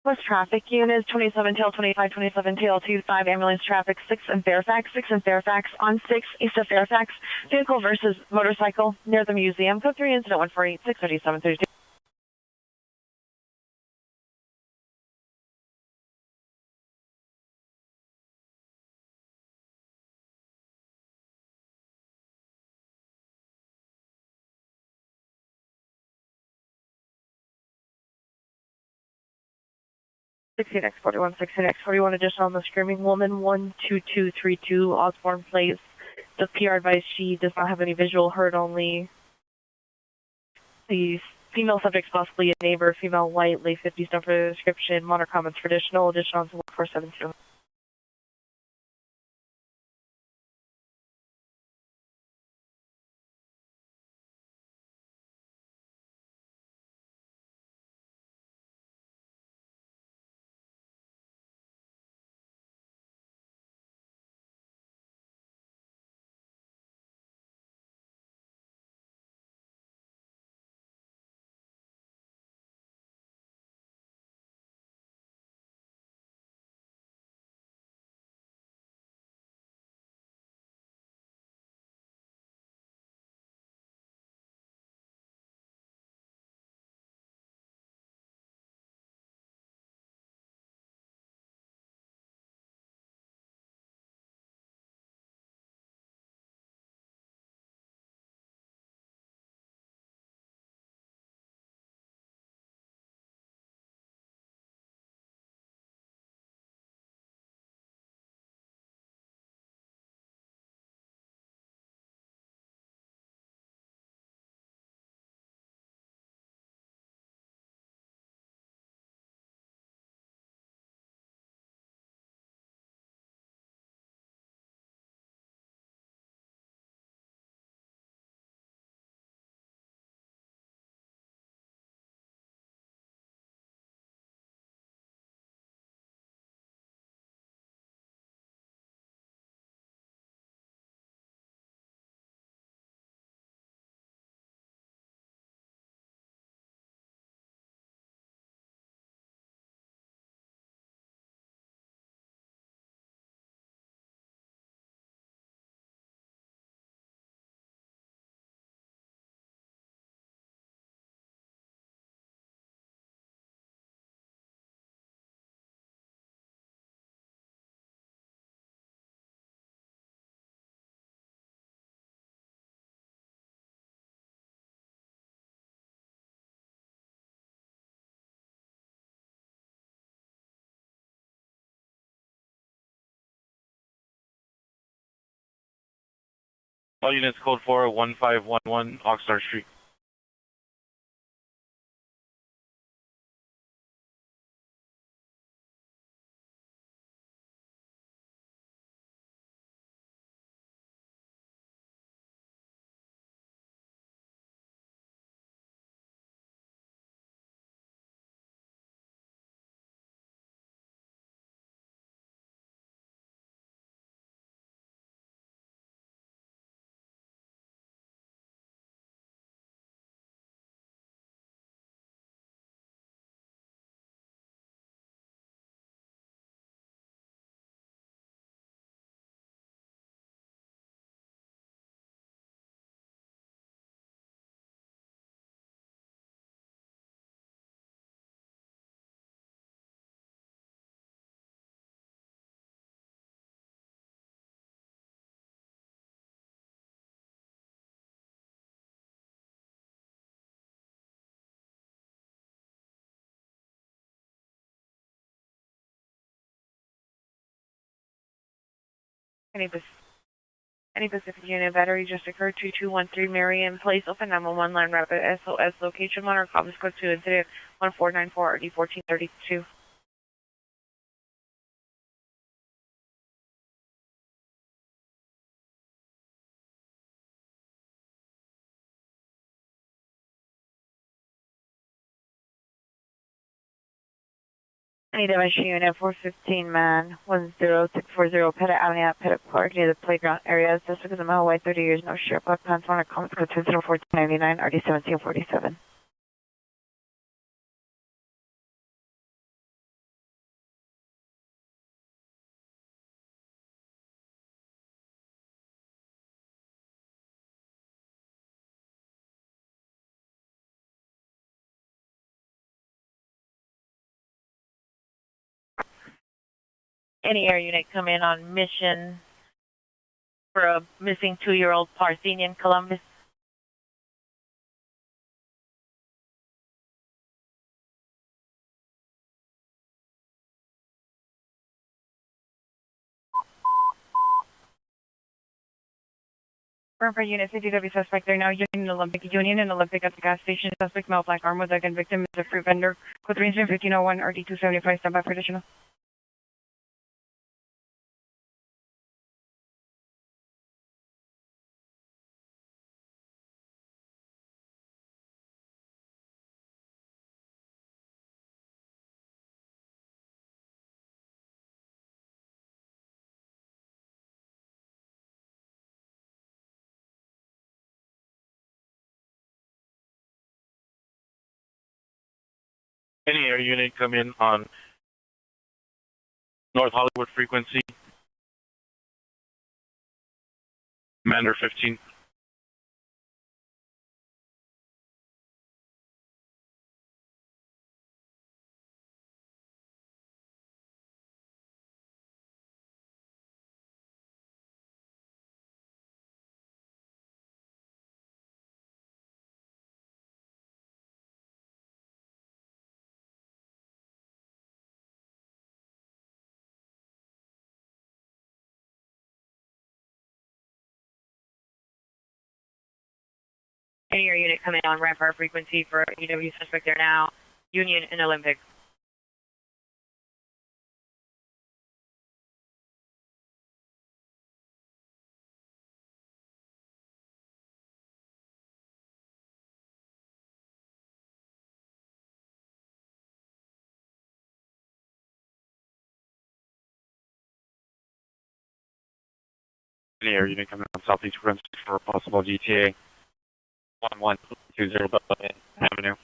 West traffic units 27 tail 25 27 tail 25 ambulance traffic 6 in Fairfax on 6 east of Fairfax vehicle versus motorcycle near the museum code 3 incident 148 637 32. X41 X41 additional on the screaming woman 12232 Osborne Place. The PR advised she does not have any visual, heard only. The female subject's possibly a neighbor, female white, late 50s, no further description, modern common traditional, additional to 1472. All units code 41511 Oxnard Street. Any Pacific unit battery just occurred 2213 Marion Place, open 911 line rapid SOS location monitor, comments code 2 incident 1494 RD 1432. Any dimension unit 415 man 10640 Pettit Avenue at Pettit Park near the playground area. Suspect is a male white 30 years, no shirt, black pants, monitor, comments code 20499 RD 1747. Any air unit come in on mission for a missing 2-year-old Parthenian Columbus. For Unit 50W suspect, they're now Union and Olympic at the gas station. Suspect male black armor. The gun victim is a fruit vendor. Code 1501 RD275. Stand by for additional. Any air unit come in on North Hollywood frequency. Commander 15. Any air unit come in on Rampart frequency for EW suspect there now. Union and Olympic. Any air unit coming on Southeast frequency for a possible GTA. 1120 Dublin Avenue.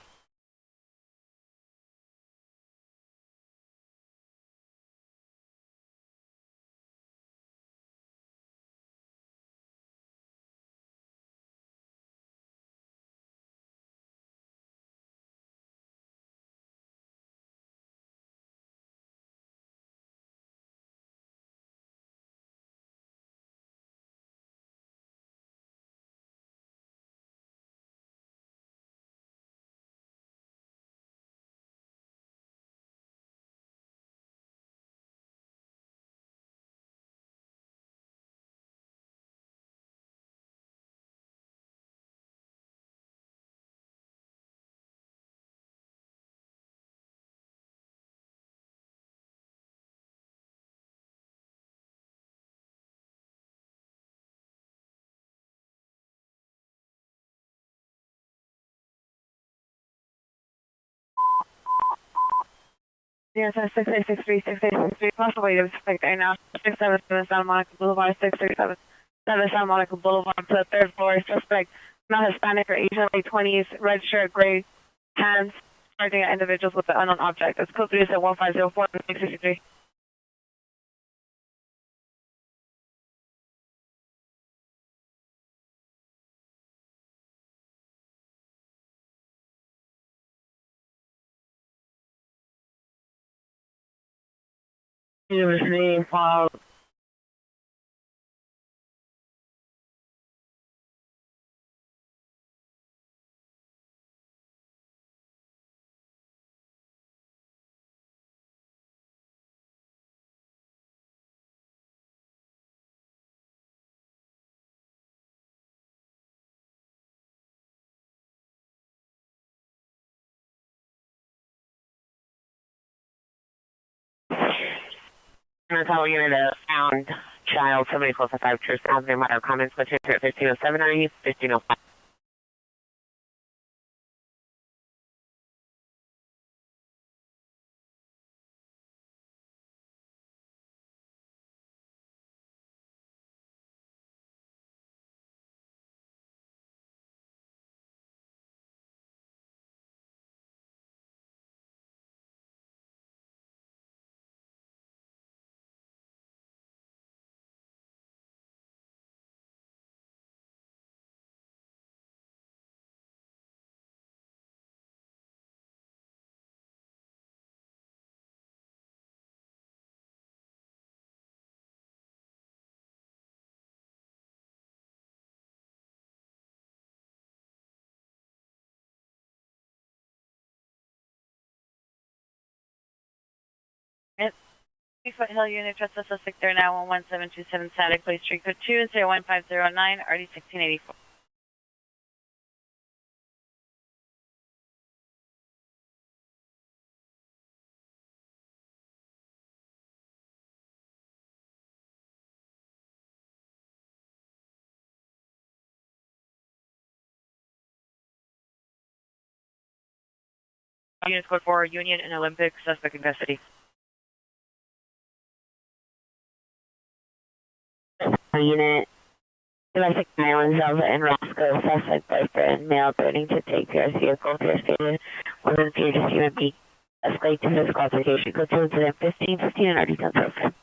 Yes, 6863, possibly to suspect I now 677 Santa Monica Boulevard, 637 Santa Monica Boulevard to the third floor. Suspect not Hispanic or Asian, late 20s, red shirt, gray pants, charging at individuals with the unknown object. That's code 3-1504 663. His name, Paul. Total unit found child 7455 Truce Avenue. Matter comments with 1507 are you? 1505. Foothill unit, trust the suspect there now on 1727 Static Place Street, code 2 and 01509, RD 1684. Units code 4, Union and Olympic, suspect in custody. Unit, domestic violence of and Roscoe, suspect boyfriend, male threatening to take Pierre's vehicle, Pierre stated, woman feared to human being, escalate to physical altercation, code 2 incident 1515 and RD 1005.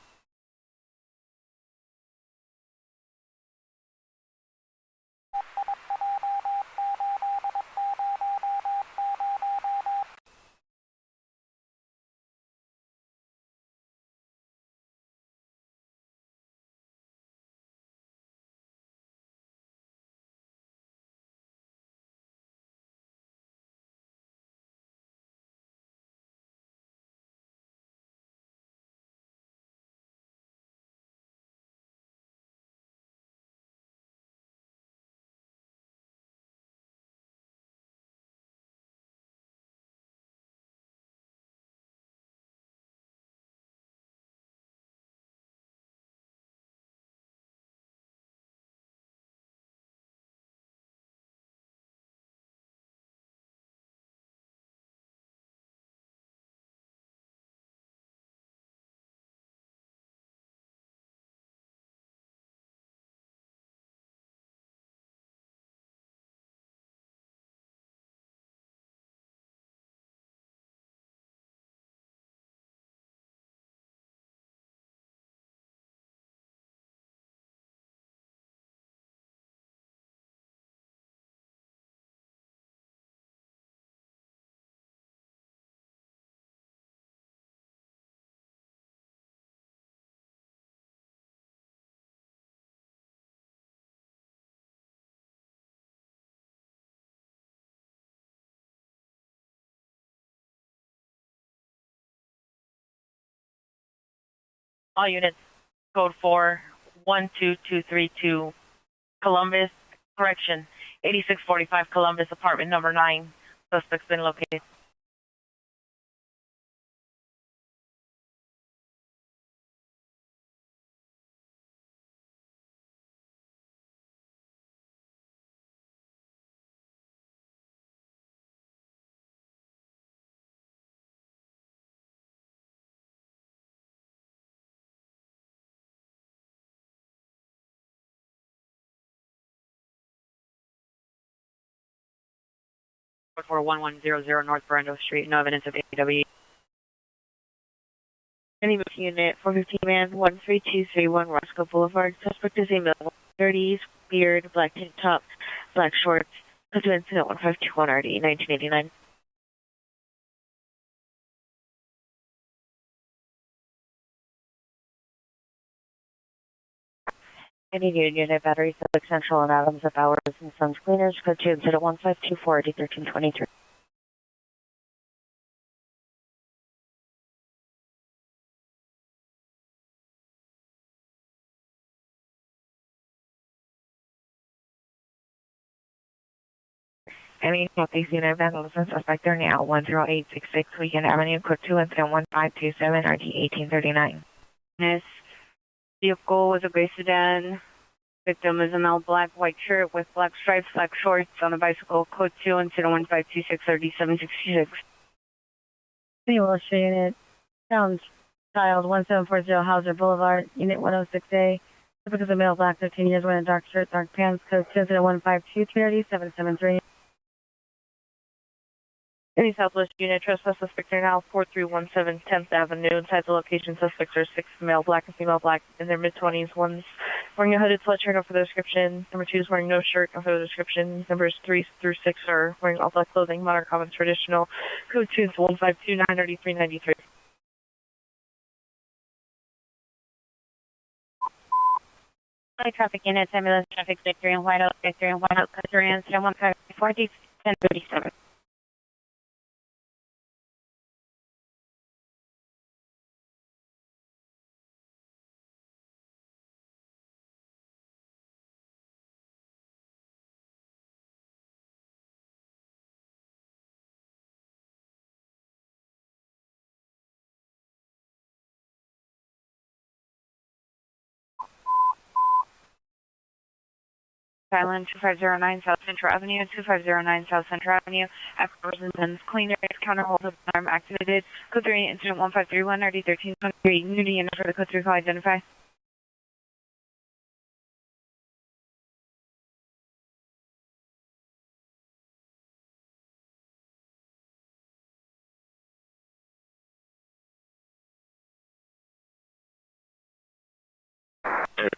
All units, code 4, 12232, Columbus, correction, 8645 Columbus, apartment number 9. Suspect's been located. Code 4, 1100 North Brando Street, no evidence of AW. Any unit, 415 man, 13231 Roscoe Boulevard. Suspect is a male, 30s, beard, black tank top, black shorts. Code 2 incident 1521 RD 1989. Any unit, battery, Felix Central, and Adams of Bowers and Sons Cleaners. Code 2 incident 1524 RD 1323. Any Northeast unit, vandalism suspect there now, 10866 Weekend Avenue, code 2 incident 1527 RD 1839. This vehicle was a gray sedan. Victim is an all black white shirt with black stripes, black shorts on a bicycle, code 2 incident 1526 RD 766. City Willis unit, found child 1740 Hauser Boulevard, unit 106A. Typical of a male, black, 13 years, wearing a dark shirt, dark pants, code 2 incident 1523 RD 773. Any Southwest unit, trespass suspects are now 4317 10th Avenue. Inside the location, suspects are 6 male, black and female black in their mid-20s. One's wearing a hooded sweatshirt, no further description. Number 2 is wearing no shirt, no further description. Numbers 3 through 6 are wearing all black clothing, modern, common, traditional. Code 2 is 1529 3393. Traffic units, ambulance traffic, Victory and Whiteout, Custer incident 1540 1037. Island 2509 South Central Avenue, 2509 South Central Avenue. After Rosenden's clean areas, counter hold of alarm activated. Code 3, incident 1531, RD 1323. Unity unit for the code 3 call identify.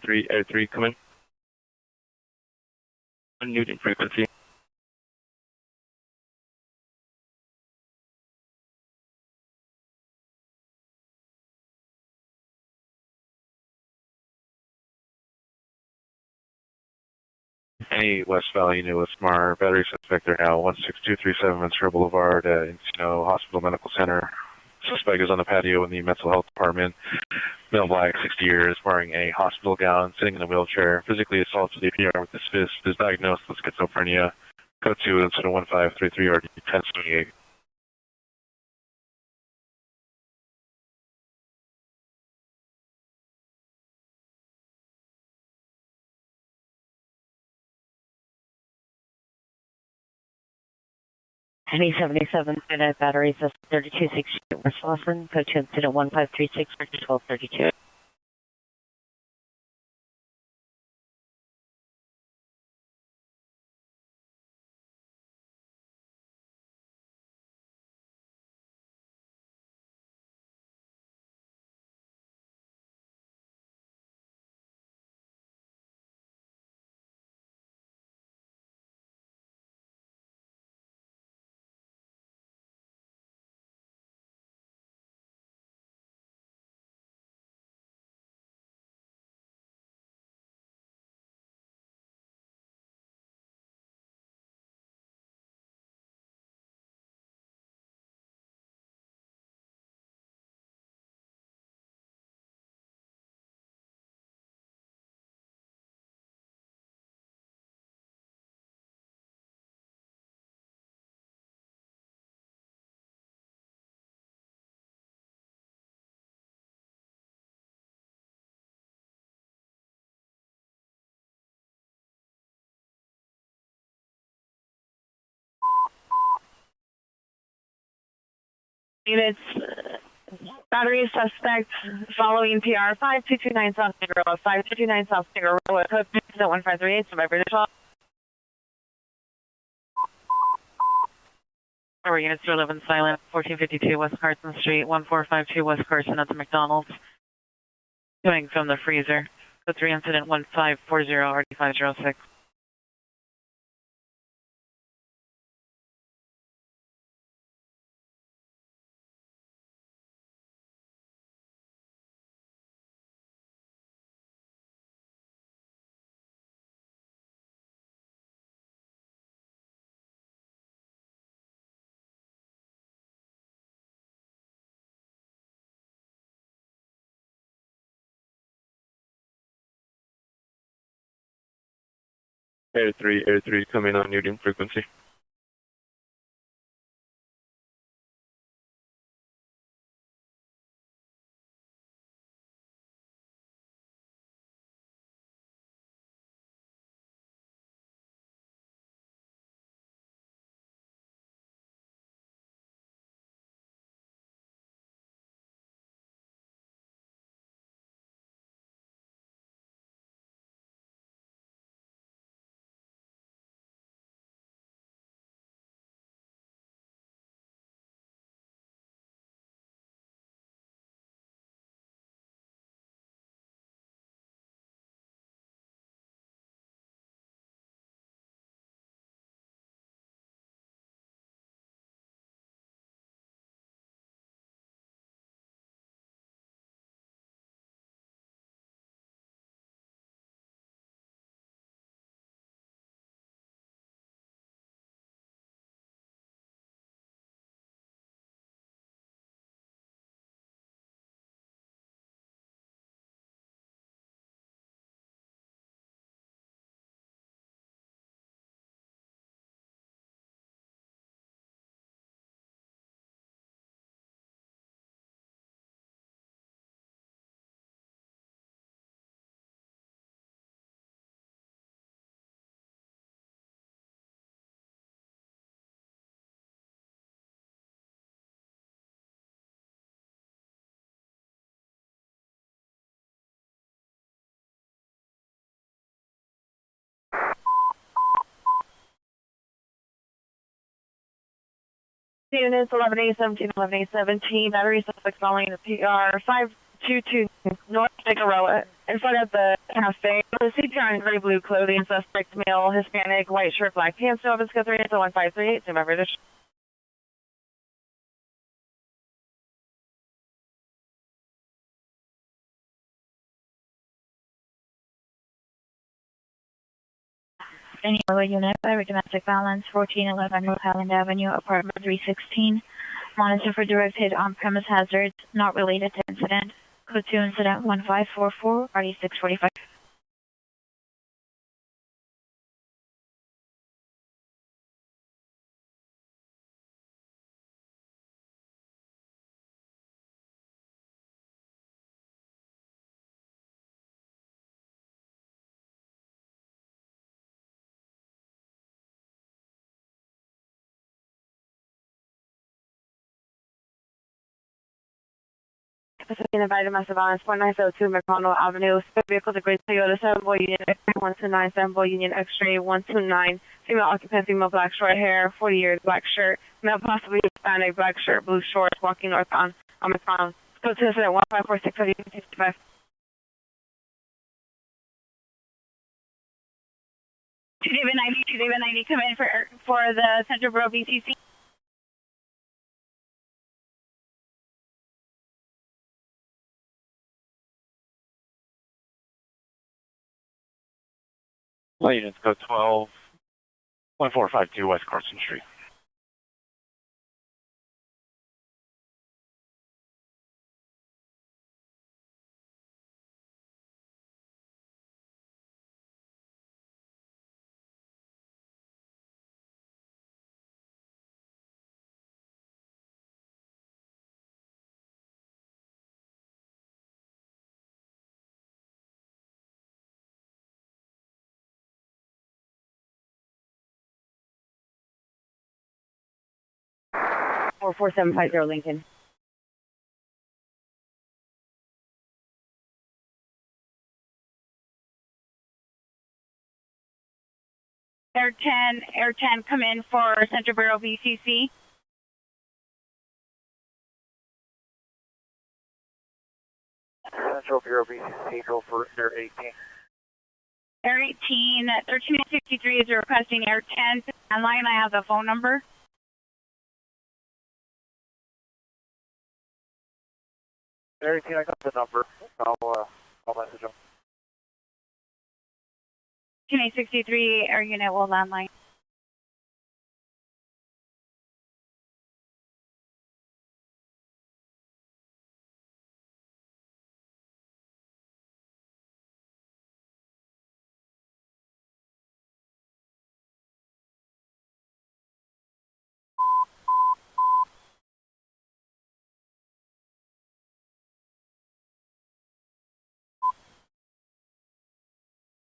Air 3, come in. Newton frequency. Any West Valley Unit with SMAR, battery suspect are now 16237 Ventura Boulevard at Encino Hospital Medical Center. Suspect is on the patio in the mental health department. Male black, 60 years, wearing a hospital gown, sitting in a wheelchair, physically assaulted the APR with his fist, is diagnosed with schizophrenia. Code 2, incident 1533 RD 1078. Any 77 Internet batteries, that's 3260 West Lawson, code 2 incident 1536 1232. Units, battery suspect following PR 5229 South Figueroa, 5229 South Figueroa, code 1538, survivor to 12. Our units 211 silent, 1452 West Carson Street, 1452 West Carson at the McDonald's. Coming from the freezer. Code 3 incident 1540 RD 506. Air 3, come in on Newton frequency. Units 11A 17, 11A 17, battery suspect following the PR 522 North Figueroa in front of the cafe. The CPR in gray blue clothing, suspect male, Hispanic, white shirt, black pants, Nova Scope 3 1538, Zoom average. Any other unit, private domestic violence, 1411 North Highland Avenue, apartment 316. Monitor for directed on-premise hazards not related to incident. Code 2 incident 1544, RD 645. Pacific Invited Massive Violence, 4902 McConnell Avenue, vehicle to Great Toyota 7 Boy Union X-ray 129, 7 Boy Union X-ray 129, female occupant, female black short hair, 40 years, black shirt, male possibly Hispanic, black shirt, blue shorts, walking north on McConnell. Go to incident 1546 55. David 90, come in for the Central Borough BCC. Light units code 12, 1452 West Carson Street. Four 4750 Lincoln. Air 10, come in for Central Borough BCC. Central Bureau BCC, go for Air 18. Air 18, 1363 is requesting Air 10 to landline. I have the phone number. Air 18, I got the number. I'll message them. 1363 Air unit will landline.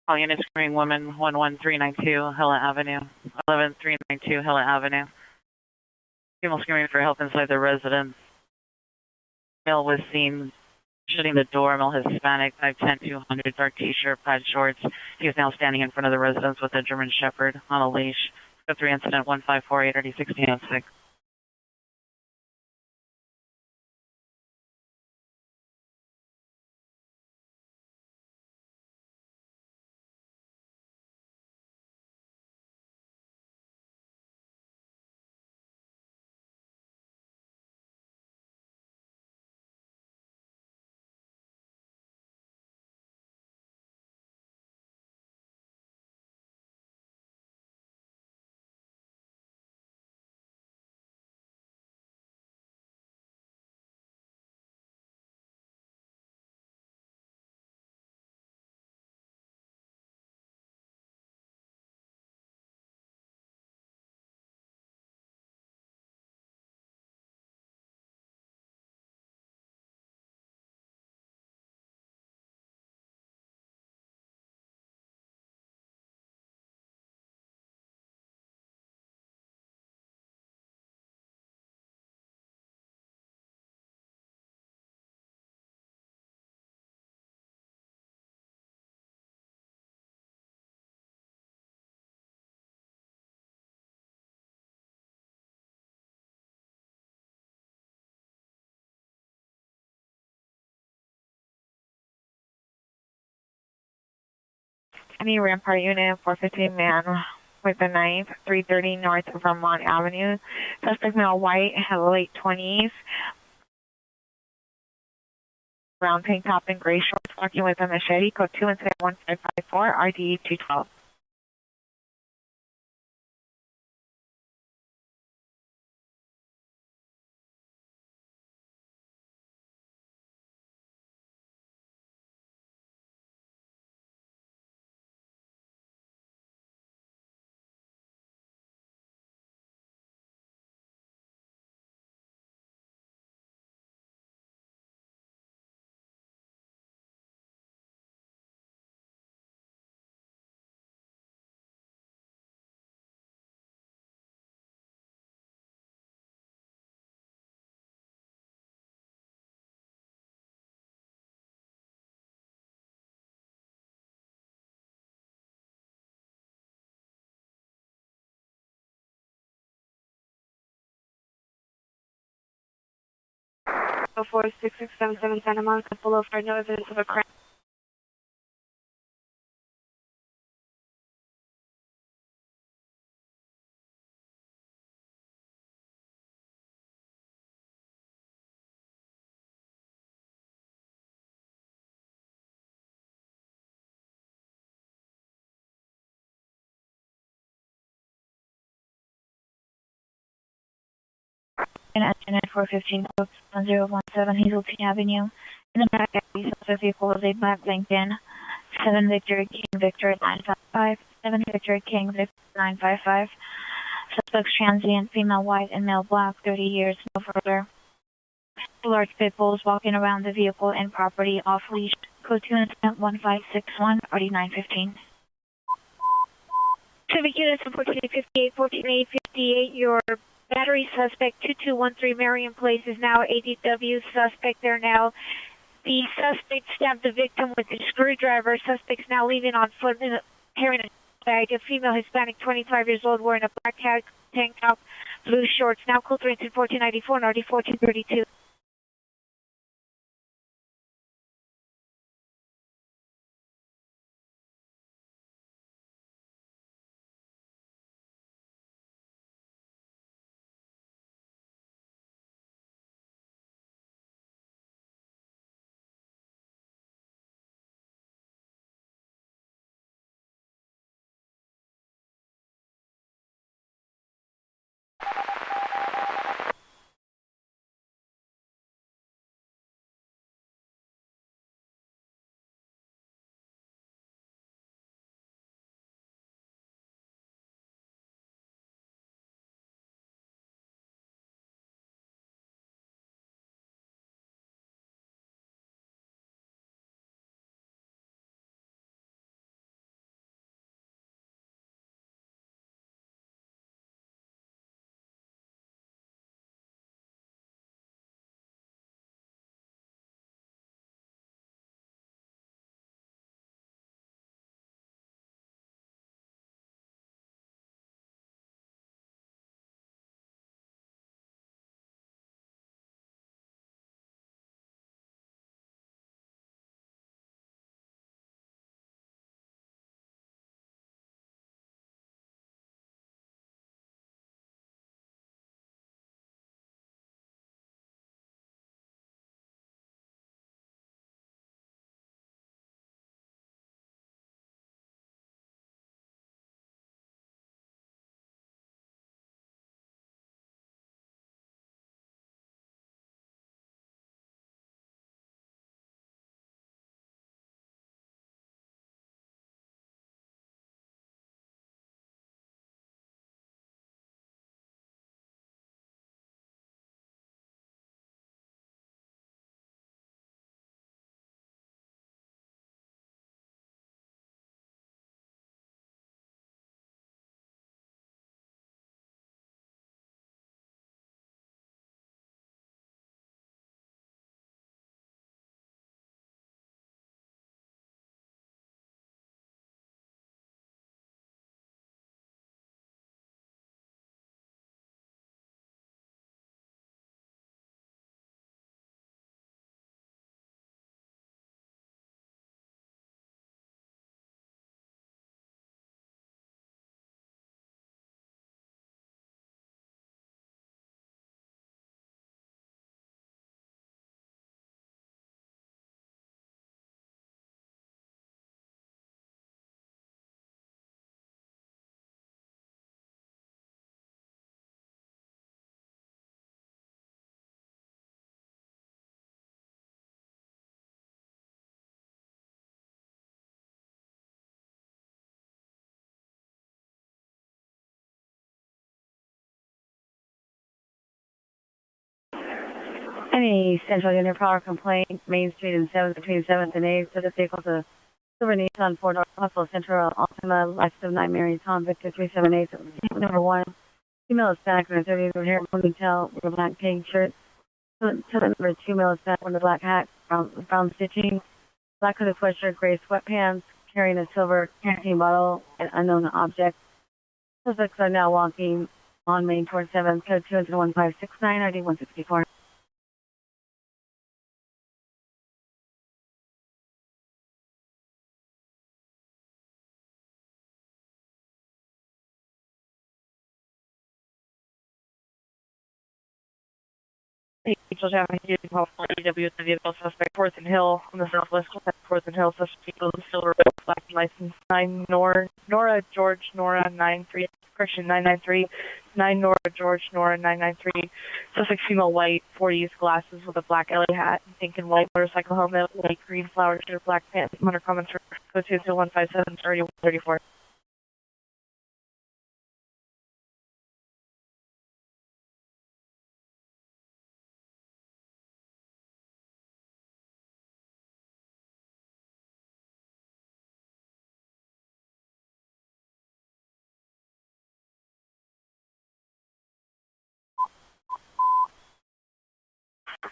All units screening woman 11392 Hilla Avenue, 11392 Hilla Avenue. Female screaming for help inside the residence. Male was seen shutting the door. Male Hispanic, 5'10", 200, dark t-shirt, plaid shorts. He is now standing in front of the residence with a German Shepherd on a leash. Code 3 incident 1548 RD 1606. Any Rampart Unit 415 man with the knife, 330 North Vermont Avenue. Suspect male white, late 20s. Brown tank top and gray shorts, walking with a machete. Code 2 incident 1554, RDE 212. Before 6677 Santa Monica Boulevard, no evidence of a crime. And at Unit 415, code 1017 Hazelton Avenue. In the back alley, suspect vehicle was a black Lincoln. 7 Victor King Victor 955. 7 Victor King Victor 955. Suspects transient, female white and male black, 30 years, no further. Two large pit bulls walking around the vehicle and property off leash. Code 2 incident 1561, RD 915. Civic units 1458, 1458, your battery suspect 2213 Marion Place is now ADW suspect there now. The suspect stabbed the victim with a screwdriver. Suspect's now leaving on foot carrying a bag. A female Hispanic 25 years old wearing a black tank top, blue shorts. Now code 3 into 1494 and RD 1432. Any central unit power complaint, Main Street and 7th, between 7th and 8th, so the vehicle's a silver Nissan 4-door Hustle Central Altima, license of 9 Mary Tom Victor 378, number 1. Female Hispanic, under 30, with hair, ponytail, with a black pink shirt. Number 2, male Hispanic, with a black hat, brown stitching, black hooded sweatshirt, gray sweatpants, carrying a silver canteen bottle, an unknown object. Suspects are now walking on Main towards 7th, code 21569, ID 164. Angel Traffic, EW, the vehicle suspect, 4th and Hill, on the southwest, 4th and Hill, suspect, silver, black license, 9 Nora George Nora 93, correction, 993, 9 Nora George Nora 993, suspect female white, 40s, glasses with a black LA hat, pink and white motorcycle helmet, light green flower shirt, black pants, under comments for code 22157, 3134.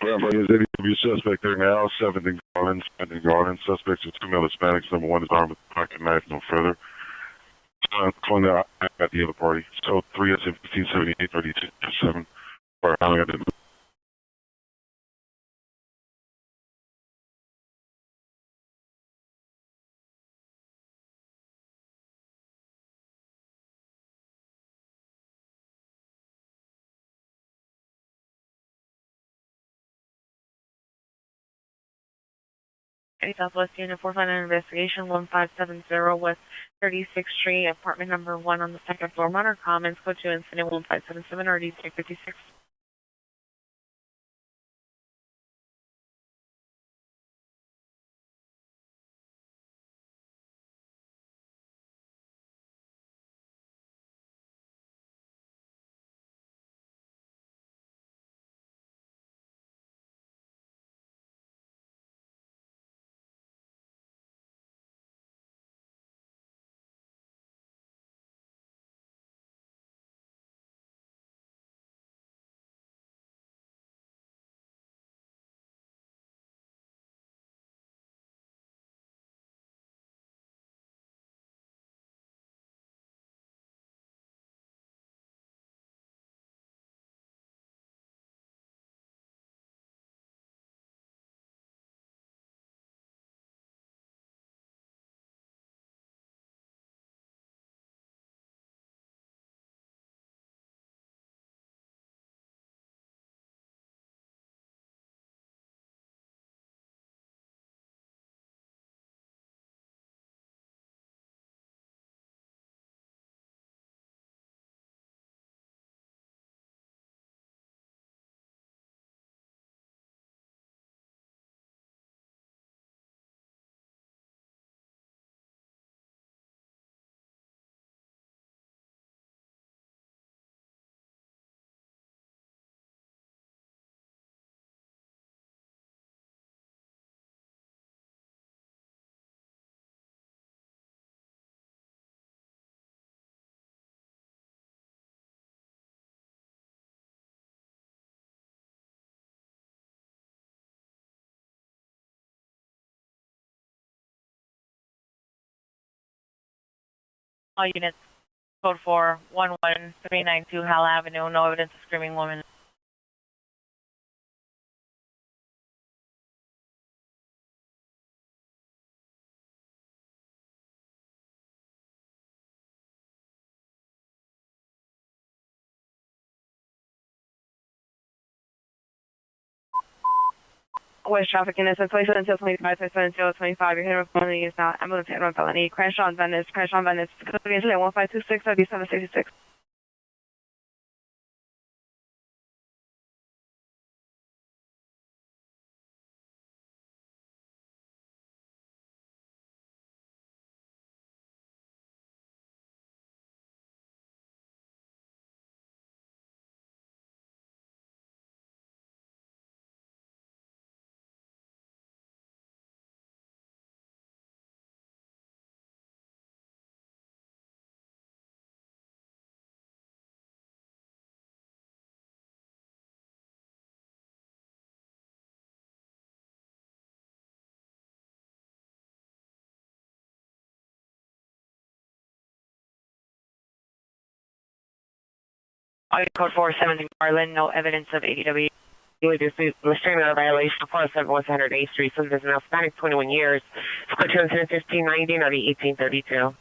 Is ADW suspect there now, 7th and Garden, suspects with 2 male Hispanics, number 1 is armed with a pocket knife, no further. Calling out at the other party. So 3 SM 1578 3227, or how I didn't. Southwest Unit 459 Investigation 1570 West 36th Street, apartment number 1 on the 2nd floor. Minor comments, code 2 incident 1577 RD 356. All units, code 4 11392 Howell Avenue, no evidence of screaming woman. West traffic in this 27 until 25, 27 until 25. Your head felony is not ambulance hit run felony. Crash on Venice, code 3 incident 1526 RD 766. Audio code 470 Marlin, no evidence of ADW. With this restraining order violation of 407 West 108th Street, so there's an outstanding 21 years. Code 1590, naughty 1832.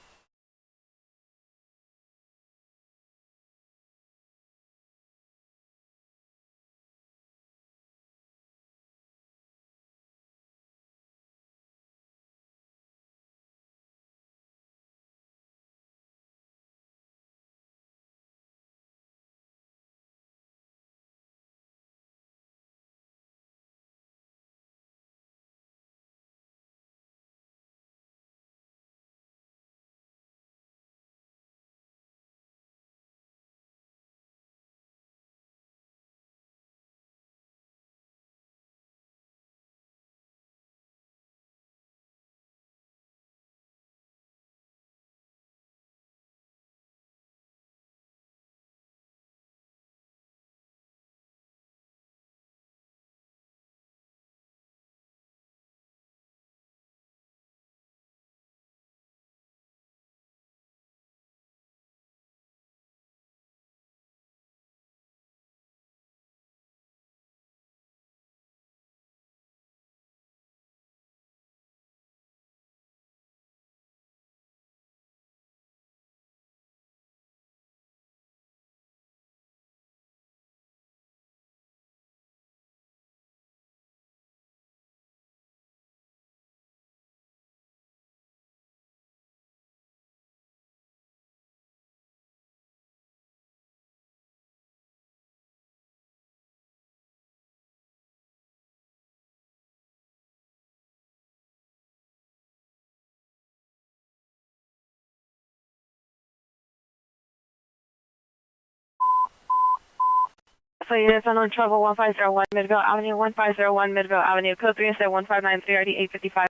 So units unknown trouble 1501 Midvale Avenue, 1501 Midvale Avenue, code 3 instead 1593 RD 855.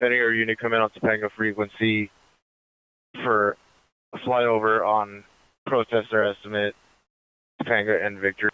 Betty, or unit come in on Topanga frequency for a flyover on protester estimate, Topanga and Victory.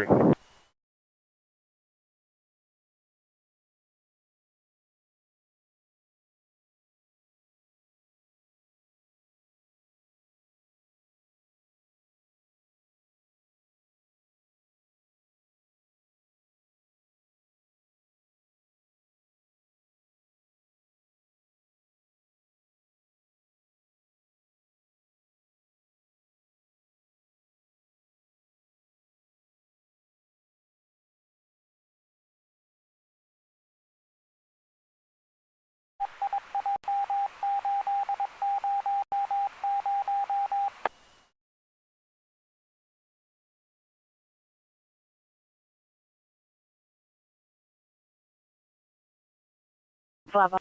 Flava.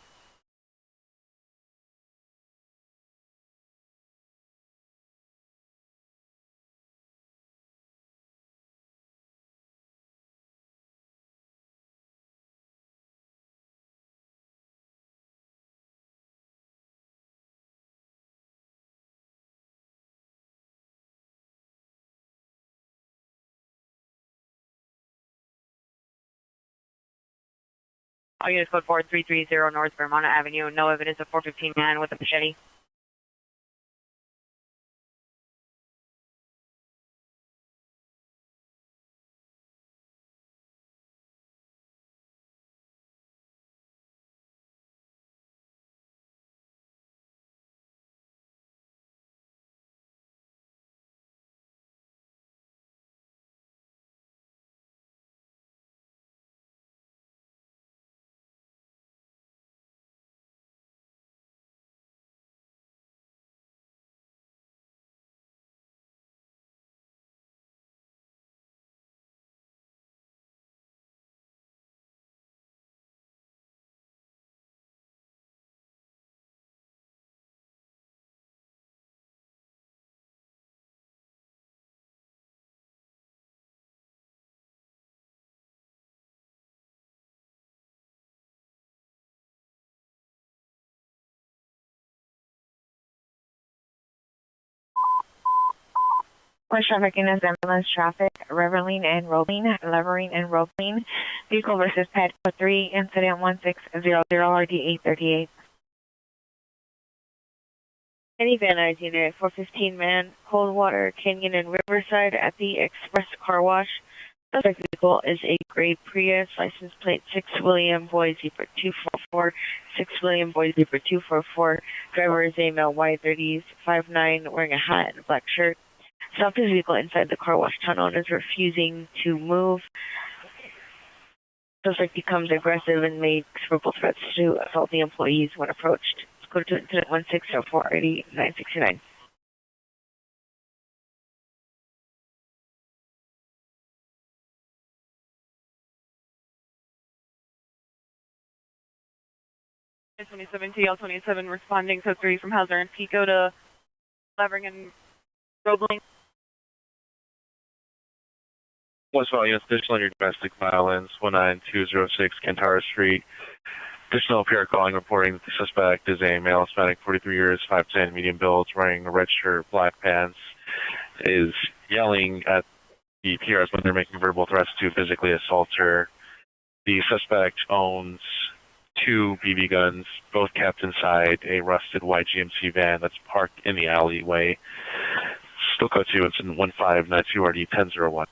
All units code 4330 North Vermont Avenue, no evidence of 415 man with a machete. West trafficking is ambulance traffic, levering and rolling. Vehicle versus pad 3, incident 1600 RD838. Any Van Nuys unit 415 man, Coldwater Canyon and Riverside at the Express Car Wash. Subject vehicle is a gray Prius, license plate 6 William Boise for 244, 6 William Boise for 244. Driver is a male, white, 30s, 5'9", wearing a hat and a black shirt. Stopped his vehicle inside the car wash tunnel and is refusing to move. Suspect becomes aggressive and makes verbal threats to assault the employees when approached. Let's go to incident 1604 RD 969. TL27 responding code 3 from Hauser and Pico to levering and Roebling. West Valley, additional on your domestic violence, 19206 Kentara Street. Additional PR calling reporting that the suspect is a male, Hispanic, 43 years, 5'10", medium build, wearing a red shirt, black pants, is yelling at the PRs when they're making verbal threats to physically assault her. The suspect owns 2 BB guns, both kept inside a rusted white GMC van that's parked in the alleyway. Still code 2, incident 1592 RD 1001.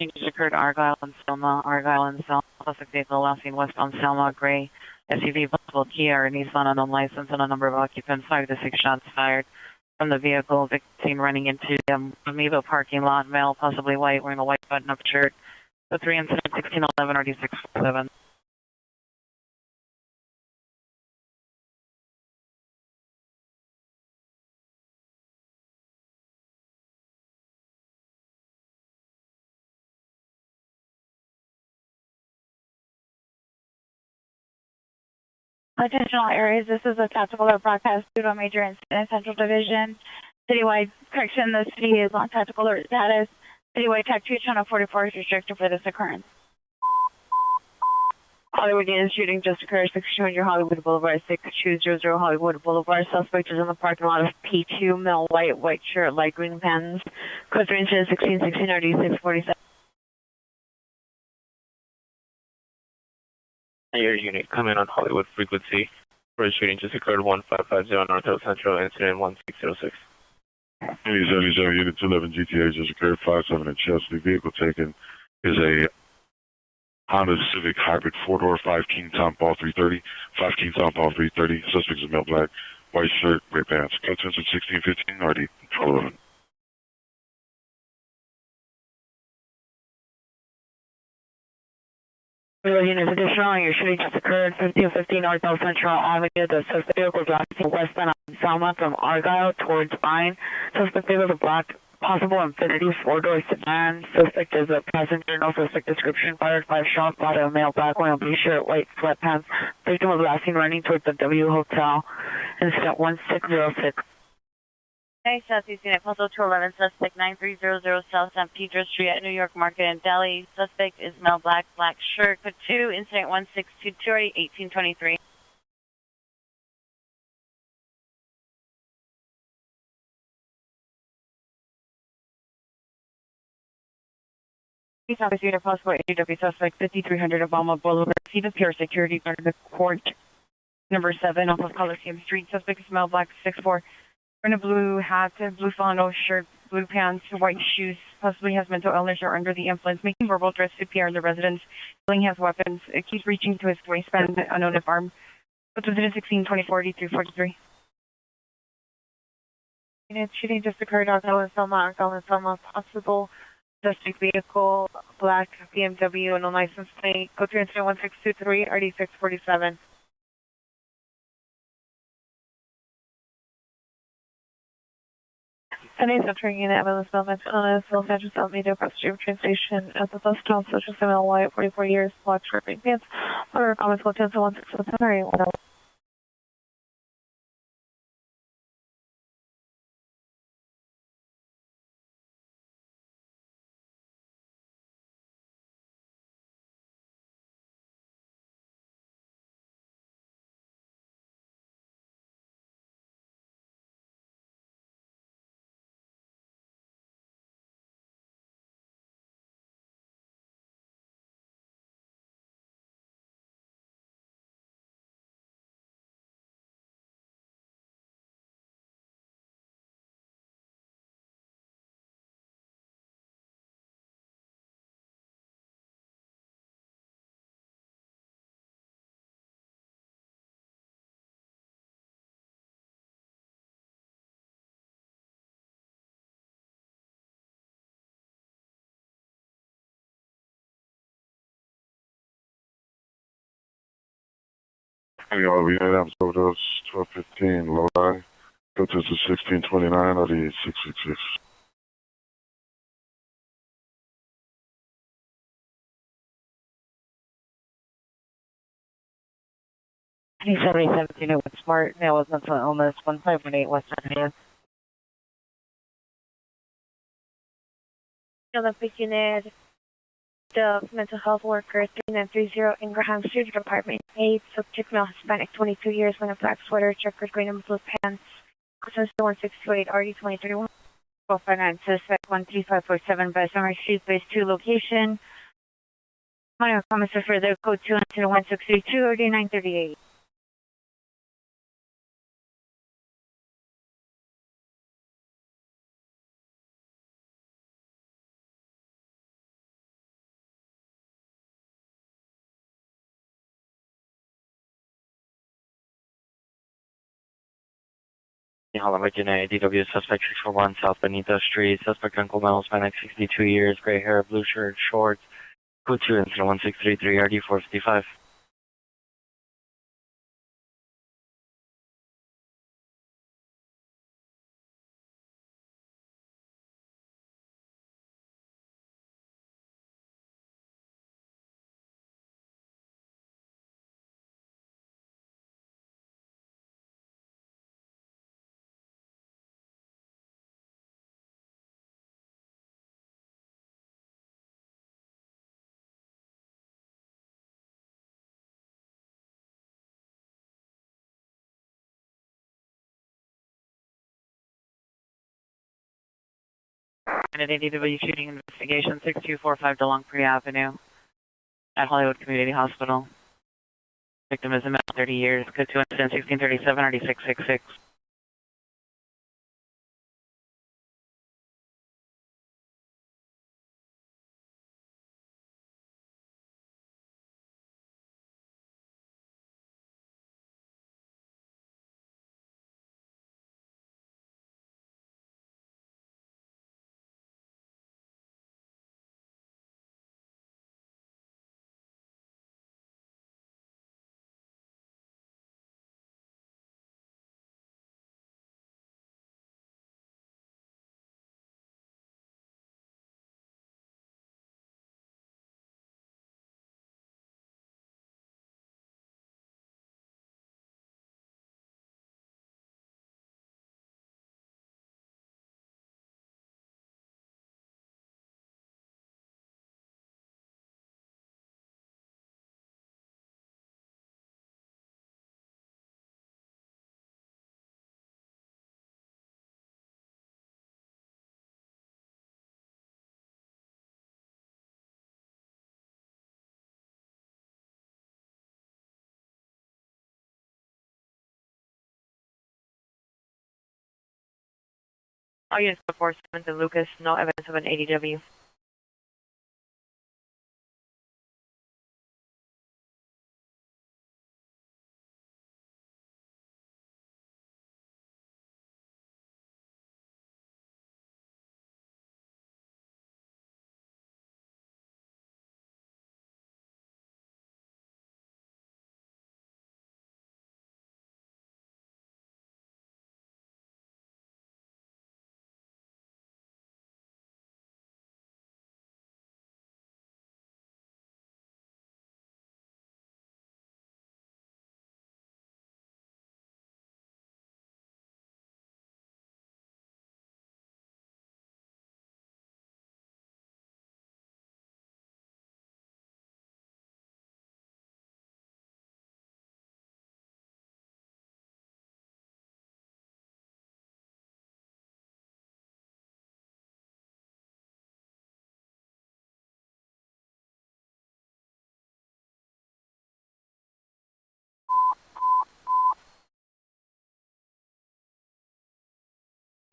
Changes occurred Argyle and Selma. Suspect vehicle last seen westbound Selma, gray SUV, possible Kia or Nissan unknown license, and a number of occupants. 5 to 6 shots fired from the vehicle. Victim seen running into the Amoeba parking lot. Male, possibly white, wearing a white button-up shirt. The 3 incident 1611 RD 647. Additional areas, this is a tactical alert broadcast due to a major incident in Central Division. Citywide correction, the city is on tactical alert status. Citywide TAC 2 channel 44 is restricted for this occurrence. Hollywood unit shooting just occurred, 6200 Hollywood Boulevard, 6200 Hollywood Boulevard. Suspect is in the parking lot of P2, male, white shirt, light green pants. Code 3 incident 1616 RD 647. Your unit, come in on Hollywood frequency. For shooting just occurred 1550 North Hill Central, incident 1606. 77 unit 211 GTA just occurred, 57 in Chelsea. Vehicle taken is a Honda Civic Hybrid 4-door, 5-king Tom Paul 330, 5-king Tom Paul 330. Suspect is male, black, white shirt, gray pants. Code 1615 RD 1211. Units additional, your shooting just occurred, 1550 North Hill Central Avenue. The suspect vehicle driving westbound on Selma from Argyle towards Vine. Suspect vehicle is a black, possible Infinity 4-door sedan. Suspect is a passenger, no suspect description. Fired 5 shots, bought a male, black, wearing a blue shirt, white sweatpants. Victim was last seen running towards the W Hotel. Incident 1606. Okay, Southeast Unit, Postal 211, suspect 9300 South San Pedro Street at New York Market in Delhi. Suspect is male, black shirt. Code 2, incident 1622 RD 1823. Southeast Unit, possible AW suspect 5300 Obama Boulevard. See the pure security guard of the court. Number 7 off of Coliseum Street. Suspect is male, black, 6'4", wearing a blue hat, blue flannel shirt, blue pants, white shoes, possibly has mental illness or under the influence, making verbal threats to PR in the residence, feeling he has weapons, keeps reaching to his waistband, unknown if armed. What's within 16-20-40 through 43. Unit shooting just occurred on Selma, possible suspect vehicle, black BMW, no license plate. Go through incident 1623, RD647. Today's entering unit, ambulance movement, Los Angeles Alameda, across the train station at the bus stop, social Samuel White, 44 years, black shirt, green pants. Order comments, go to 1677, Hey, y'all, we had overdose 1215, low eye. Go to 1629, RD 666. Any 7017 at Smart, male with mental illness, 1518 West Avenue. Olympic unit, the mental health worker, 3930 Ingraham Street, Department 8, subject male Hispanic, 22 years, wearing a black sweater, checkered green and blue pants. Process 1628, RD 2031. Finance suspect 13547 by Summer Street, base 2 location. Minor comments for further code 2 incident 1632, RD 938. Virginia, DW suspect 641 South Benito Street. Suspect Uncle Mel, Hispanic, 62 years, gray hair, blue shirt, shorts. Code 2, incident 1633, RD 455. DW shooting investigation 6245 DeLongpre Avenue at Hollywood Community Hospital. Victim is a male, 30 years. Code 2 incident 1637, RD 666. All units before 7th and Lucas, no evidence of an ADW.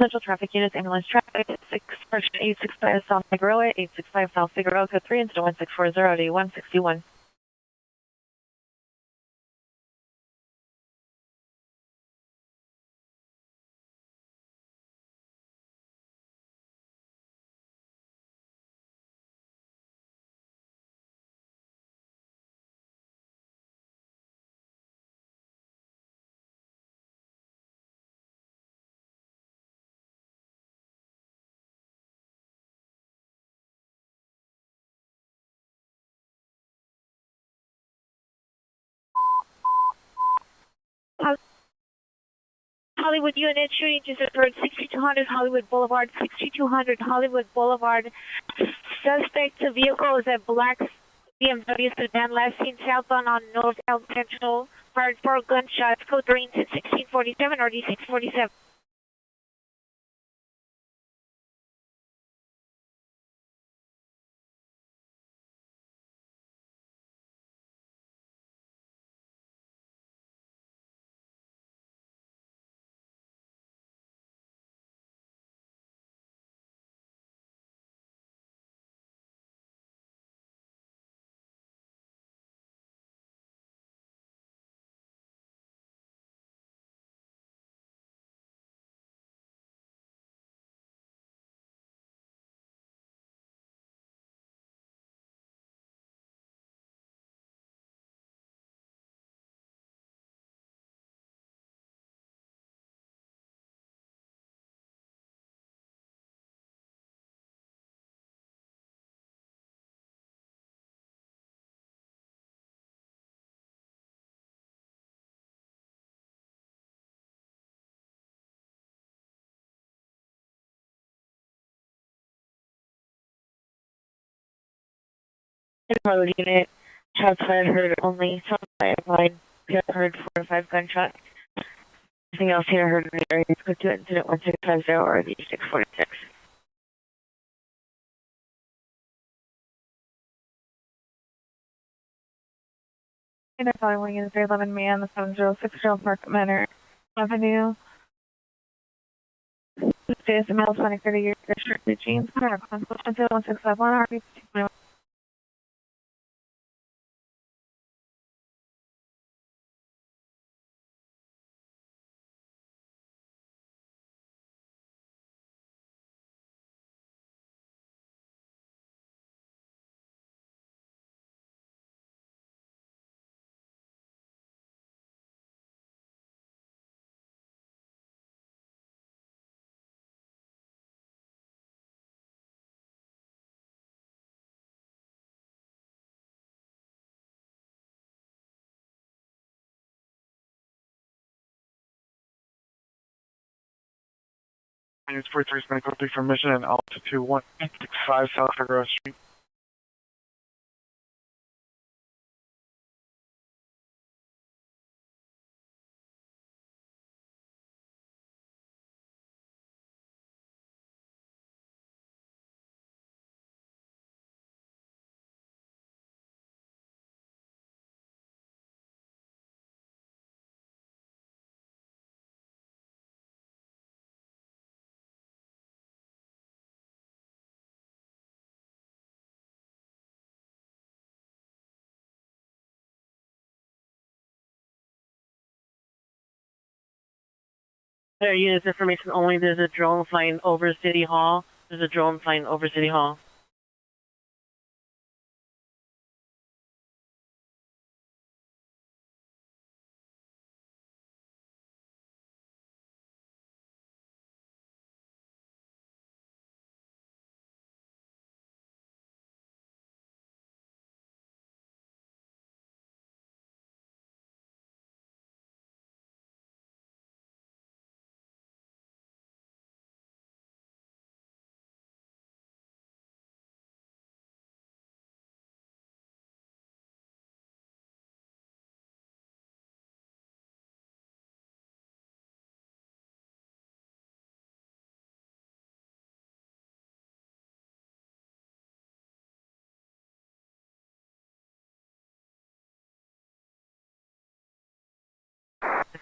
Central traffic units, ambulance traffic, 865 South Figueroa, 865 South Figueroa, code 3, incident 1640 to 161. Hollywood unit shooting just occurred 6200 Hollywood Boulevard, 6200 Hollywood Boulevard. Suspect vehicle is a black BMW sedan, last seen southbound on North Elm Central. Fired 4 gunshots, code green to 1647 or D647. Harley unit, shots fired, heard only, shots fired, heard 4 to 5 gunshots. Anything else here heard in the area, code 2, incident 1650 or D646. And the following is 311 man, the 706 Park Manor Avenue. This is a male 20, 30 years, shirt, blue jeans, car, consultation 1651, RP Units 43 is medical from Mission and altitude 165 South Figueroa Street. There, units information only. There's a drone flying over City Hall. There's a drone flying over City Hall.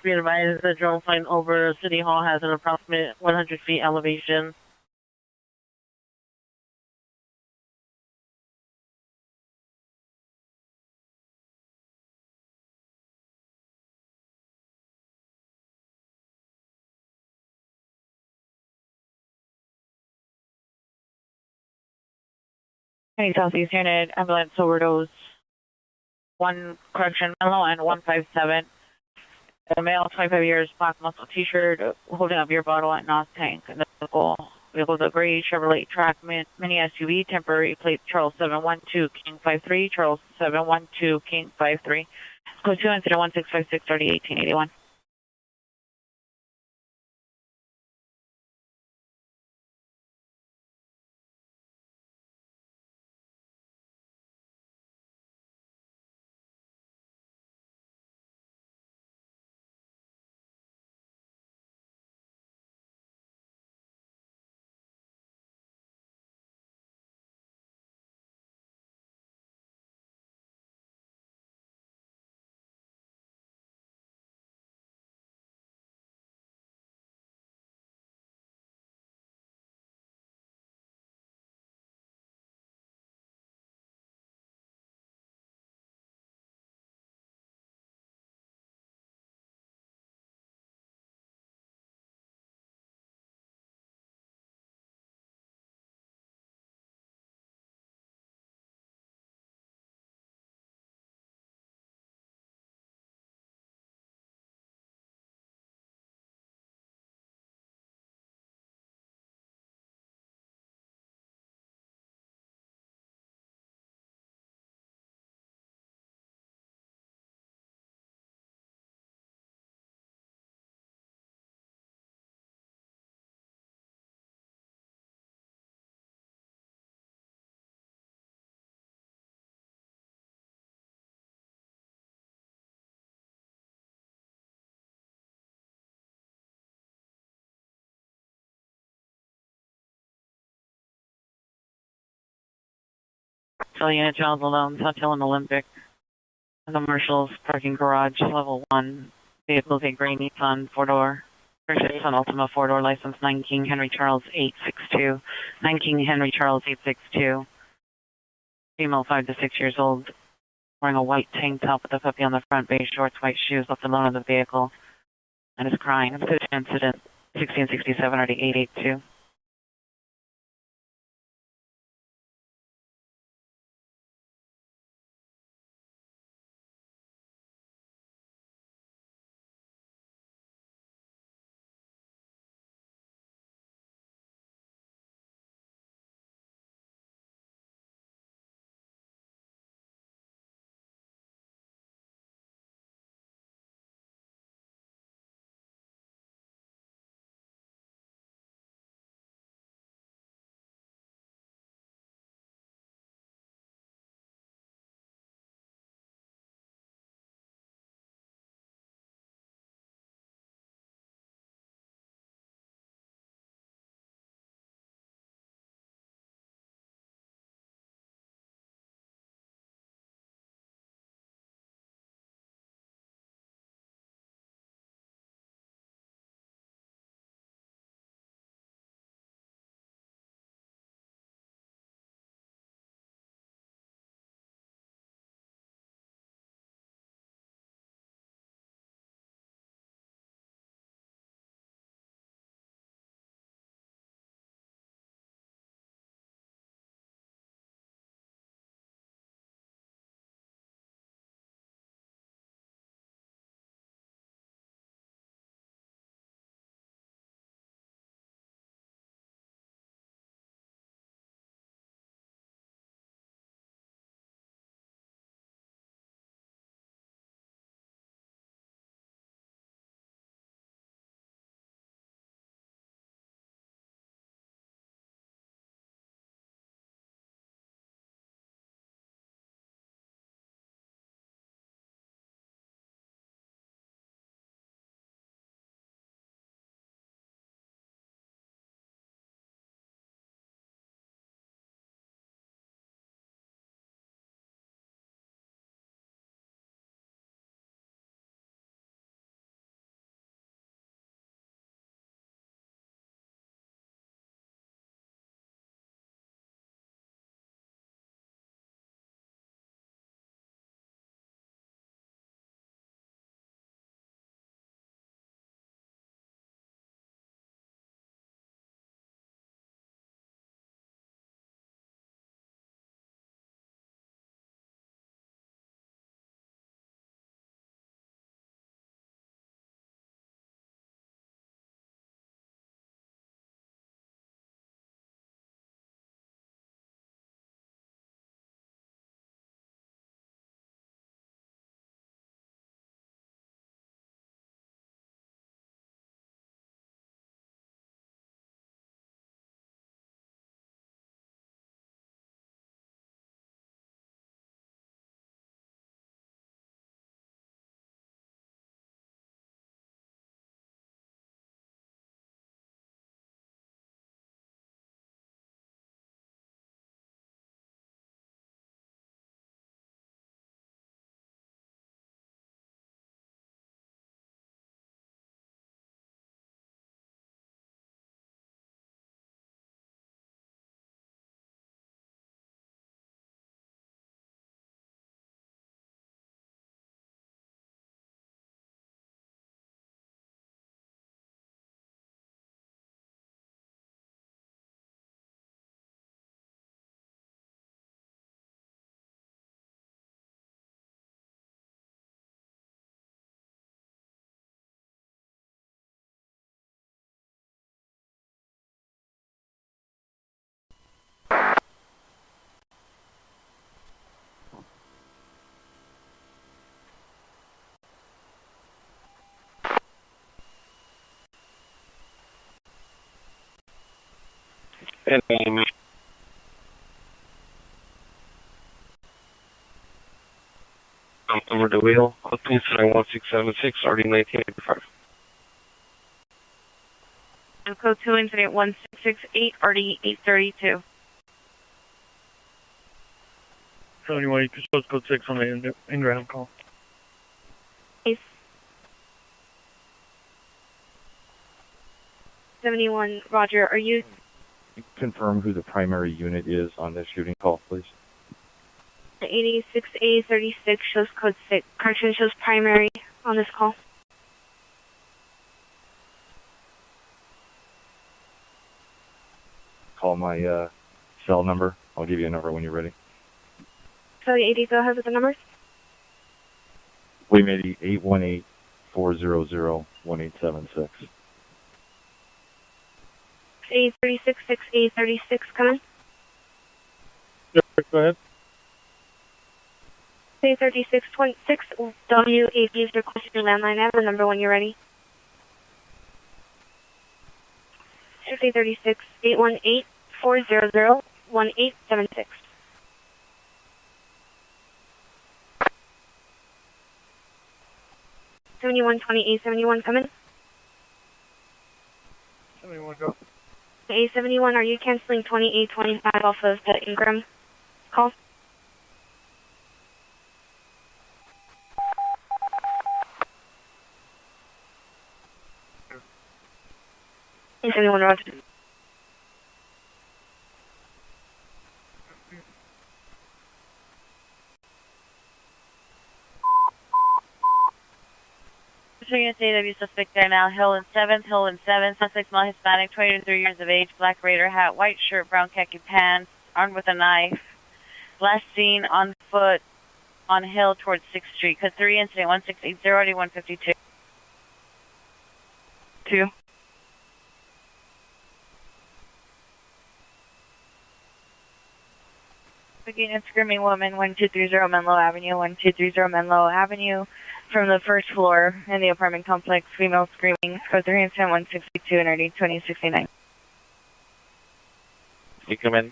Be advised, the drone flying over City Hall has an approximate 100 feet elevation. Hey, Southeast Unit, ambulance overdose. 1 correction, Mellow and 157. A male, 25 years, black muscle t-shirt, holding a beer bottle at Nos Tank. And the vehicle is a gray Chevrolet Track mini SUV, temporary plate Charles 712 King 53, Charles 712 King 53. Code 2, incident 1656 30 1881. Philly unit, Charles alone, South Hill and Olympic. The Marshall's parking garage, level 1. Vehicles a gray Nissan 4-door. Purchase on Ultima 4-door, license 9 King Henry Charles 862. 9 King Henry Charles 862. Female 5 to 6 years old, wearing a white tank top with a puppy on the front, beige shorts, white shoes, left alone in the vehicle, and is crying. Incident 1667 RD 882. And over the wheel, code 2 incident 1676, RD 1985. And code 2, incident 1668, RD 832. 71, you can post code 6 on the in-ground call. 71, Roger, are you... Confirm who the primary unit is on this shooting call, please. 86A36 shows code 6. Correction shows primary on this call. Call my cell number. I'll give you a number when you're ready. So the AD, go ahead with the numbers. We made 818-400-1876. 6A36, 6A36, come in. Yep, go ahead. 6A3626, WAP is requesting your landline. I have the number when you're ready. 6A36, 818-400-1876. A71, come in. 71, go. A71, are you canceling 2825 off of the Ingram call? A71, Roger. Unit AW suspect there now. Hill and 7th, Hill and 7th. Suspect male, Hispanic, 23 years of age, black Raider hat, white shirt, brown khaki pants, armed with a knife. Last seen on foot on Hill towards 6th Street. Code 3, incident 1680, 152. 2. Begin a screaming woman, 1230 Menlo Avenue, 1230 Menlo Avenue. From the first floor in the apartment complex, female screaming, code 3 incident 162 and RD 2069. You come in.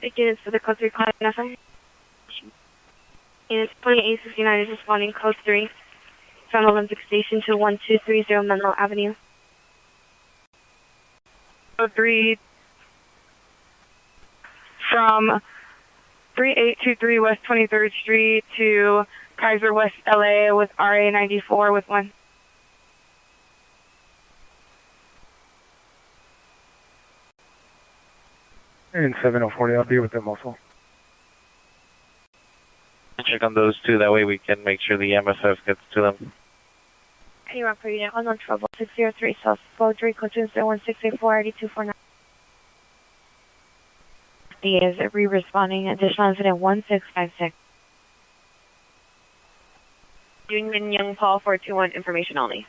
Units for the code 3 call nothing. Units 2869 is responding code 3 from Olympic Station to 1230 Menlo Avenue. Code 3 from 3823 West 23rd Street to Kaiser West, LA with RA 94 with 1. And 7040, I'll be with them also. Check on those two, that way we can make sure the MSF gets to them. Any wrong per unit, unknown trouble, 603 South Bowdry, code 21684 8249. The is re-responding, additional incident 1656. Union Young Paul 421, information only.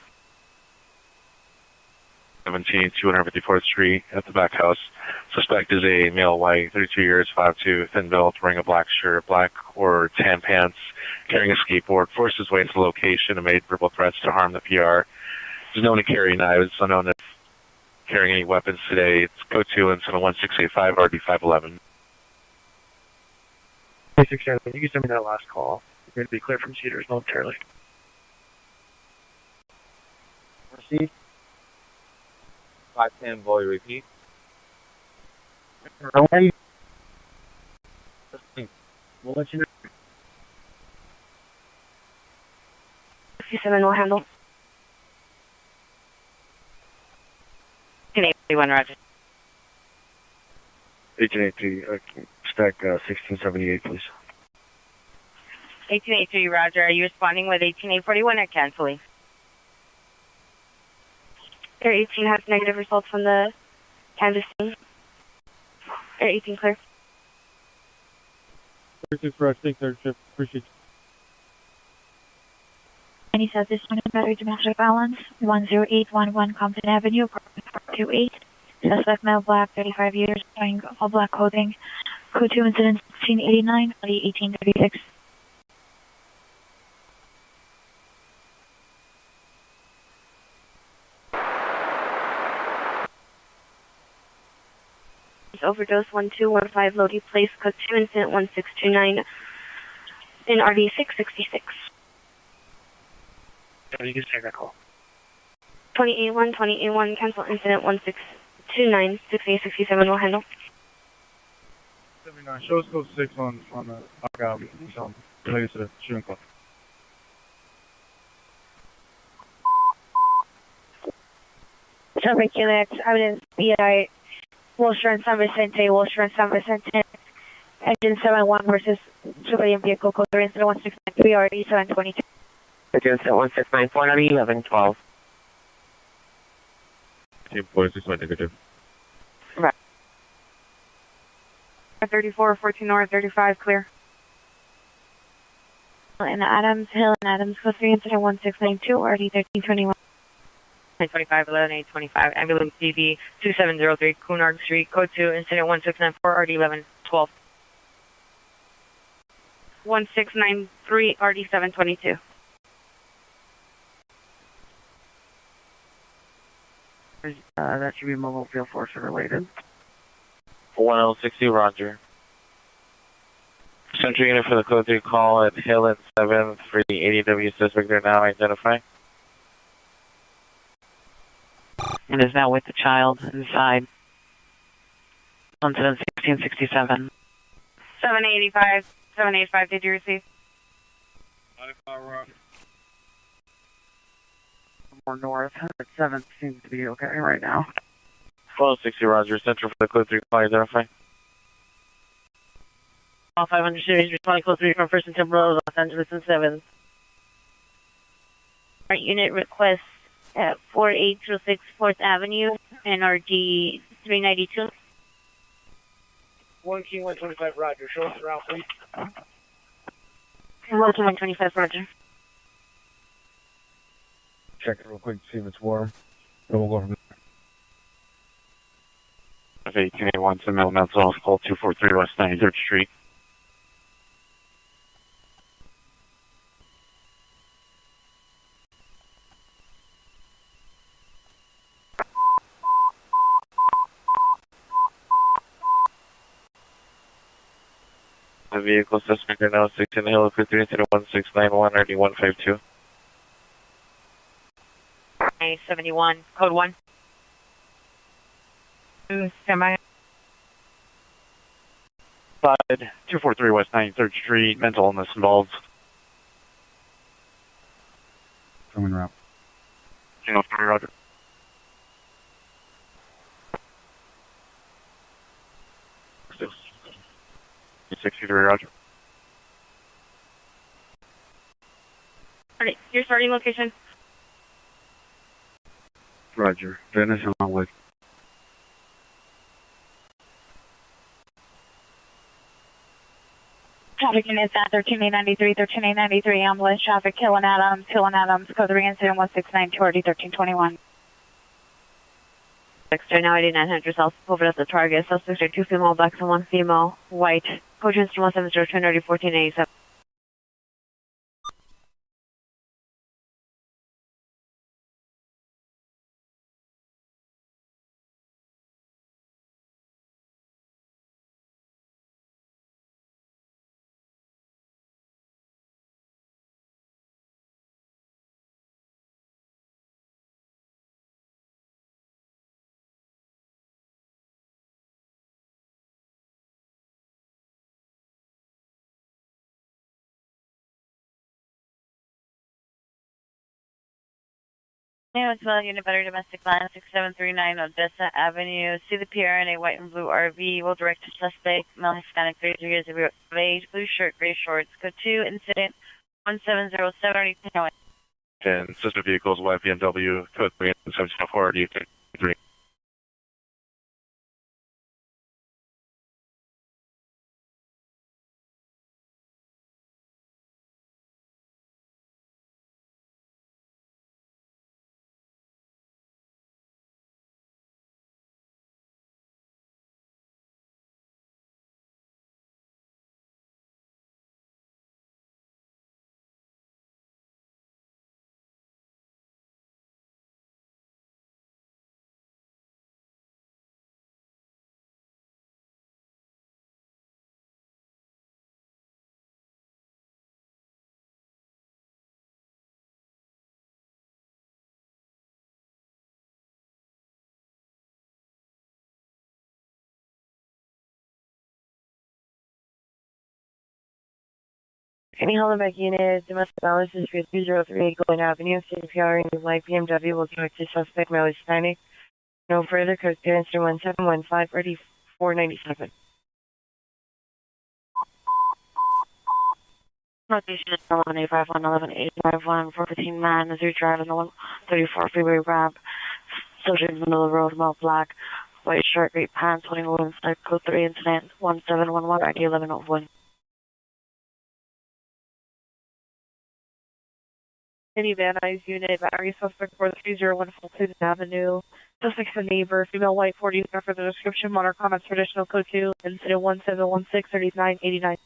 17, 254th Street at the back house. Suspect is a male, white, 32 years, 5'2", thin built, wearing a black shirt, black or tan pants, carrying a skateboard, forced his way to the location and made verbal threats to harm the PR. He's known to carry knives, unknown if carrying any weapons today. It's code 2 incident 1685, RD 511. 667, you can send me that last call. You're going to be clear from Cedars momentarily. Proceed. 510, volley repeat. Alright. We'll let you know. 57 will handle. 1881, Roger. 1883, stack 1678, please. 1883, Roger. Are you responding with 18841 or canceling? Air 18 has negative results from the canvassing. Air 18 clear. 36 for us, take third shift. Appreciate you. Any says this one battery domestic violence, 10811 Compton Avenue, apartment 428. Suspect male, black, 35 years, wearing all black clothing. Code 2 incident 1689, 1836. overdose 1215 Lodi Place, code 2, incident 1629 in RD 666. You can take that call. 2081, cancel incident 1629, 6867 will handle. 79, show us code 6 on the knockout. Related to the shooting club. Traffic units, evidence BI, Wilshire and San Vicente, Wilshire and San Vicente, engine 71 versus civilian vehicle, code 3, incident 1693, RD 722. Incident 1694, RD 1112. Team 46 might negative. Right. 34, 14 north, 35, clear. In Adams, Hill and Adams, code 3, incident 1692, RD 1321. 925, 11825, ambulance DB 2703, Cunard Street, code 2, incident 1694, RD 1112. 1693, RD 722. That should be mobile field force related. 1060, roger. Central unit for the code 3 call at Hill and 7th for the ADW suspect are now identified. And is now with the child inside. Incident 1667. 785, did you receive? More north, 7th seems to be okay right now. 1260, roger. Central for the code 3 call identified. All 500 series responding code 3 from 1st and Temple, Los Angeles and 7th. Our unit requests at 4806 4th Avenue, NRG 392. 1 King 125, roger. Show us around, please. 1 King 125, roger. Check it real quick, see if it's warm. Then we'll go from there. 1881 to Middle Mental Health, call 243 West 93rd Street. The vehicle suspect are now 6 in the Hill, code 3 incident 1691, RD 152. 971, code 1. Stand by. 243 West 93rd Street, mental illness involved. Coming route. Signal 3, roger. Six. 63, roger. Alright, your starting location. Roger. Dennis along with Traffic units at 13893, 13893, ambulance traffic, Hill and Adams, code 3, incident 1692, RD 1321. Dexter, now 8900 south, over at the target. Suspects are 2 female blacks and 1 female white. Code instrument 170, RD 1487. Now it's well unit better domestic line 6739 Odessa Avenue. See the PR in a white and blue RV. Will direct to suspect, male Hispanic, 33 years of age, blue shirt, gray shorts. Code 2, incident 1707. and sister vehicles, white BMW, code 3 and 1704, RD 3. Any Hollenbeck unit, domestic violence is 203 Golden Avenue, CPR, and light BMW will direct to suspect male Hispanic. No further, code clearance 1715, ready 497. Location is 11A51, 11A51, 415 man, Missouri Drive, and the 134 freeway ramp. Subject in the middle of the road, male black, white shirt, gray pants, holding a woman's neck, code 3 incident 1711, ID 1101. Any Van Nuys unit, battery suspect for the 301 Fulton Avenue. Suspect's a neighbor, female white 40, for the description, modern comments, traditional code 2, incident 1716, 3989.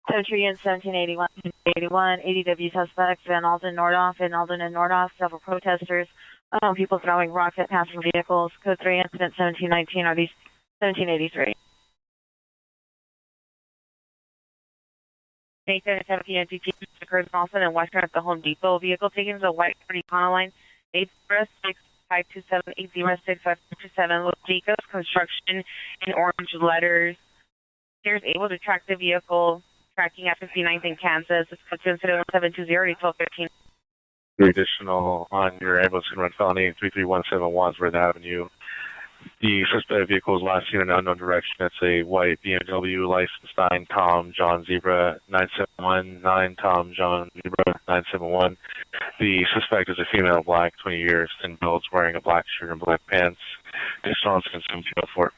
Century in 1781, 80W suspects, Van Alden, Nordoff, Van Alden and Nordoff, several protesters, people throwing rocks at passing vehicles, code 3 incident 1719, RD 1783. 8:37 p.m. GT occurred in Austin and Western at the Home Depot. Vehicle taken to the White Party Econoline, 806-527-806-527, Logicos Construction in orange letters. Here is able to track the vehicle, tracking at 59th in Kansas. It's put to incident 1720 1215. Additional on your ambulance and run felony 33171 Wadsworth Avenue. The suspect vehicle is last seen in an unknown direction. It's a white BMW, license 9 Tom John Zebra 971, 9 Tom John Zebra 971. The suspect is a female, black, 20 years, thin build, wearing a black shirt and black pants. Distance is 1704.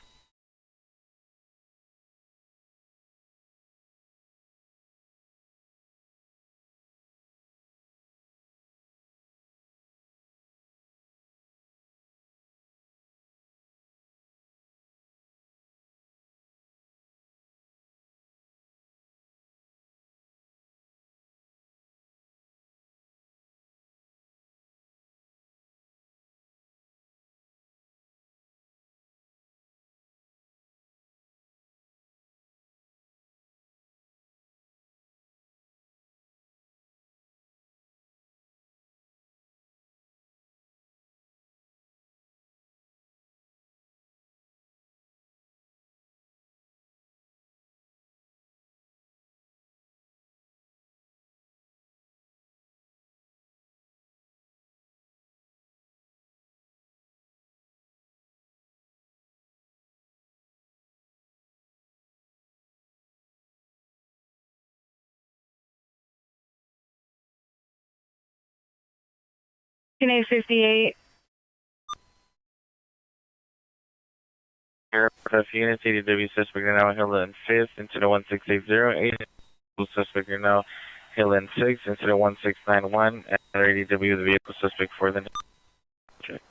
Can 58. Aircraft units, ADW suspect are now Hill and 5th, incident 1680, ADW suspect are now Hill and 6th, incident 1691, and ADW the vehicle suspect for the check.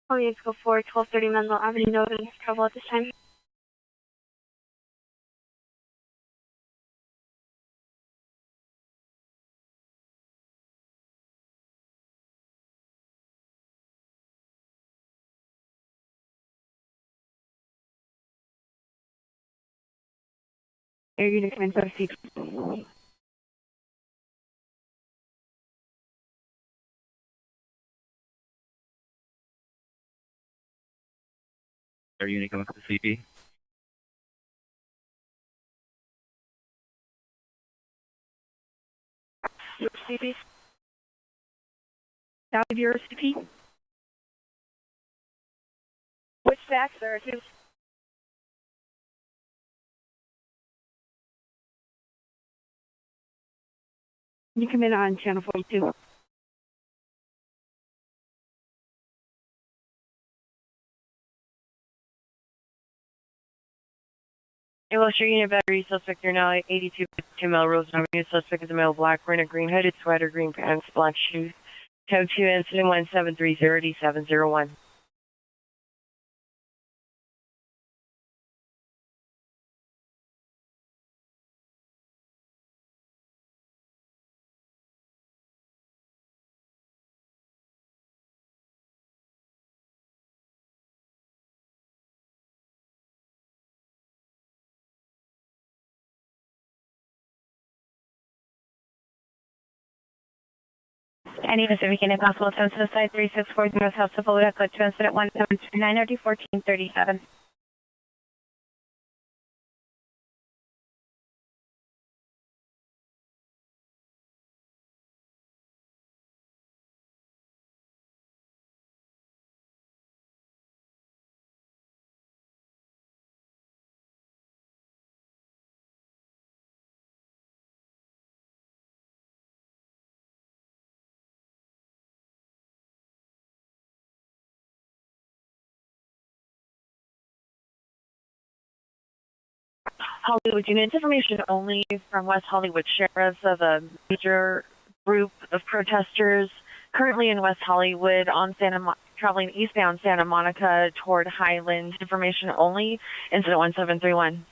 Oh, you have to go forward, 1230 Menlo Avenue, no trouble at this time. Air unit command 76. Air unit coming from the CP. CP. Now your CP. Which stacks there are two? You come in on channel 42. Illustrator unit battery suspect, you're now at 8252 Melrose Avenue. Suspect is a male, black, wearing a green hooded sweater, green pants, black shoes. Code 2 incident 1730-8701. Any Pacific and impossible attempts suicide 3640 North South Sepulveda, code 2 incident 1729 RD 1437. Hollywood unit information only from West Hollywood Sheriffs of a major group of protesters currently in West Hollywood on traveling eastbound Santa Monica toward Highland. Information only. Incident 1731.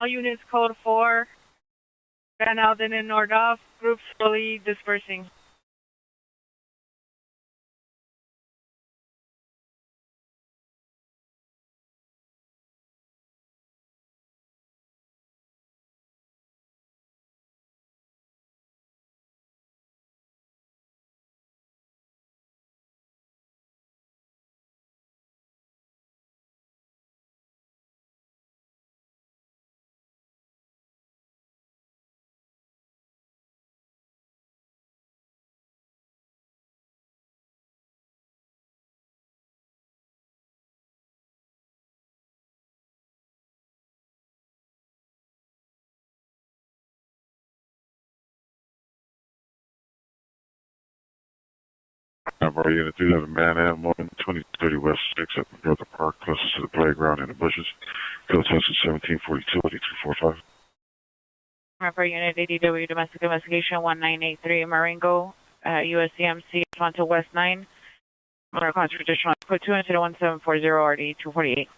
All units code 4, Van Alden and Nordhoff, groups slowly dispersing. Our unit 311 Man 2030 West 6 at MacArthur Park, closest to the playground in the bushes. Code test is 1742 8245. Remember Unit ADW Domestic Investigation 1983 Marengo, USCMC Toronto West 9. Motor Cause Traditional Code 2 incident 1740 RD 248.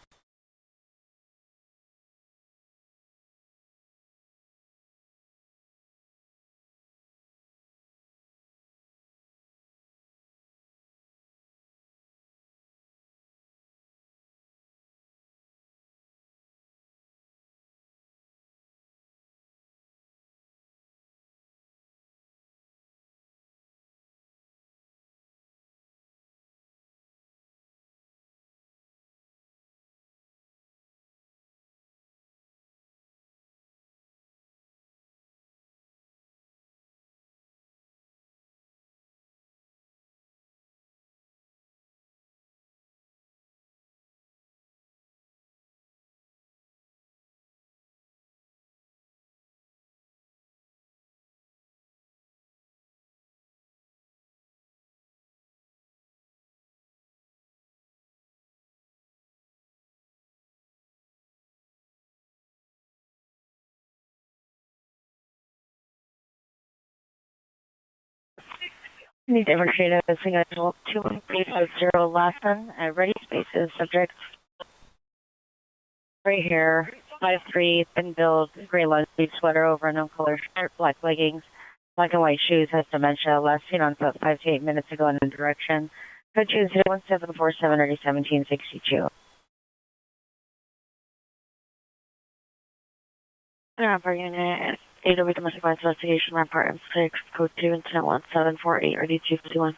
Need to demonstrate a single 2350 Lassen at ready spaces. Subject gray hair, 5'3", thin build, gray long sleeve sweater over a no-color shirt, black leggings, black and white shoes, has dementia. Last seen on foot 5 to 8 minutes ago in the direction. Code 2 1747 or 1762. Rampart Unit, AW Domestic Violence Investigation, Rampart M6, Code 2, Incident 1748 or 251.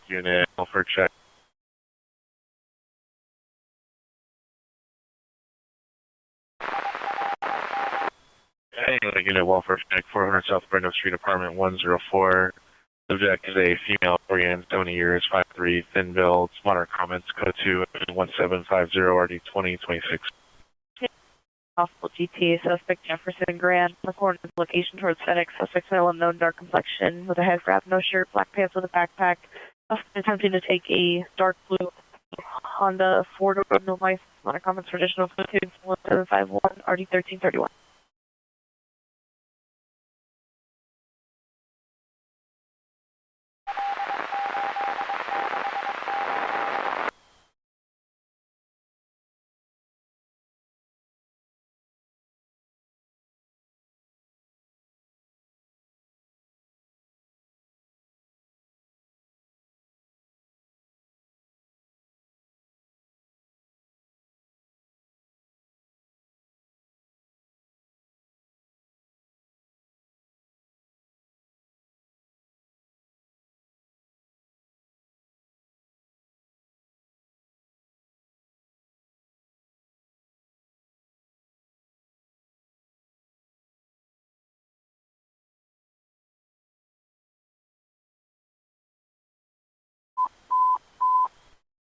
Unit for check. Hey, unit welfare check 400 South Brenda Street, apartment 104. Subject is a female, Korean, 70 years, 5'3", thin build, moderate comments, code 2, 1750 RD 2026. Possible GT, suspect Jefferson Grant, recorded location towards FedEx, suspect male unknown, dark complexion, with a head wrap, no shirt, black pants with a backpack, attempting to take a dark blue Honda four-door, no license, not a comments, traditional Bluetooth, 1751, RD 1331.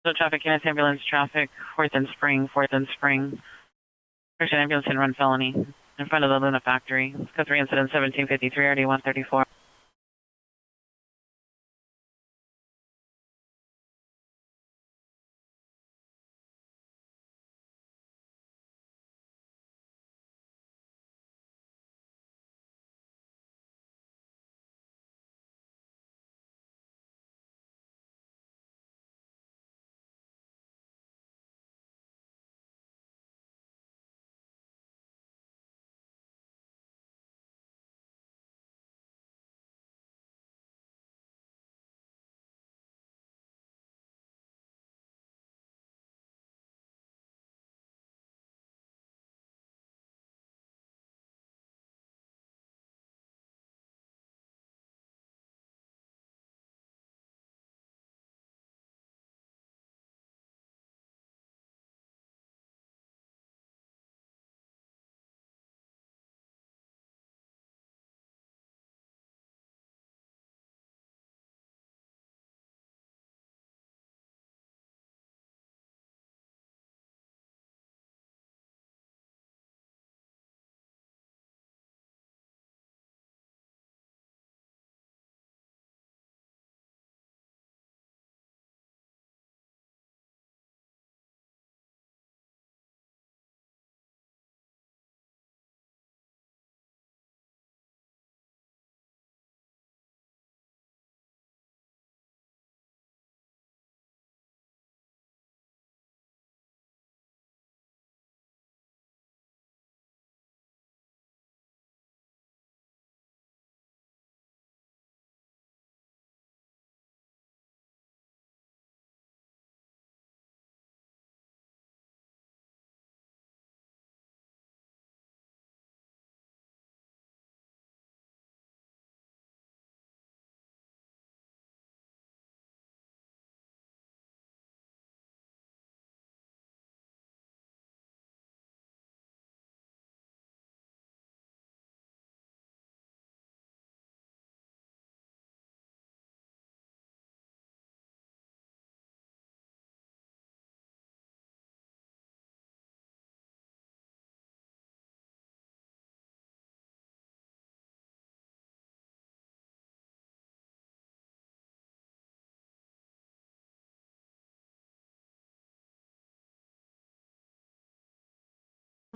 So traffic units, ambulance traffic, 4th and Spring. There's an ambulance and run felony in front of the Luna factory. Code 3 incident 1753 RD 134.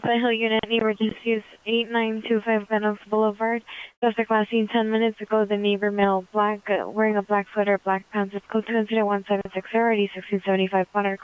The Hill Unit, emergency use 8925 Benham Boulevard. Suspect last seen 10 minutes ago. The neighbor male, black, wearing a black sweater, black pants. Zip code 2 incident 176 already 1675 Bonner.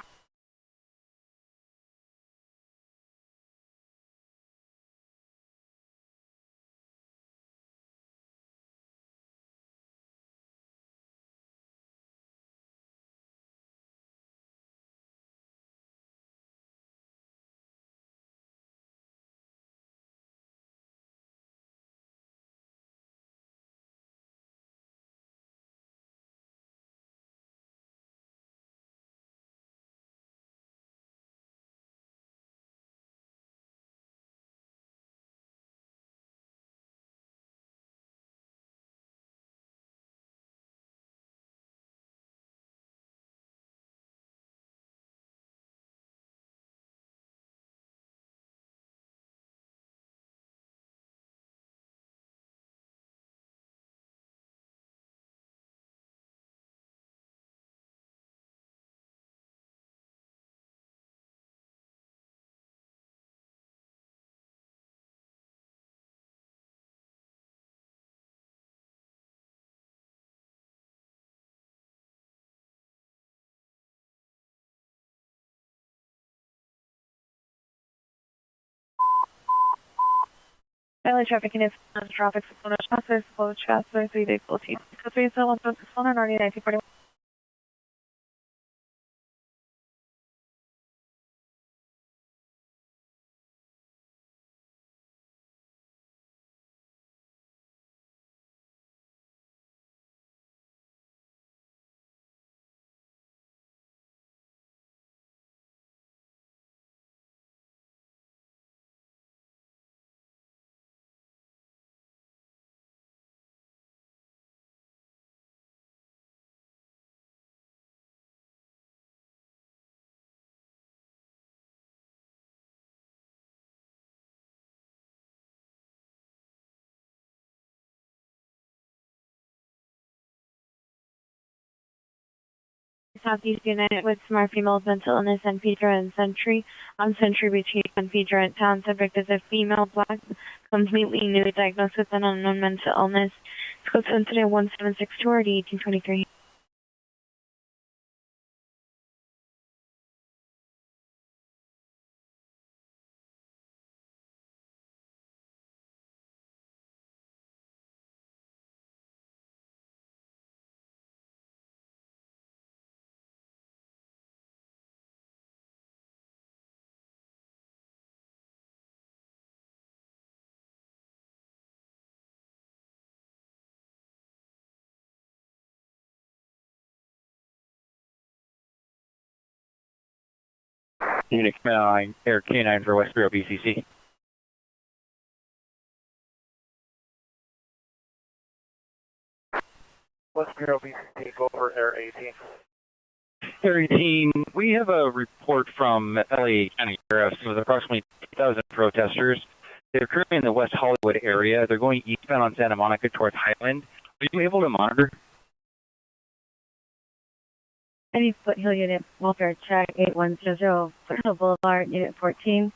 LA traffic units, traffic, slow transfer, 3 vehicles, 3 so 1 1941. Southeast Unit with smart females, mental illness, and Pedro and Sentry. On Sentry between and Pedro and Town. Subject is a female, black, completely new, diagnosed with an unknown mental illness. Scope incident 1762 already 1823. Unit Command Air K9 for West Bureau BCC. West Bureau BCC, go over Air 18. Air 18, we have a report from LA County Sheriff's with approximately 2,000 protesters. They're currently in the West Hollywood area. They're going eastbound on Santa Monica towards Highland. Are you able to monitor? Any Foothill Unit, welfare check 8100, Foothill Boulevard, Unit 14.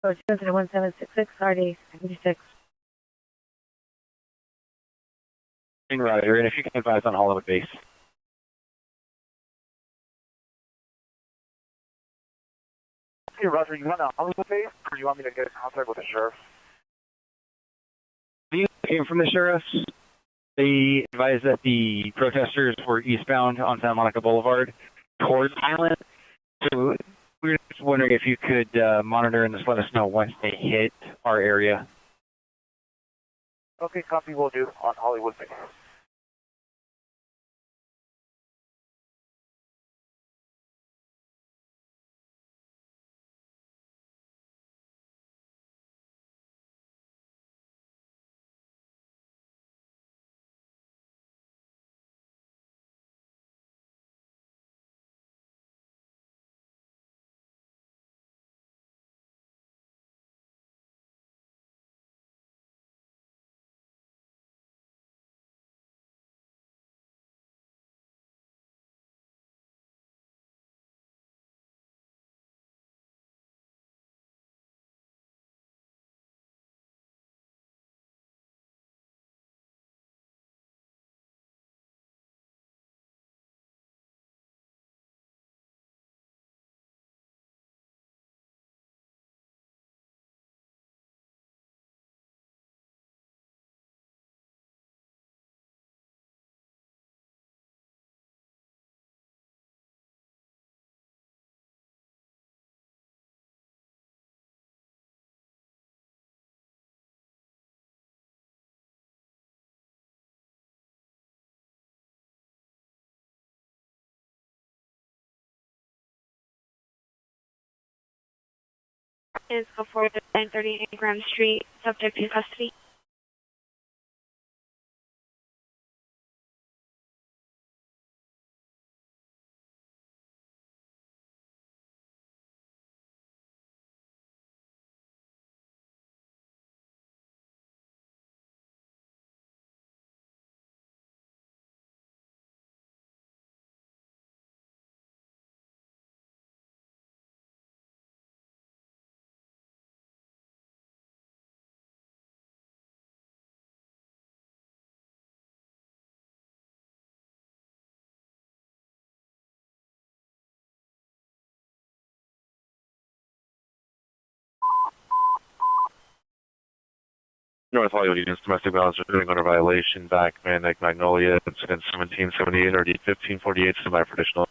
Code 1766, RD 76. Roger, and if you can advise on Hollywood base. Hey, Roger, you want a Hollywood base, or you want me to get in contact with the sheriff? The came from the sheriffs. They advised that the protesters were eastbound on Santa Monica Boulevard towards Highland. So we were just wondering if you could monitor and just let us know once they hit our area. Okay, copy, will do on Hollywood base. Let's go forward to 938 Graham Street, subject in custody. North Hollywood Union's domestic violence returning under violation, back Magnolia, incident 1778, RD 1548, semi for additional.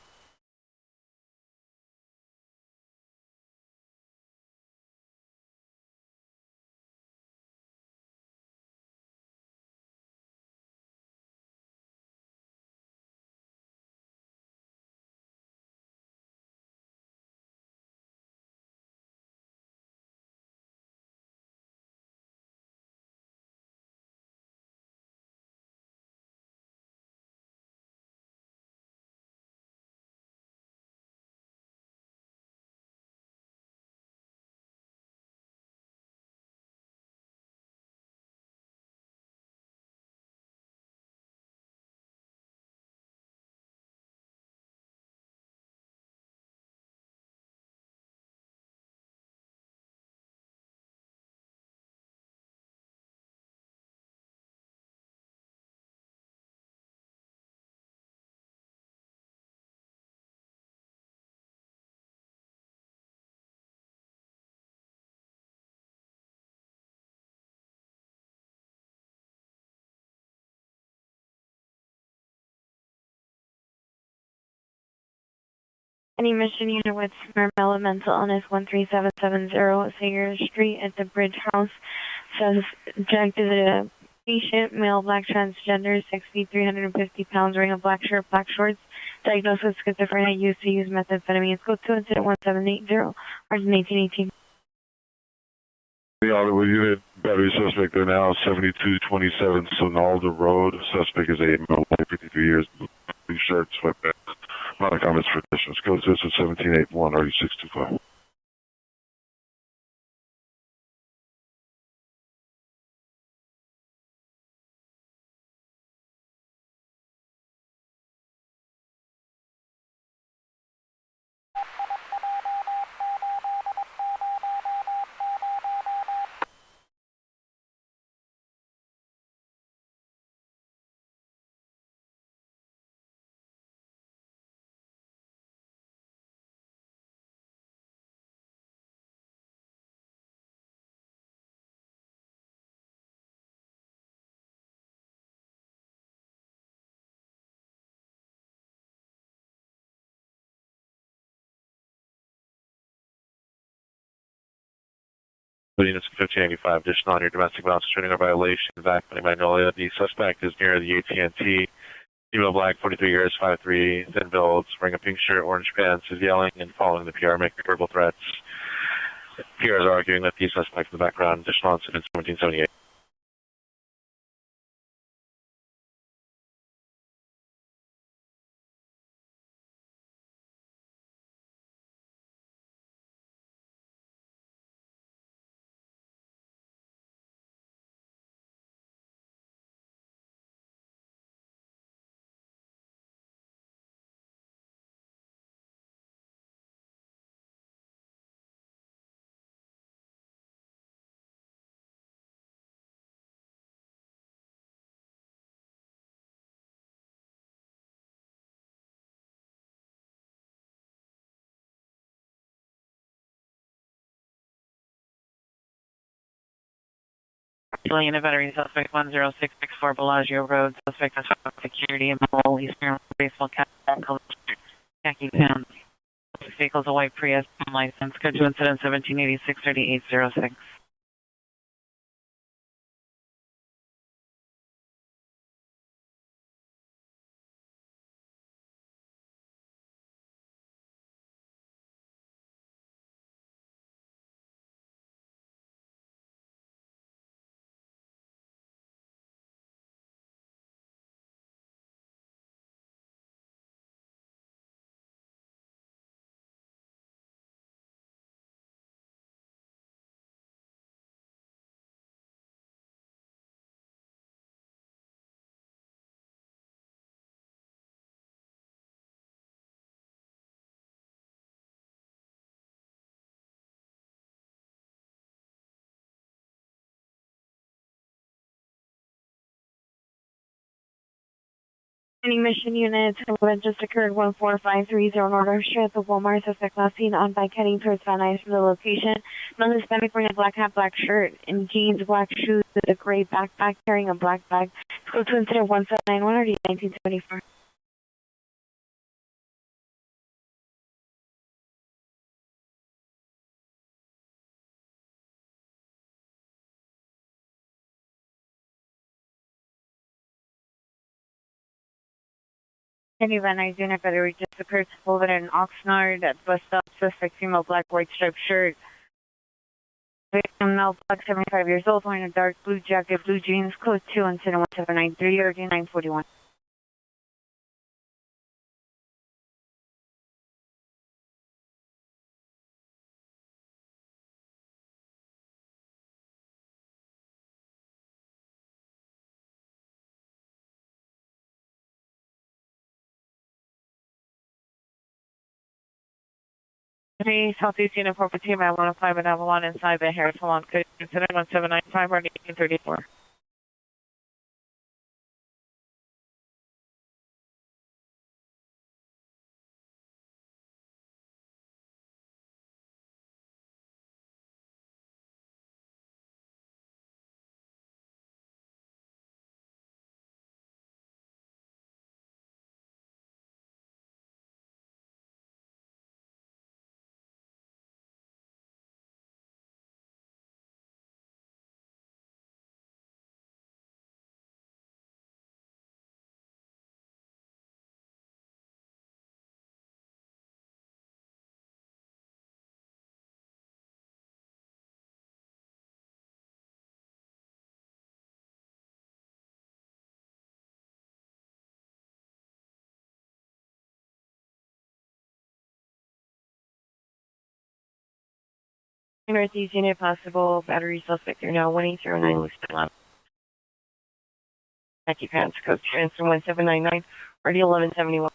Any mission unit with Mermella Mental Illness 13770 Sager Street at the Bridge House. Subject is a patient, male, black, transgender, 6 feet, 350 pounds, wearing a black shirt, black shorts. Diagnosed with schizophrenia, used to use methamphetamine. Go to incident 1780, origin 1818. The Hollywood Unit, battery suspect there now, 7227 Sonalda Road. Suspect is a male, 53 years, blue shirt, sweatpants. Not a comments for additions. Go to 1781, RD 625. Units 1585, additional on your domestic violence returning under violation, back Magnolia. The suspect is near the AT&T. Female black, 43 years, 5'3", thin builds, wearing a pink shirt, orange pants, is yelling and following the PR, making verbal threats. PR is arguing that the suspect in the background, additional incident 1778. Unit veteran suspect 10664 Bellagio Road. Suspect is security in Mall, Eastern baseball cap, color khaki pants. Vehicle is a white Prius license. Go to incident 1786 3806. Any mission units, an event just occurred 14530 North Street at the Walmart. Suspect last seen on bike heading towards Van Nuys from the location. Male Hispanic wearing a black hat, black shirt, and jeans, black shoes with a gray backpack, carrying a black bag. Let's go to incident 1791 or 1974. Any Van Nuys unit, battery just occurred to pull it in Oxnard at bus stop. Suspect female, black, white striped shirt. Victim male, black, 75 years old, wearing a dark blue jacket, blue jeans, code 2, incident 1793 or 941. Hey, Southeast Unit 4 Team, I 105 and Avalon inside the hair salon. Could incident 1795 or 1834. Northeast unit, possible battery suspect. You're now 1809 listed left. Khaki pants, code transfer 1799, RD 1171.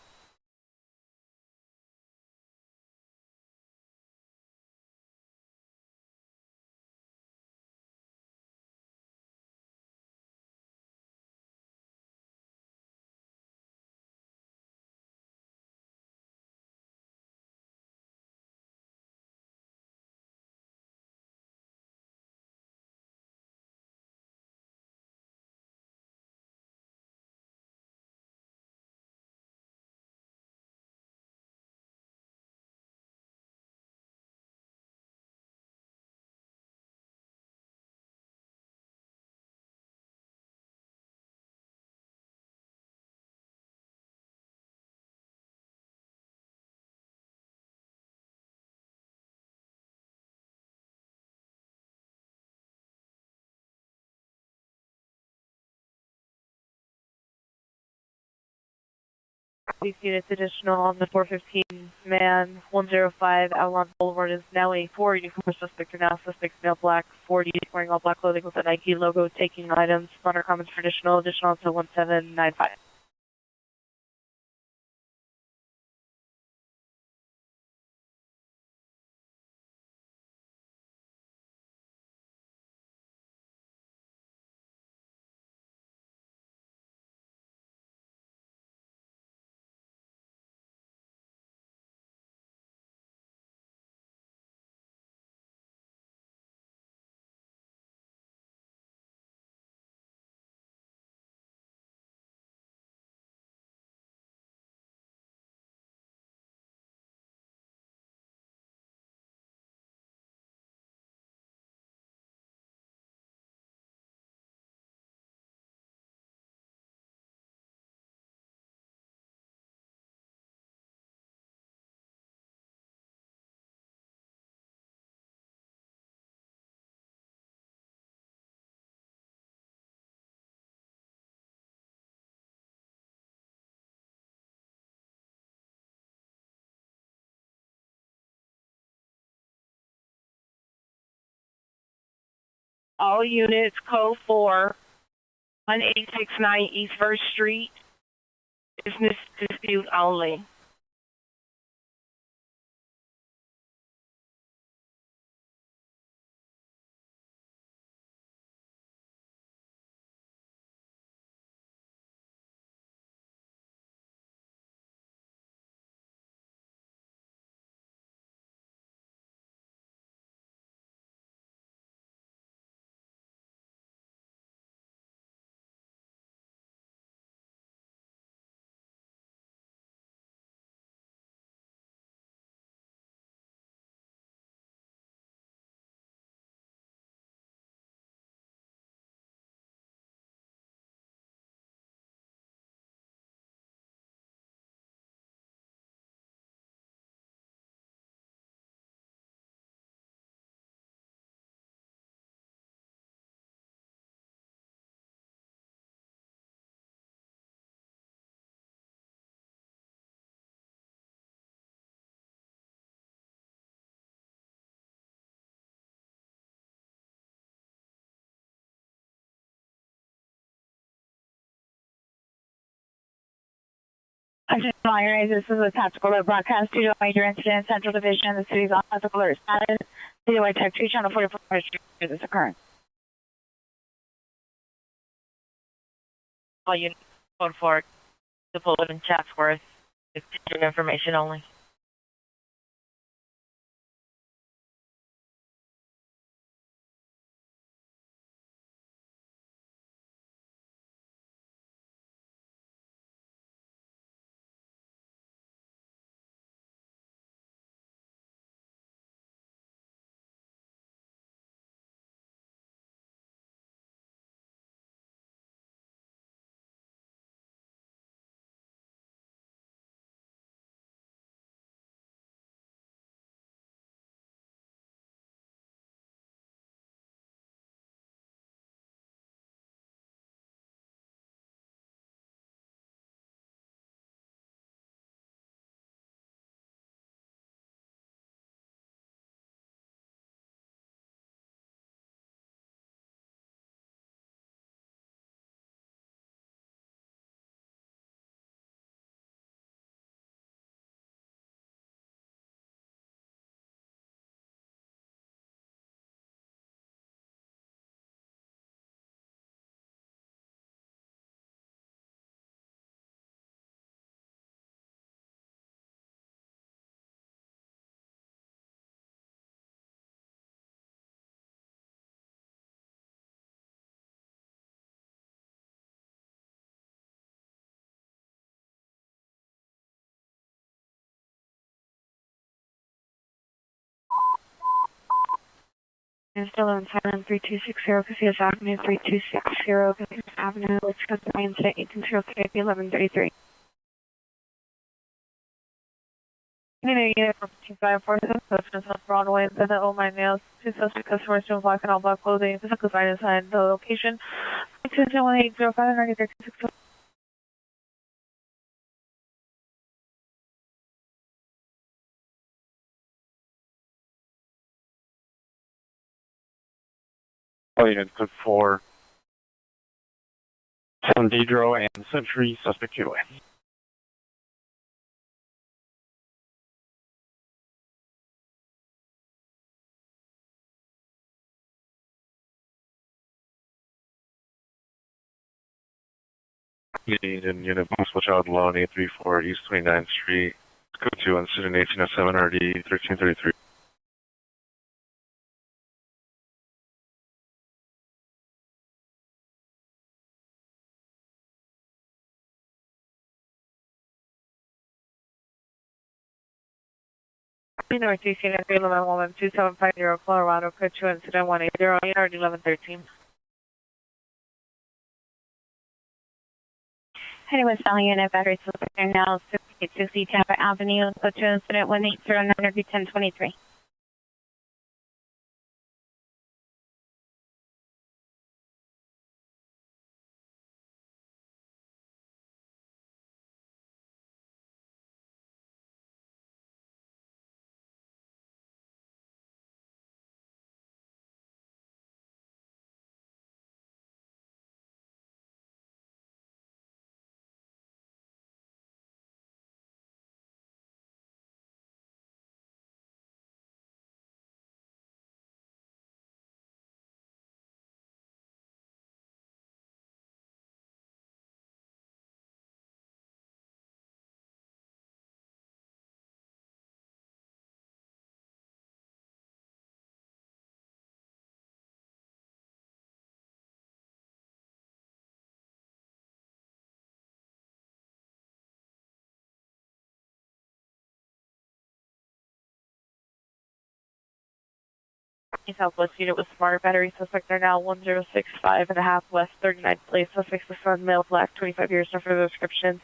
These units additional on the 415 man 105 Avalon Boulevard is now a 4 uniform suspect or now suspect male black 40 wearing all black clothing with a Nike logo taking items. Minor comments for additional to 1795. All units, code 4, 1869 East 1st Street, business dispute only. Attention all units, this is a tactical alert broadcast due to a major incident in Central Division. The city's on tactical alert status. CDY Tech 2 Channel 44 is this occurring. All units, code 4, deployed in Chatsworth. It's information only. It's still on silent 3260, Casillas Avenue 3260, Casillas Avenue, let's go to incident 1803, 1133. Unit 2547, Coachman South Broadway, the Oh My Nails, 2 suspect customers in black and all black clothing, physical sign inside the location, 21805 9360. All units, code 4, San Pedro and Century, suspect getaway. Union Unit, possible child alone, 834 East 29th Street, code 2, incident 1807 RD 1333. Northeast Unit 311 2750, Colorado, code 2, incident 180, ERD 1113. Heading West Valley Unit, battery suspect now 6860 Tampa Avenue, code 2, incident 1809, RD 1023. Southwest Unit with smart battery suspect are now 1065 and a half West 39th Place. Suspects the son, male, black, 25 years, no further description.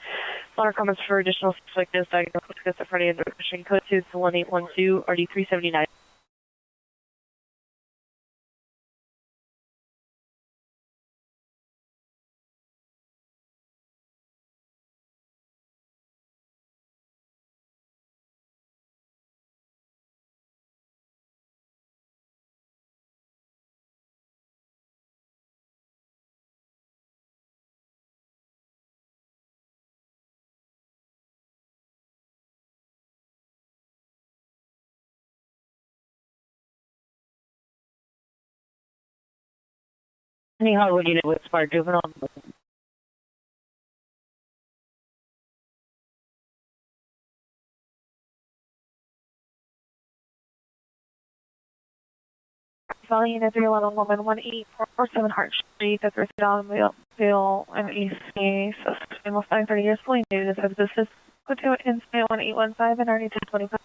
Honor comments for additional suspect is diagnosed with schizophrenia and depression. Code 2 is 1812 RD 379. Any Hollywood unit with smart juvenile. Valley Unit 311 woman 18447 Hart Street, the first automobile and EC, suspect almost 930 years fully new. This is code 2 incident 1815 and already 1025.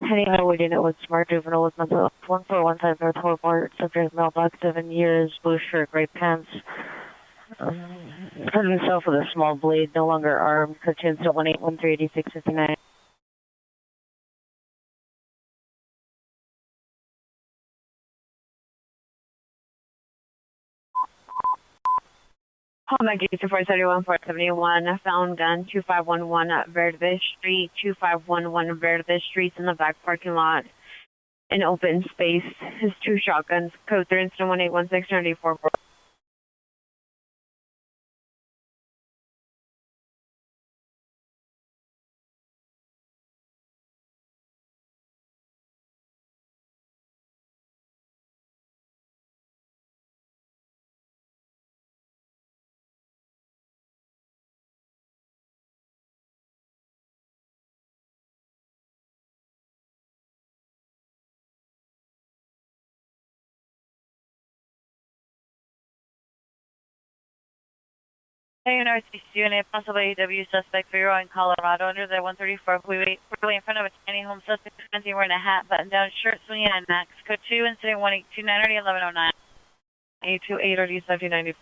Any Hollywood unit with smart juvenile with mental health 1415 North Horport, subject male, black, 7 years, blue shirt, gray pants. Hurt himself with a small blade, no longer armed. Code 2 incident 18138659. Hallmark Gate 471 471 found gun 2511 Verde Street, 2511 Verde Street in the back parking lot. In open space. His 2 shotguns. Code 3 incident 181694. NRC unit, possible AW suspect 3 in Colorado under the 134 freeway in front of a tiny home. Suspect wearing a hat, button down shirt, swinging an axe. Code 2 incident 1829 already 1109. 828 already 1790.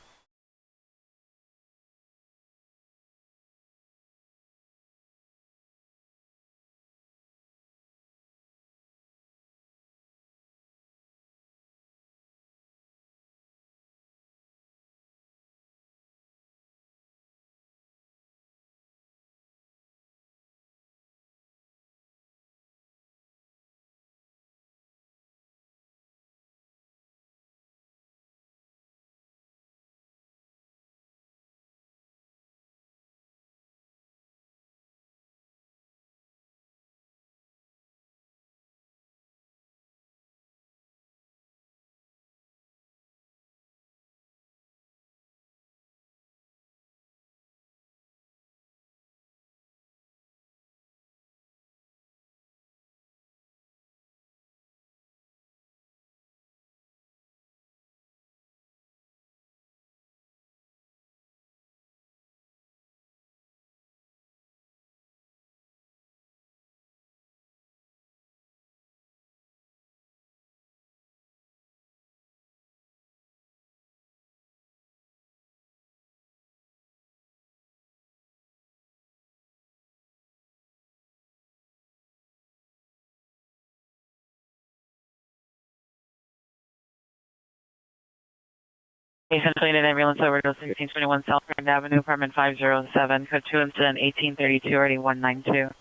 Patient cleaning ambulance overdose 1621 South Grand Avenue, apartment 507, code 2 incident 1832 already 192.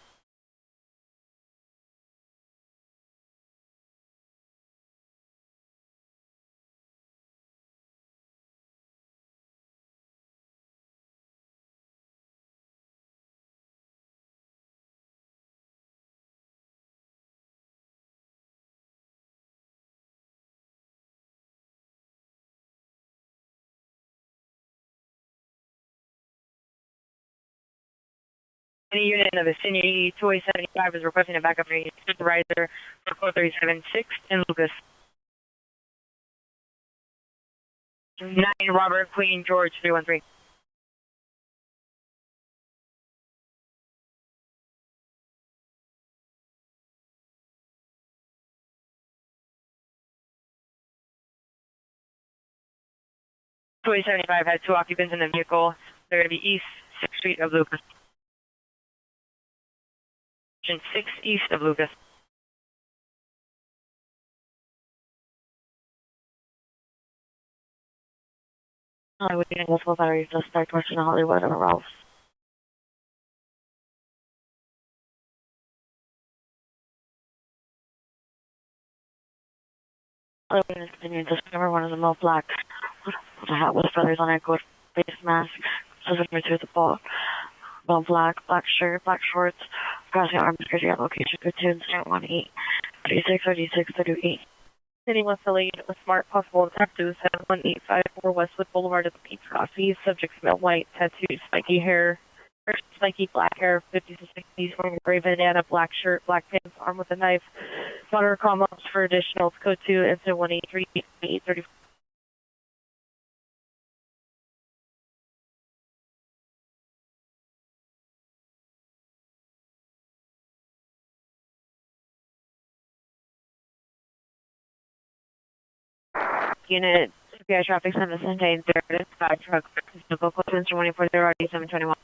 Any unit in the vicinity, 275 is requesting a backup for a supervisor for code 376 in Lucas. 9 Robert Queen George 313. Two 75 had 2 occupants in the vehicle. They're going to be east 6th Street of Lucas. 6 east of Lucas. Hollywood unit, multiple battery suspect, Western Hollywood, or Ralph's. Hollywood unit, continuing to discover one of the male black with a hat with feathers on it, with face mask, suspect with the ball, black shirt, black shorts, crossing arms, security at location, good 2, incident 18, 36, 36, 38. Sitting with the lead with smart possible detectives at 1854 Westwood Boulevard at the Peach Coffee. Subject male white, tattooed, spiky hair, or spiky black hair, 50s and 60s, wearing a gray bandana, black shirt, black pants, armed with a knife. Monitor call ups for additional code 2, incident 183, 834. Unit, CPI traffic center, contained there, fire truck, local code 240, RD 721.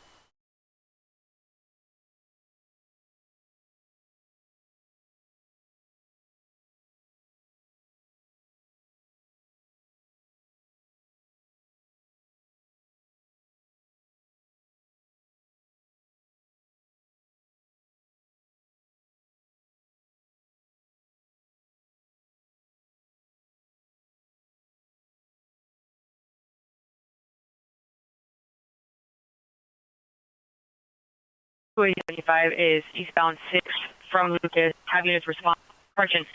is eastbound 6 from Lucas. Have units respond. Corrections.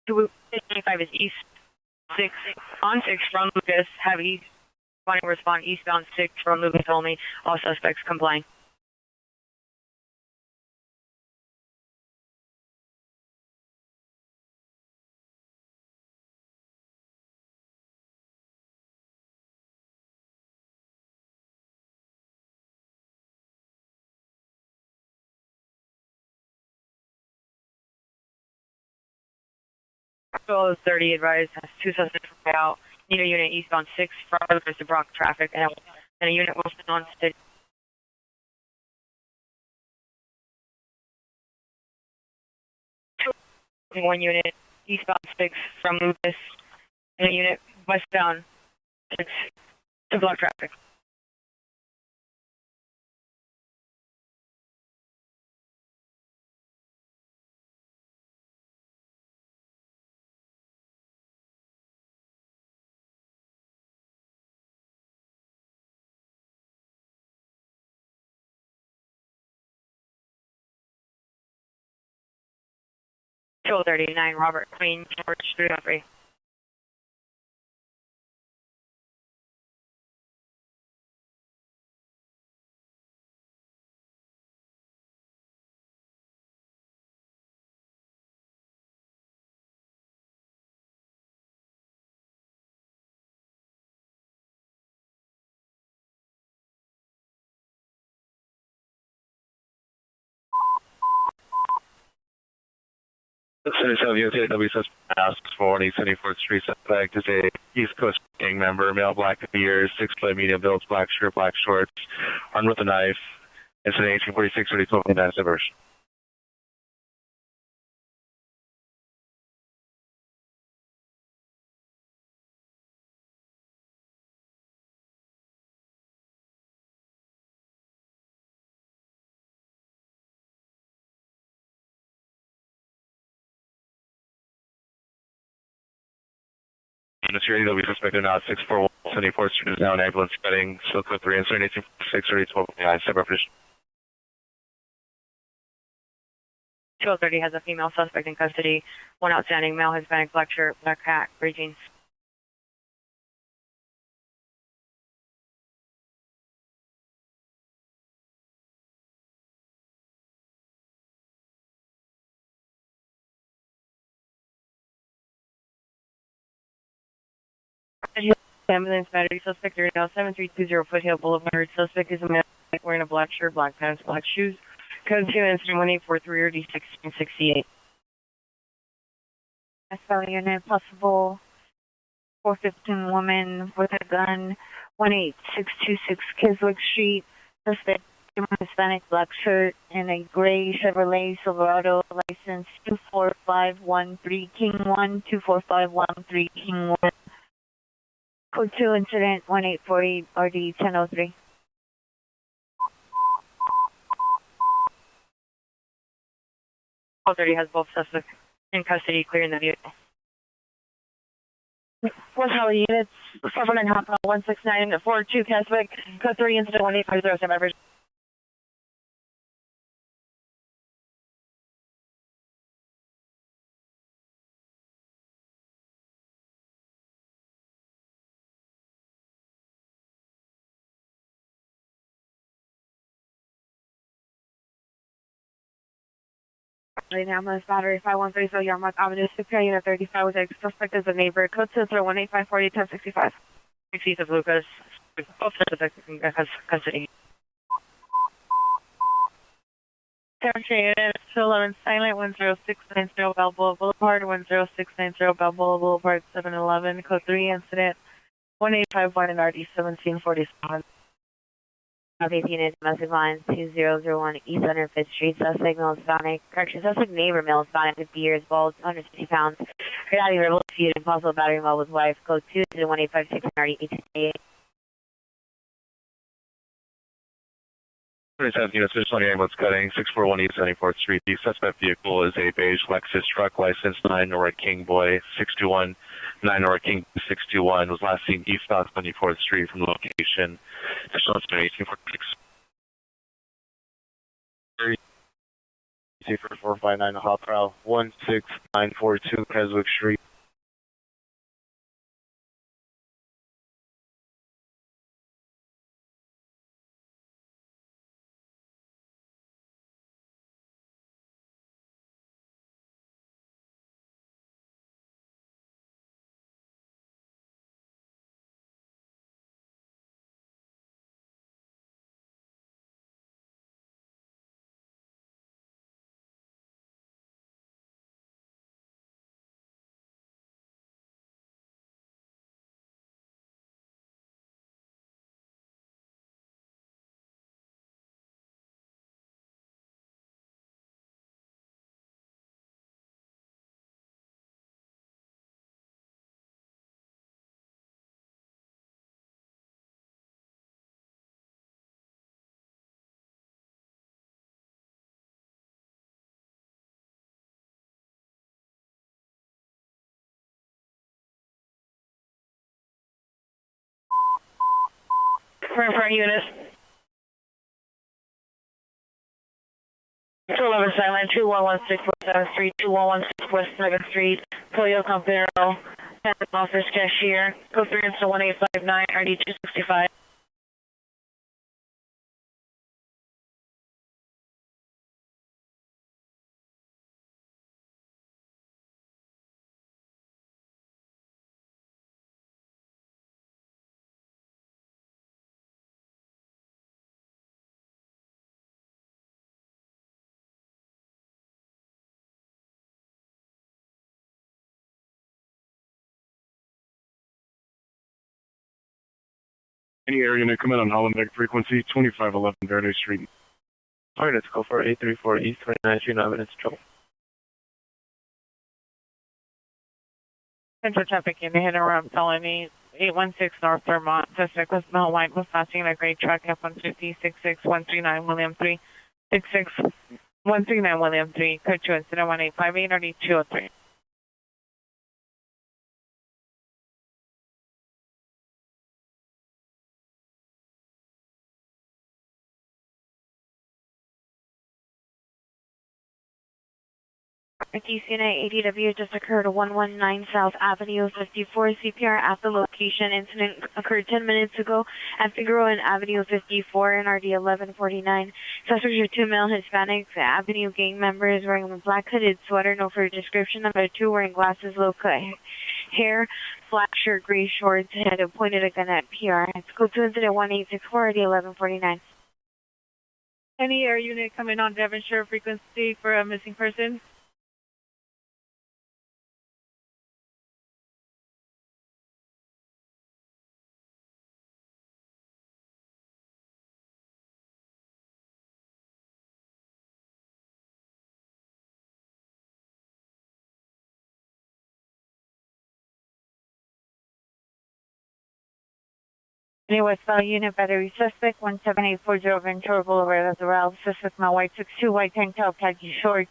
285 is east 6 on 6 from Lucas. Have east respond eastbound 6 from Lucas only. All suspects complying. Well, 30 advised has 2 suspects out. Need a unit eastbound 6 from Lucas to block traffic, and a unit will stand on stage. One unit eastbound 6 from Lucas, and a unit westbound 6 to block traffic. Control 39, Robert Queen, George 303. Center South UTW suspect asks for 174th Street suspect is a East Coast gang member, male, black years, 6', medium build, black shirt, black shorts, armed with a knife. Incident 1846, 3229, diversion. Units ready, suspect now at 641 74th Street is now an ambulance spreading Silco 3 incident 1846, 3229, separation. 1230 has a female suspect in custody. One outstanding male, Hispanic, black shirt, black hat, gray jeans. Ambulance battery suspect area now 7320 Foothill Boulevard. Suspect is a male wearing a black shirt, black pants, black shoes. Code 2 incident 1843 or D1668. SL unit, possible 415 woman with a gun, 18626 Kiswick Street. Suspect Hispanic, black shirt, and a gray Chevrolet Silverado, license 24513 King 1, 24513 King 1. Code 2, incident 1840, RD 1003. Call 30 has both suspects in custody, clearing the vehicle. West Holly units, 79 Hotshot 16942 Keswick, code 3, incident 1850, stand by for. Right now, Miss Battery 5130 Yarmouth Avenue, Superior Unit 35 with a suspect as a neighbor. Code 2018540 1065. 6 east of Lucas. Both suspects in custody. Temperature unit 211 silent 10690 Balboa Boulevard 10690 Balboa Boulevard 711 code 3 incident 1851 and RD 1747. Southeast unit, domestic line 2001 East 105th Street, suspect male Hispanic, correction, suspect neighbor male Hispanic, 50 years, bald, 160 pounds, regarding verbal dispute and possible battery involved with wife, code 2 to the 1856 and RD 1888. 27th unit, Cincinnati ambulance cutting 641 East 74th Street. The suspect vehicle is a beige Lexus truck, license 9 Nora King Boy 621, 9 Nora King 621, was last seen eastbound 74th Street from the location. Additional 1846. 459 Hot Route 16942 Keswick Street. For unit 211 silent 2116 West 7th Street, 2116 West 7th Street, Toyo Campero, office cashier, code 3 incident 1859, RD 265. Any area unit, come in on Hollenbeck frequency 2511 Verde Street. Alright, let's go for 834 East 29th Street, 9 minutes trouble. Central traffic in hit and run felony 816 North Vermont. Suspect was male white, was passing a gray truck F-150 66139 William 3 66139 William 3. Code 2 incident 1858 RD 203. Northeast Unit ADW just occurred 119 South Avenue 54 CPR at the location. Incident occurred 10 minutes ago at Figueroa and Avenue 54 and RD 1149. Suspects are 2 male Hispanics, Avenue gang members wearing a black hooded sweater, no further description. Number 2 wearing glasses, low cut hair, black shirt, gray shorts, had pointed a gun at PR. It's code 2 incident 1864 RD 1149. Any air unit coming on Devonshire frequency for a missing person? Any West Valley unit, battery suspect, 17840 Ventura Boulevard, at the Ralph, suspect male, white, 6'2", white tank top, khaki shorts,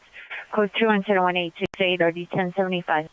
code 2 incident 1868, RD 1075.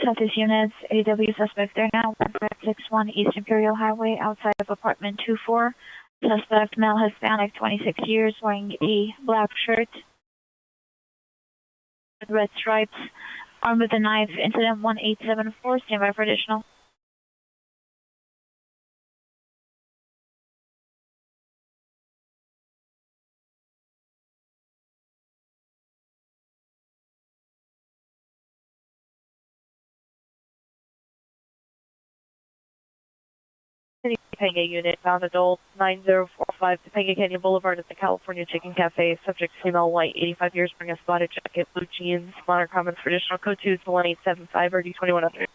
Southeast units, AW suspect there now, 1561 East Imperial Highway, outside of apartment 24. Suspect male Hispanic, 26 years, wearing a black shirt, with red stripes, armed with a knife, incident 1874, stand by for additional. Topanga unit, found adult 9045 Topanga Canyon Boulevard at the California Chicken Cafe. Subject female, white, 85 years, wearing a spotted jacket, blue jeans. Minor comments for additional code 2 to 1875 or D2100.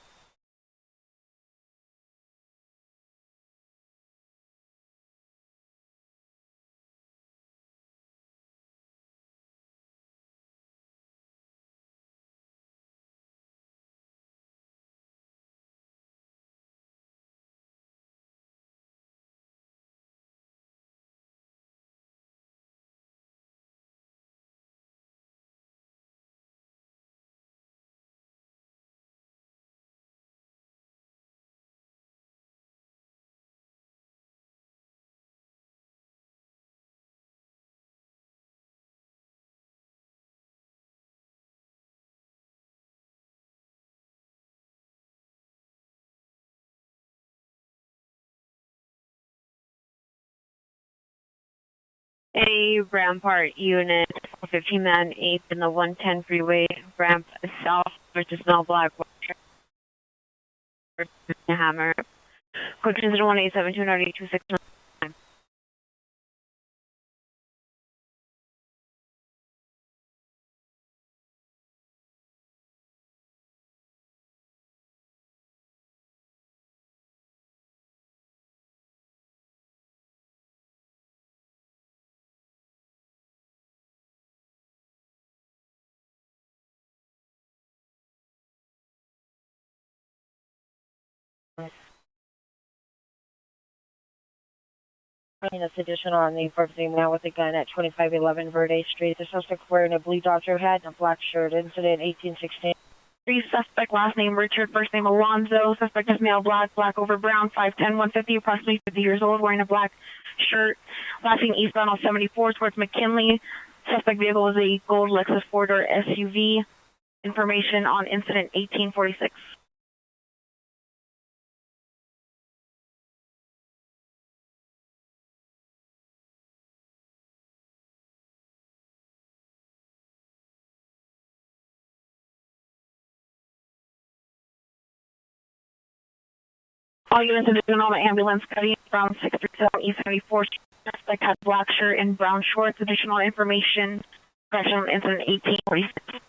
A Rampart unit, 15 man 8th in the 110 freeway, ramp south, versus small black, hammer. Code 20187298269. That's additional on the purposing man with a gun at 2511 Verde Street. The suspect wearing a blue Dodger hat and a black shirt. Incident 1816. Three suspect, last name Richard, first name Alonzo. Suspect is male, black, black over brown, 5'10", 150, approximately 50 years old, wearing a black shirt. Last name eastbound on 74 towards McKinley. Suspect vehicle is a gold Lexus 4-door SUV. Information on incident 1846. All units in the Sonoma ambulance cutting from 637 East 74th Street. Suspect has black shirt and brown shorts. Additional information. Correctional incident 1846.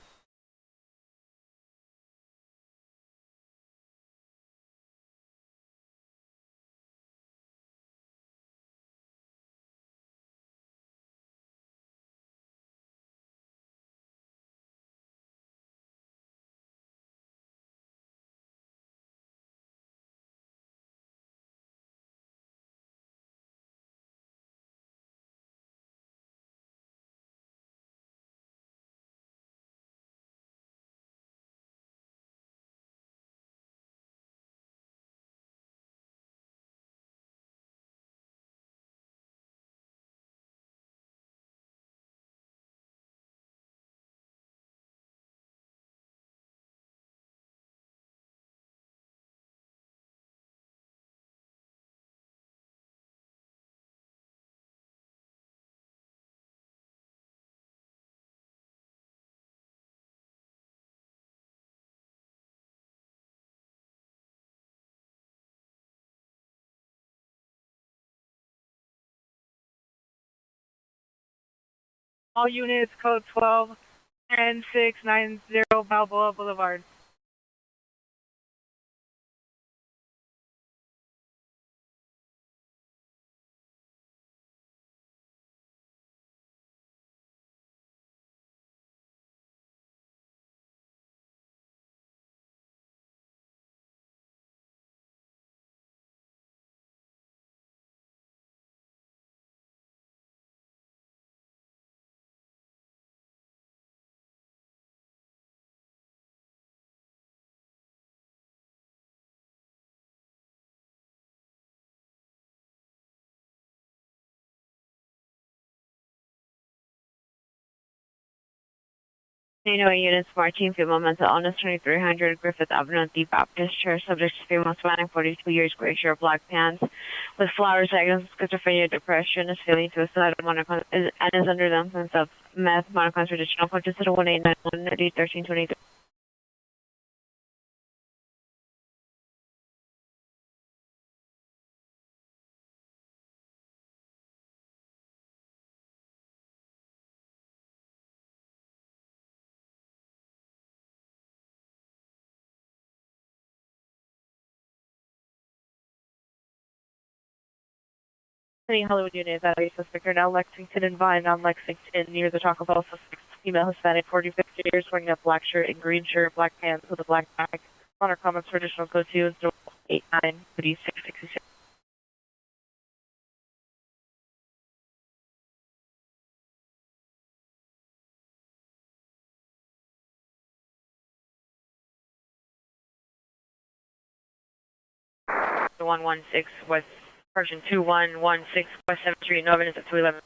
All units, code 12-10690 Balboa Boulevard. Units marching, female mental illness, 2300 Griffith Avenue, The Baptist Church, subject to female spanning, 42 years, gray shirt, black pants, with flowers, diagnosis, schizophrenia, depression, is feeling suicidal, and is under the influence of meth, monocon, traditional, conscious to 1891, 1323. Hollywood unit, that is suspect are now Lexington and Vine on Lexington near the Taco Bell. Suspect, female Hispanic, 40-50 years, wearing a black shirt and green shirt, black pants with a black bag. On our comments for additional code 2 is 089 666. The 116 West, Version 2116 West 7th Street, no evidence at 211.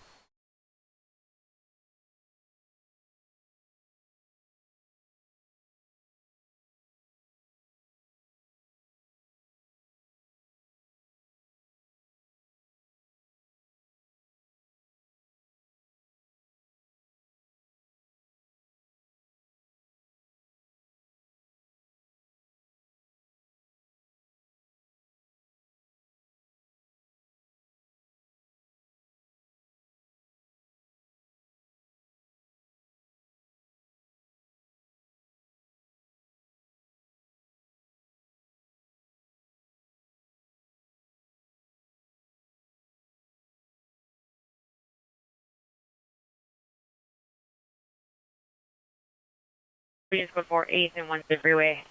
Please go for 8th and 1 freeway.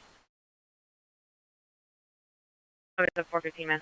Oh, it's a 415, man.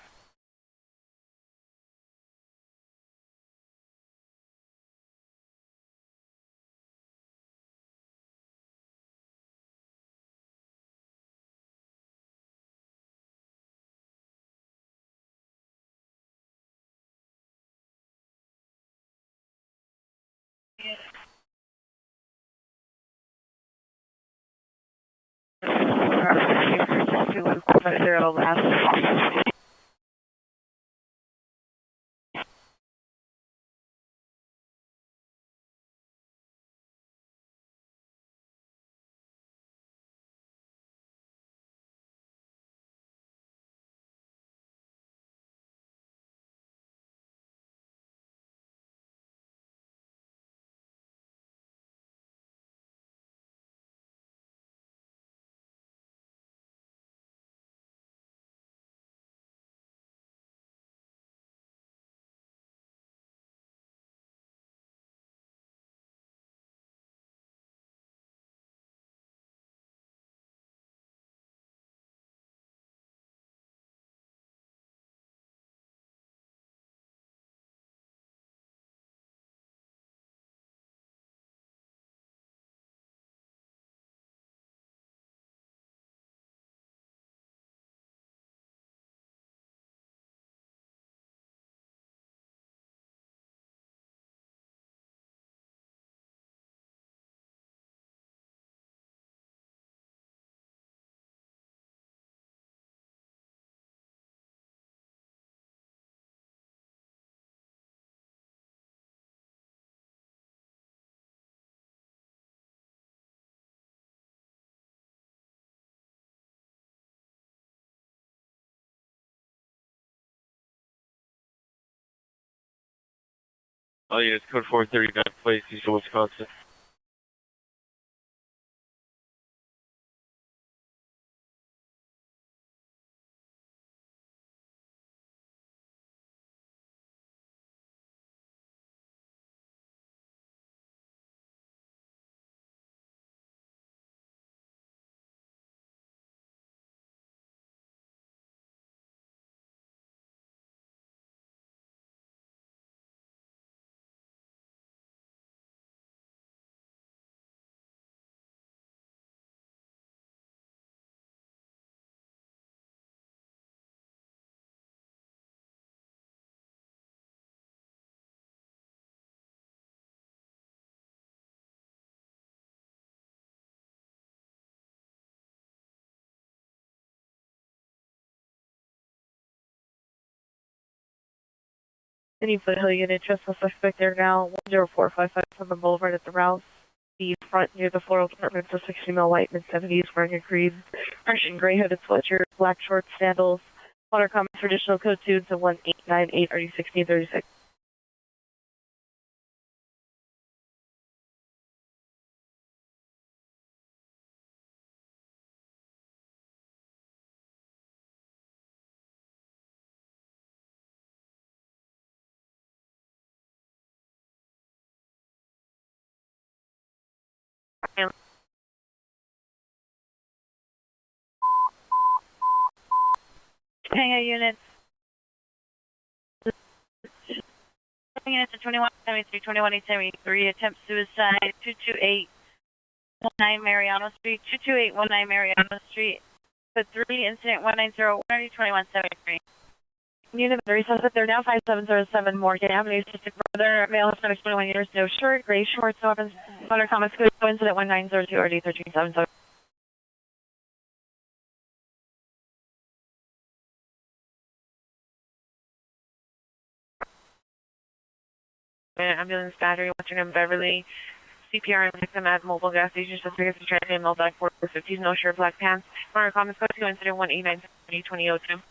All units, code 439, place, Eastern Wisconsin. Any foothill unit, just a suspect there now, 10455 from the boulevard at the Rouse. The front near the floral apartment, a 60 female white, mid-70s, wearing a green, Persian gray hooded sweatshirt, black shorts, sandals. Water comments for additional code 2 to 1898 RD 1636. Hangar units. Units at 2173, 21873, attempt suicide, 22819 Mariano Street, 22819 Mariano Street. Code 3, incident 190, 12173. Unit battery suspect there now, 5707 Morgan Avenue, District Brother, male, Hispanic, 21 years, no shirt, gray shorts, no weapons, water comments, code incident 1902 RD 1377. Ambulance battery, Western Beverly. CPR and victim at mobile gas station, suspect is transient, male, black, 450s, no shirt, black pants. Water comments, code 2, incident 189 2002.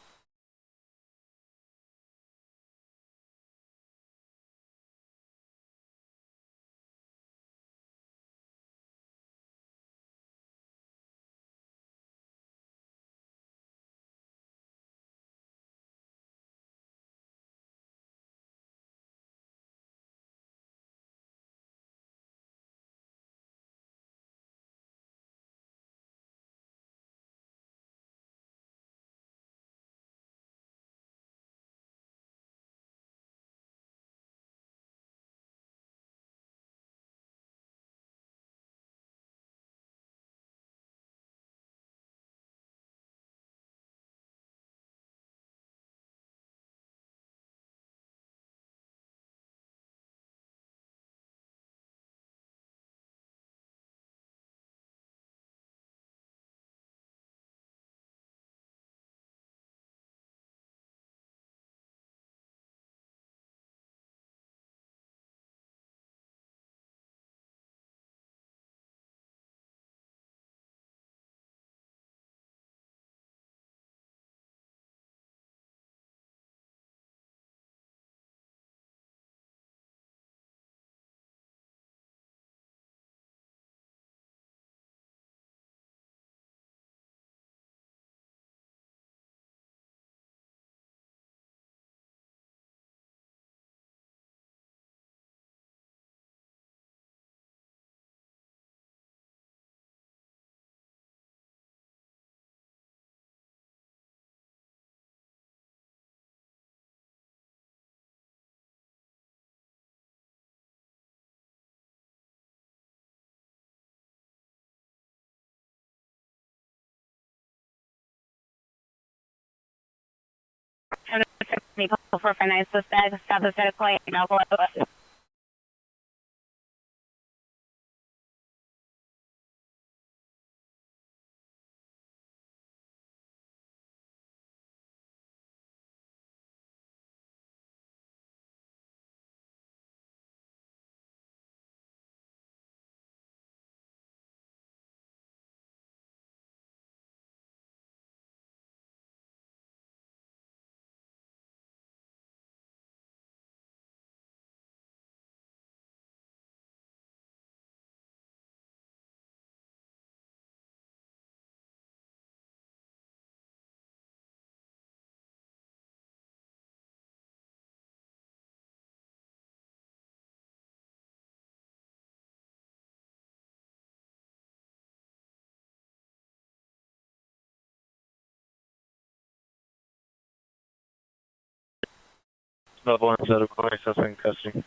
Call 459 suspect, south of Federal Alcohol. Level instead of calling suspect in custody.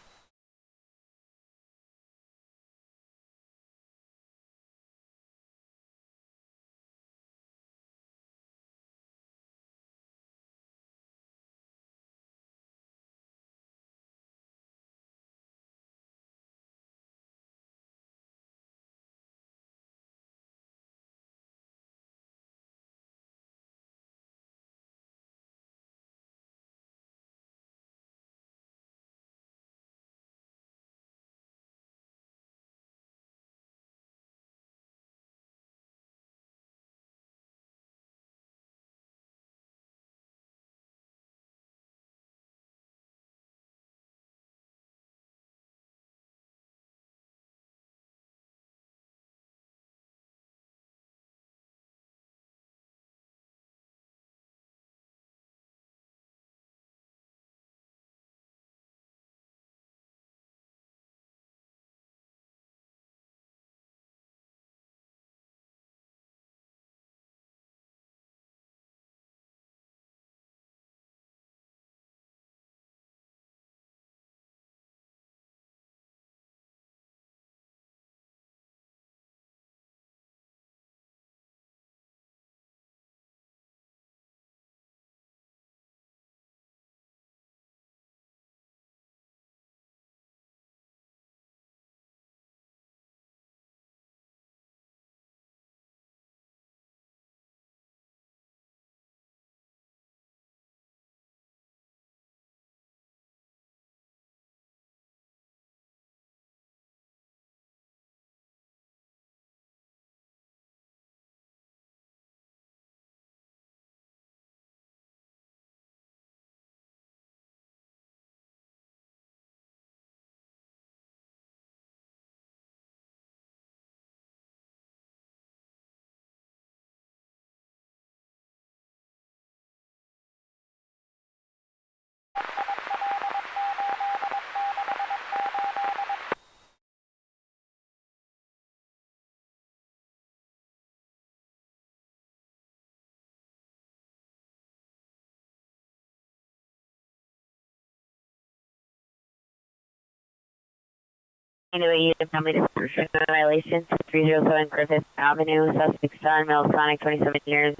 Anyway, unit family description violation 307 Griffith Avenue, suspect son, male Sonic, 27 years.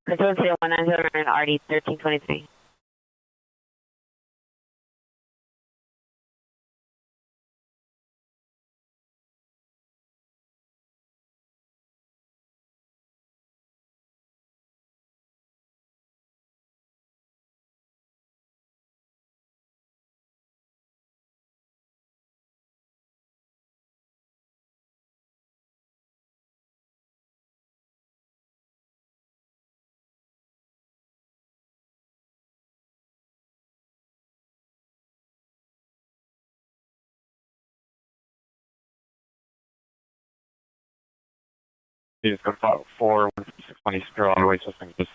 Control to 190 and RD 1323. He's got 41620 Superior on the way suspect just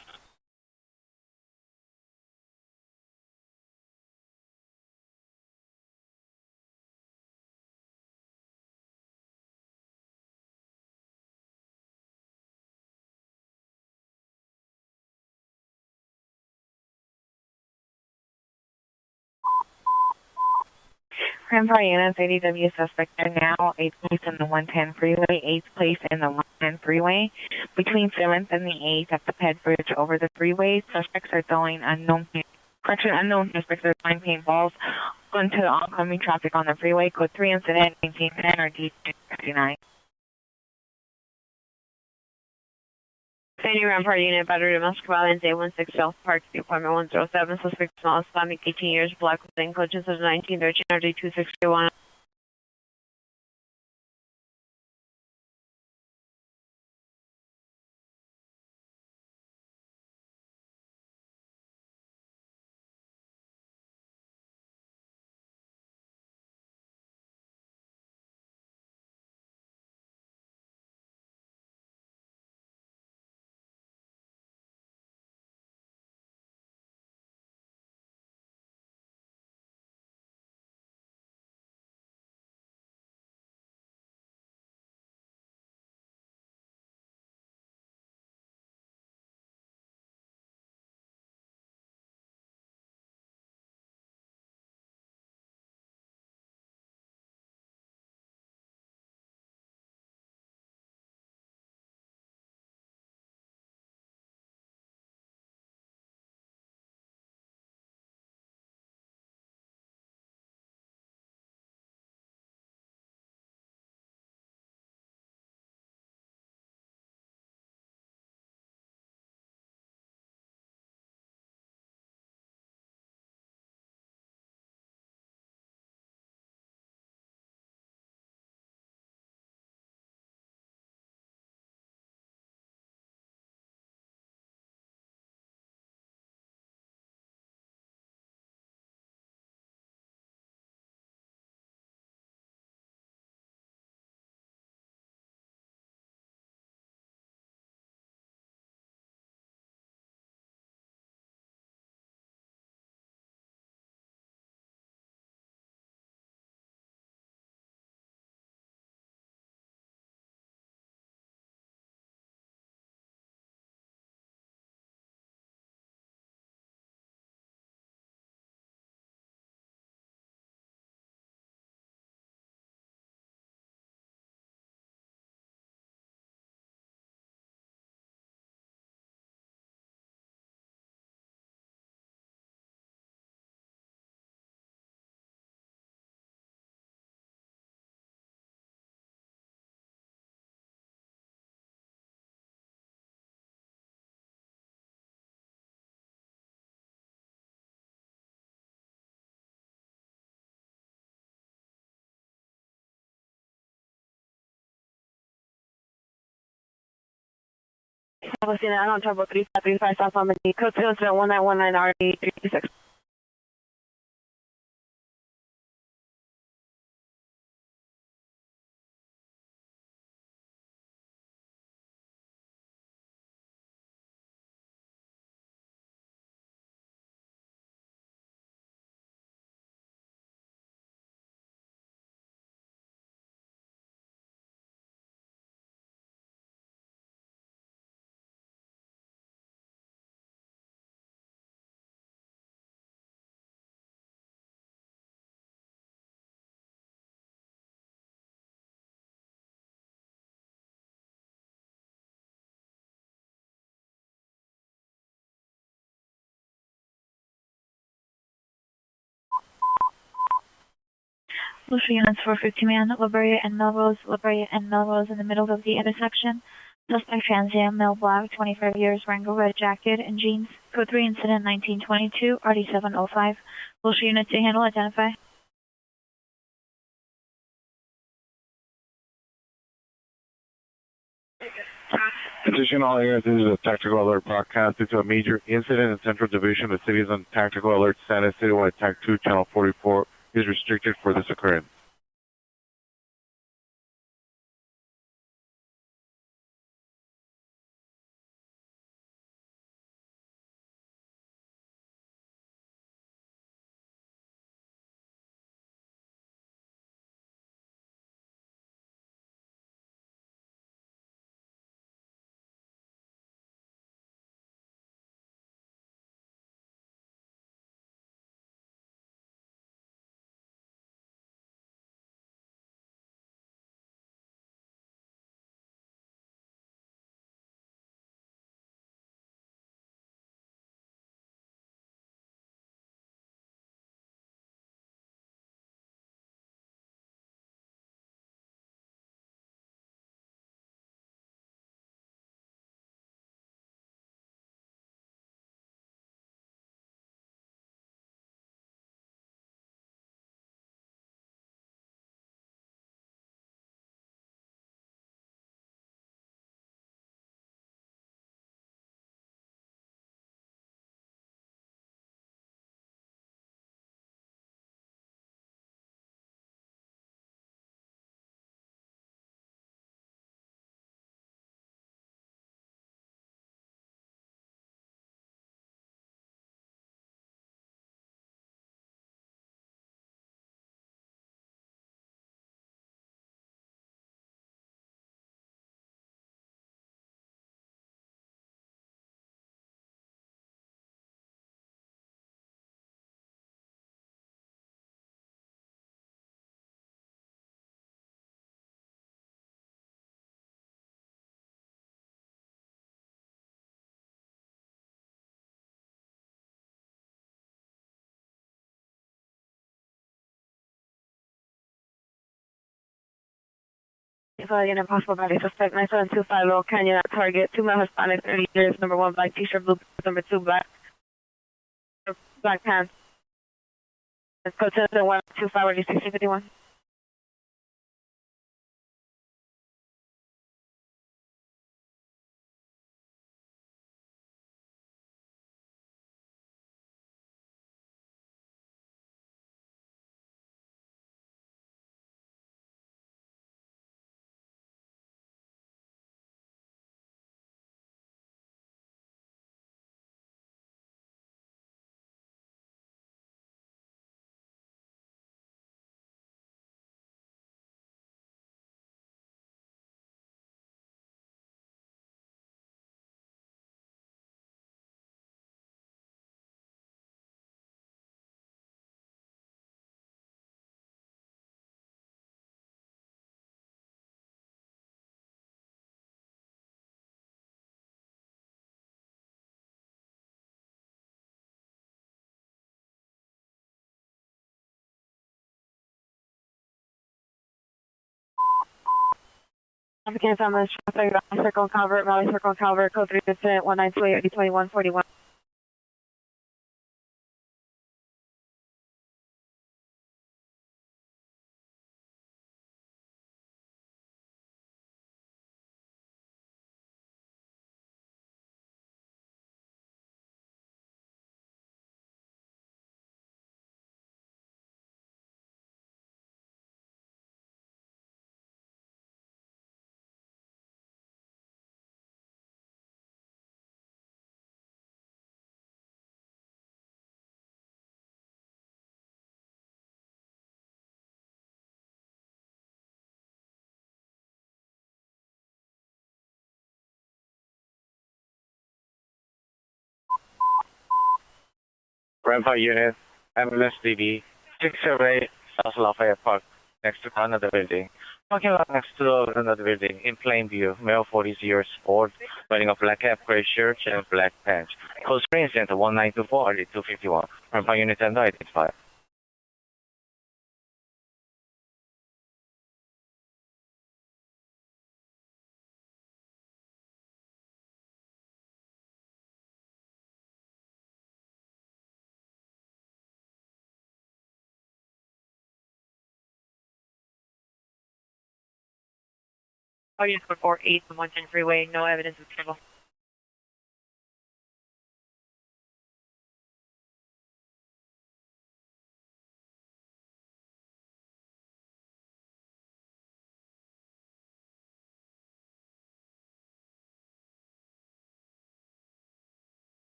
Grandpa units, ADW suspect are now 8th place in the 110 freeway, 8th place in the 110 freeway. Between 7th and the 8th at the Ped Bridge over the freeway, suspects are throwing unknown suspects are throwing paintballs into oncoming traffic on the freeway. Code 3 incident, 1910 or D69. Sandy Rampart unit, battery domestic violence, 816 South Park, appointment 107, suspect small Islamic, 18 years, black within coaches of 1913 or D261. Southwest Unit, I don't Turbo 3535 South on the code 2 incident 1919 RD 326. Lucia units 450 man, La Brea and Melrose in the middle of the intersection. Suspect transient, male black, 25 years, Wrangler red jacket and jeans. Code 3 incident 1922, RD705. Lucia unit to handle, identify. Attention all units, this is a tactical alert broadcast due to a major incident in Central Division. The city is on tactical alert status. Citywide TAC 2, channel 44 is restricted for this occurrence. Unit possible body suspect 9725 Little Canyon at target. 2 male Hispanic, 30 years, number 1 black t-shirt, blue pants, number 2 black pants. Code 125 RD 1651. Applicant on the traffic, Circle and Calvert, Valley Circle and Calvert, code 3 incident 1928 2141. Rampart Unit, Ambulance DD, 678 South Lafayette Park, next to another building. Parking lot next to another building, in plain view, male 40 years old, wearing a black cap, gray shirt, and black pants. Code screen center 1924 251. Rampart Unit 10 identified. Audience code 48 on 110 freeway, no evidence of trouble.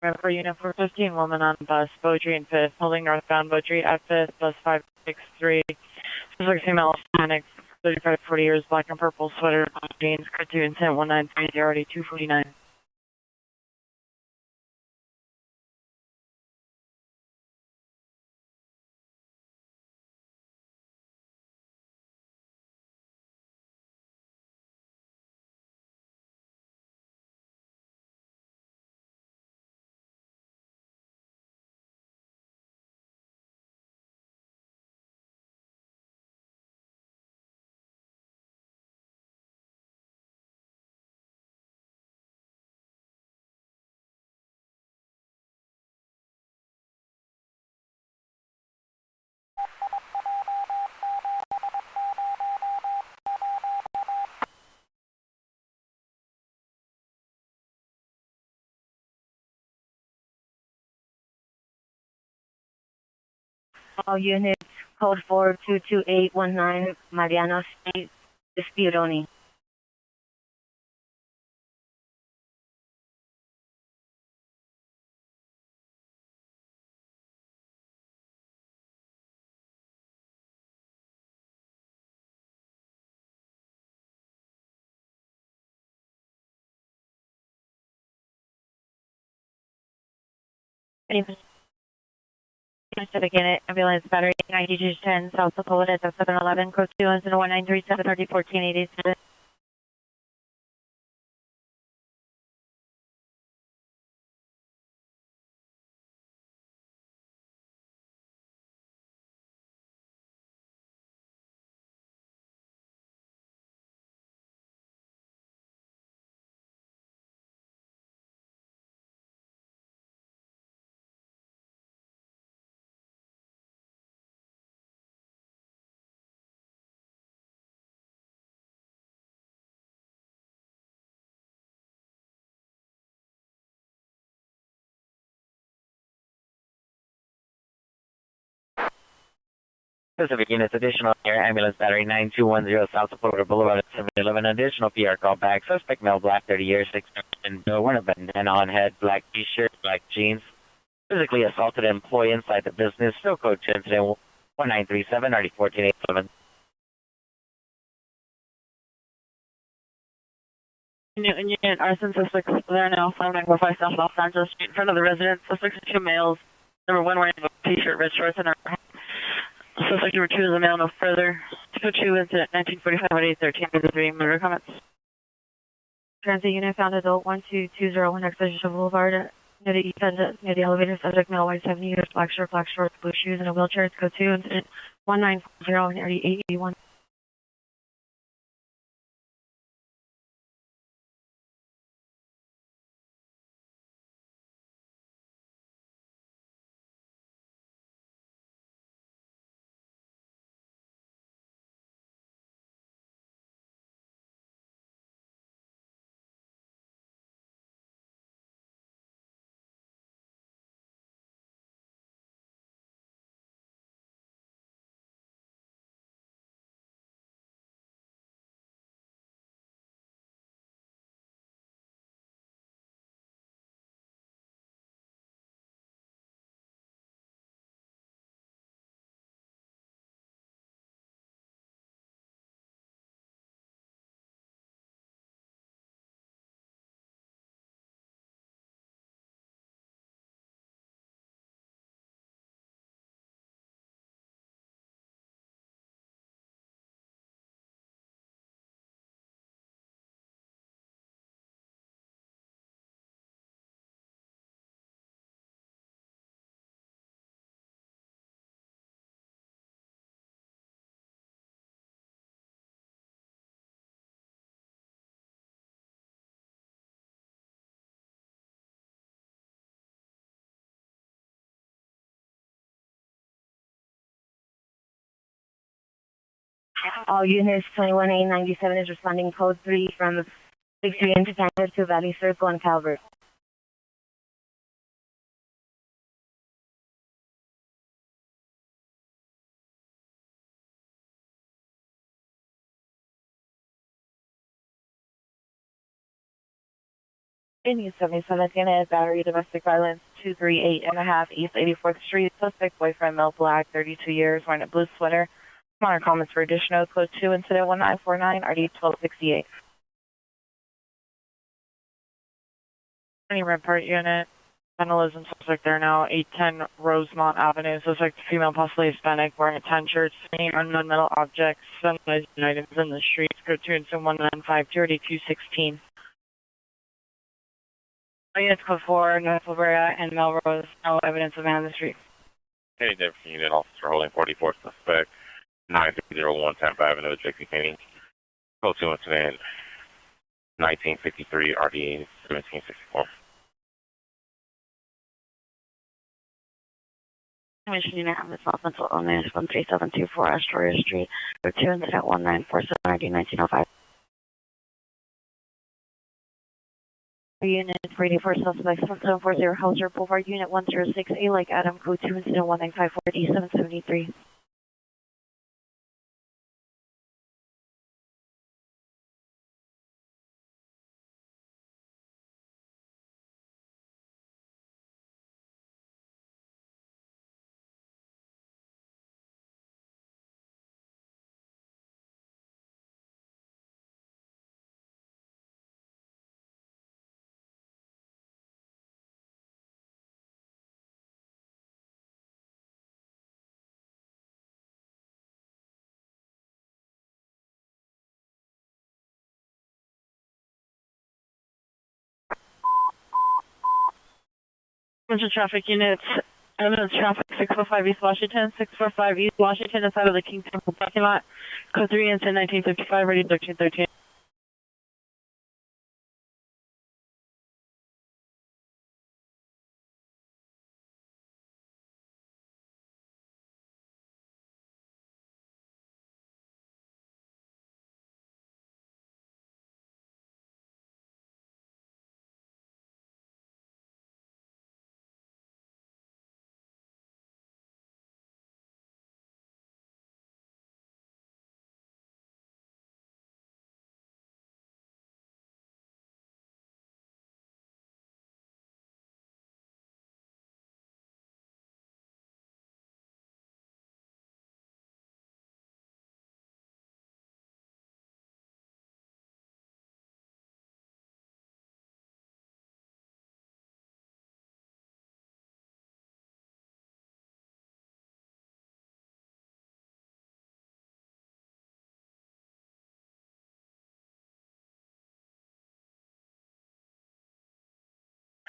Rampart Unit 415, woman on bus, Beaudry and 5th, holding northbound Beaudry at 5th, bus 563. Suspect female, Hispanic, 35 to 40 years, black and purple sweater, jeans, code 2 intent 1930 249. All units, code 42819, Mariano Street, dispute only. Civic Unit, ambulance battery 9210 South Dakota at 711, code 2 incident 1937 30 1487. Pacific Units, additional air ambulance battery 9210 South Dakota Boulevard at 711. Additional PR call back. Suspect male, black, 30 years, 6 and wearing a bandana on head, black t-shirt, black jeans. Physically assaulted an employee inside the business. Still code to incident 1937 1487. Unit arson suspects there now, 5945 South Los Angeles Street in front of the residence. Suspects are 2 males. Number 1 wearing a t-shirt, red shorts, and a suspect number 2 is a male, no further. 202 incident 1945 813 murder comments. Transit unit found adult 12201 Exposition Boulevard near the east end, near the elevator. Subject male, white 70 years, black shirt, black shorts, blue shoes, and a wheelchair. It's code 2 incident 1940 881. All units 21897 is responding code 3 from Victory Independent to Valley Circle and Calvert. Indian 77th unit, battery, domestic violence, 238.5 East 84th Street. Suspect, boyfriend, male, black, 32 years, wearing a blue sweater. Minor comments for additional, code 2, incident 1949, RD 1268. Any report unit, vandalism suspect there now, 810 Rosemont Avenue. Suspect, female, possibly Hispanic, wearing a tan shirt, seeing unknown metal objects, sunlight items in the streets. Code 2, incident 1952, RD 216. Units code 4, North Brea and Melrose, no evidence of man in the street. Any different unit, officer holding 44 suspect, 9301 Tampa Avenue, J.C. Penney. Code 2 incident 1953, RD 1764. Commission unit, Hammersmith, mental illness, 13724 Astoria Street. Code 2, incident 1947, RD 1905. Unit 384 suspects 1740 Hauser Boulevard, Unit 106A, like Adam, code 2, incident 1954, D773. Bunch of traffic units. Evidence traffic 645 East Washington, 645 East Washington, inside of the King Temple parking lot. Code 3, incident 1955, ready 1313.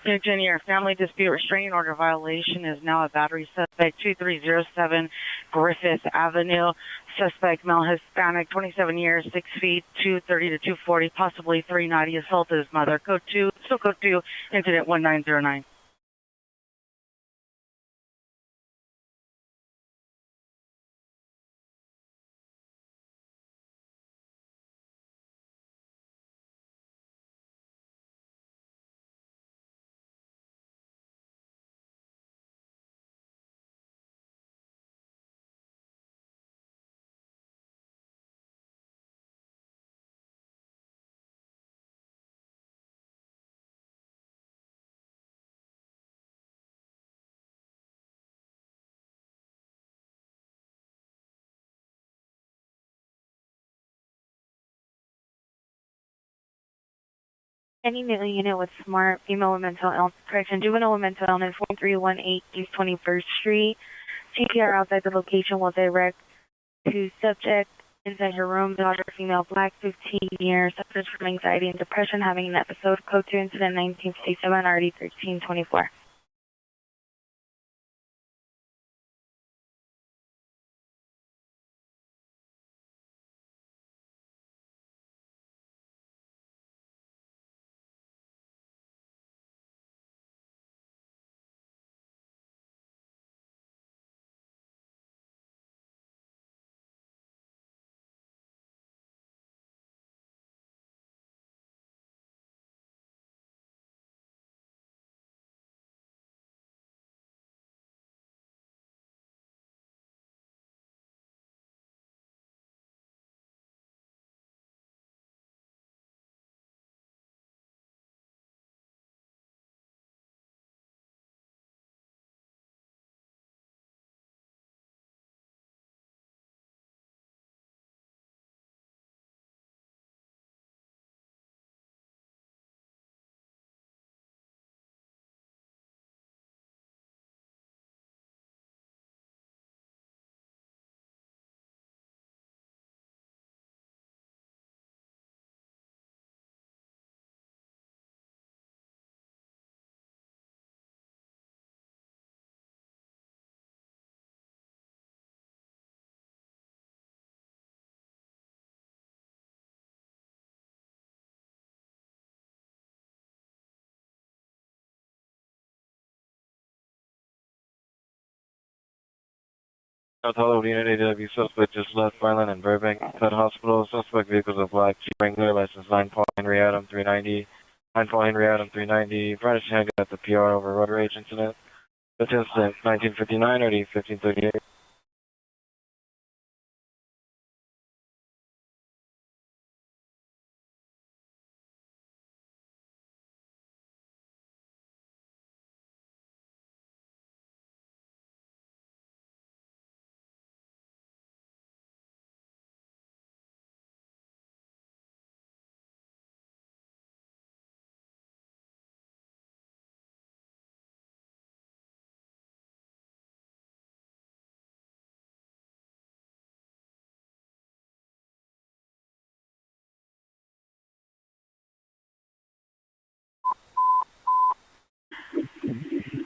Virginia, family dispute restraining order violation is now a battery suspect, 2307 Griffith Avenue. Suspect, male, Hispanic, 27 years, 6 feet, 230 to 240, possibly 390, assaulted his mother. Code 2, still code 2, incident 1909. Any new unit with smart female with mental illness, correction, juvenile with mental illness, 1318 East 21st Street. CPR outside the location will direct to subject inside her room, daughter, female, black, 15 years, suffers from anxiety and depression, having an episode, code 2, incident 1957, RD 1324. South Hollywood Unit AW suspect just left Violent and Burbank Fed Hospital. Suspect vehicles are black. Jeep Wrangler, license 9 Paul Henry Adam 390. 9 Paul Henry Adam 390. British handgun at the PR over road rage incident. This incident 1959 or 1538.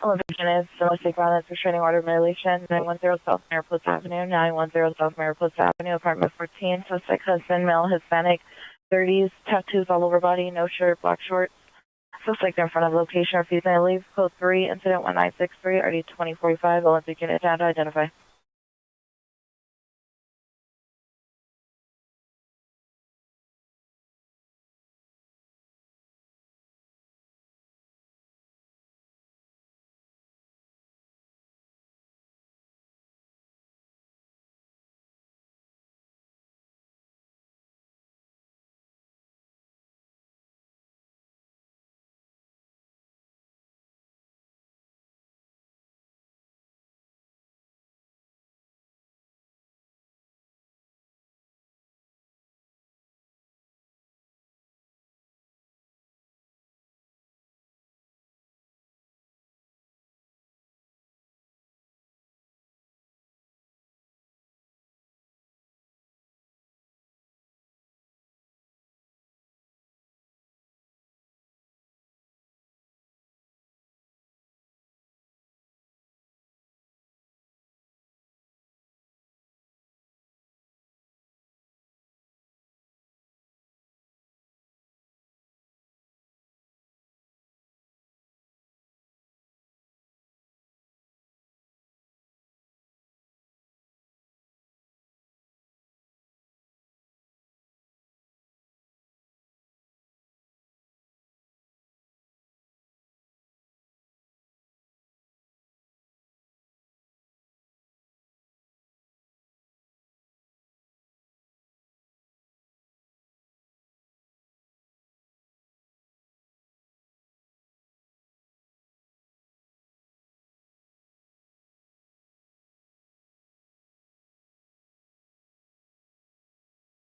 Elevation is domestic violence restraining order violation, 910 South Mariposa Avenue, 910 South Mariposa Avenue, apartment 14. Suspect husband, male, Hispanic, 30s, tattoos all over body, no shirt, black shorts. Suspect in front of location refusing to leave. Code 3, incident 1963, RD 2045, Olympic unit down to identify.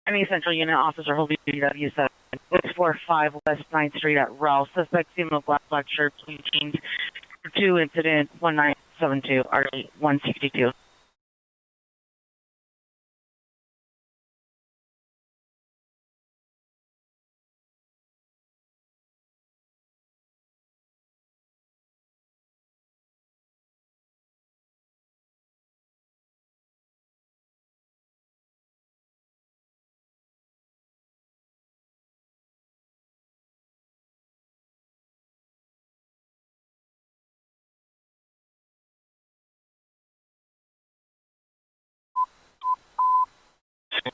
Any Central Unit officer holding DW 645 West 9th Street at Rouse. Suspect female, black shirt, blue jeans. 2 incident 1972, RD 162.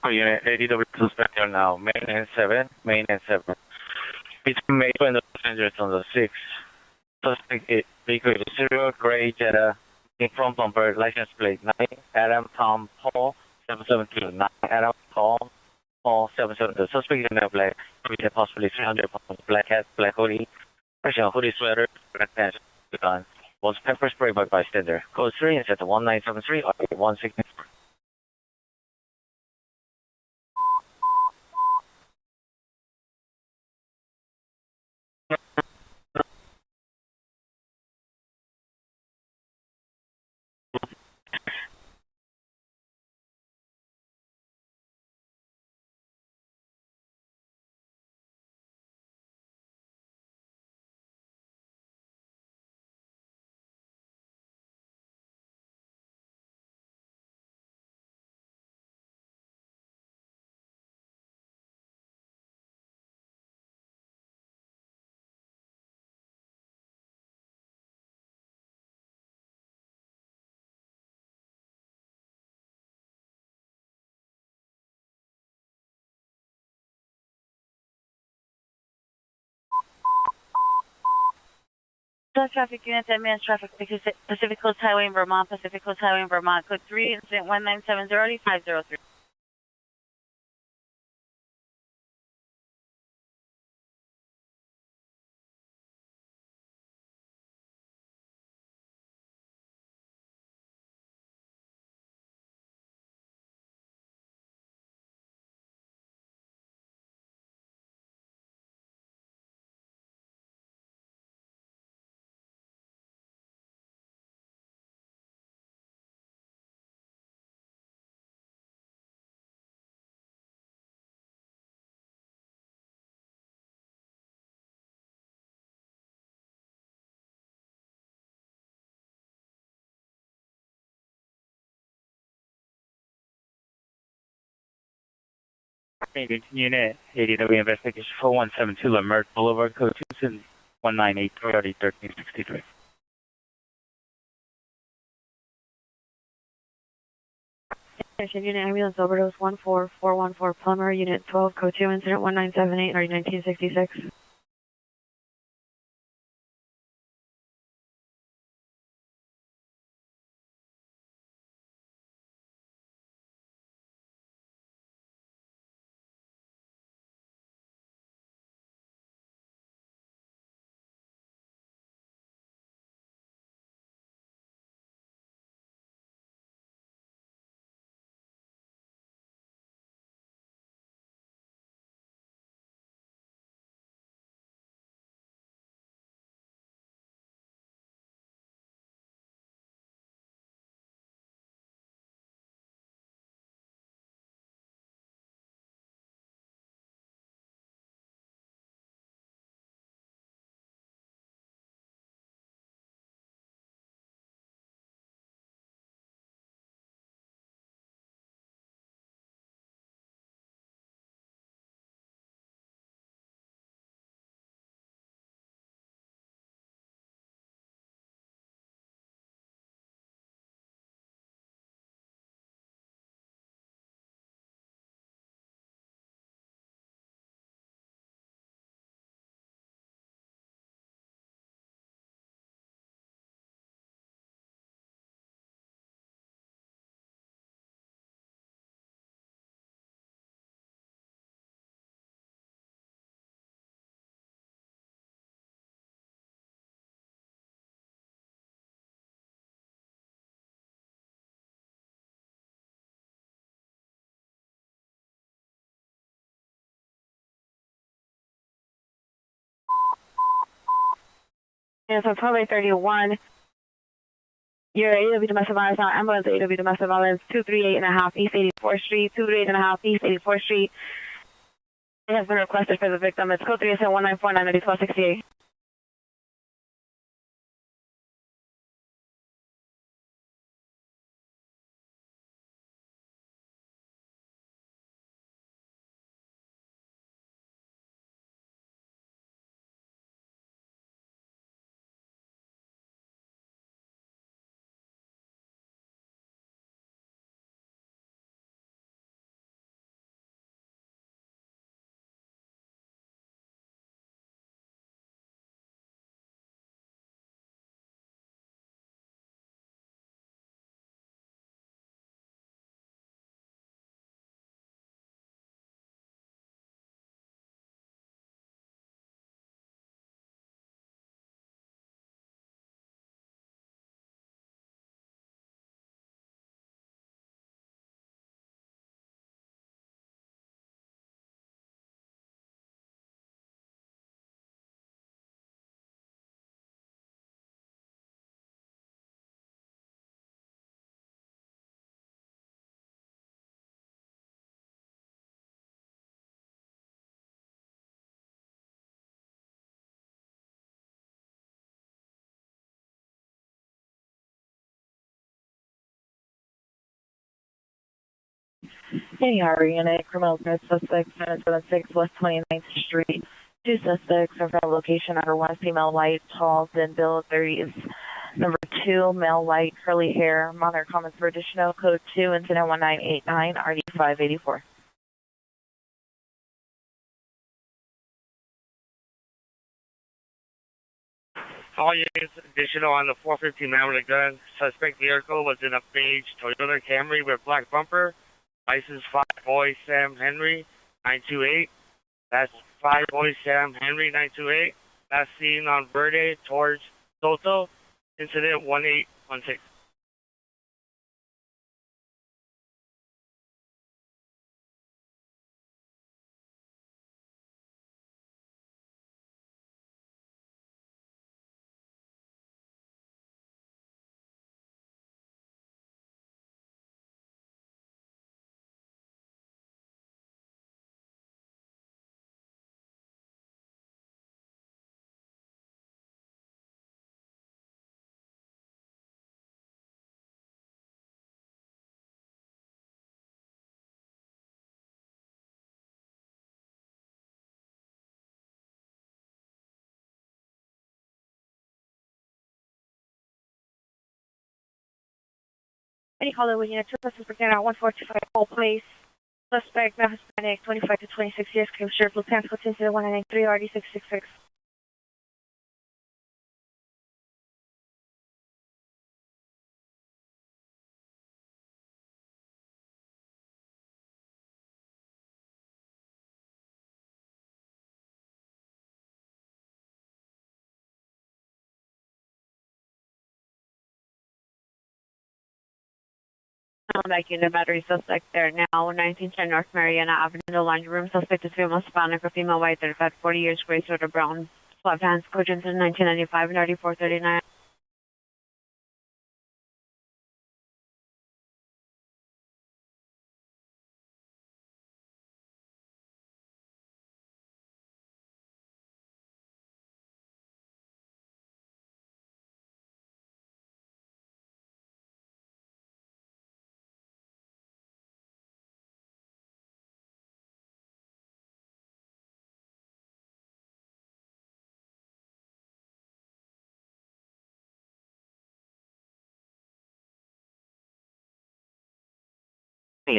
Unit ADW suspect are now main and 7. Between May and Los Angeles on the 6th. Suspect vehicle is serial gray Jetta in front bumper, license plate 9 Adam Tom Paul 772. 9 Adam Tom Paul 772. Suspect is in a black, with possibly 300 pounds, black hat, black hoodie, Christian hoodie sweater, black pants, gun. Was pepper sprayed by bystander. Code 3 and set to 1973 or 164. South traffic units at Man's Traffic Pacific Coast Highway in Vermont, Pacific Coast Highway in Vermont, code 3, incident 1970-503. Unit, ADW investigation 4172 Lamert Boulevard, code 2198 1363. Attention Unit Ambulance Overdose 14414 Plumber, Unit 12, code 2, incident 1978 1966. And so 1231, your AW domestic violence now, ambulance AW domestic violence 238.5 East 84th Street, 238.5 East 84th Street. It has been requested for the victim. It's code 3 incident 1949 1268. AR unit, criminal threat suspect, 776 West 29th Street. Two suspects are from location number 1, female white, tall, thin build, 30s. Number 2, male white, curly hair, minor comments for additional, code 2, incident 1989, RD 584. All units additional on the 415 man with a gun. Suspect vehicle was in a beige Toyota Camry with black bumper. License 5 Boy Sam Henry 928. That's 5 Boy Sam Henry 928. Last seen on Verde towards Soto. Incident 1816. Any Hollywood unit, two persons breaking out 1425 Hall Place. Suspect, male Hispanic, 25 to 26 years, cream shirt, blue pants, coat incident 193, RD 666. Back unit battery suspect there now, 1910 North Mariana Avenue, the laundry room. Suspect is female Hispanic or female white, 35 to 40 years, gray sweater, brown, flat pants, coach incident 1995 and RD 439.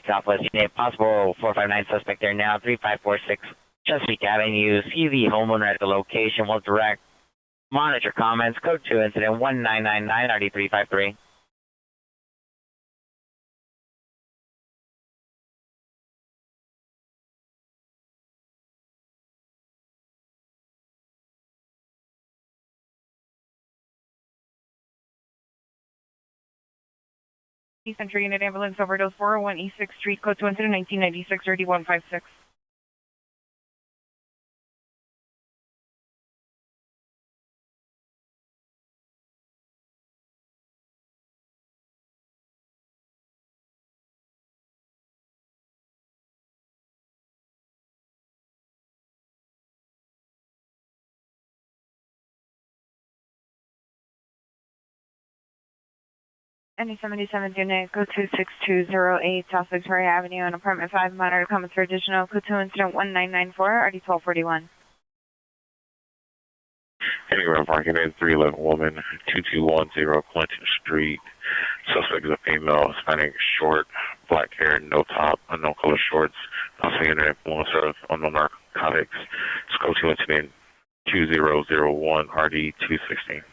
Southwest unit, possible 459 suspect there now, 3546 Chesapeake Avenue, CV homeowner at the location, will direct, monitor comments, code 2 incident 1999 RD353. East Central Unit Ambulance Overdose 401 East 6th Street, code 2 incident 1996 RD156. Any 77th unit, go to 6208 South Victoria Avenue and apartment 5, monitor comments for additional, code 2 incident 1994, RD 1241. Anywhere parking in 311 woman, 2210 Clinton Street. Suspect is a female, Hispanic, short, black hair, no top, unknown color shorts, possibly under influence of unknown narcotics. Scope 2 incident 2001 RD 216.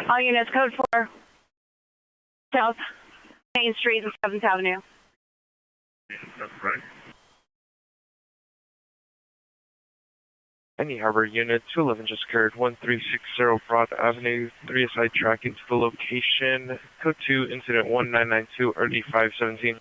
All units, code 4, South Main Street and 7th Avenue. That's right. Any Harbor Unit 211 just occurred 1360 Broad Avenue, 3 aside tracking to the location, code 2, incident 1992, RD 517.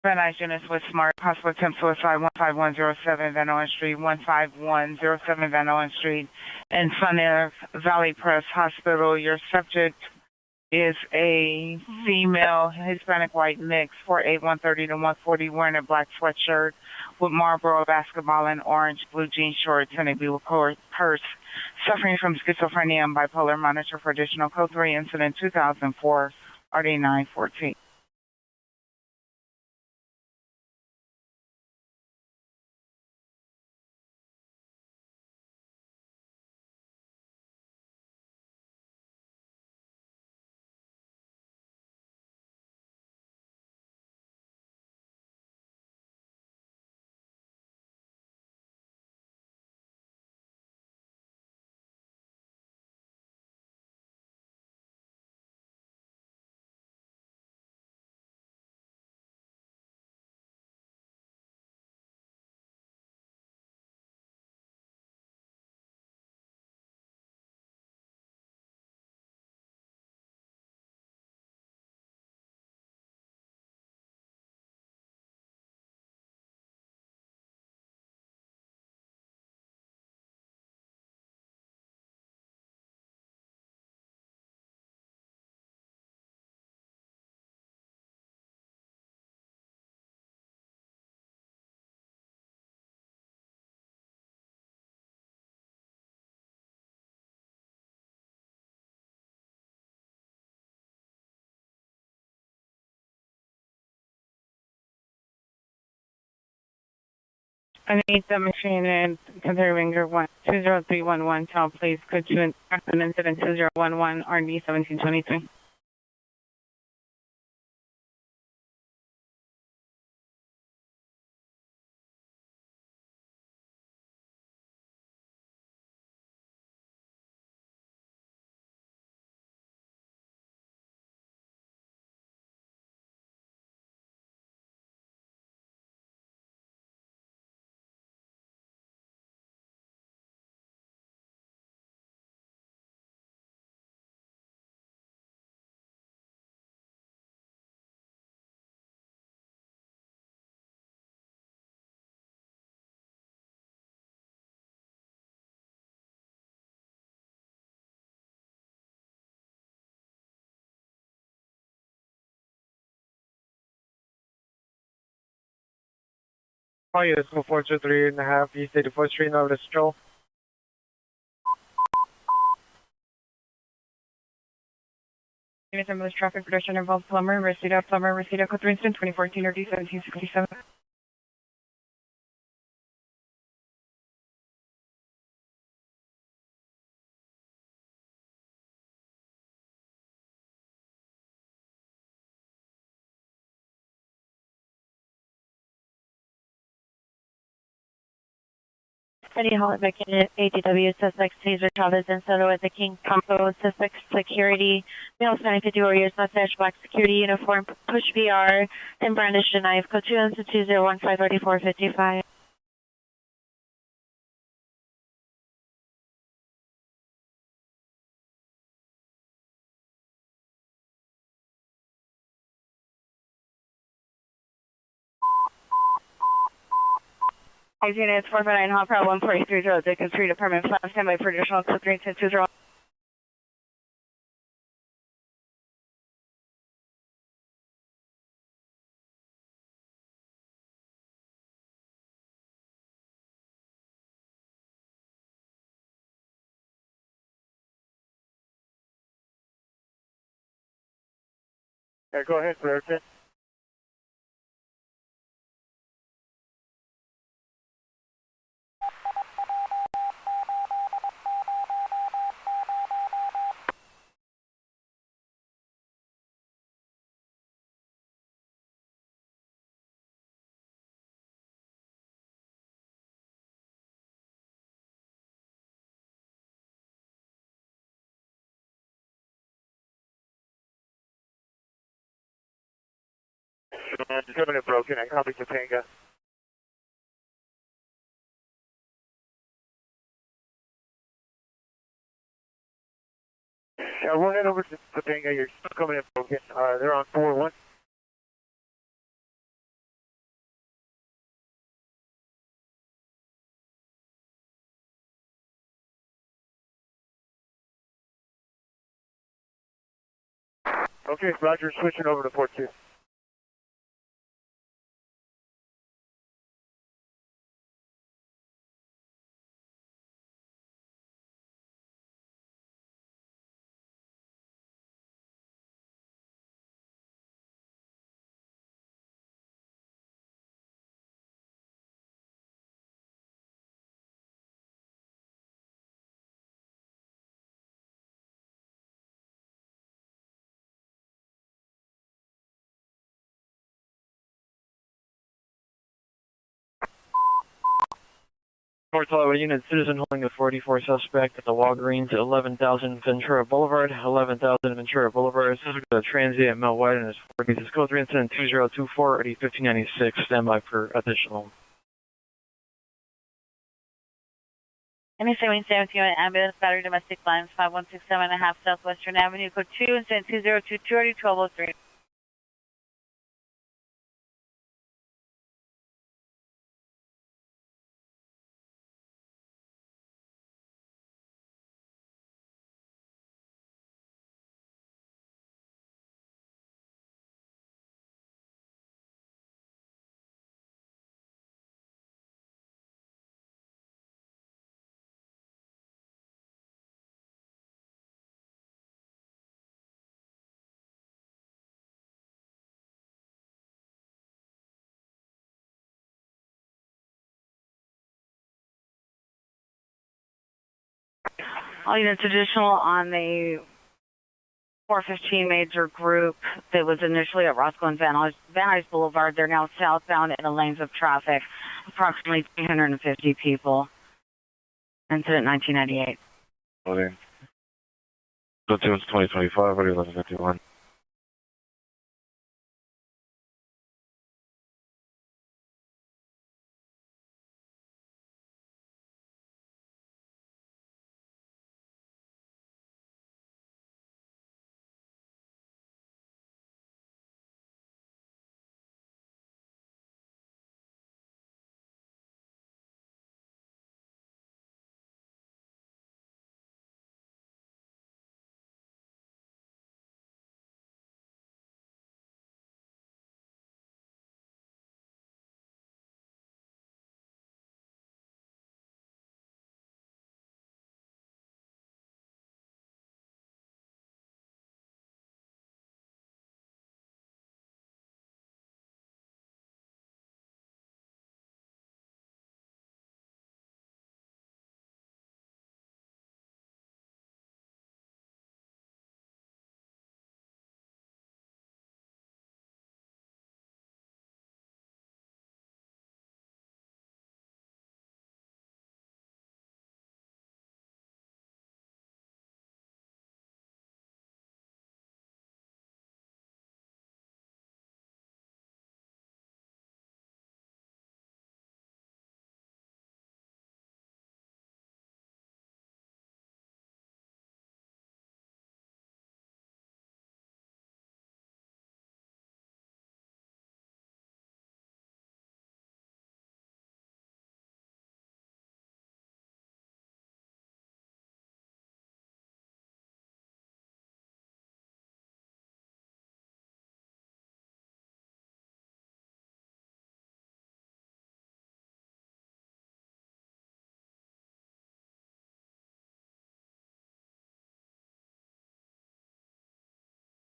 Van Nuys units with Smart, possible attempt suicide 15107 Van Owen Street, 15107 Van Owen Street, in Sun Air Valley Press Hospital. Your subject is a female Hispanic white mix, 4'8", 130 to 140, wearing a black sweatshirt with Marlboro basketball and orange blue jean shorts and a blue purse, suffering from schizophrenia and bipolar. Monitor for additional code 3, incident 2004, RD 914. I need the machine and considering your 20311, tell please could you an incident 2011 RD 1723. Call you, 423.5 East 84th Street, Nova Stroll. Units of most traffic production involves plumber, Reseda, code 3 incident 2014 RD 1767. City Hall at ATW, suspects Taser Chavez and Soto at the King Campo, suspect security, male Spanish 50 warriors, mustache, black security uniform, push VR, and brandished a knife. Code 2 and 2015 3455. These units 459 Hot Pro 143 Dickens Street, Apartment 5, standby for additional code 3 20. Yeah, go ahead, American. It's coming in broken. I copy Topanga. Yeah, run it over to Topanga. You're still coming in broken. They're on 4-1. Okay, Roger, switching over to port 2. North Hollywood unit, citizen holding a 44 suspect at the Walgreens at 11,000 Ventura Boulevard, 11,000 Ventura Boulevard. Suspect is a transient male white in his 40s. This code 3 incident 2024 80 1596. Standby for additional. Anything we say with you at ambulance battery domestic lines 5167.5 Southwestern Avenue, code 2, incident 2022 already 1203. All units additional on the 415 major group that was initially at Roscoe and Van Nuys Boulevard. They're now southbound in the lanes of traffic, approximately 350 people. Incident 1998. Loading. Go to 2025, already 1151.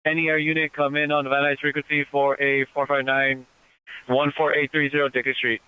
Any air unit come in on Van Nuys frequency for a 459-14830 Dickey Street.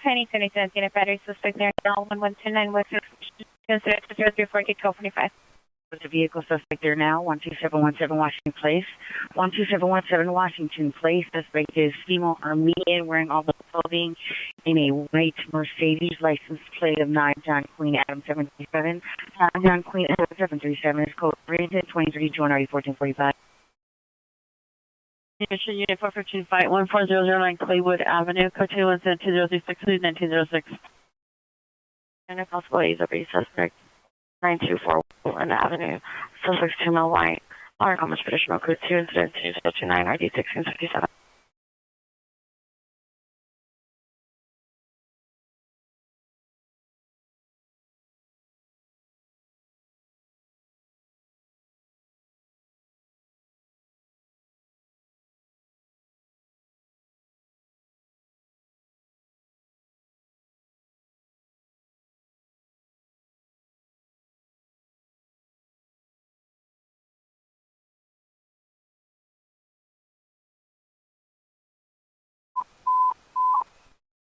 Penny 27, unit battery suspect there now 1129 West 0348 With the vehicle suspect there now, 12717 Washington Place. 12717 Washington Place. Suspect is female Armenian wearing all the clothing in a white Mercedes license plate of 9 John Queen Adam 737. John Queen Adam 737 is code 323 January 1445. Unit 415 Fight 14009 Claywood Avenue, code 2 incident 2036 1906. And a possible AW suspect 9241 Avenue. Suspects 2 male white. Water Commons traditional code 2 incident 2029 ID 1657.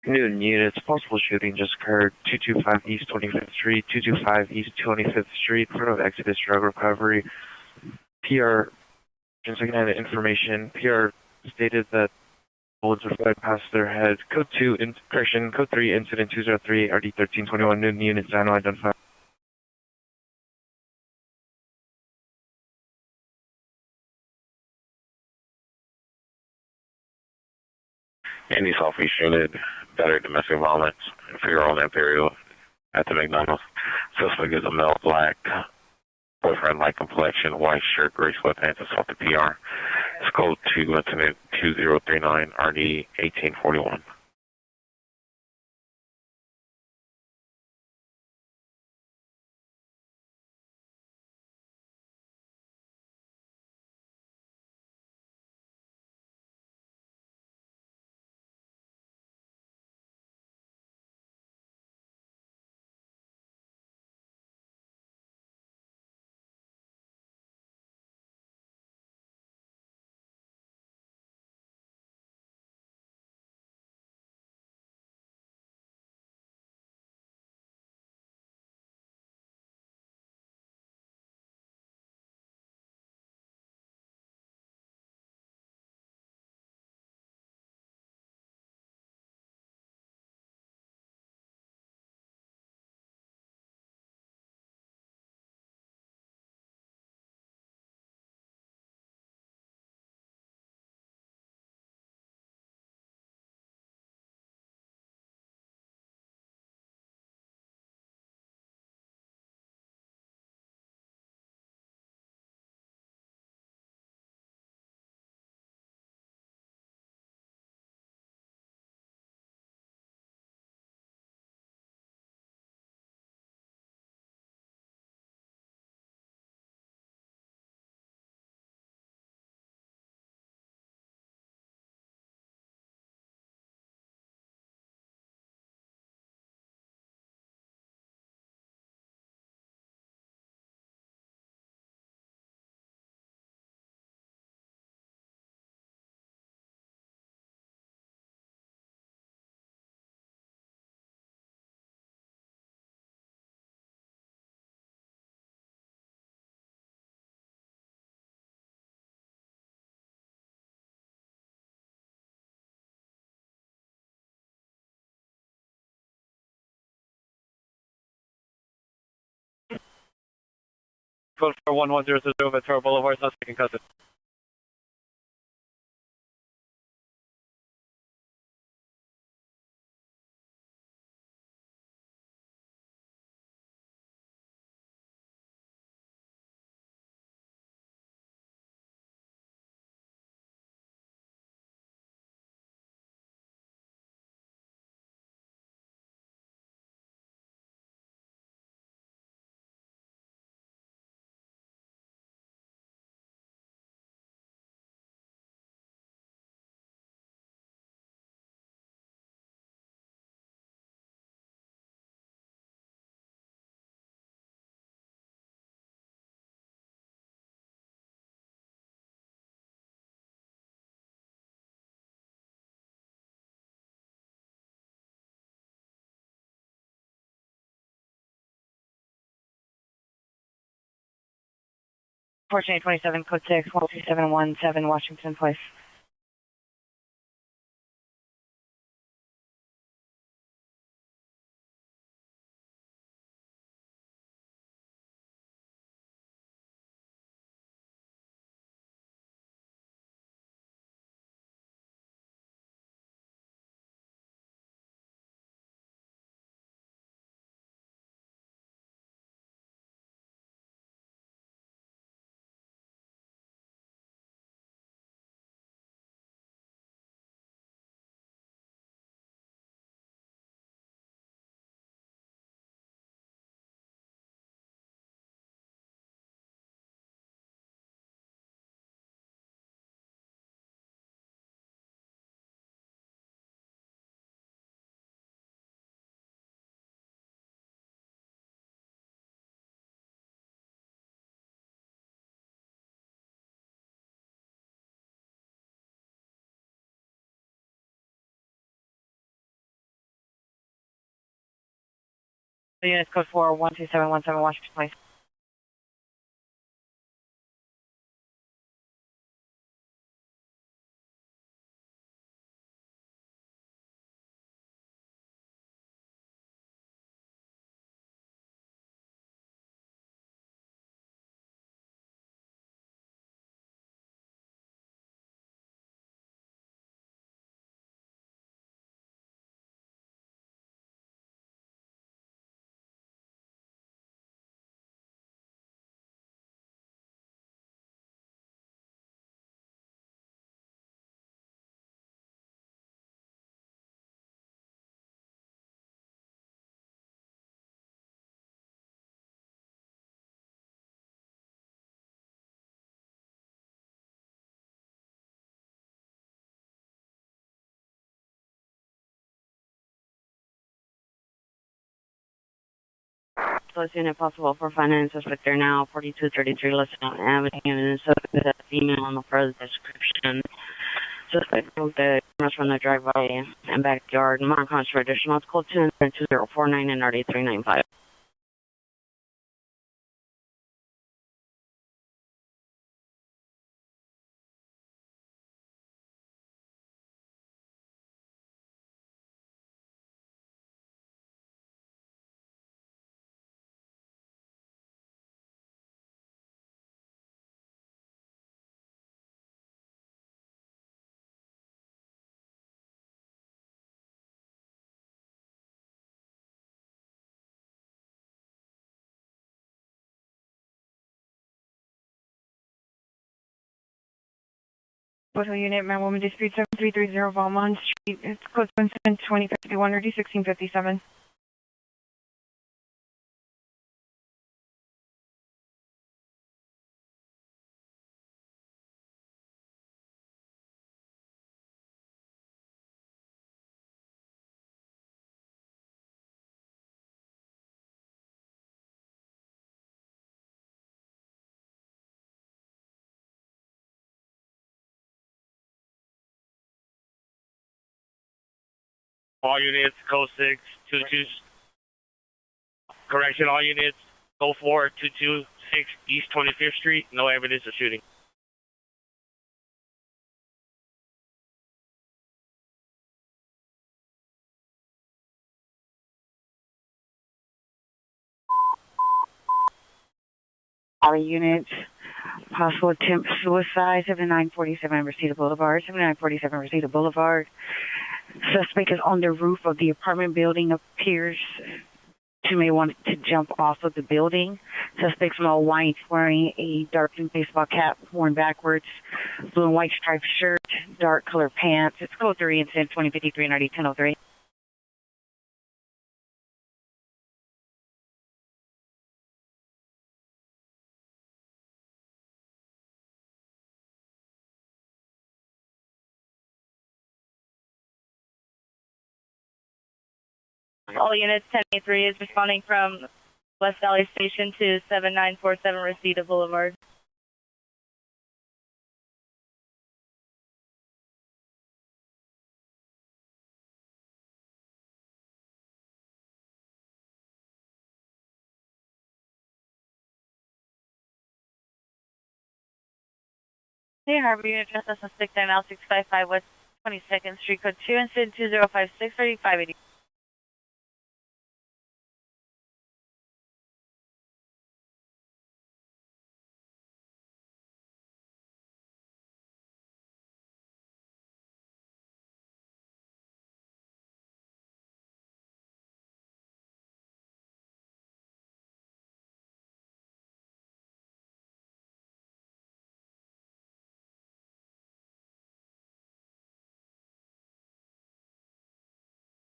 Newton units, possible shooting just occurred 225 East 25th Street, 225 East 25th Street, in front of Exodus Drug Recovery. PR, just again, information, PR stated that bullets were fired past their head. Code 2, correction, code 3, incident 203, RD 1321, Newton units, Dino identified. Any Southeast unit, battery domestic violence, Figueroa and Imperial at the McDonald's. Suspect is a male black, boyfriend light complexion, white shirt, gray sweatpants, assaulted PR. It's code 2, incident 2039, RD 1841. code 41100 Ventura Boulevard, suspect in custody. Fortune 27, code 6, 12717 Washington Place. The unit's code 4, 12717 Washington Place. So as soon as possible for finance suspect there now, 4233 Liston Avenue, and so the female on the further description. Suspect moved the cameras from the driveway and backyard. Marcons for additional code 2049 and RD395. Hotel unit, man, woman dispute 7330 Valmont Street. It's code 2051 or D1657. All units, code 6, 22. Correction, all units, code 4, 226 East 25th Street. No evidence of shooting. All units, possible attempt suicide, 7947 Reseda Boulevard, 7947 Reseda Boulevard. Suspect is on the roof of the apartment building, appears to may want to jump off of the building. Suspect's male white, wearing a dark blue baseball cap worn backwards, blue and white striped shirt, dark colored pants. It's code 3 incident 2053 and 1003. All units 1083 is responding from West Valley Station to 7947 Reseda Boulevard. Hey, Harbor Unit, just a suspect there now, 655 West 22nd Street, code 2, incident 2056 3580.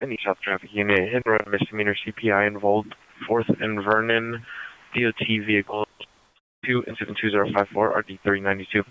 Any South Traffic Unit, hit and run misdemeanor CPI involved, 4th and Vernon, DOT vehicle 2, incident 2054, RD 3092.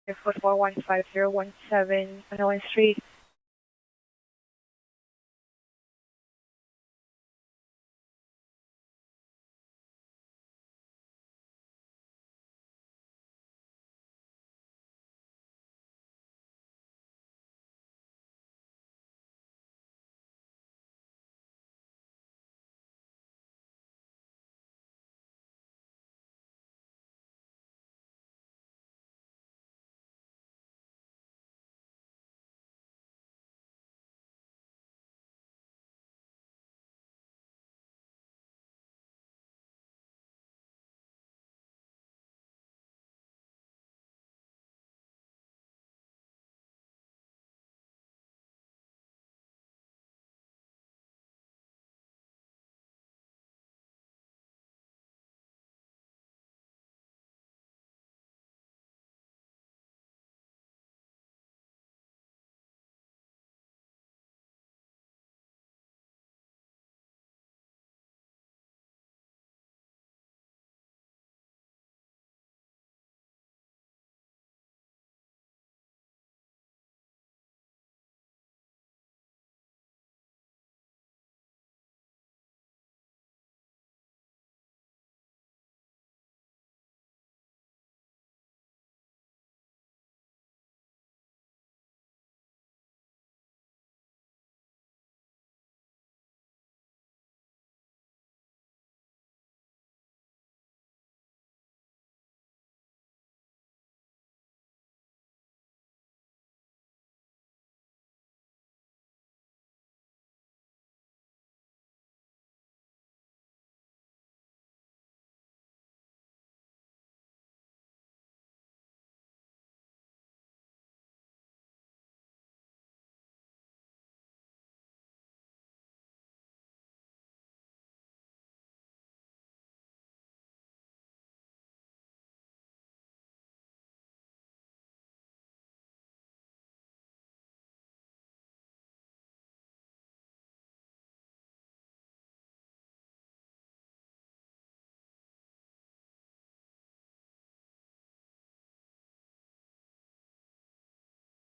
Airport 415017 Nolan Street.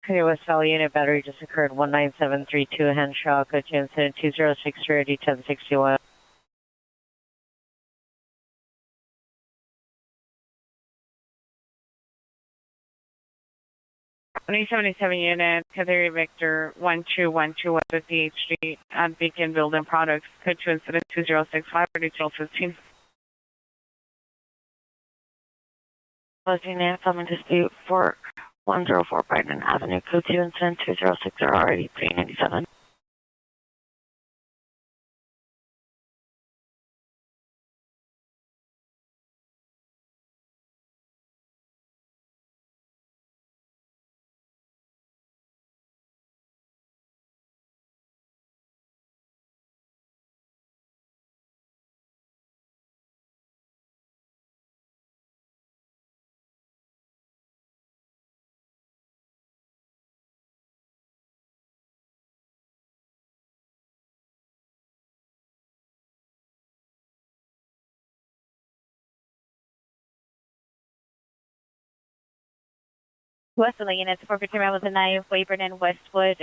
Okay, West Valley unit battery just occurred 19732 Henshaw, code 2 incident 2063 1061. 2077 unit, Cathay Victor 12121 58th Street at Beacon Building Products, code 2 incident 2065 1215. Closing in, filming dispute for 104 Brighton Avenue, code 2 incident 2060 8397. Westwood units 450 miles with a knife, Weyburn and Westwood.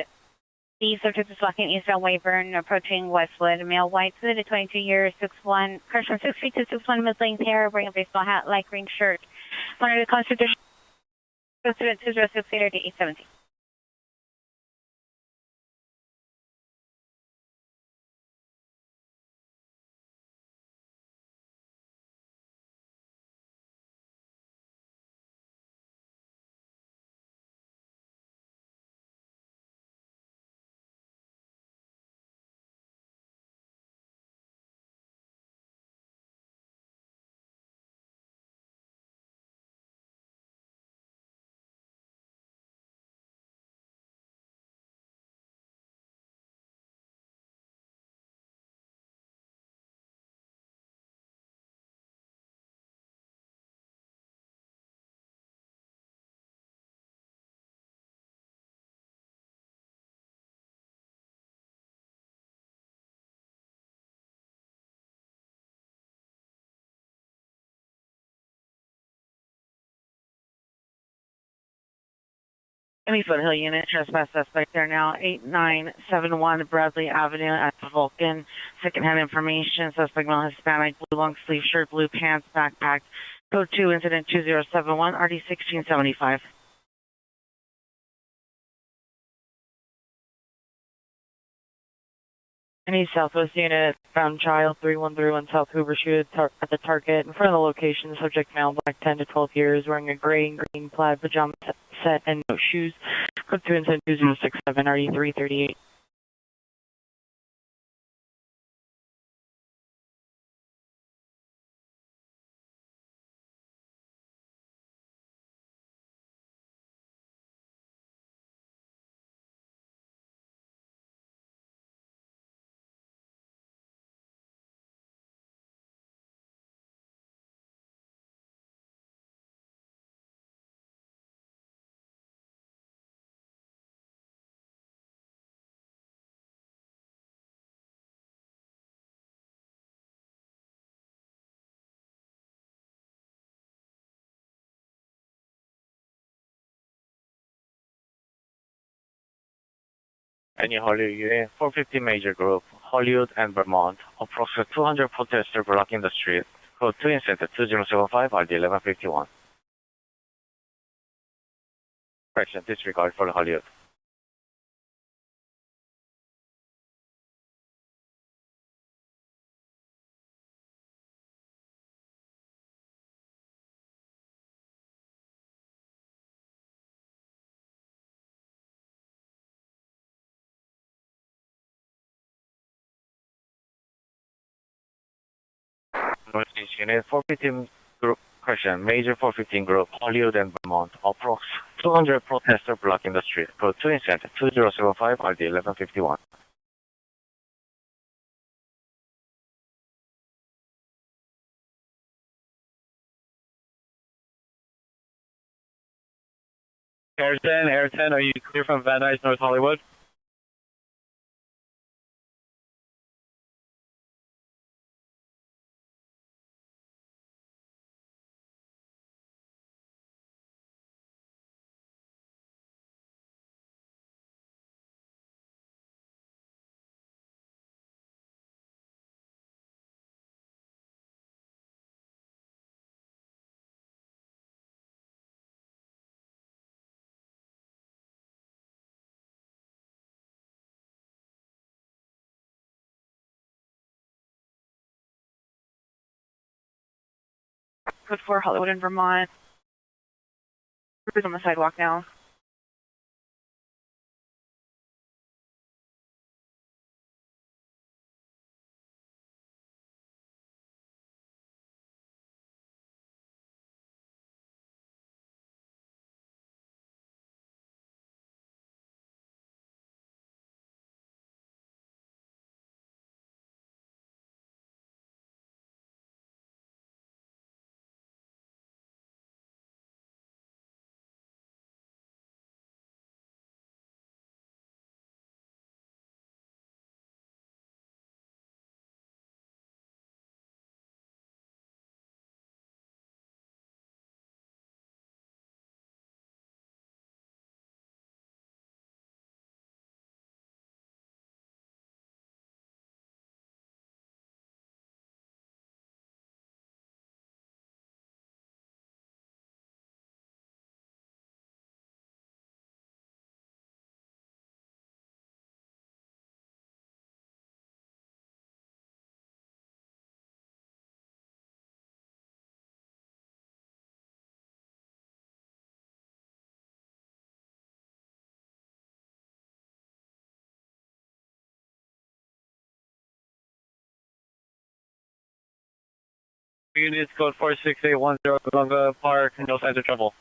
The subject is walking eastbound Weyburn, approaching Westwood. Male white, suited 22 years, 6'1", correction 6 feet to 6'1", mid-length hair, wearing a baseball hat, light green shirt. Monitor the Constitution, student 206 to 817. Any Foothill unit, trespass suspect there now, 8971 Bradley Avenue at the Vulcan. Secondhand information, suspect male Hispanic, blue long sleeve shirt, blue pants, backpack. Code 2, incident 2071, RD 1675. Any Southwest unit, found child 3131 South Hoover Street at the target. In front of the location, subject male, black 10 to 12 years, wearing a gray and green plaid pajama set and no shoes. Code 2 incident 2067, RD 338. Any Hollywood unit, 450 major group, Hollywood and Vermont. Approximately 200 protesters blocking the street. Code 2 incident 2075, RD 1151. Correction, disregard for Hollywood. Northeast unit, 415 group, correction, major 415 group, Hollywood and Vermont. Approx 200 protesters blocking the street. Code 2 incident 2075, RD 1151. Air 10, are you clear from Van Nuys, North Hollywood? code 4, Hollywood in Vermont. Group is on the sidewalk now. Units code 46810, Columbia Park, no signs of trouble.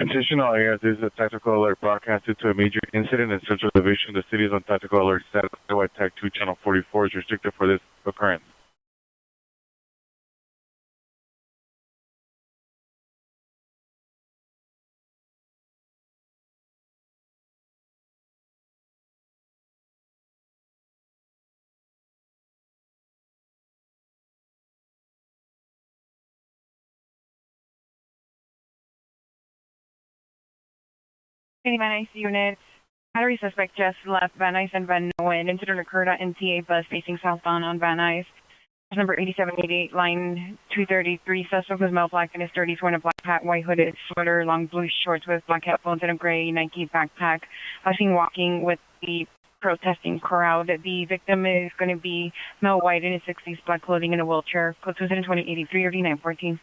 Attention all areas, this is a tactical alert broadcasted to a major incident in Central Division. The city is on tactical alert status. Highway Tag 2 Channel 44 is restricted for this occurrence. Van Nuys units. Battery suspect just left Van Nuys and Van Noen. Incident occurred at NTA bus facing southbound on Van Nuys. Number 8788, line 233. Suspect was male, black in his 30s, wearing a black hat, white hooded sweater, long blue shorts with black headphones and a gray Nike backpack. Seen walking with the protesting crowd. The victim is going to be male, white in his 60s, black clothing in a wheelchair. Code 2083 or D914.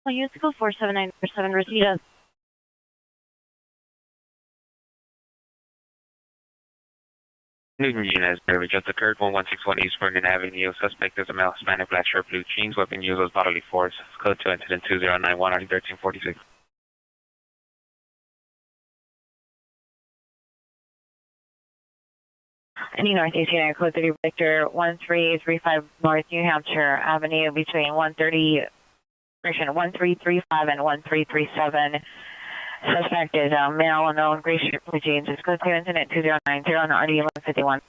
Use code 47947, Rosita. Newton unit, there just occurred 1161 East Vernon Avenue. Suspect is a male, Hispanic, black shirt, blue jeans. Weapon used was bodily force. Code to incident 2091 RD 1346. Any Northeast United Code 30 Victor 1335 North New Hampshire Avenue between 1335 and 1337. Suspect is a male, unknown, gray shirt, blue jeans. It's code to incident 2090 on RD 1151.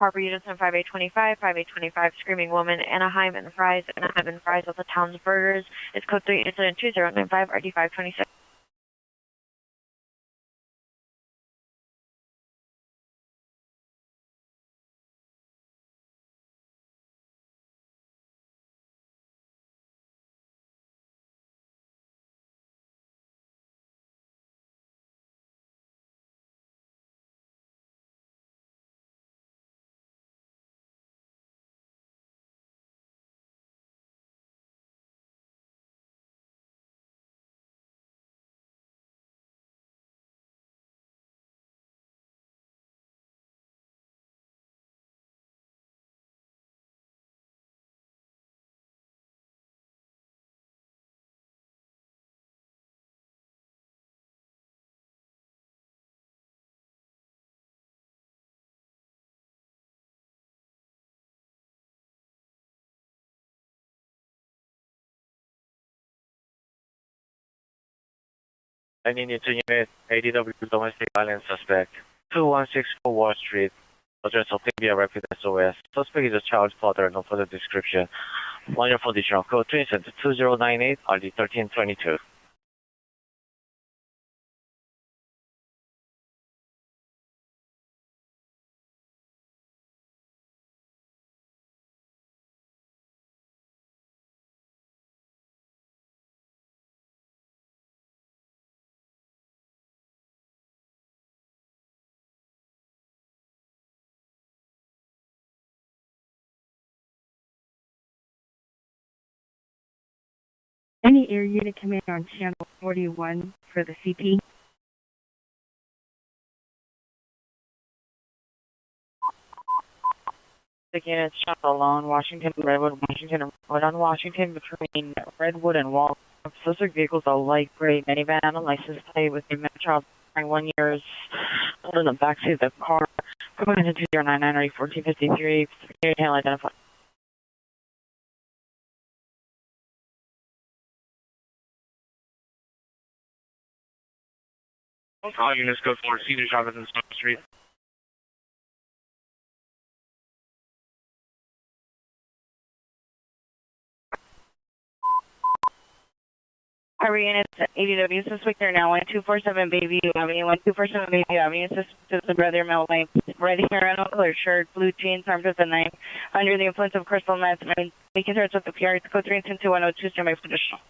Harbor Units on 5825, 5825, Screaming Woman, Anaheim and Fries at the Towns Burgers. It's code 3, incident 2095, RD 526. Any Newton unit, ADW domestic violence suspect, 2164 Wall Street, address Octavia Rapid SOS. Suspect is a child's father, no further description. 1 year for additional code, 2098, RD 1322. Any air unit command on channel 41 for the CP? The units shot alone, Washington, Redwood, Washington, and Redwood on Washington between Redwood and Wall. Suspect vehicles are light gray minivan, license plate with a Metro 1 years in the backseat of the car. Going into 2099 RE 1453, security handle identified. All units go for Cedar Shoppers and Stone Street. Harbor units, ADW suspect are now 1247 Bayview Avenue, 1247 Bayview Avenue. Suspect is a brother, male, white, red hair, and colored shirt, blue jeans, armed with a knife, under the influence of crystal meth, and making threats with the PR. It's code 310-2102, stand by for additional.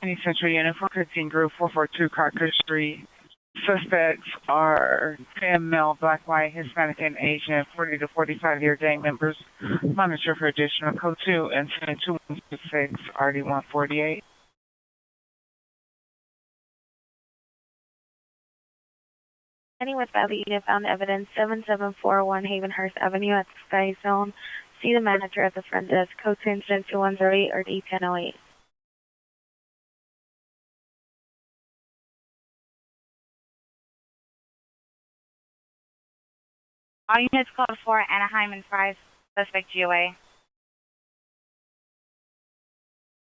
Any Central Unit 415 Group 442 Carter Street. Suspects are male, black, white, Hispanic, and Asian, 40 to 45-year gang members. Monitor for additional code 2, incident 2126, RD 148. Any West Valley unit found evidence 7741 Havenhurst Avenue at the Sky Zone. See the manager at the front desk. Code 2 incident 2108 or D1008. All units code 4, Anaheim and 5, suspect GOA.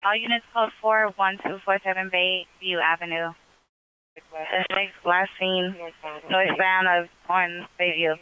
All units code 4, 1247 Bayview Avenue. Suspect last seen northbound of on Bayview.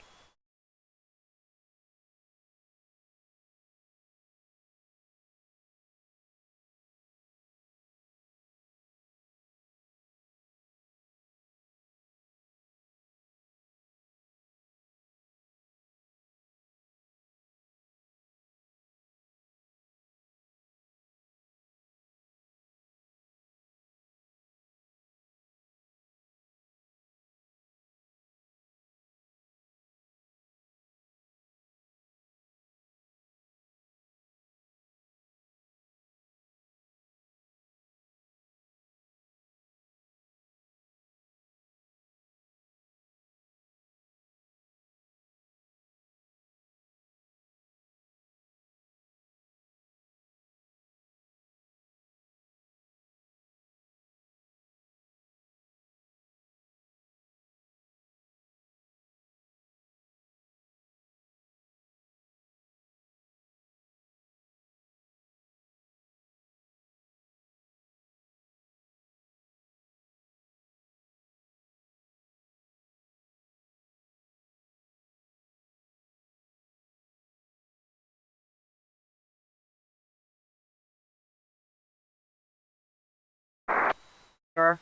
Your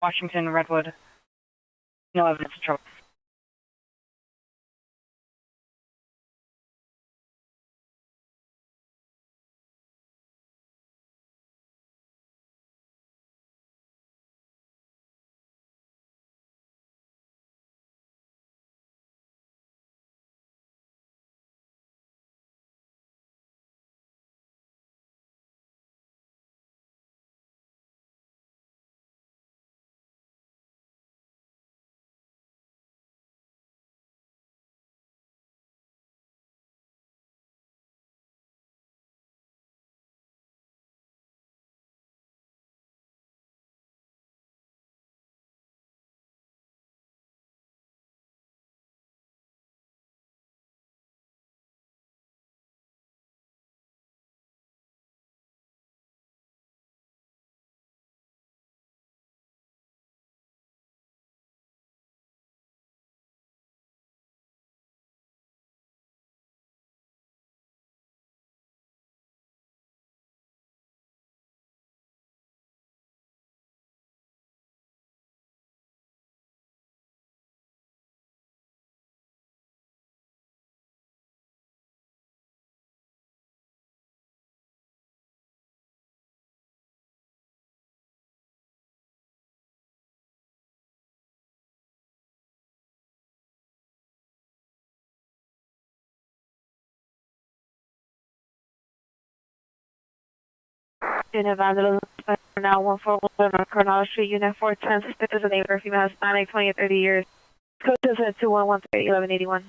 Washington, Redwood. No evidence of trouble. Unit vandalism now 141 on Coronado Street, Unit 410, suspect is a neighbor, female, Hispanic, 20 to 30 years. Code is at 2113-1181.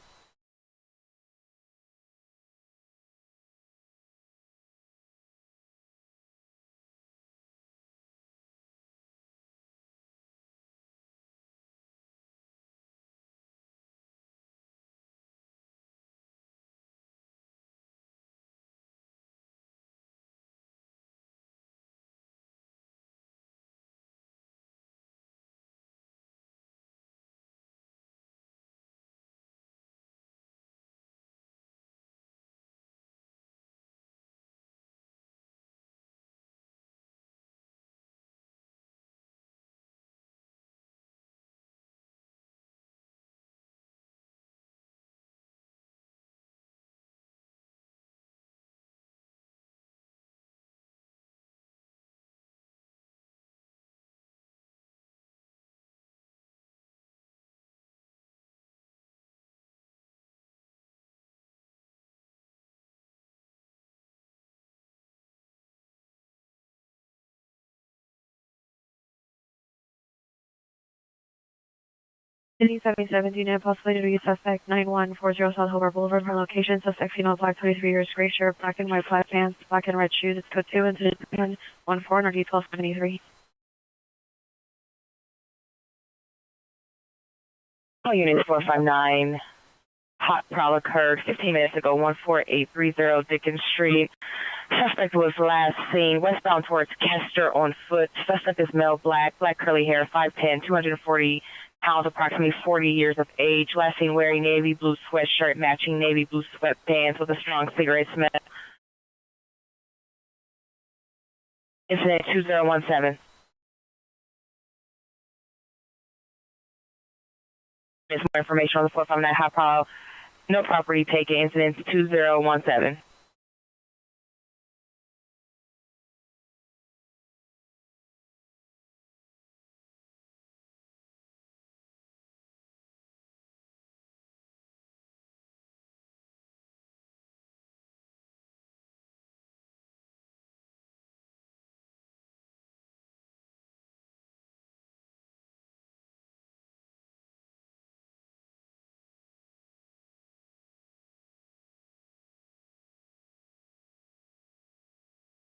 City 77, unit possibly to be suspect 9140 South Hobart Boulevard. Her location, suspect female, black, 23 years, gray shirt, black and white plaid pants, black and red shoes. It's code 2, incident 114, or D1273. All units 459. Hot prowl occurred 15 minutes ago, 14830 Dickens Street. Suspect was last seen westbound towards Kester on foot. Suspect is male, black, black curly hair, 5'10", 240 pounds, approximately 40 years of age. Last seen wearing navy blue sweatshirt matching navy blue sweatpants with a strong cigarette smell. Incident 2017. There's more information on the 459 hot prowl. No property taken. Incident 2017.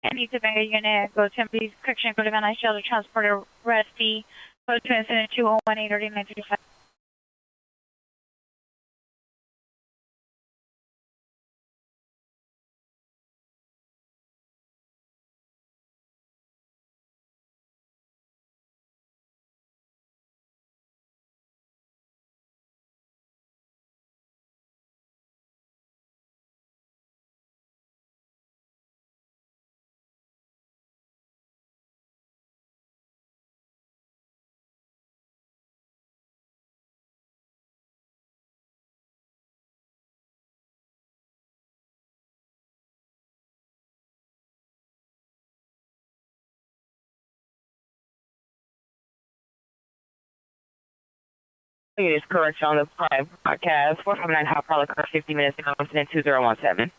Any Topanga unit, go to MP's correction, go to Van Nuys Shelter, transporter, Rusty, go to incident 2018-3935. Please correction on the prior broadcast. 459 Hot Product occurred 50 minutes ago, incident 2017.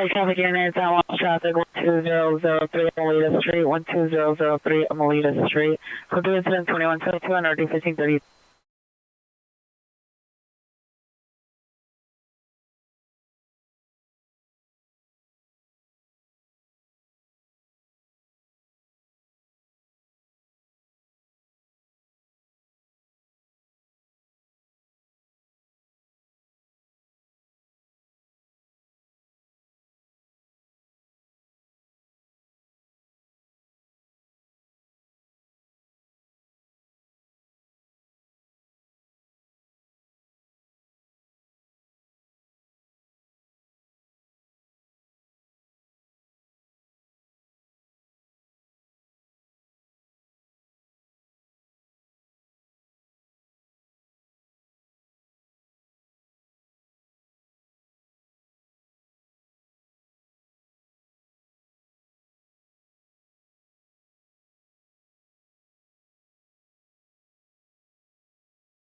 Traffic units on Wall Traffic 12003 Amelita Street, 12003 Amelita Street. Code 2 incident 2172 and RD 1530.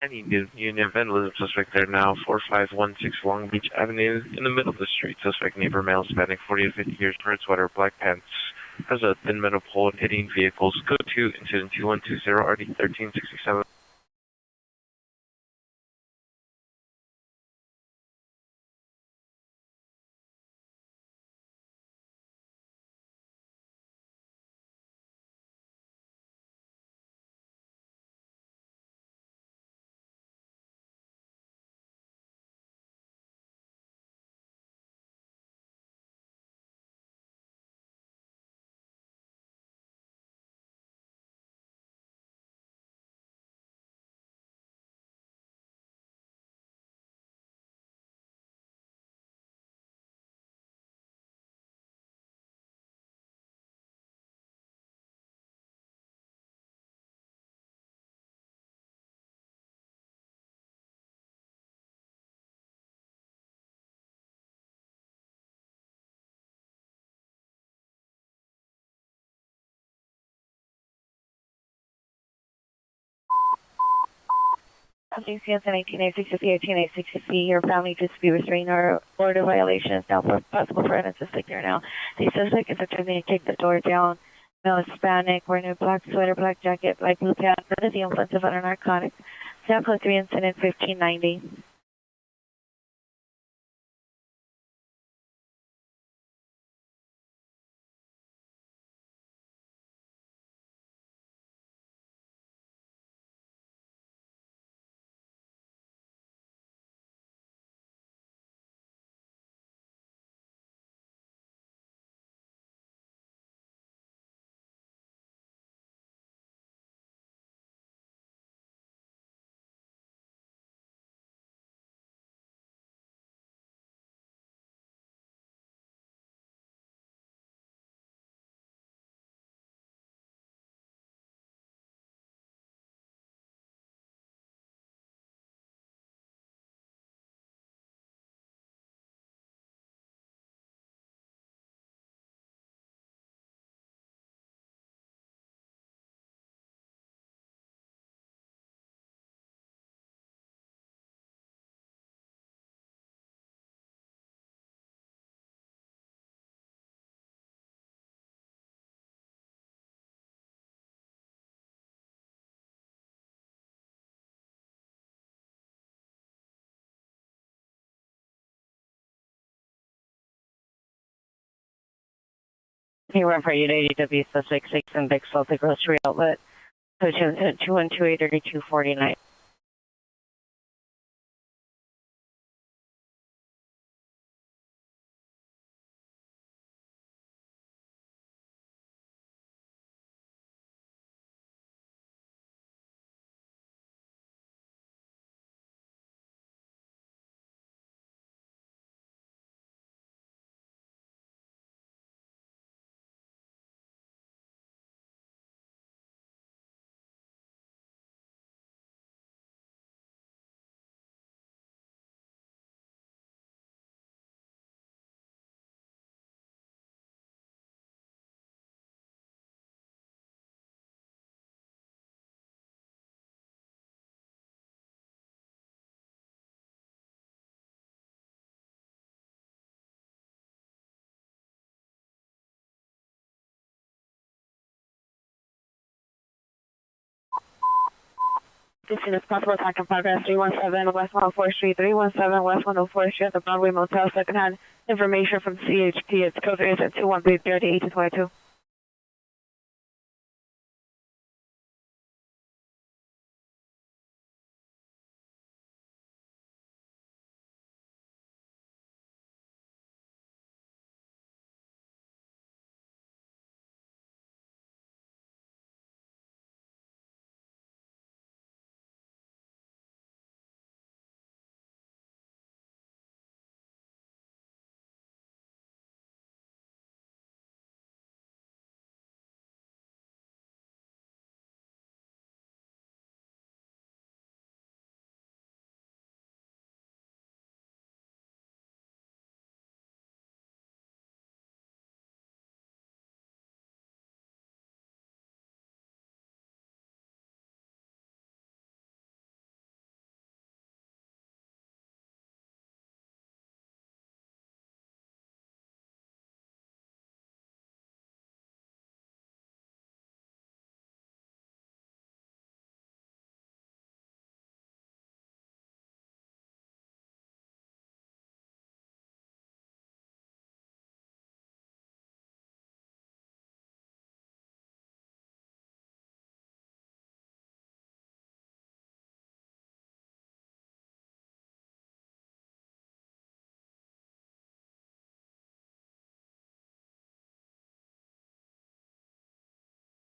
Any unit vandalism suspect there now, 4516 Long Beach Avenue, in the middle of the street. Suspect neighbor male, spanning 40 to 50 years, red sweater, black pants, has a thin metal pole and hitting vehicles. Code 2, incident 2120, RD 1367. Enthusiast in 18A60C, 18A60C, your family dispute restraint or order violation is now possible for an suspect here now. The suspect is attempting to kick the door down. Male is Hispanic, wearing a black sweater, black jacket, black blue pants, under the influence of other narcotics. Sample 3 incident 1590. Here, run for Unity W suspect 6 in Big Salty Grocery Outlet. Code 2 incident 2128 3249. As soon as possible, attack in progress, 317 West 104th Street, 317 West 104th Street at the Broadway Motel, secondhand information from CHP. It's code 213-30-1822.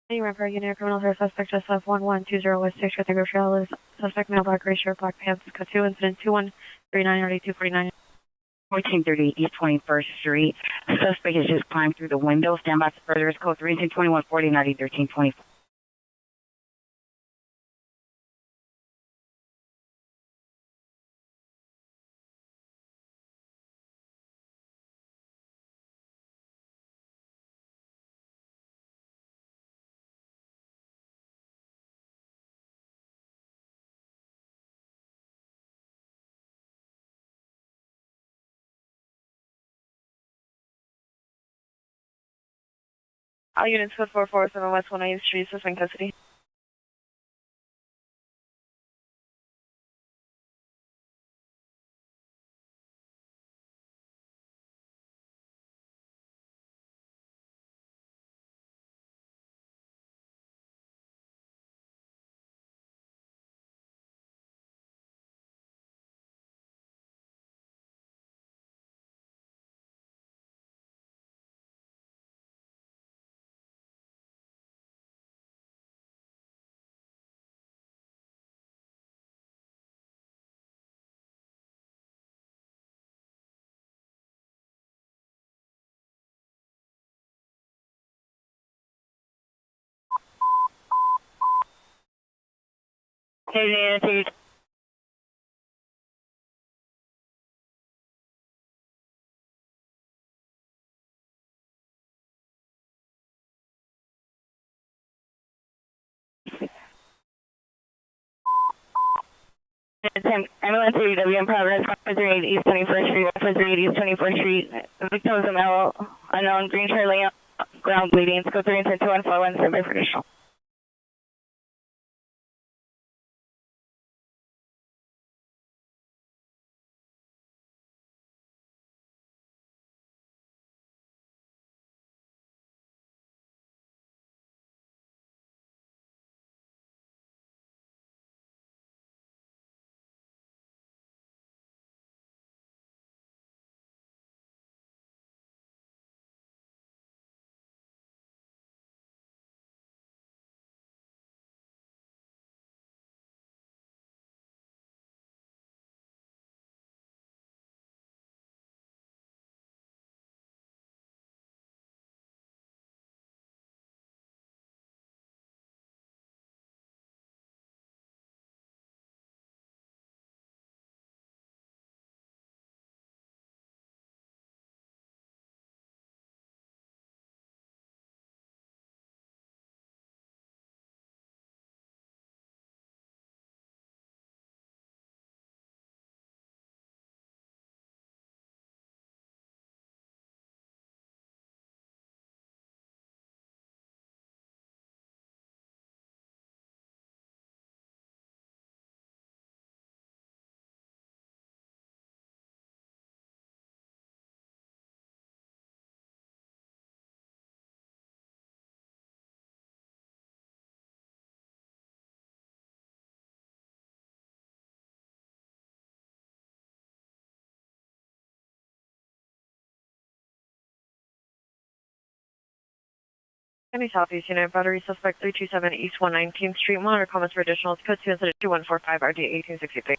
Any refer unit criminal for suspect just left 1120 West 6th with a trail is suspect male black gray shirt black pants code 2 incident 2139 1430 East 21st Street. Suspect has just climbed through the window. Stand by for further. It's code 32140 1324. All units code 447 West 180th Street, suspect in custody. Hey, Ambulance ADW in progress, 138 East 21st Street, 138 East 21st Street. The victim is a male, unknown, green shirt layout, ground bleeding. Code 32141, survey for additional. Any Southeast Unit, battery suspect 327 East 119th Street. Monitor comments for additional. Code 2 incident 2145 RD 1863.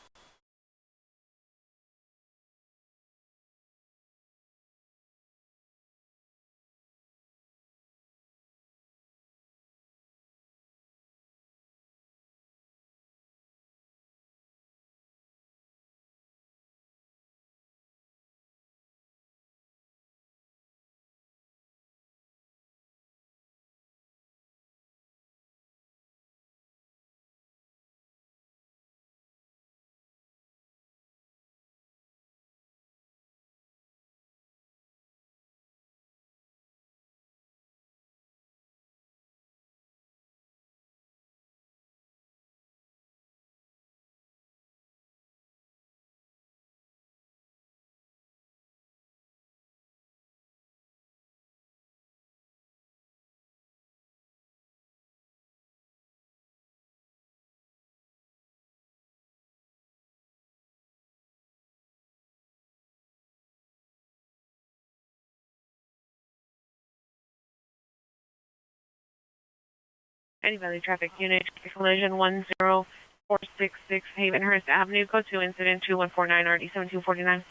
Any Valley Traffic Unit, collision 10466 Havenhurst Avenue. Code 2 incident 2149 RD 7249.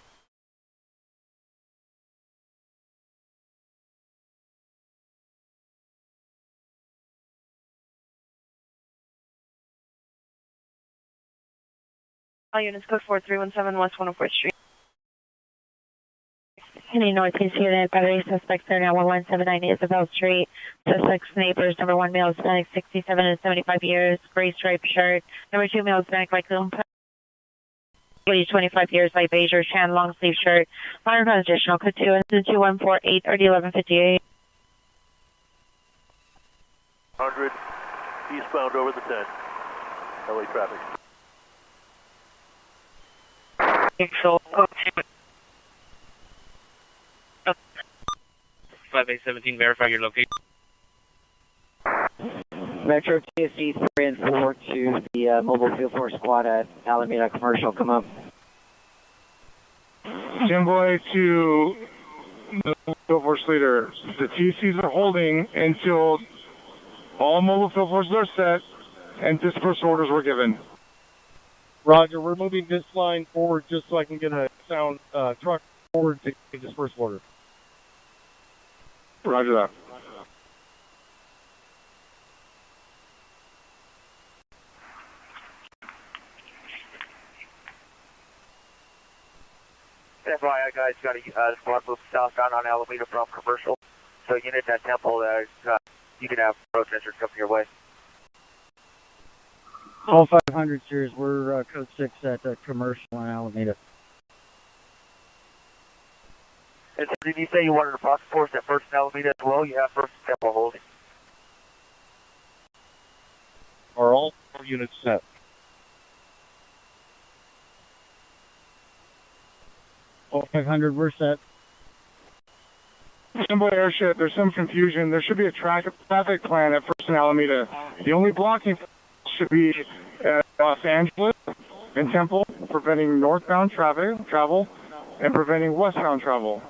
All units, code 4317 West 104th Street. Any Northeast Unit, battery suspects are now 11790 Isabel Street. Suspects neighbors, number 1 male Hispanic, 67 and 75 years, gray striped shirt. Number 2 male Hispanic, like 25 years, light beige or tan, long sleeve shirt. Modern additional, code 2 incident 2148 RD 1158. 100 eastbound over the 10. LA traffic. So, code 2. 5817, verify your location. Metro TSG 3 and 4 to the mobile field force squad at Alameda Commercial. Come up. Jimboy to the field force leader. The TCs are holding until all mobile field forces are set and dispersal orders were given. Roger, we're moving this line forward just so I can get a sound truck forward to get dispersal order. Roger that. FYI, guys, got a squad move southbound on Alameda from commercial. So units at Temple, you can have protesters coming your way. All 500 series, we're code 6 at commercial on Alameda. And so did you say you wanted a box force at first in Alameda as well? You have first Temple holding. Are all 4 units set? All 500, we're set. Jimboy Airship, there's some confusion. There should be a traffic plan at first in Alameda. The only blocking should be at Los Angeles and Temple, preventing northbound travel and preventing westbound travel.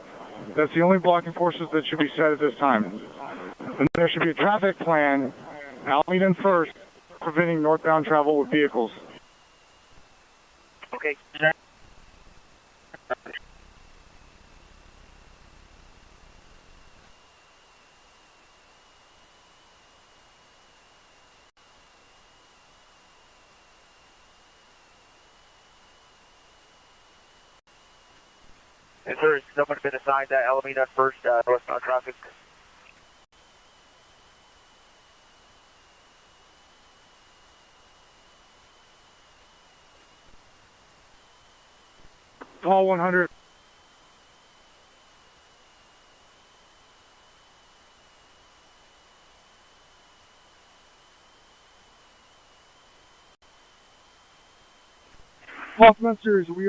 That's the only blocking forces that should be set at this time. And there should be a traffic plan, Alameda and First, preventing northbound travel with vehicles. Okay. Is there someone been assigned that Alameda First northbound traffic? Call 100. Hoffmasters, we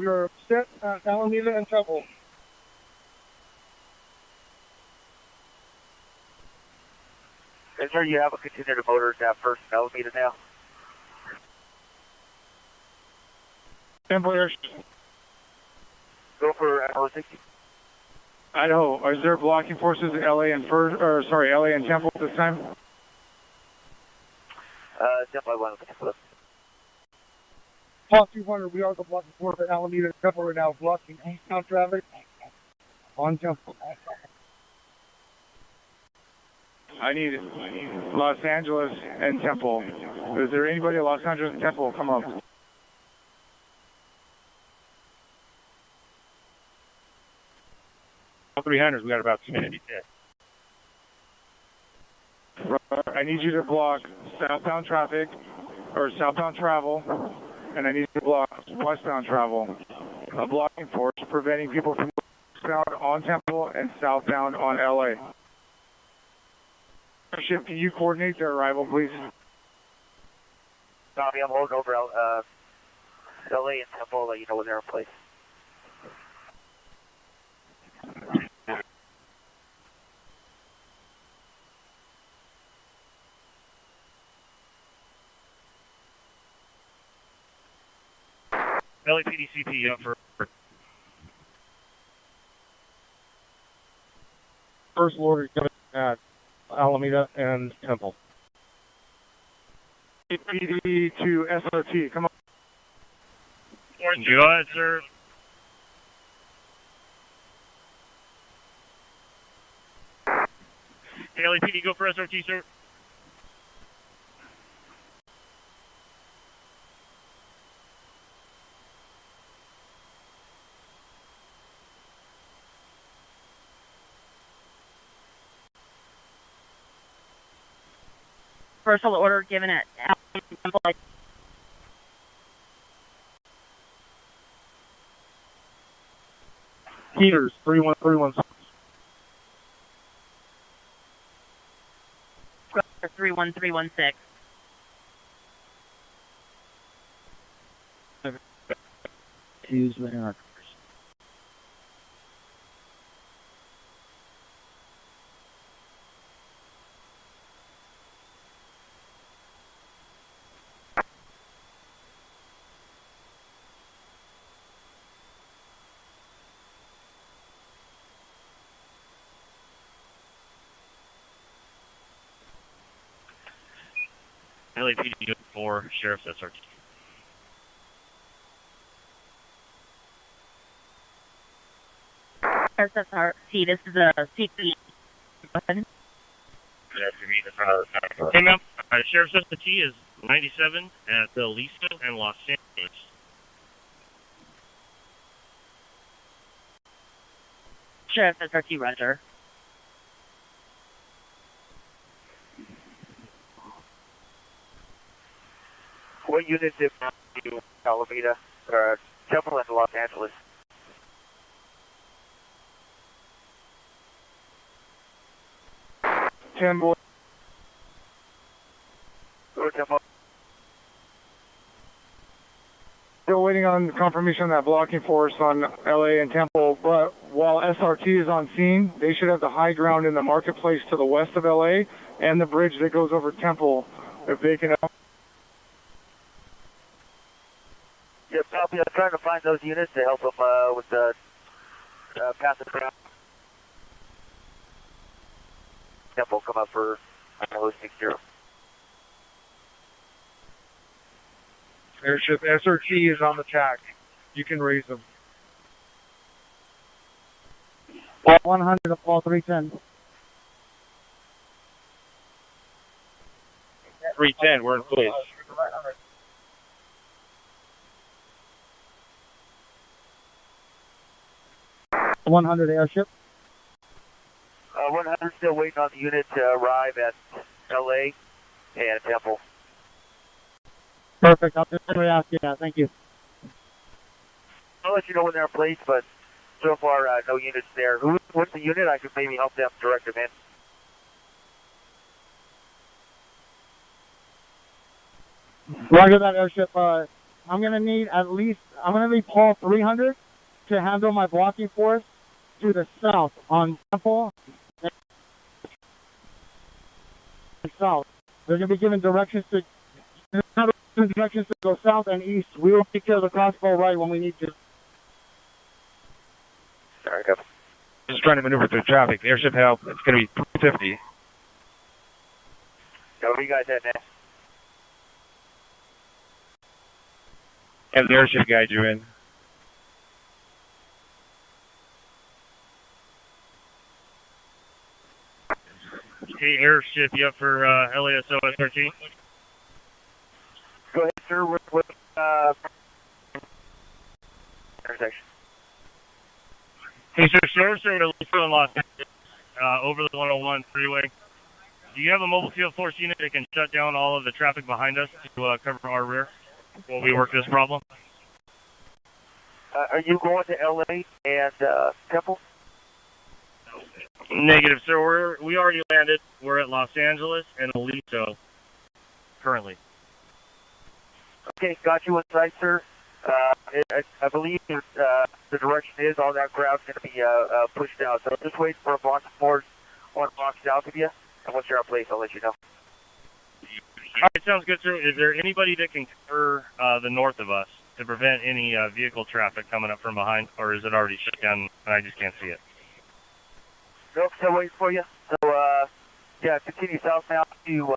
are set at Alameda and Temple. Is there you have a contingent of motors at First in Alameda now? Jimboy Airship. Go for Emerald 60. Idaho, is there blocking forces in LA and LA and Temple at this time? Temple 1 Temple. Paul 200, we are the blocking force at Alameda and Temple right now, blocking eastbound traffic on Temple. I need Los Angeles and Temple. Is there anybody at Los Angeles and Temple? Come up. All 300s, we got about 2 minutes. I need you to block southbound traffic, or southbound travel, and I need you to block westbound travel. A blocking force preventing people from westbound on Temple and southbound on LA. Ship, can you coordinate their arrival, please? Tommy, I'm holding over LA and Temple. I'll let you know when they're in place. LAPD CP up for First order coming at Alameda and Temple. LAPD to SRT, come on. Go ahead, sir. LAPD, go for SRT, sir. Personal order given at Temple. Peters, 3131. 31316. Use with our LAPD for Sheriff's SRT. SSRT, this is a CP. Hey, ma'am. Sheriff's SRT is 97 at the Lisa and Los Angeles. Sheriff SRT, Roger. What units if you Alameda or Temple and Los Angeles? Temple. Temple. Still waiting on confirmation on that blocking force on LA and Temple, but while SRT is on scene, they should have the high ground in the marketplace to the west of LA and the bridge that goes over Temple. If they can help. Yep, copy. I'm trying to find those units to help them with the passive ground. Temple, come up for 60. Airship SRT is on the track. You can raise them. 100 to Paul 310. 310, we're in place. 100 airship. 100 still waiting on the unit to arrive at LA and Temple. Perfect. I'll just react to that. Thank you. I'll let you know when they're in place, but so far no units there. What's the unit? I could maybe help them direct them in. Roger that, airship. I'm gonna need Paul 300 to handle my blocking force to the south on Temple and south. They're gonna be given directions to go south and east. We will take care of the crossbow right when we need to. Sorry, go. Just trying to maneuver through traffic. The airship help, it's going to be 350. So where you guys at now? Have the airship guide you in. Hey, airship, you up for LASO SRT? Go ahead, sir. With intersection. Hey, sir, sheriffs are released in Los Angeles over the 101 freeway. Do you have a mobile field force unit that can shut down all of the traffic behind us to cover our rear while we work this problem? Are you going to LA and Temple? Negative, sir. We already landed. We're at Los Angeles and Aliso currently. Okay, got you inside, sir. I believe the direction is all that crowd's going to be pushed out. So just wait for a block of force, 1 block south of you, and once you're out of place, I'll let you know. All right, sounds good, sir. Is there anybody that can cover the north of us to prevent any vehicle traffic coming up from behind, or is it already shut down and I just can't see it? Nope, still waiting for you. So, yeah, continue southbound to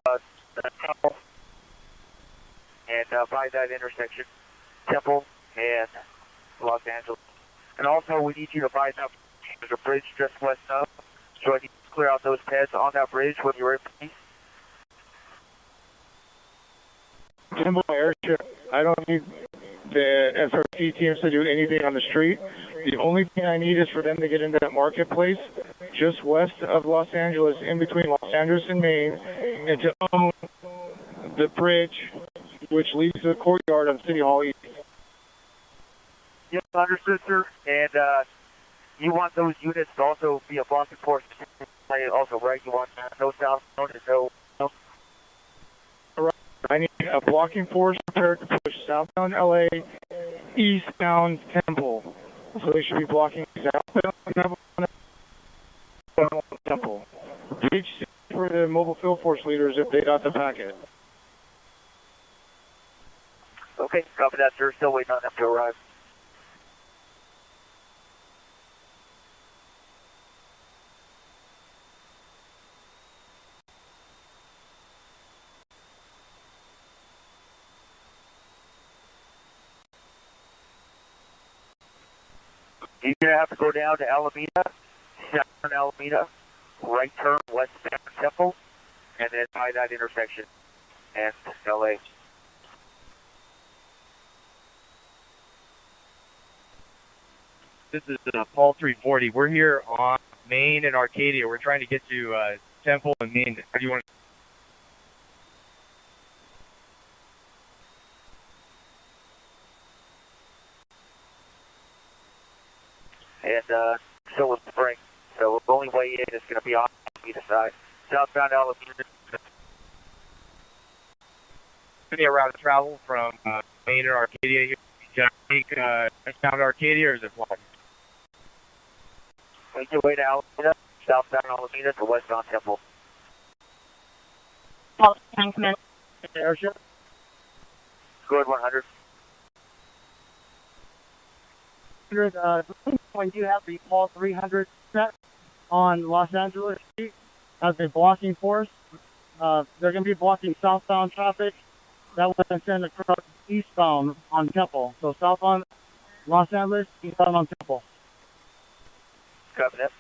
Temple and by that intersection, Temple and Los Angeles. And also, we need you to buy that. There's a bridge just west of, so I need to clear out those pads on that bridge when you're in place. Temple airship, I don't need the SRT teams to do anything on the street. The only thing I need is for them to get into that marketplace just west of Los Angeles, in between Los Angeles and Maine, and to own the bridge which leads to the courtyard on City Hall East. Yep, understood, sir. And you want those units to also be a blocking force also, right? You want no southbound and no... I need a blocking force prepared to push southbound LA, eastbound Temple. So they should be blocking southbound Temple. Reach for the mobile field force leaders if they got the packet. Okay, copy that, sir. Still waiting on them to arrive. You're going to have to go down to Alameda, southbound Alameda, right turn westbound Temple, and then by that intersection and LA. This is Paul 340. We're here on Main and Arcadia. We're trying to get to Temple and Main. How do you want to... And still with spring. So the only way in is going to be on either side. Southbound Alameda. Any around travel from Main or Arcadia here? Can I take eastbound Arcadia, or is it blocked? Make your way to Alameda, southbound Alameda to westbound Temple. Paul, can come in. Airship. Go ahead, 100. When you have the Paul 300 set on Los Angeles Street as a blocking force, they're going to be blocking southbound traffic. That will send across eastbound on Temple. So southbound Los Angeles, eastbound on Temple. Copy that.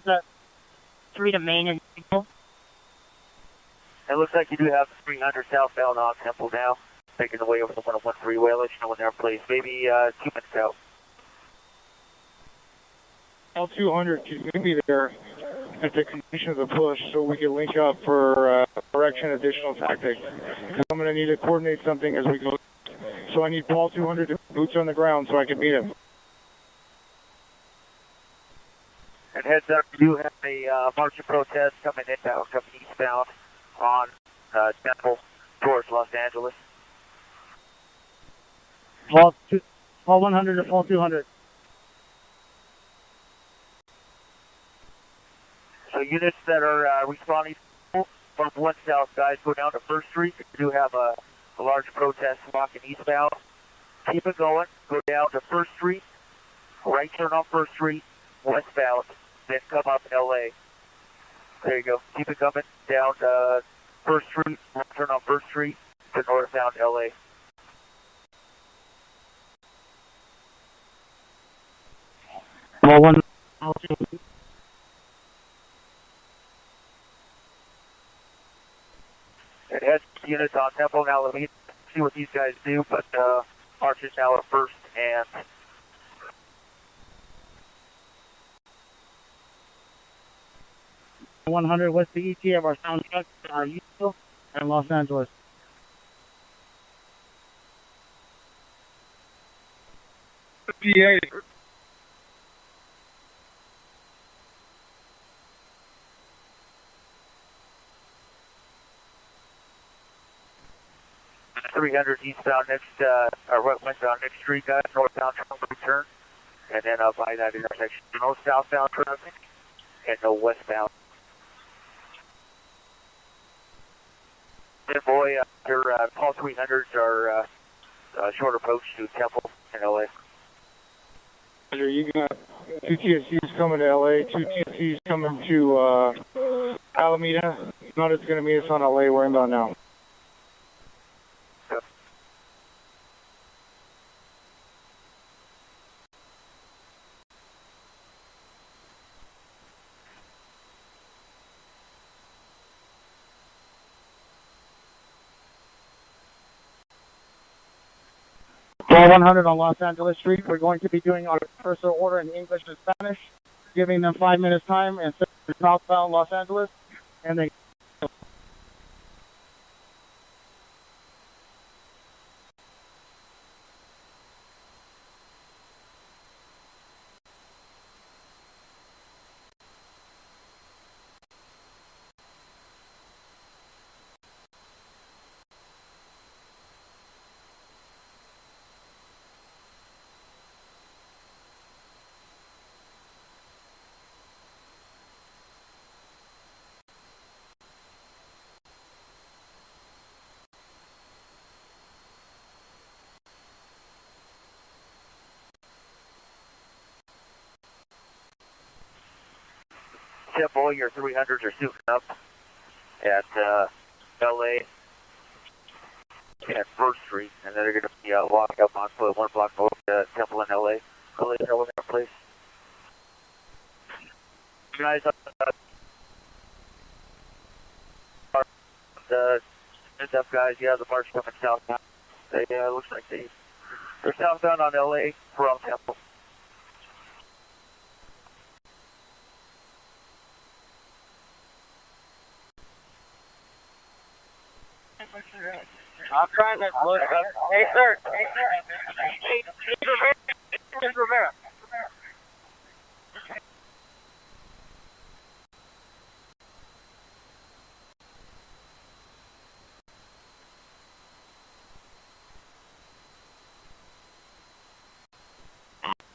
Set 3 to Main and Temple. It looks like you do have 300 southbound on Temple now. Making the way over the 101 freeway. I'll let you know when they're in place. Maybe 2 minutes out. L200 can be there at the completion of the push so we can link up for correction additional tactics. Because I'm going to need to coordinate something as we go. So I need Paul 200 boots on the ground so I can meet him. And heads up, you do have a march of protest coming inbound, coming eastbound on Temple towards Los Angeles. Paul 100 to Paul 200. So units that are responding from 1 south, guys, go down to 1st Street. You do have a large protest walking eastbound. Keep it going. Go down to 1st Street Right turn on First Street, westbound, then come up LA. There you go. Keep it coming down First Street, right turn on First Street to northbound LA. Well, one. It has units on Temple and Alameda. See what these guys do, but Arch is now at first and 100. What's the ETA of our sound truck? Houston and Los Angeles. PA. eastbound next, or westbound next street, guys, northbound return, and then by that intersection, no southbound traffic, and no westbound. Then boy, your all 300s are short approach to Temple in LA. You got 2 TSUs coming to LA, 2 TSUs coming to Alameda. Not it's going to meet us on LA. We're inbound now. Well, 100 on Los Angeles Street. We're going to be doing our reversal order in English and Spanish, giving them 5 minutes time and southbound Los Angeles, and they. Temple, your 300s are souping up at LA at First Street, and then they're going to be locked up on foot 1 block north Temple in LA. LA, in that place. Guys, heads up, guys. Yeah, the march coming southbound. They looks like they're southbound on LA from Temple. I'm trying to look up. Hey, sir. Hey, Rivera.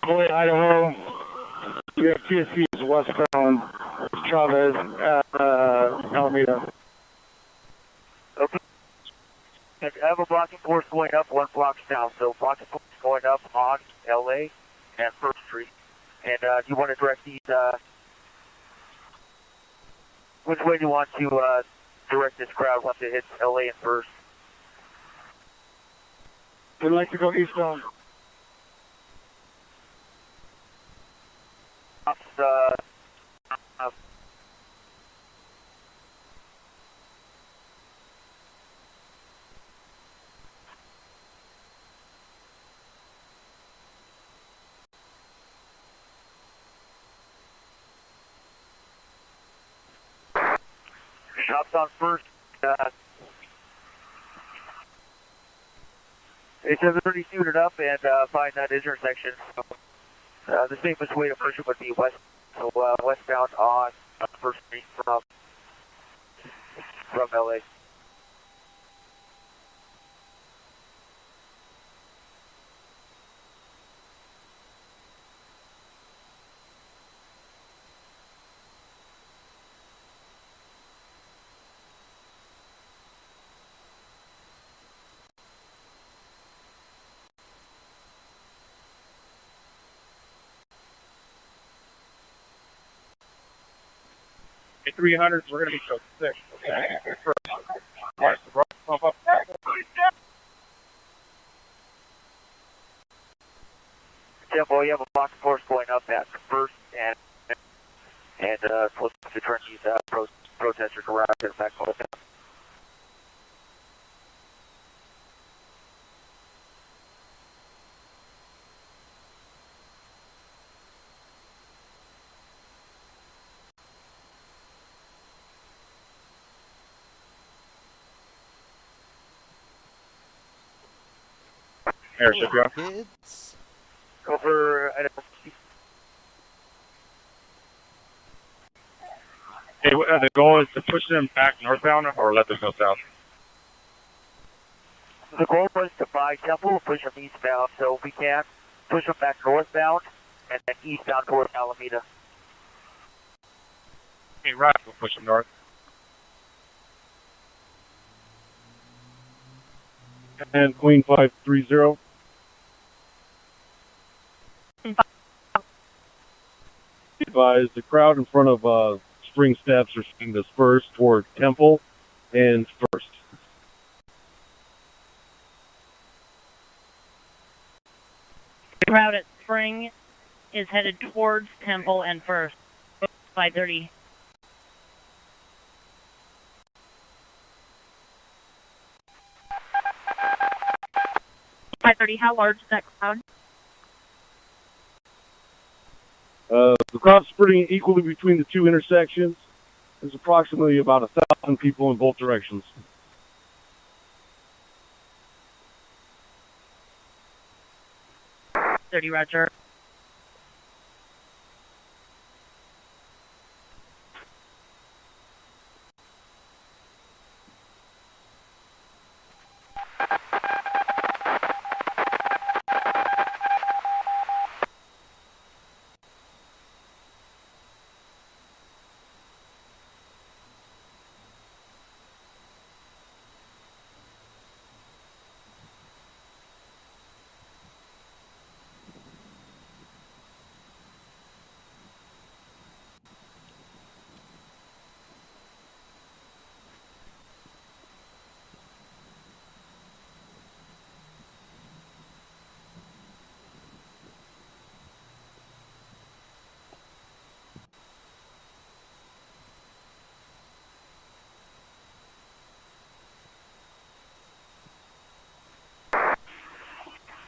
Boy, Idaho. We have TSUs westbound Chavez at Alameda. Okay. I have a blocking force going up 1 block south, so blocking force going up on LA and First Street. And do you want to direct these, which way do you want to direct this crowd once it hits LA and First? We'd like to go eastbound. Shops on First. They said they're already suited up and find that intersection. So, the safest way to push it would be west, so westbound on First Street from LA. 300s. We're going to be so sick. Okay. All right, so pump up. Tempo, you have a block force going up at first and close to turn these protesters around to the back of the Airship, yeah. Kids. Go for Hey, the goal is to push them back northbound or let them go south. The goal was to buy Temple and push them eastbound, so we can push them back northbound and then eastbound towards Alameda. Hey, right, we'll push them north. And Queen 530. Advise the crowd in front of Spring Steps are seeing disperse toward Temple and First. The crowd at Spring is headed towards Temple and First. 530. 530, how large is that crowd? The crowd's spreading equally between the two intersections. There's approximately about 1,000 people in both directions. Roger.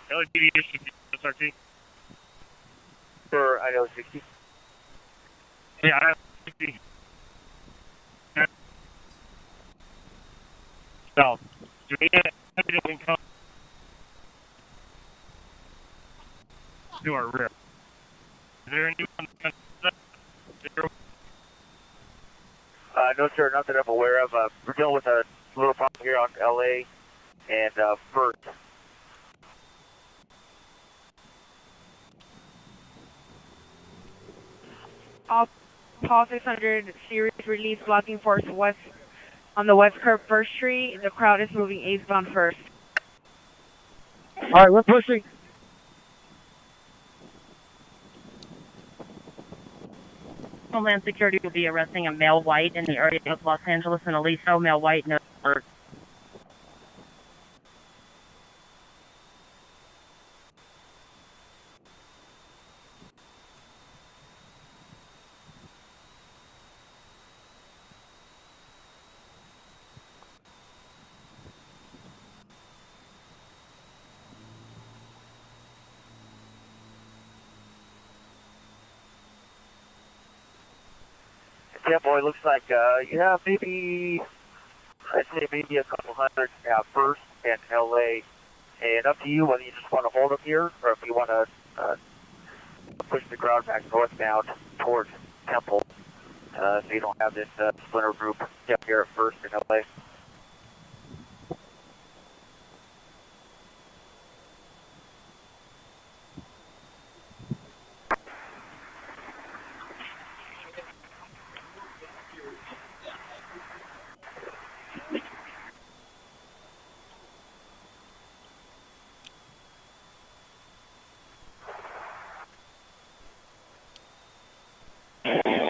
LAPD issue SRT. For IO 60. Yeah, I 60. South. Do we have evidence income to our rear? Is there anyone there? No, sir, not that I'm aware of. We're dealing with a little problem here on LA and First. All Paul 600 series release blocking force west on the west curb First Street. The crowd is moving eastbound First. All right, we're pushing. Homeland Security will be arresting a male white in the area of Los Angeles and Aliso. Male white, no alert. Yeah, boy, looks like, yeah, maybe, I'd say maybe a couple hundred at First and LA. And up to you whether you just want to hold them here or if you want to push the crowd back northbound towards Temple so you don't have this splinter group up here at First in LA.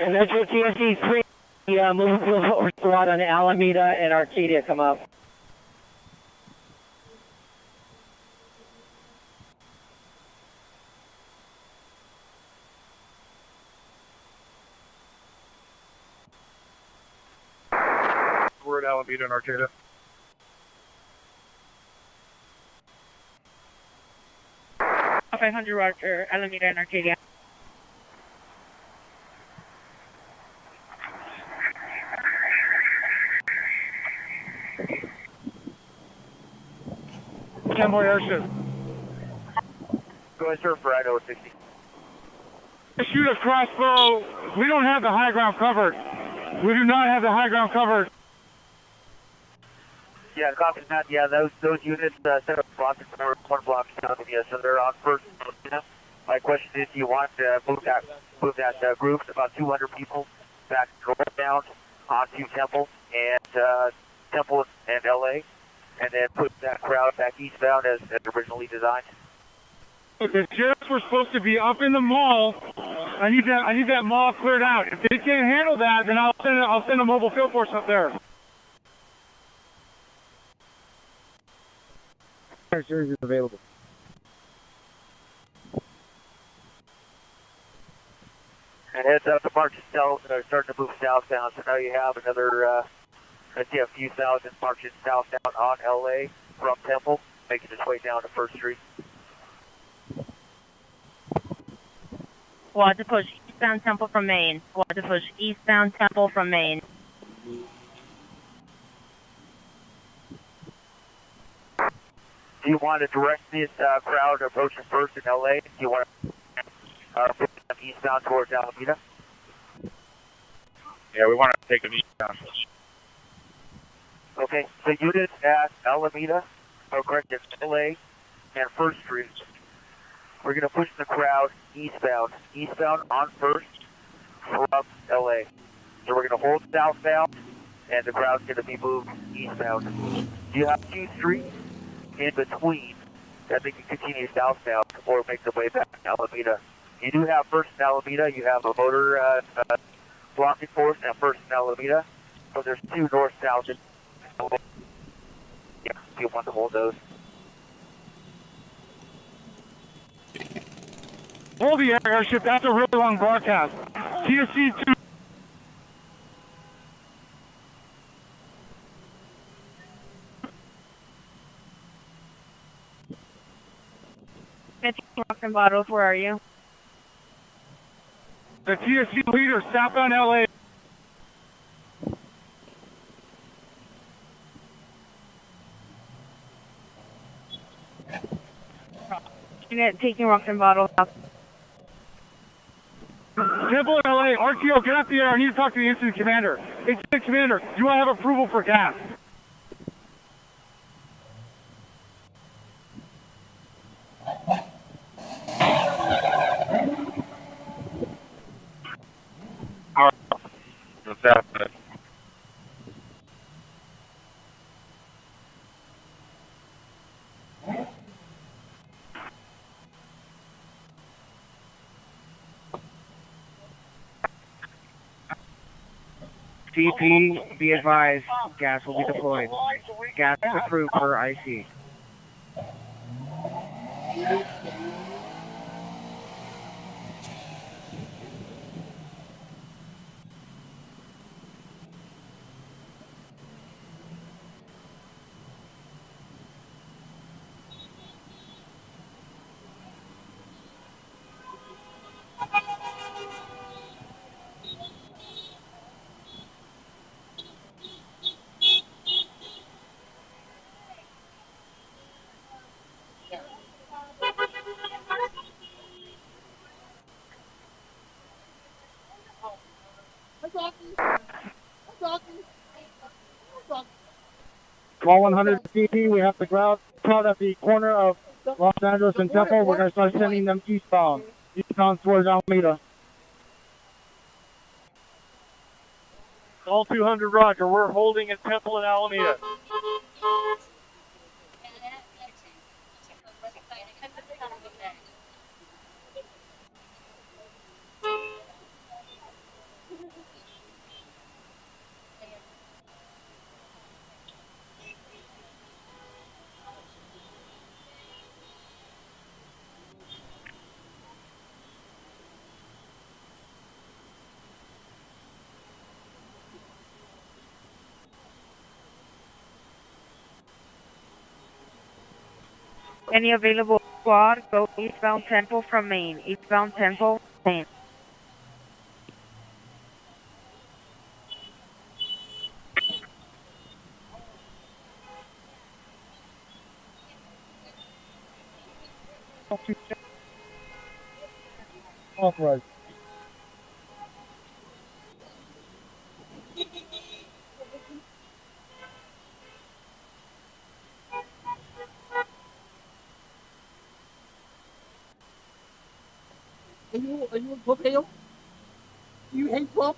Metro TSC 3 Yeah, move squad on Alameda and Arcadia come up. We're at Alameda and Arcadia. Off 500 Roger, Alameda and Arcadia. Temple Airship. Go ahead, sir, for Idaho 60. Shoot a crossbow. We don't have the high ground covered. We do not have the high ground covered. Yeah, copy that. Yeah, those units set up blocks for one block down. Yeah, so they're on first. My question is, do you want to move that group, about 200 people, back northbound onto Temple and LA, and then put that crowd back eastbound as originally designed? The sheriffs were supposed to be up in the mall. I need that mall cleared out. If they can't handle that, then I'll send a mobile field force up there. Series is available. And heads up, the march itself starting to move southbound. So now you have another, let's see, a few thousand marching southbound on LA from Temple, making its way down to First Street. Squad to push eastbound Temple from Main. Squad to push eastbound Temple from Main. Do you want to direct this crowd approaching First in LA? Do you want to put them eastbound towards Alameda? Yeah, we want to take them eastbound. Okay, so units at Alameda, correct, it's LA and First Street. We're going to push the crowd eastbound on First from LA. So we're going to hold southbound, and the crowd's going to be moved eastbound. Do you have 2 streets in between that they can continue southbound or make their way back to Alameda? You do have First in Alameda. You have a motor blocking force at First in Alameda. So there's 2 north-south. Yeah, you want to hold those. Hold the airship. That's a really long broadcast. TSC 2. Rocks and bottles, where are you? The TSC leader, southbound LA. Unit taking rocks and bottles out. Temple LA, RTO, get up the air. I need to talk to the incident commander. Incident commander, do I have approval for gas? All right. What's happening? CP, be advised, gas will be deployed. Gas is approved per IC. Call 100 CP, we have the crowd at the corner of Los Angeles and Temple. We're going to start sending them eastbound towards Alameda. All 200 Roger, we're holding at Temple and Alameda. Any available squad, go eastbound Temple from Maine. Eastbound Temple, Maine. Authorized. Are you a club Hale? Do you hate club?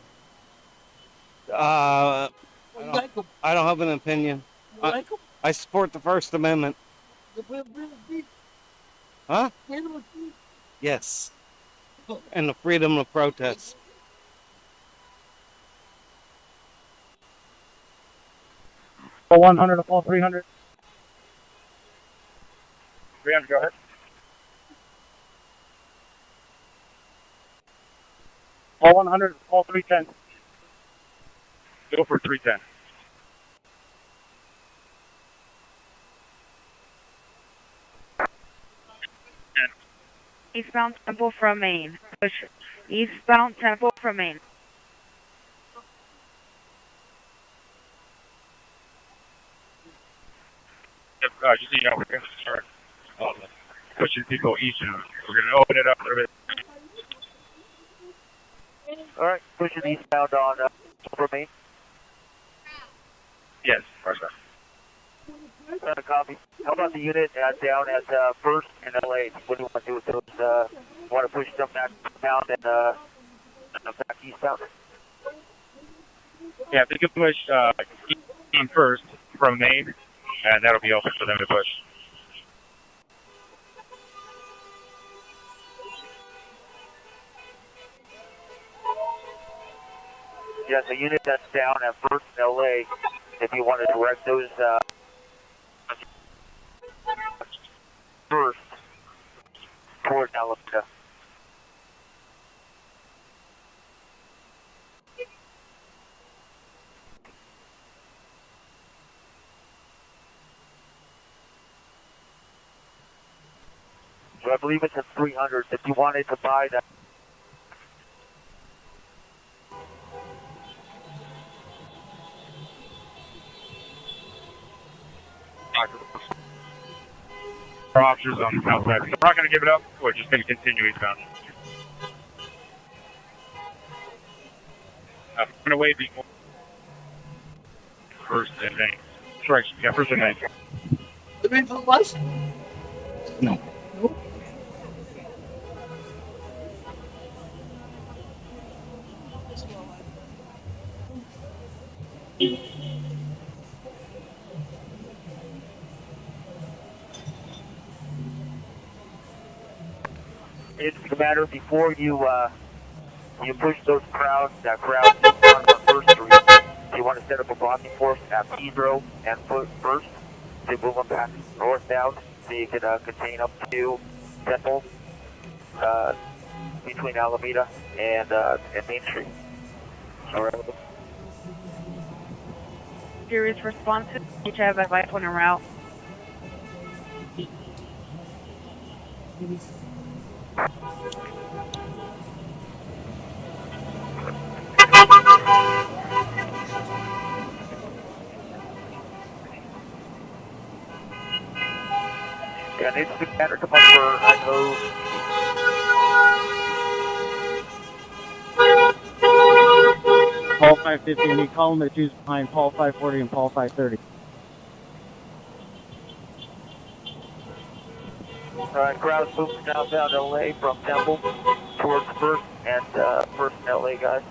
I Or you don't, like them? I don't have an opinion. You like them? I support the First Amendment. The freedom of speech. Huh? Freedom of speech. Yes. And the freedom of protest. Call 100 to call 300. 300, go ahead. Call 100 to call 310. Go for 310. Eastbound Temple from Maine. Push. Eastbound Temple from Maine. Yep, just so you know, we're going to start pushing people east. We're going to open it up a little bit. Alright, pushing eastbound on Temple, Maine. Yes, first up. Copy. How about the unit down at First in LA? What do you want to do with those? Want to push them back down and back eastbound? Yeah, if they can push east first from Maine, and that'll be open for them to push. Yes, a unit that's down at First in LA. If you want to direct those first toward Alameda. So I believe it's at 300. If you wanted to buy that. Our officers on the south side. We're not going to give it up. We're just going to continue eastbound. I'm going to wait before First and Maine. Correction, yeah, First and Maine. The man for the bus? No. No. It's a matter before you push those crowds, that crowd eastbound on First Street. You want to set up a blocking force at Pedro and First to move them back northbound so you can contain up to Temple between Alameda and Main Street. All right. Serious response to CashApp advice on a route. Yeah, it's the matter come up for Idaho. Paul 550, and you call them at choose behind Paul 540 and Paul 530. Alright, crowd's moving downtown LA from Temple towards First and First and LA, guys.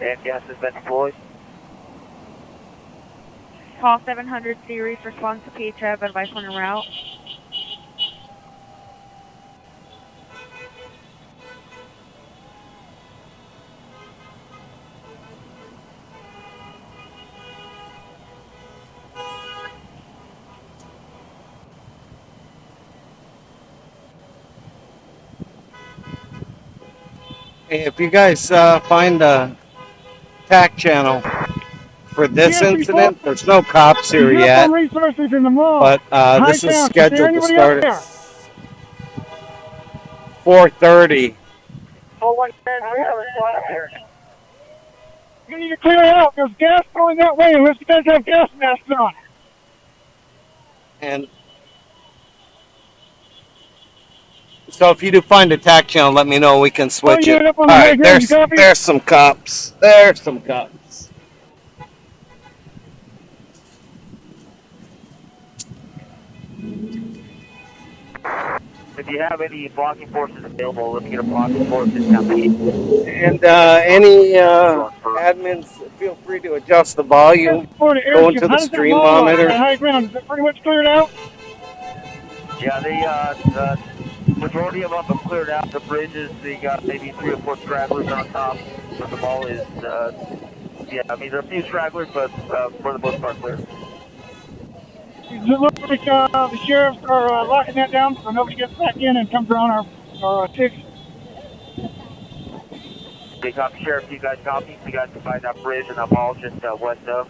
And gas has been deployed. Call 700 series response to CashApp advice on a route. Hey, if you guys find a TAC channel for this Yes, incident. There's no cops here you have yet, some resources in the mall. but this is Down. Is there scheduled to anybody start up at there? 4:30. Oh, what man? I have a flat here. You need to clear it out. There's gas going that way unless you guys have gas masks on. And so if you do find a tac channel, let me know. We can switch it. Up All on the high right, ground. You copy? there's some cops. There's some cops. If you have any blocking forces available, let me get a blocking force in Tempe. And any admins, feel free to adjust the volume. Go into the stream monitor. High ground. Is it pretty much cleared out? Yeah, the majority of them have cleared out. The bridges, they got maybe 3 or 4 stragglers on top. But the mall is, yeah, I mean, there are a few stragglers, but for the most part, clear. Does it look like the sheriffs are locking that down so nobody gets back in and comes around our 6? Okay, copy, Sheriff. You guys copy? You guys can find that bridge and that mall just west of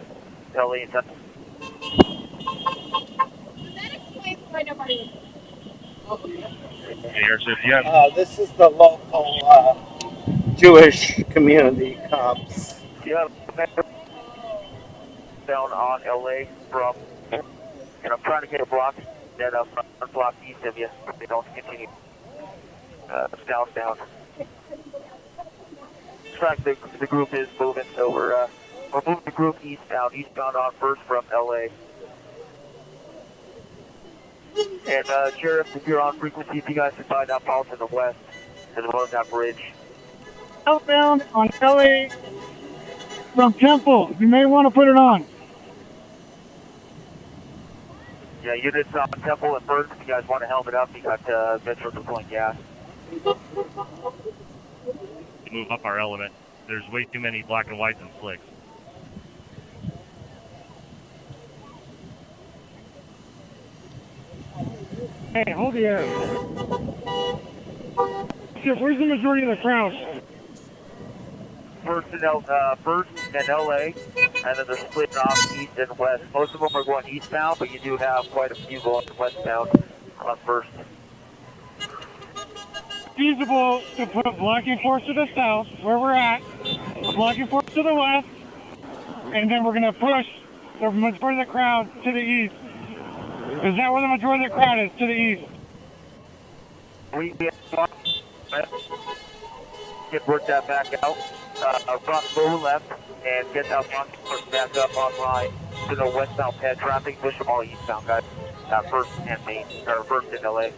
LA and Tempe. This is the local Jewish community cops. Yeah, down on LA from, and I'm trying to get a block that front block east of you. They don't continue south down. In fact, the group is moving, so we're moving the group eastbound on first from LA. And Sheriff, if you're on frequency, if you guys can find that pulse in the west, to the road that bridge. Outbound on LA from Temple. You may want to put it on. Yeah, units on Temple and Burns, if you guys want to helmet up, you got Metro deploying gas. Move up our element. There's way too many black and whites and slicks. Hey, hold the air. Sheriff, where's the majority of the crowd? First in LA, and then they're splitting off east and west. Most of them are going eastbound, but you do have quite a few going westbound on first. Feasible to put a blocking force to the south, where we're at, a blocking force to the west, and then we're going to push the majority of the crowd to the east. Is that where the majority of the crowd is, to the east? We can work that back out, go left, and get that blocking force back up online to the westbound ped traffic, push them all eastbound, guys. First and main, or first in LA.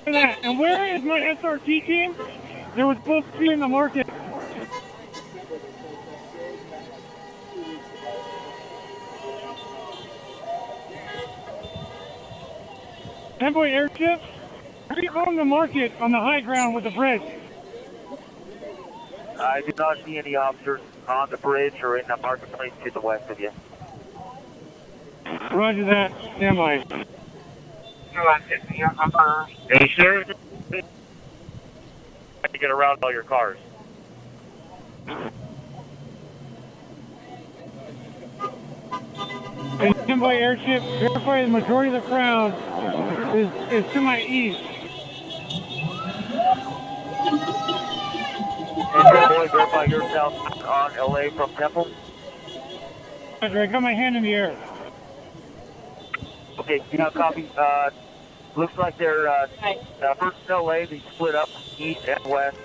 And where is my SRT team? They were supposed to be in the market. Temple airship? We own the market on the high ground with the bridge. I do not see any officers on the bridge or in the marketplace to the west of you. Roger that. Stand by. Hey, Sheriff. To get around all your cars. And Temple airship, verify the majority of the crowd is to my east. And boy, verify yourself on LA from Temple. I got my hand in the air. Okay, you have copy. Looks like they're first in LA, they split up east and west.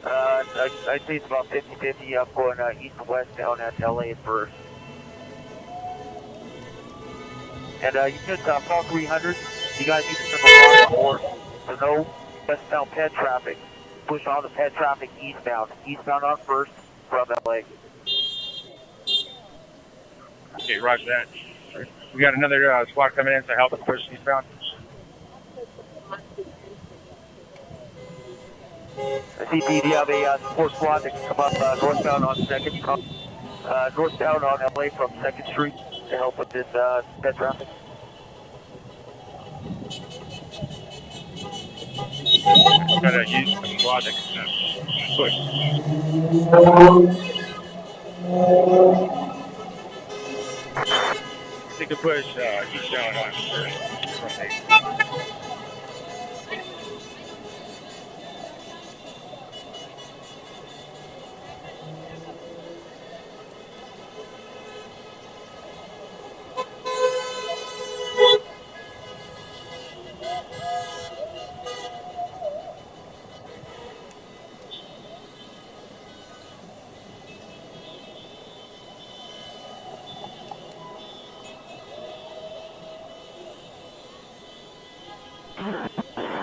I'd say it's about 50-50 up going east and west down at LA at first. And you get Fall 300. You guys need to circle on board. So no westbound ped traffic. Push all the ped traffic eastbound. Eastbound on first from LA. Okay, roger that. We got another squad coming in to help us push eastbound. CP, do you have a support squad that can come up northbound on 2nd? Northbound on LA from 2nd Street to help with this ped traffic. Got a use squad that can push. Take a push eastbound on from 8.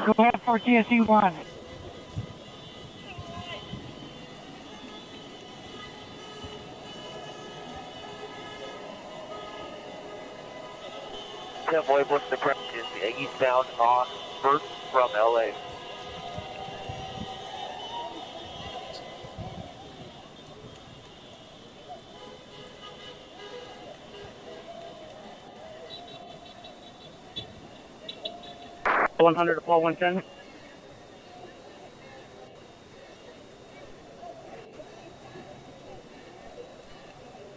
Go ahead for TSE 1. Boy, what's the prep is eastbound on First from LA. $100 to Paul 110.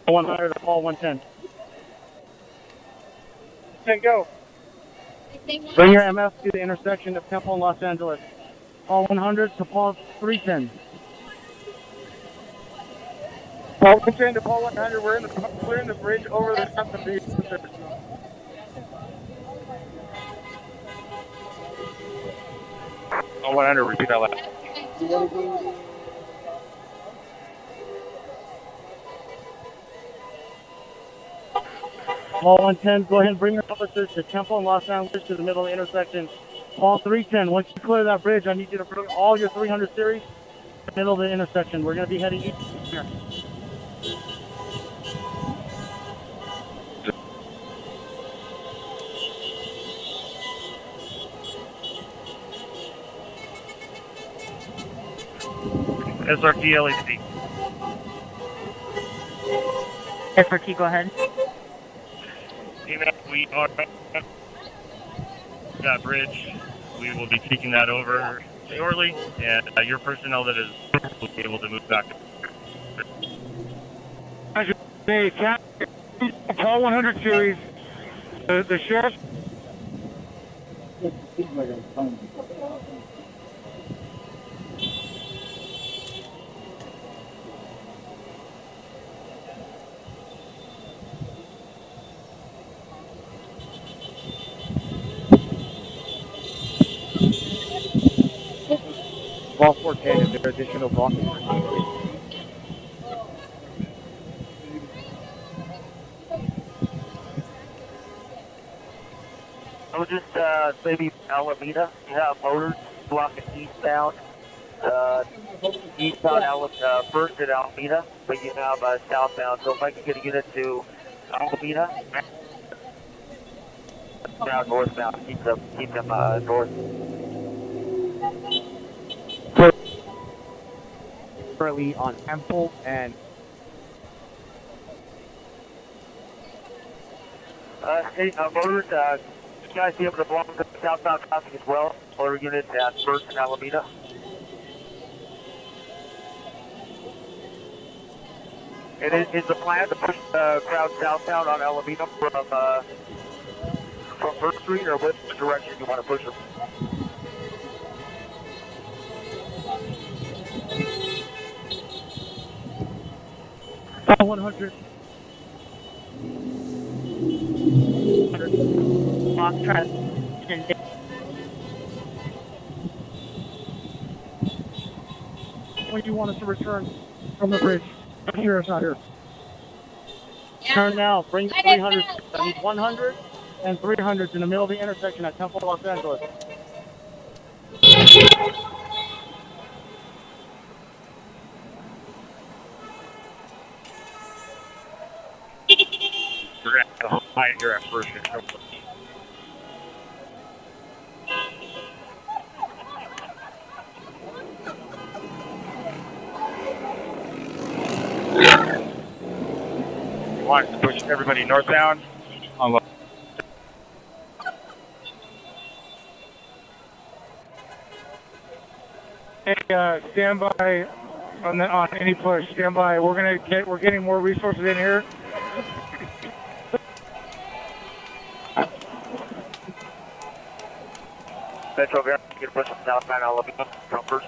$100 to Paul 110. 10 go. Bring your MF to the intersection of Temple and Los Angeles. Paul 100 to Paul 310. Paul 110 to Paul 100. We're in the bridge over the top of the. Oh, 100, repeat that last. Paul 110, go ahead and bring your officers to Temple and Los Angeles to the middle of the intersection. Paul 310, once you clear that bridge, I need you to bring all your 300 series to the middle of the intersection. We're going to be heading east here. SRT LAPD. SRT, go ahead. We are that bridge. We will be taking that over shortly, and your personnel that is will be able to move back. Hey, Paul 100 series. The sheriff. Paul 410, is there additional blocking? I was just maybe Alameda. You have motors blocking eastbound. Eastbound First at Alameda, but you have southbound. So if I could get a unit to Alameda, now northbound, keep them north. Currently on Temple and Motors, you guys be able to block the southbound traffic as well? Motor units at First and Alameda. And is the plan to push the crowd southbound on Alameda from First Street, or what direction you want to push them? Paul 100. Block traffic. When you want us to return from the bridge. Here, it's not here. Turn now. Bring 300. I need 100 and 300s in the middle of the intersection at Temple, Los Angeles. you're at the height, you're at First. Want to push everybody northbound on Hey, stand by on any push. Stand by. We're getting more resources in here. Metro Grand, get push from southbound Alameda, jumpers.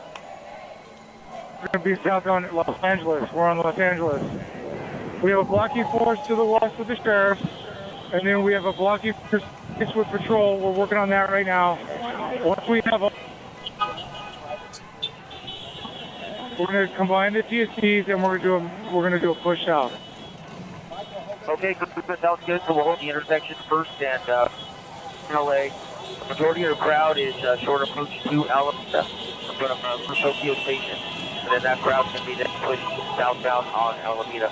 We're going to be southbound Los Angeles. We're on Los Angeles. We have a blocking force to the west with the sheriff, and then we have a blocking force with patrol. We're working on that right now. Once we have a, we're going to combine the TSCs and we're going to do a push out. Okay, good. Sounds good. So we'll hold the intersection first, and LA. The majority of the crowd is short approach to Alameda in front of Tokyo Station, and then that crowd's going to be then pushed southbound on Alameda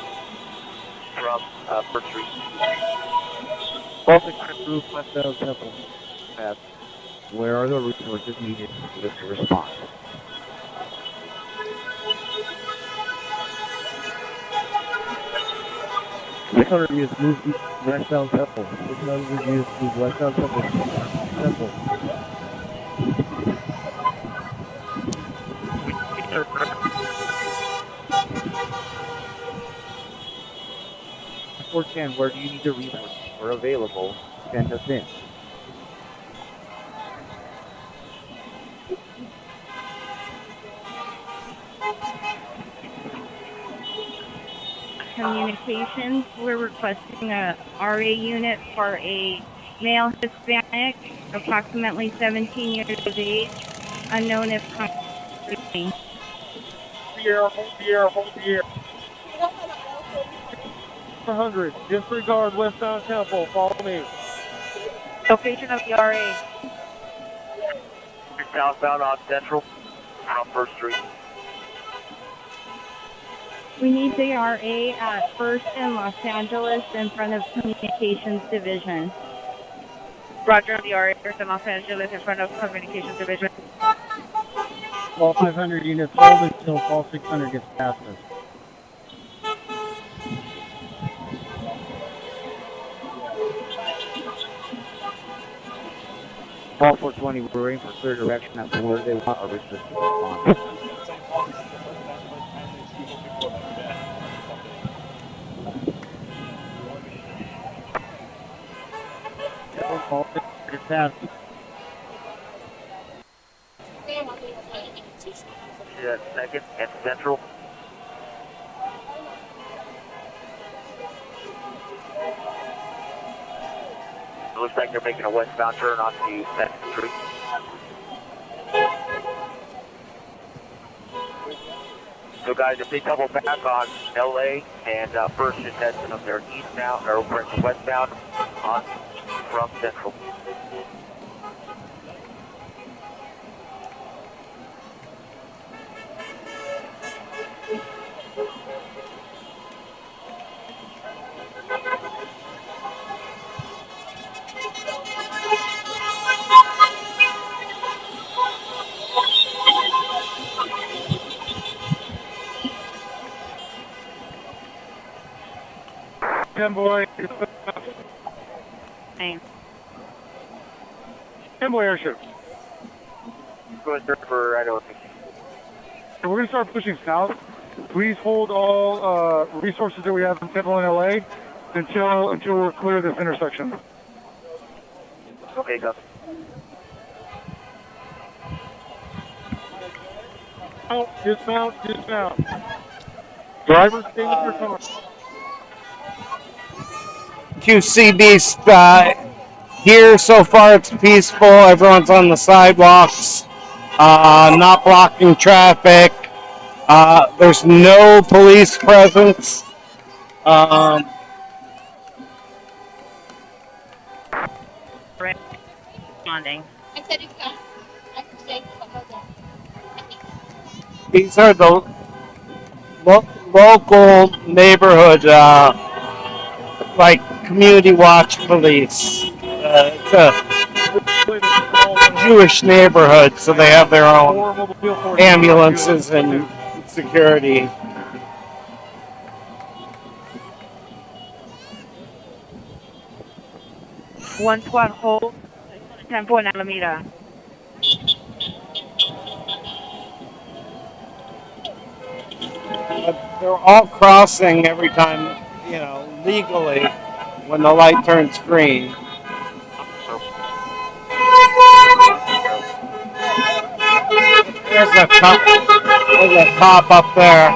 from First Street. Baltic Group, westbound Temple. Where are the resources needed for this response? Six hundred units move westbound Temple. 600 units move westbound Temple. Temple. Where do you need the resources? We're available. Send us in. Communications, we're requesting a RA unit for a male Hispanic, approximately 17 years of age, unknown if coming. Hold the air. 400, disregard westbound Temple. Follow me. Location of the RA. Southbound on Central from First Street. We need the RA at First and Los Angeles in front of Communications Division. Roger, the RA First and Los Angeles in front of Communications Division. All 500 units hold until all 600 gets past us. All 420, we're aiming for clear direction as to where they want our resistance to respond. All 600 gets past us. Second and Central. It looks like they're making a westbound turn onto Second Street. So guys, if they double back on LA and First is heading up there eastbound or over into westbound on from Central. Boy. Boy airship. Going for Idaho 60. So we're going to start pushing south. Please hold all resources that we have in Temple and LA until we're clear of this intersection. Okay, go. Dismount. Driver, stay with your car. QCB here so far it's peaceful. Everyone's on the sidewalks, not blocking traffic. There's no police presence. Responding. These are the local neighborhood, like community watch police. It's a Jewish neighborhood, so they have their own ambulances and security. One squad hold, Temple and Alameda. They're all crossing every time, legally when the light turns green. There's a cop up there.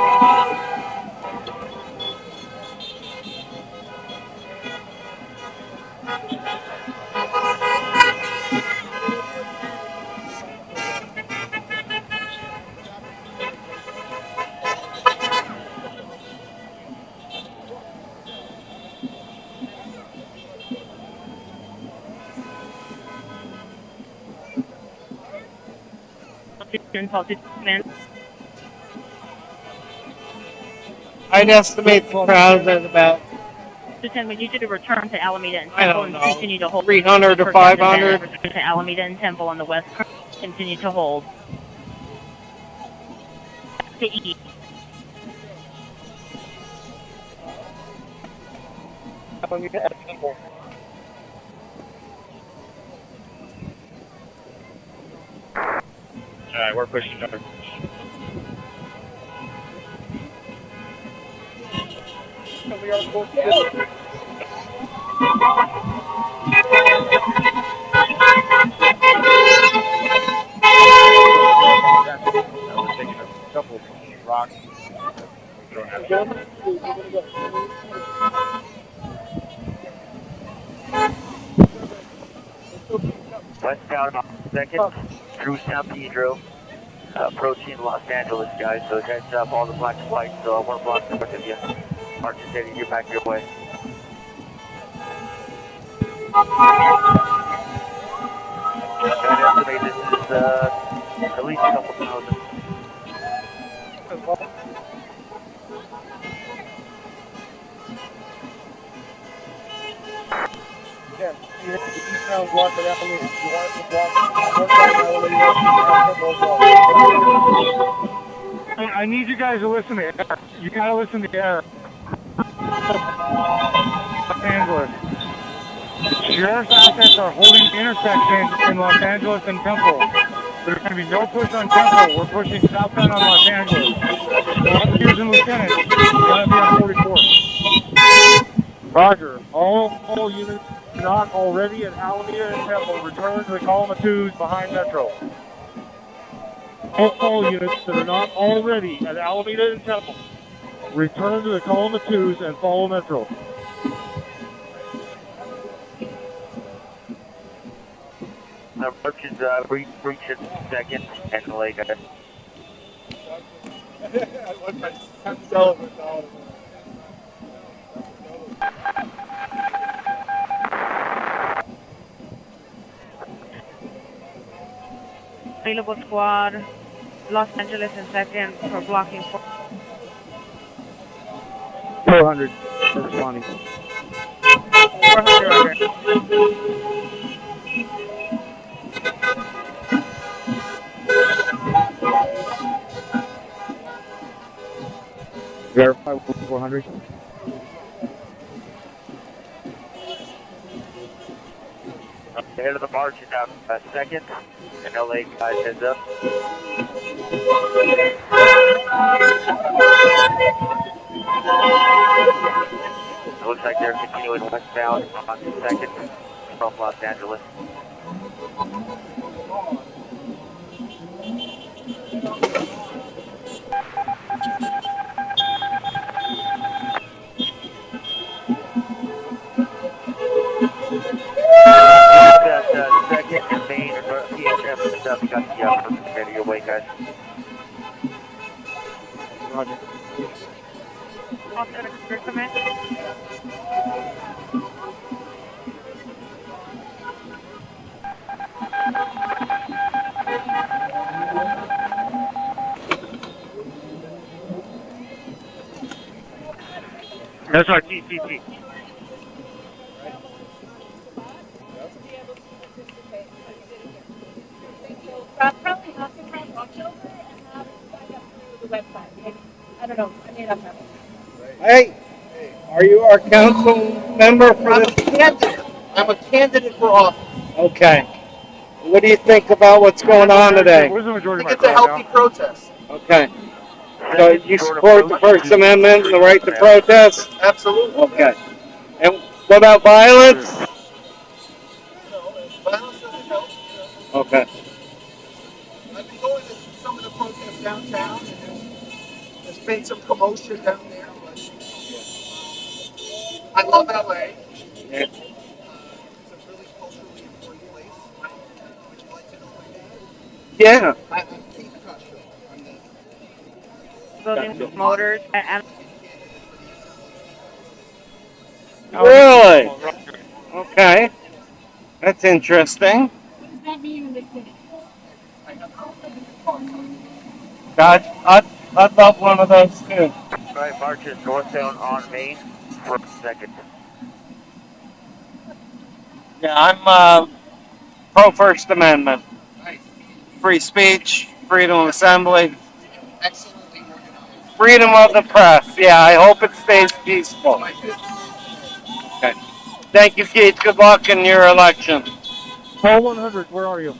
I'd estimate the crowd at about, Lieutenant, we need you to return to Alameda and I Temple don't and know, continue to hold. 300 to For Captain 500. Bennett, return to Alameda and Temple on the west coast. Continue to hold. To east. Alright, we're pushing north. We are supposed to We're taking a couple of rocks. We don't have Westbound on 2nd through San Pedro, approaching Los Angeles, guys. So heads up, all the black and white. So 1 block north of you. Mark is heading you back your way. I'd estimate this is at least a couple thousand. Yeah, you have the eastbound block of Alameda. You want the block northbound Alameda. I need you guys to listen to air. You gotta listen to air. Los Angeles. The sheriff's assets are holding the intersection in Los Angeles and Temple. There's going to be no push on Temple. We're pushing southbound on Los Angeles. Officers and lieutenants, you gotta be on 44. Roger. All units not already at Alameda and Temple return to the column of 2s behind Metro. All units that are not already at Alameda and Temple return to the column of 2s and follow Metro. The march is breaching 2nd and the lake. Available squad, Los Angeles and 2nd for blocking 400. Responding. 400. Verify 400. The head of the march is out 2nd, and LA guys heads up. It looks like they're continuing westbound on 2nd from Los Angeles. Got 2nd and Main or PHF and stuff. You got the head of your way, guys. Roger. That's our TCT. Probably not to have October and have sign up through the website. Maybe. I don't know. I made up that one. Hey, are you our council member for I'm this? a candidate. I'm a candidate for office. Okay. What do you think about what's going on today? Where's the majority I of think my it's a crowd healthy now? protest. Okay. So you support the First Amendment and the right to protest? Absolutely. Okay. And what about violence? Violence doesn't help. Okay. I've been going to some of the downtown, and there's been some commotion down there. But I love LA. Yeah. It's a really culturally important place. Would you like to know my name? Yeah. I'm Keith Custer. I'm the Building motors at Really? Okay. That's interesting. God, I'd love one of those too. Right, marches northbound on Main for a second. Yeah, I'm pro First Amendment. Free speech, freedom of assembly, excellently organized. freedom of the press. Yeah, I hope it stays peaceful. Okay. Thank you, Keith. Good luck in your election. Call 100, where are you?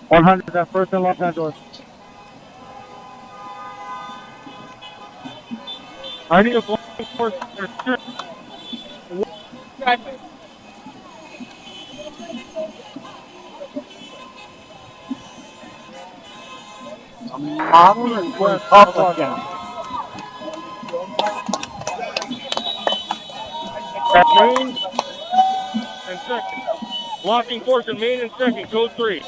100 at First in Los Angeles. I need a blocking force. A moderate Republican. At Main and second. Blocking force in Main and second, code 3.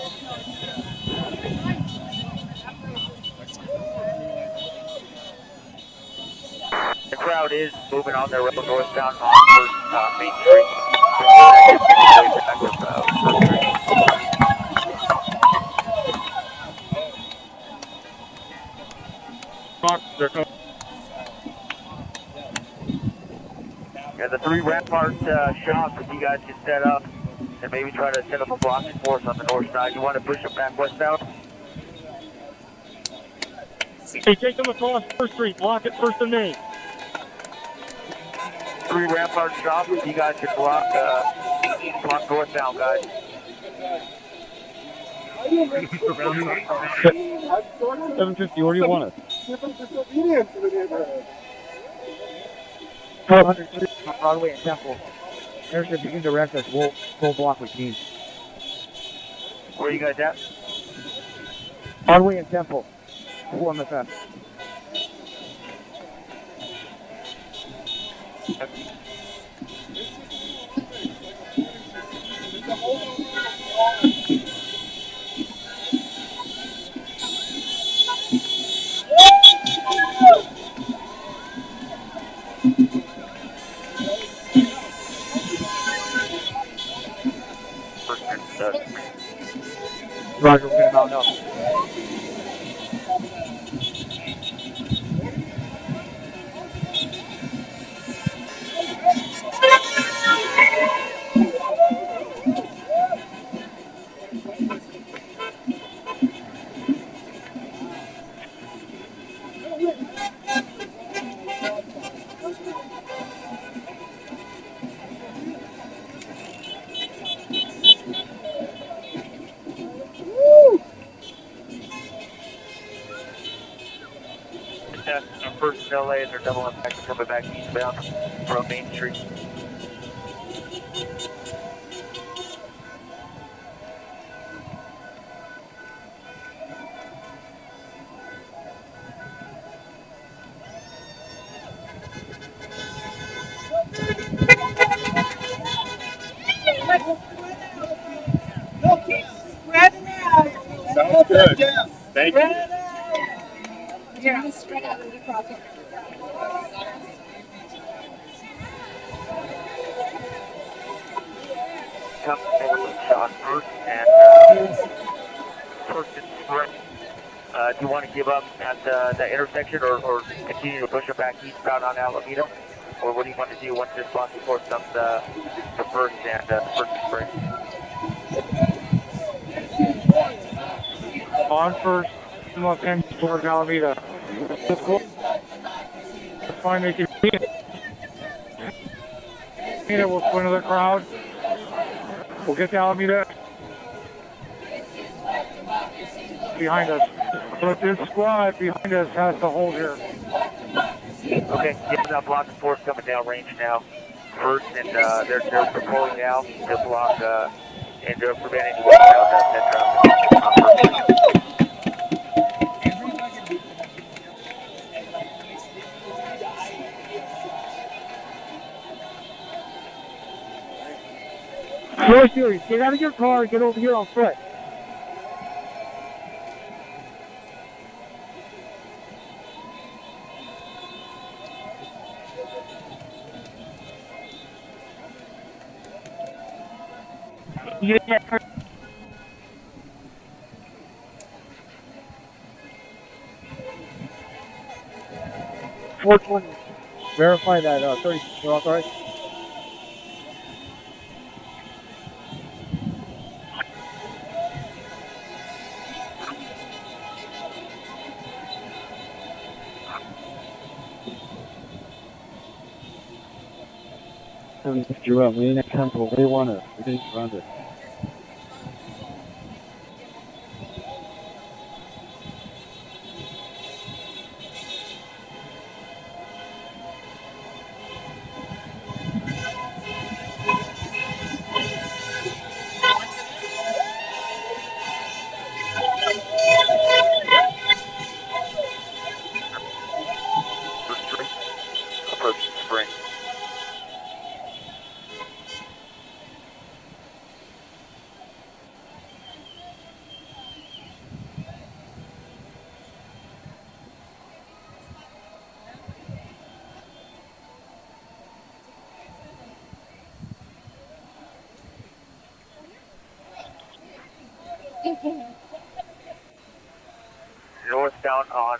The crowd is moving on their road northbound on Main Street. Way back with First Street. Yeah, the 3 Rampart shops, if you guys can set up and maybe try to set up a blocking force on the north side. You want to push them back westbound? Hey, take them across First Street, block it First and Main. 3 Rampart shops, if you guys can block northbound, guys. 750, where do you want us? Disobedience to the neighborhood. 1203 on Broadway and Temple. There's if you can direct us, we'll block with Keys. Where are you guys at? Broadway and Temple. Who on the fence? Roger, we're gonna mount up. Our first in LA, and they're doubling back and coming back eastbound from Main Street. Sounds good. Thank you. Here, I'm spread out and across it. Come shot first and first and sprint. Do you want to give up at the intersection or continue to push it back eastbound on Alameda? Or what do you want to do once this blocking force comes the first and first and sprint? On First in Los Angeles towards Alameda. That's cool. That's fine, they can see it. We'll go into the crowd. We'll get to Alameda. Behind us. But this squad behind us has to hold here. Okay, give that blocking force coming down range now. First, and they're pulling down to block and prevent any westbound pet traffic on First Street. Floor series, get out of your car and get over here on foot. Unit 420. Verify that 30 you're authorized. You're up. We need a temple. We want it. We didn't surround it. First Street, approaching Spring. Northbound on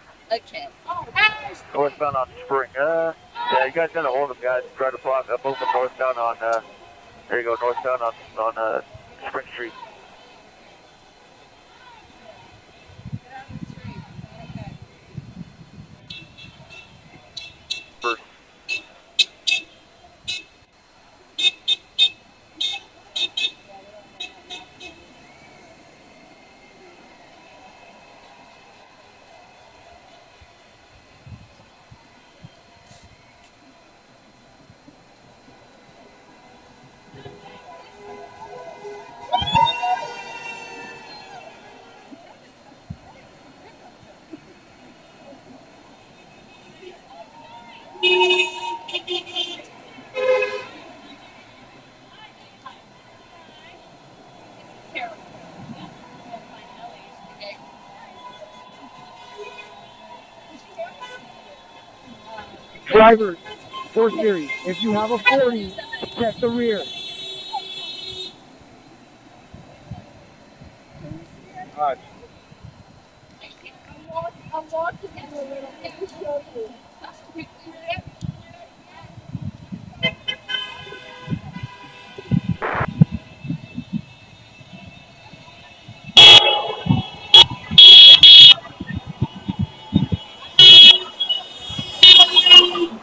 northbound on Spring. Yeah, you guys gotta hold them, guys. Try to block up, move them northbound on. There you go, northbound on Spring Street. First. Drivers, 4 series, if you have a 40, check the rear. Alright. I'm walking in a little bit.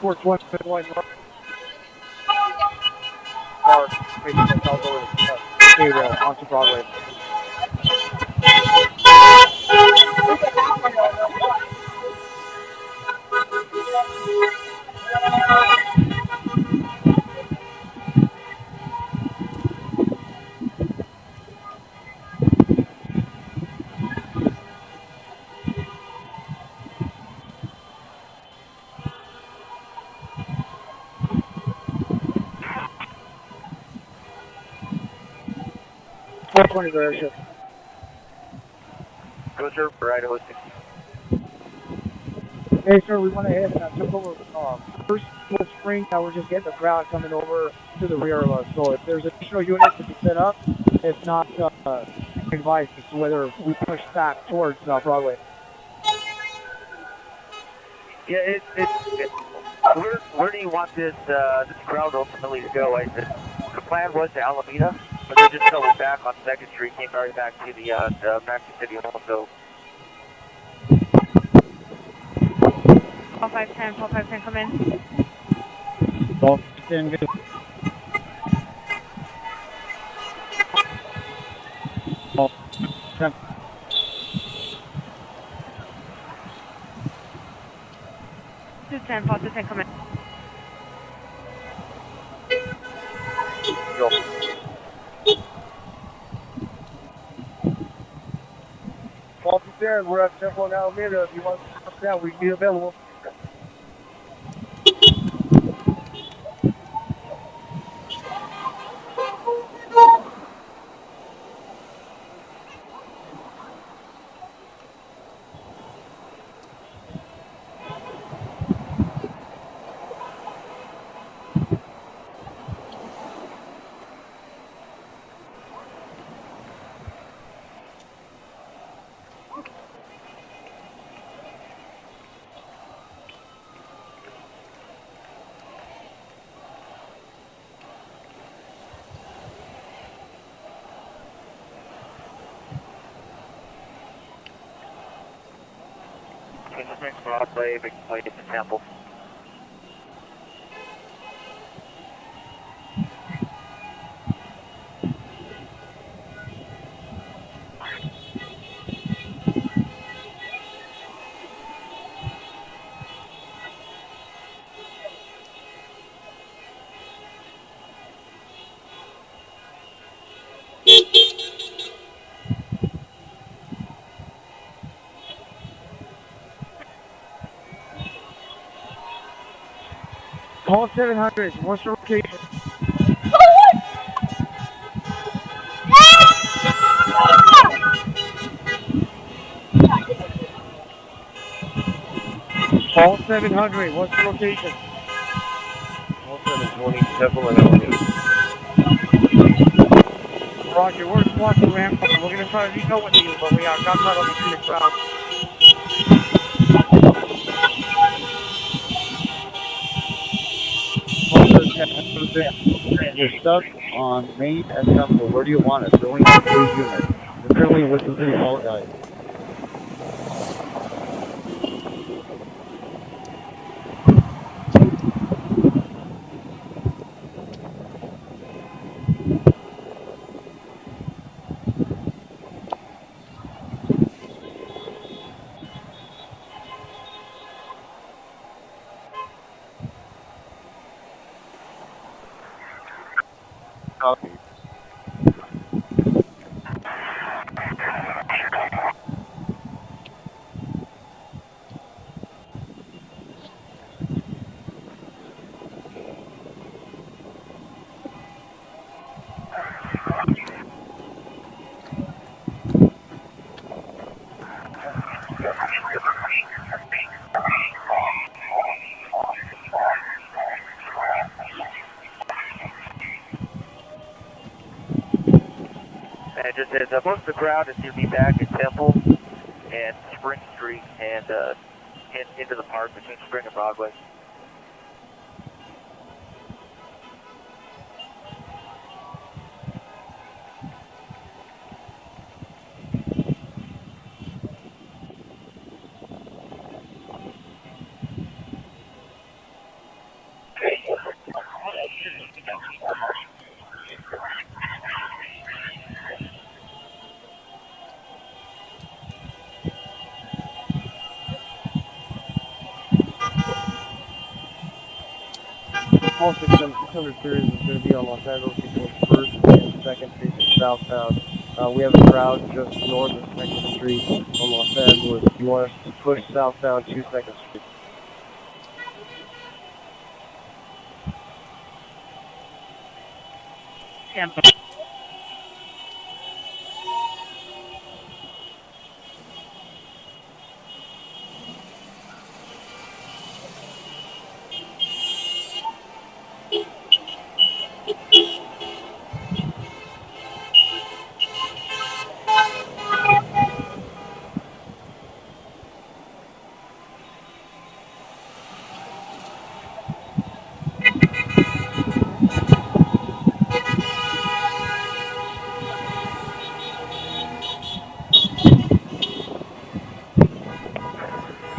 Four 21 north. Car facing the south over the K-rail onto Broadway. .420 rear shift. Go, sir, for Idaho 60. Hey, sir, we went ahead and took over first full Spring. Now we're just getting the crowd coming over to the rear of us. So if there's additional units to be set up, if not, advice as to whether we push back towards Broadway. Yeah, where do you want this crowd ultimately to go? The plan was to Alameda, but they just doubled back on 2nd Street, came right back to the Maxi City Hall. So 4510, come in. 1210, good. 1210. To 10, 10, come in. Go. again, we're at Temple and Alameda. If you want to come down, we can be available. Broadway, big play at the Temple. Call 700. What's your location? Call 700. What's your location? Call 720, Temple and Alameda. Roger, we're blocking ramp. We're going to try to reach with you, but we got caught up between the crowd. You're stuck on Main and Temple. Where do you want us? We only have 3 units. We're currently with the city hall guys. Copy. And just as most of the crowd is going to be back at Temple and Spring Street and into the park between Spring and Broadway. Call 600 series is going to be on Los Angeles between 1st and 2nd Street southbound. We have a crowd just north of 2nd Street on Los Angeles. You want us to push southbound to 2nd Street. Temple.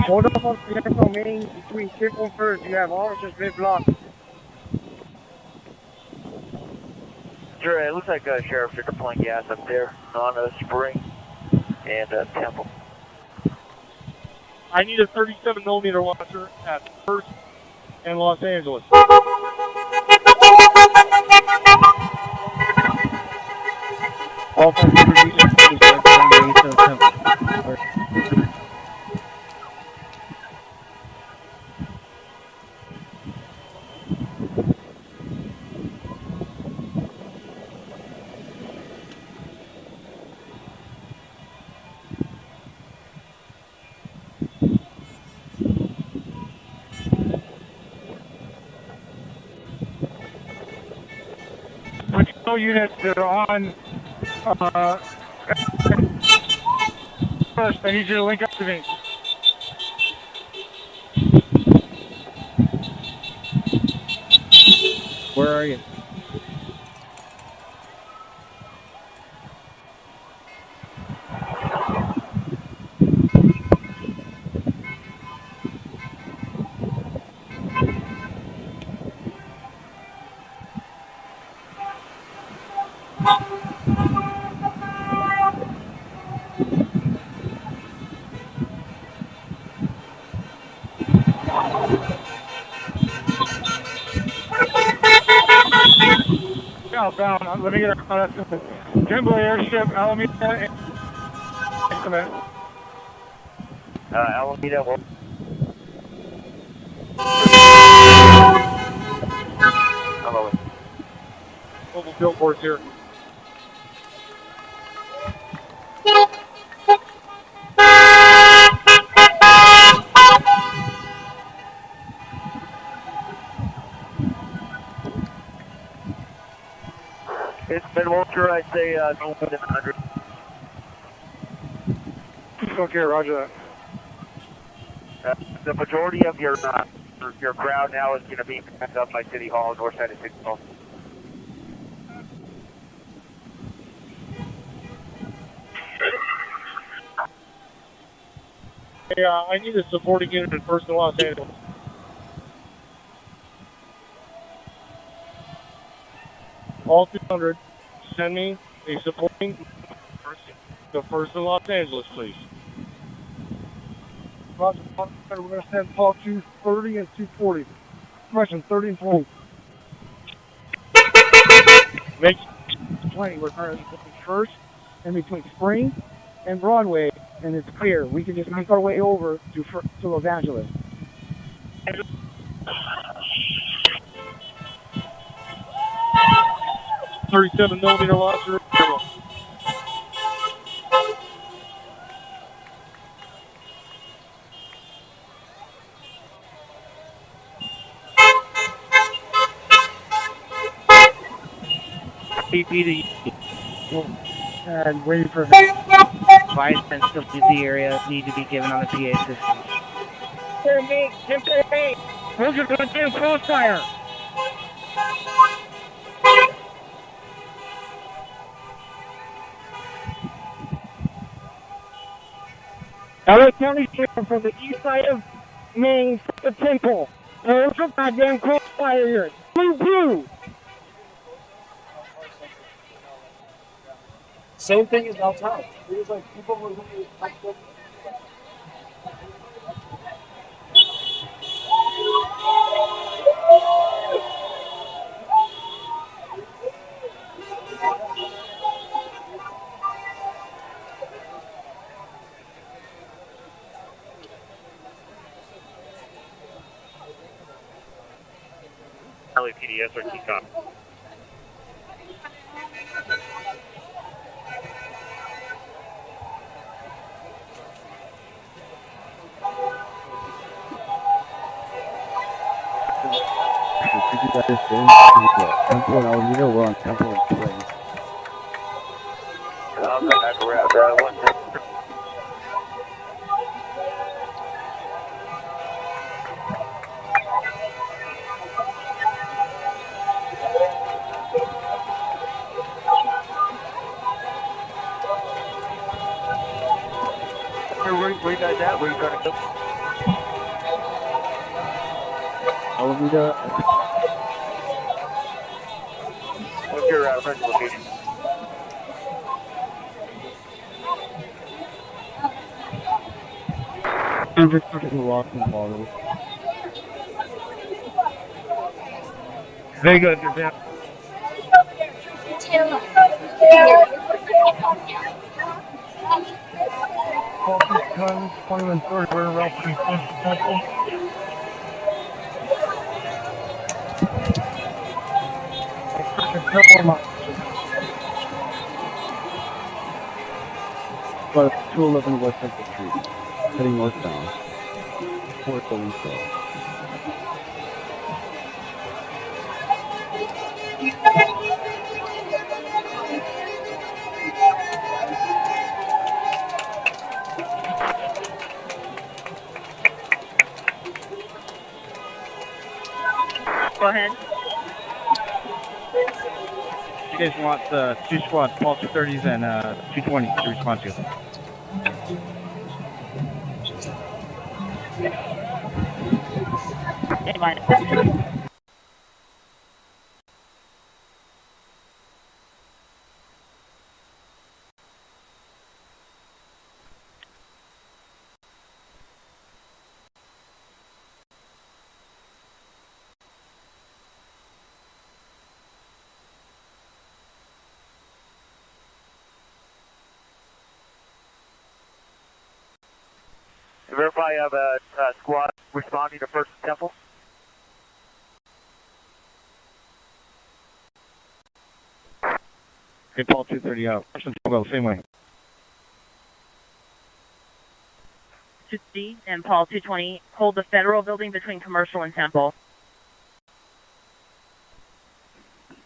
Hold up on the National Main between 5th and 1st. You have officers mid-block. Sure, it looks like sheriffs are deploying gas up there on Spring and Temple. I need a 37 millimeter launcher at 1st and Los Angeles. All 500 meters is going to Temple. all units that are on first, I need you to link up to me. Where are you? Southbound, let me get a Kimball Airship, Alameda, increment. Alameda, well, hello. Mobile billboards here. It's been Walter, I'd say no more than 100. Okay, roger that. The majority of your crowd now is going to be backed up by City Hall, north side of City Hall. Hey, I need a supporting unit in First in Los Angeles. All 200, send me a supporting to First in Los Angeles, please. Roger, we're going to send Paul 230 and 240. Question 30 and 20. Make 20. We're currently between First and between Spring and Broadway, and it's clear. We can just make our way over to Los Angeles. 37mm launcher. LAPD. And waiting for Advice and still leave the area need to be given on the PA systems. Hey, we're just going to do crossfire. LA County Sheriff from the east side of Main, the Temple. There's a goddamn crossfire here. Blue. Same thing as downtown. It was like people were looking at LAPD, SRT cop. Temple and Alameda, we're on Temple and Spring. I'll come back around 1 second. Where you guys at? Where you trying to go? Alameda. What's your friend's location? I'm just looking at walking models. Very good, you're down. Focus, guns, 21 30, we're around pretty close to Temple. But 211 West Central Street, heading northbound. Fort Aliso. You guys want the 2 squads, Paul 230s and 220s to respond to. Verify you have a squad responding to First Temple. Okay, Paul 230 out. First and Temple, same way. 2C and Paul 220, hold the federal building between Commercial and Temple.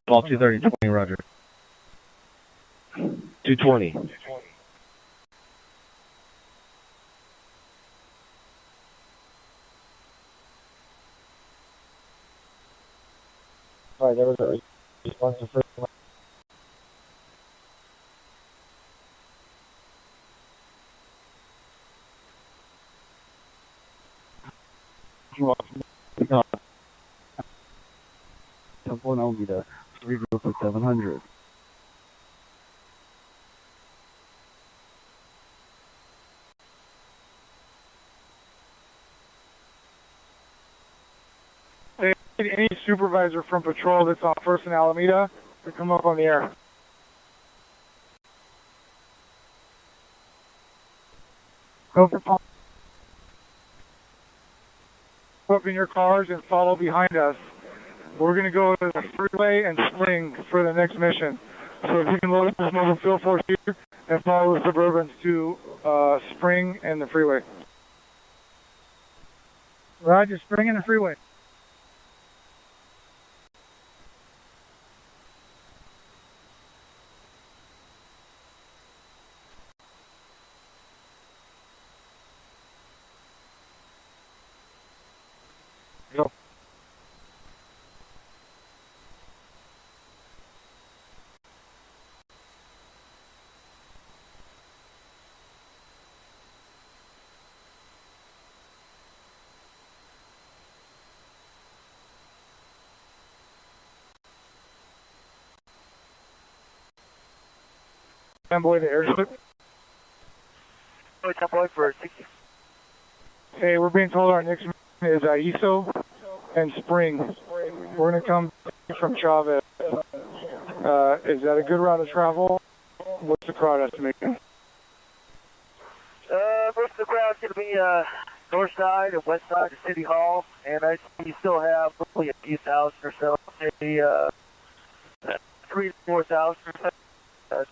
Paul 230, 20, roger. 220. Alright, there was a response to first one. Temple and Alameda, regroup at 700. Any supervisor from patrol that's on First and Alameda to come up on the air. Go for Paul. Up in your cars and follow behind us. We're going to go to the freeway and Spring for the next mission. So if you can load up this mobile field force here and follow the Suburbans to Spring and the freeway. Roger, Spring and the freeway. Go. Boy, the airship. Temple for 60. Hey, we're being told our next mission is ISO and Spring. We're going to come from Chavez. Is that a good route of travel? What's the crowd estimation? Most of the crowd's going to be north side and west side of City Hall, and I see you still have probably a few thousand or so, maybe 3,000 to 4,000 or so.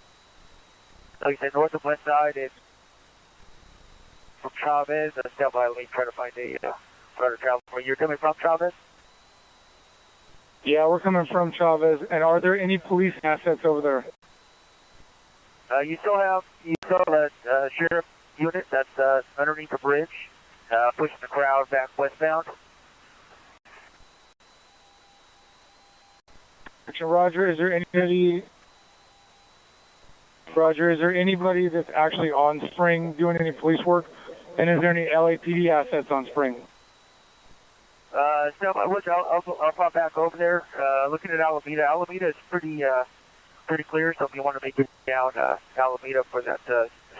Like I said, north and west side, and from Chavez, stand by me trying to find a route of travel for you. You're coming from Chavez? Yeah, we're coming from Chavez. And are there any police assets over there? You still have a sheriff unit that's underneath the bridge, pushing the crowd back westbound. Roger, is there anybody that's actually on Spring doing any police work? And is there any LAPD assets on Spring? So I'll pop back over there. Looking at Alameda. Alameda is pretty clear, so if you want to make it down Alameda for that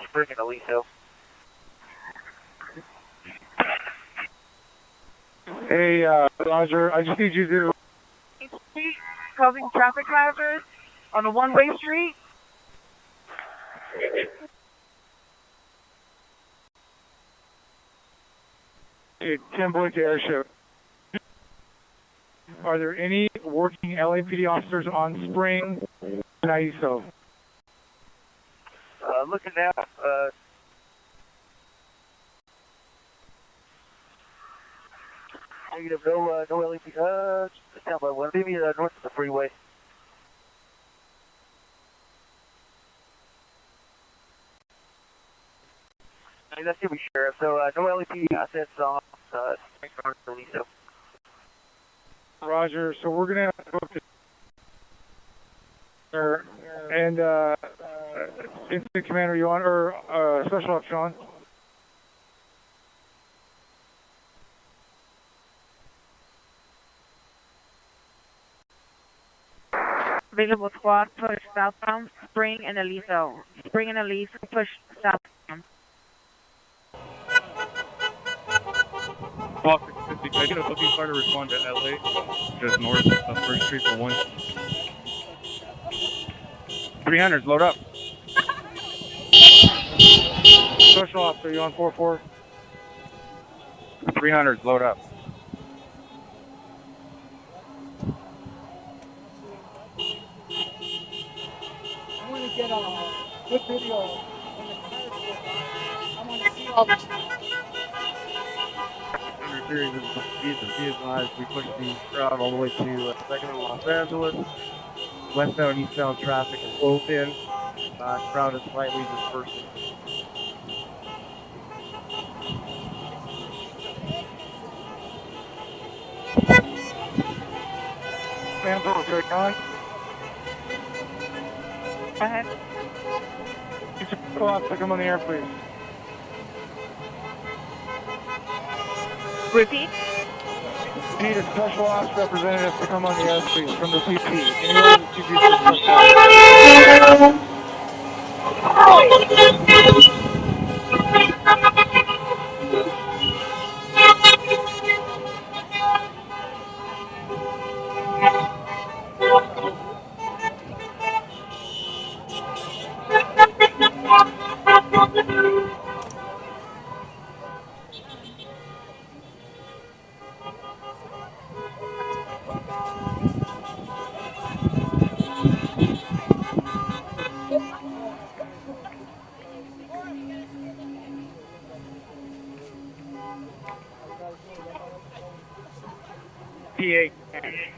Spring and Aliso. Hey, Roger, I just need you to... Causing traffic hazards on a one-way street. Hey, 10 Boy to airship. Are there any working LAPD officers on Spring and ISO? Looking at negative, no LAPD. Stand by one. Maybe north of the freeway. That's going to be sheriff. So no LAPD assets on Spring or Aliso. Roger, so we're going to have to go up to And Incident Commander, you on, or Special Ops, Sean? Available squad, push southbound. Spring and Aliso. Spring and Aliso, push southbound. Officer 50, can I get a booking car to respond to LA, just north of 1st Street for 1? 300s, load up. Special Ops, are you on 4-4? 300s, load up. I want to get a good video when the cars go by. I want to see all the... Under series of be advised, we push the crowd all the way to 2nd and Los Angeles. Westbound, eastbound traffic is open. Crowd is slightly dispersing. Sample, Jerry Con. Go ahead. Go on, pick him on the air, please. Repeat. I need a Special Ops representative to come on the air, please, from the CP. Anyone in the CP for PA,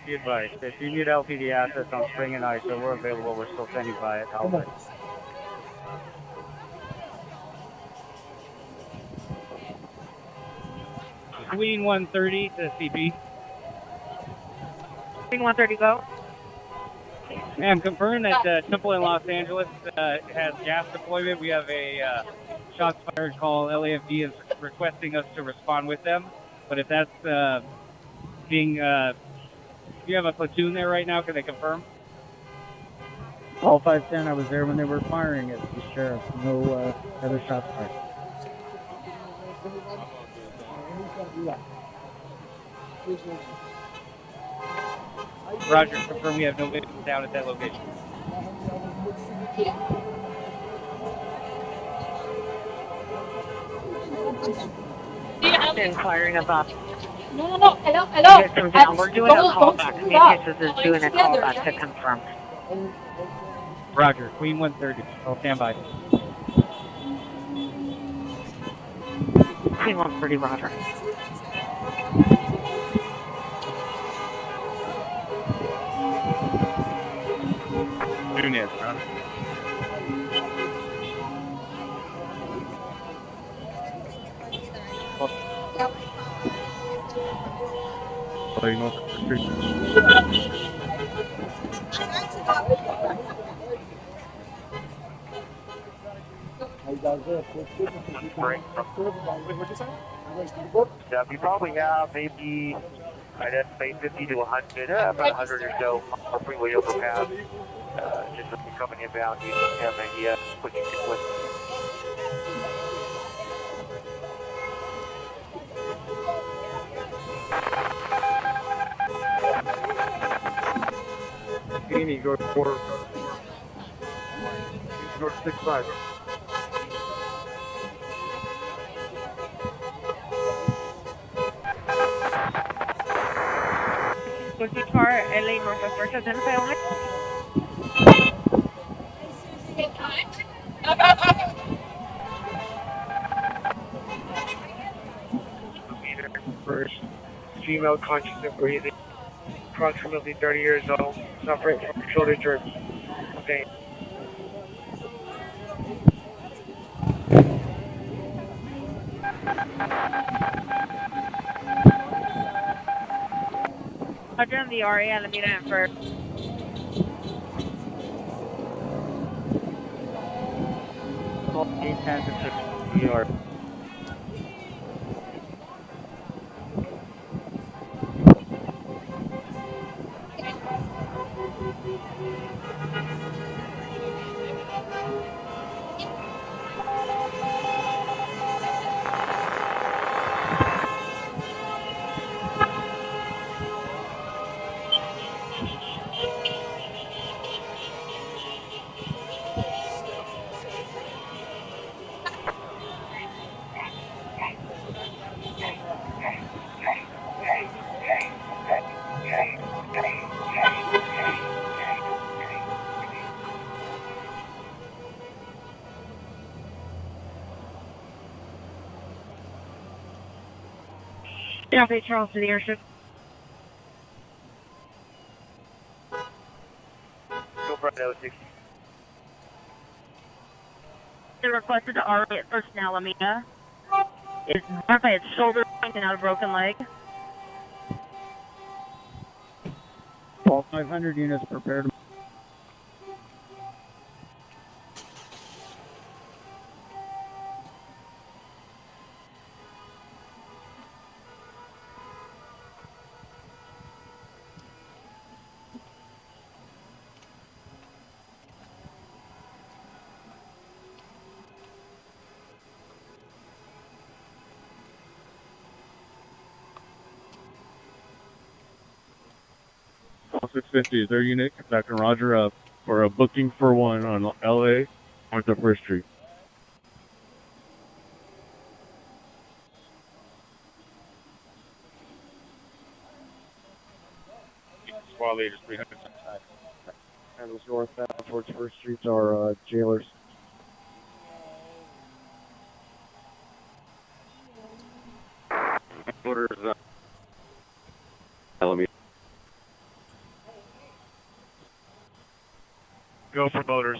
be advised, if you need LPD assets on Spring and ISO, we're available. We're still standing by at Albert. Queen 130 to CP. Queen 130, go. Ma'am, confirm that Temple in Los Angeles has gas deployment. We have a shots fired call. LAFD is requesting us to respond with them. But if that's being, you have a platoon there right now, can they confirm? All 510, I was there when they were firing it, the sheriff. No other shots fired. Roger, confirm we have no victims down at that location. Inquiring about. No. Hello. Come down. We're doing a callback. Communications is doing a callback to confirm. Roger, Queen 130. I'll stand by. Queen 130, Roger. Nunez, Roger. Playing off the street. Yeah, we probably have maybe, I'd estimate 50 to 100, about 100 or so on freeway overpass. Just if you're coming inbound, you have an idea what you can with. Amy, go to 4. Go to 6-5. Pussy car, LA Northwest First, identify only. First, female conscious and breathing, approximately 30 years old, suffering from shortage of pain. Roger, the RA, Alameda and first. call 810 to New York. South 8 Charleston Airship. Go for it, 06. The requested RA at First and Alameda is marked by its shoulder and not a broken leg. All 500 units prepared. All 650 is their unit. Captain Roger up for a booking for one on LA north of First Street. Squad leaders 300. And those northbound towards First Street are jailers. Orders, Alameda. Go for motors.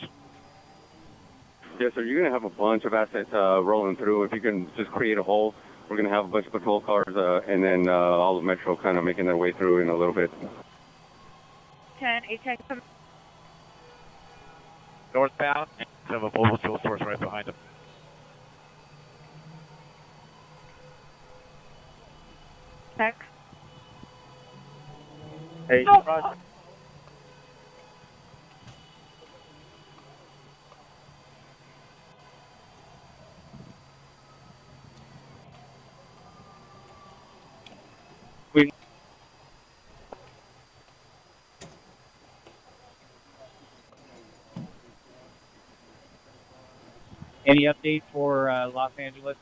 Yes, sir. You're going to have a bunch of assets rolling through. If you can just create a hole, we're going to have a bunch of patrol cars and then all of Metro kind of making their way through in a little bit. 10, 810. Northbound, have a mobile fuel source right behind them. Tech. Hey, Oh. Roger. Any update for Los Angeles?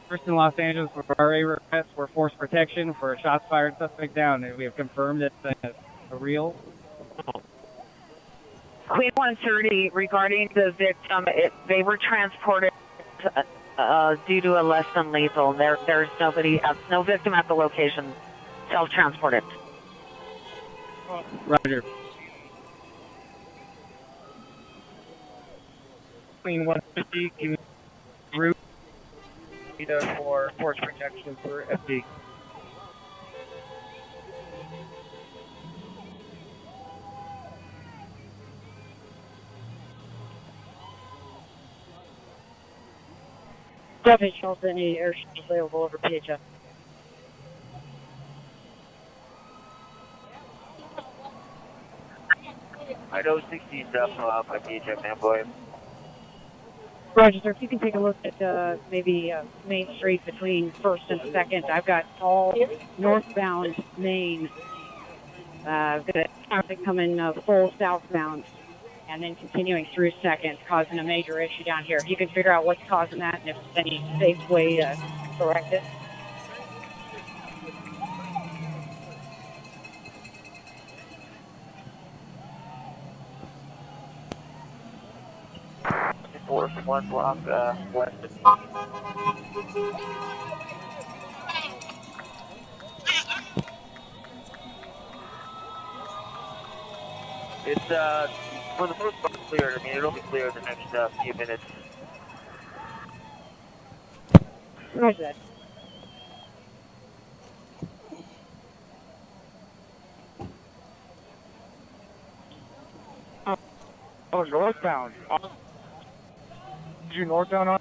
First in Los Angeles for RA request for force protection for a shots fired suspect down. And we have confirmed it's a real. Queen 130, regarding the victim, they were transported due to a less than lethal. There's no victim at the location. Self-transported. Roger. Queen 150, give me route for force protection for FD. South 8 Charleston, any airship available over PHF. I know 16 stuff by DHF man boy. Roger, sir. If you can take a look at maybe Main Street between 1st and 2nd. I've got all northbound Main. I've got traffic coming full southbound and then continuing through 2nd, causing a major issue down here. If you can figure out what's causing that and if there's any safe way to correct it. Force 1 block west. It's for the most part cleared. I mean, it'll be clear in the next few minutes. Roger that. No, northbound. Did you northbound on?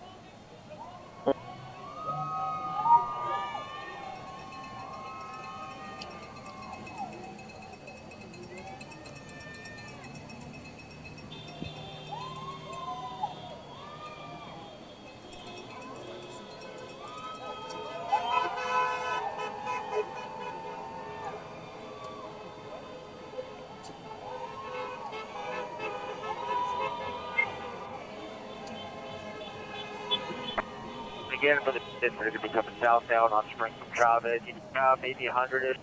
Again, for the they're going to be coming southbound on Spring from Chavez. You have maybe 100-ish.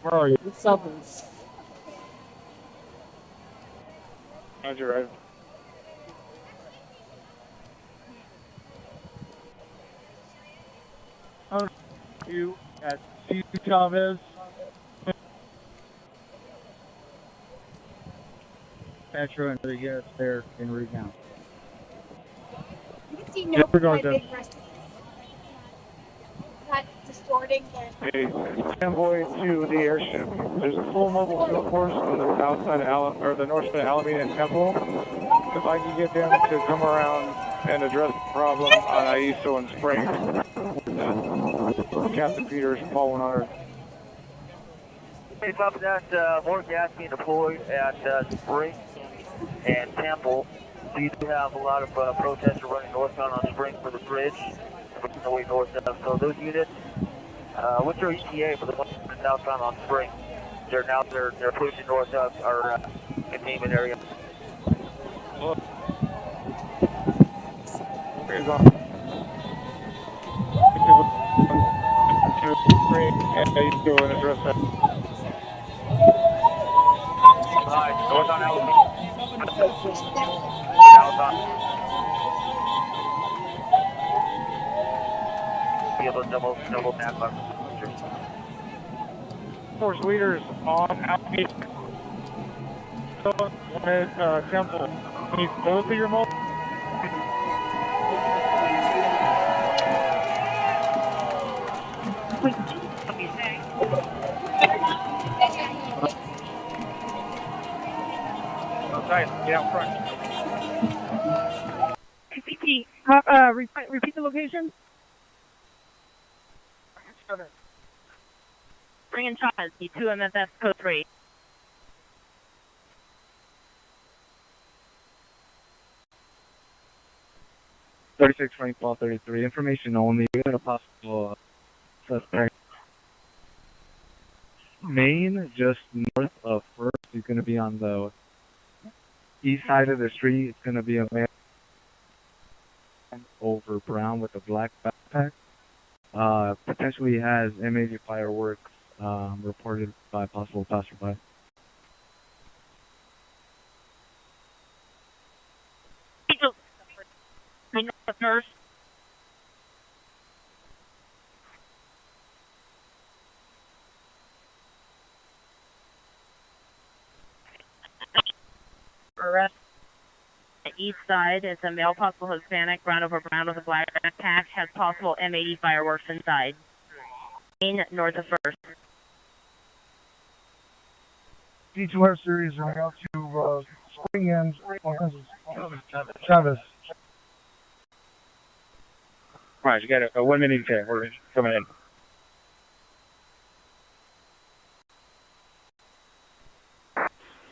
Where are you? Southlands. Roger, right. You at C. Chavez. Metro and other units there in route now. You can see no quite big rest. Not distorting the. Hey, convoy to the airship. There's a full mobile field force on the south side of the north side of Alameda and Temple. If I can get them to come around and address the problem on IESO and Spring. Captain Peters, Paul 100. Hey, copy that. More gas being deployed at Spring and Temple. So you do have a lot of protesters running northbound on Spring for the bridge, pushing their way north. So those units, what's your ETA for the ones southbound on Spring? They're pushing north up our containment area. Here's on. To Spring and IESO and address that. North on Alameda. Be able to double tap on. Force leaders on Alameda. One at Temple. Need both of your mobile. Get out front. PPT, repeat the location. Spring and Chavez, D2 MFS code 3. $36-24-33. Information only. We got a possible suspect. Main, just north of First. He's going to be on the east side of the street. It's going to be a man over brown with a black backpack. Potentially has MAG fireworks reported by possible passerby. Nurse. Arrest. The east side is a male, possible Hispanic, brown over brown with a black backpack, has possible M80 fireworks inside. Main, north of First. D2F series right out to Spring and Chavez. Alright, you got a 1 minute here. We're coming in.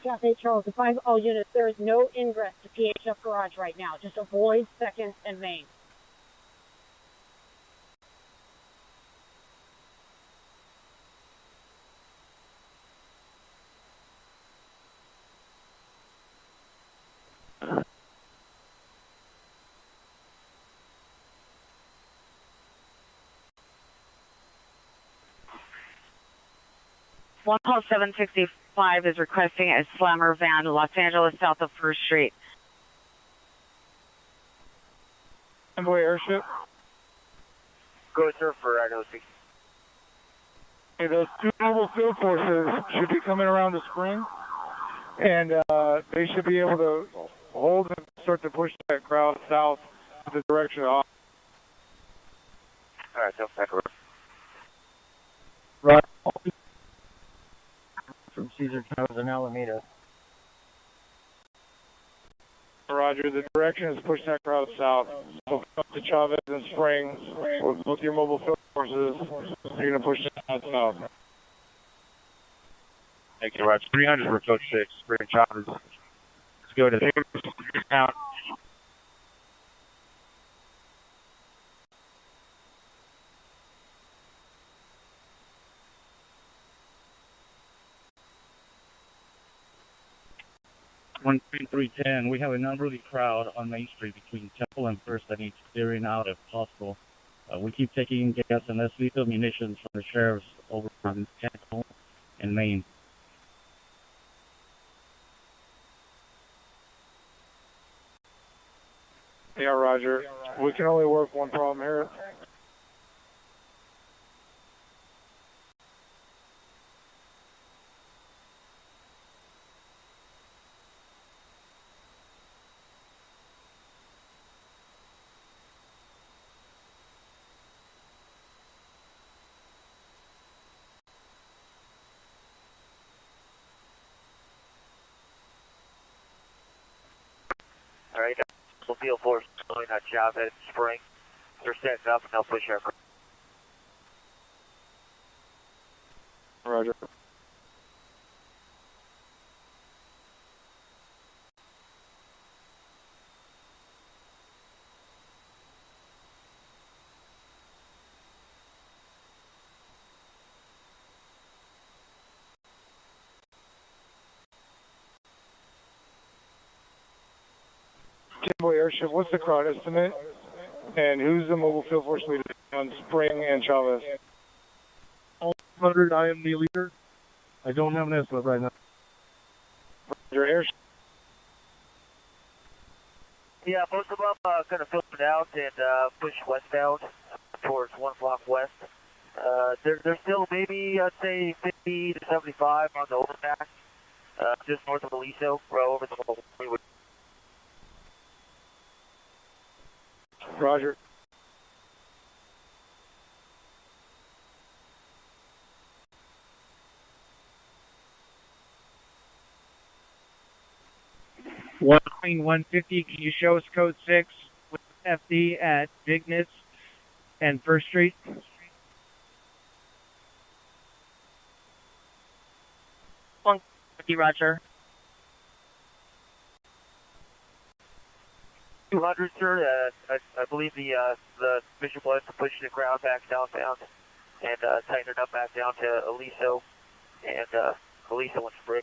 Cafe Charles, advise all units there is no ingress to PHF garage right now. Just avoid 2nd and Main. One call 765 is requesting a slammer van, Los Angeles, south of First Street. Convoy airship. Go sir for I know 6. Hey, those two mobile field forces should be coming around the Spring, and they should be able to hold and start to push that crowd south to the direction of. Alright, so back around. Right. From Caesar Towns and Alameda. Roger, the direction is push that crowd south. So up to Chavez and Spring with your mobile field forces. You're going to push that south. Thank you, Roger. 300 for Coach 6, Spring Chavez. Let's go to the count. One 310. We have an unruly crowd on Main Street between Temple and First that needs clearing out if possible. We keep taking gas and less lethal munitions from the sheriffs over on Temple and Main. Yeah, Roger. We can only work one problem here. Alright, we'll field force going at Chavez, Spring. They're setting up and they'll push our. Roger. Timbo Airship, what's the crowd estimate? And who's the mobile field force leader on Spring and Chavez? 100, I am the leader. I don't have an estimate right now. Your airship. Yeah, most of them going to filter out and push westbound towards 1 block west. There's still maybe, I'd say, 50 to 75 on the overpass, just north of Aliso, row over the we would. Roger. Queen 150, can you show us code 6 with FD at Dignus and First Street? Roger. 200, sir. I believe the mission was to push the crowd back southbound and tighten it up back down to Aliso and Aliso and Spring.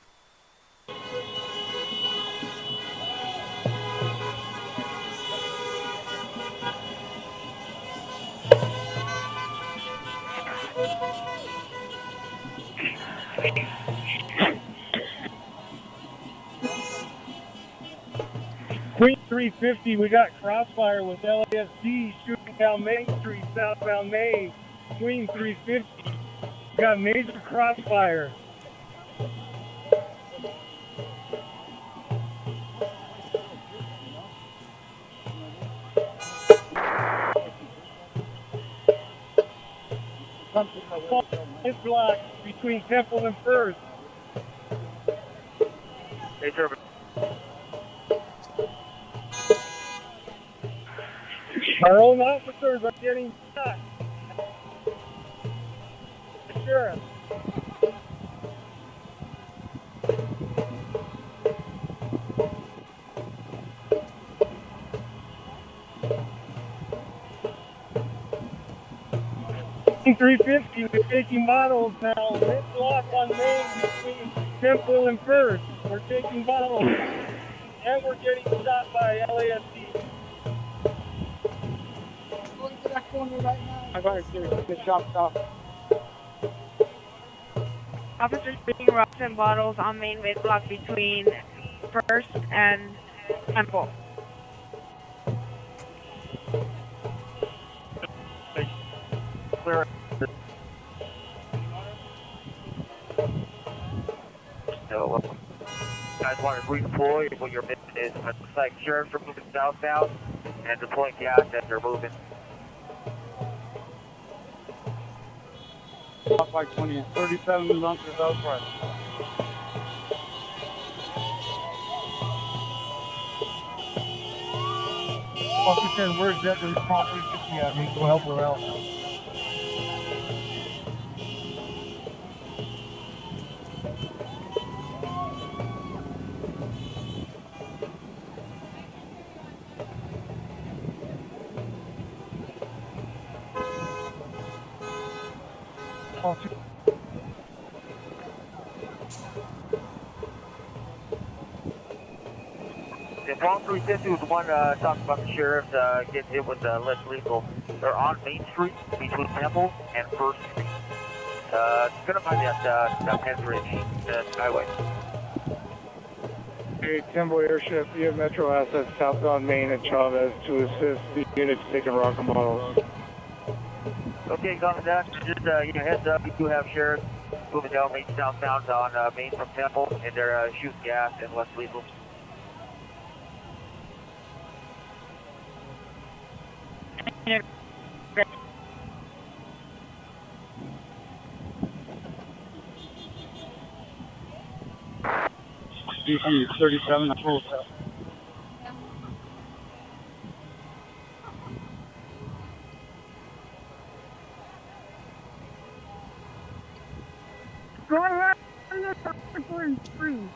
Queen 350, we got crossfire with LAFD shooting down Main Street, southbound Main. Queen 350, we got major crossfire. It's blocked between Temple and First. Hey, sir. Our own officers are getting shot. Sheriff. King 350, we're taking bottles now. This block on Main between Temple and First. We're taking bottles. And we're getting shot by LAFD. Going to that corner right now. I'm going to the shop stop. Officers bringing rocks and bottles on main mid block between First and Temple. Clear. So, guys want to redeploy what your mission is. It looks like sheriffs are moving southbound and deploying gas as they're moving. Off by 20. 37 is on to the southwest. Officer 10, where's that? There's probably 50 at me. Go help her out. If all 350 was the one talking about the sheriff getting hit with less lethal, they're on Main Street between Temple and First Street. It's gonna find that Pennsylvania highway. Hey, Timbo Airship, you have Metro assets southbound Main and Chavez to assist the units taking rocket models. Okay, got that. Just heads up, you do have sheriffs moving down Main southbound on Main from Temple, and they're shooting gas and less lethal. DC 37, that's full set. Go ahead. Spring.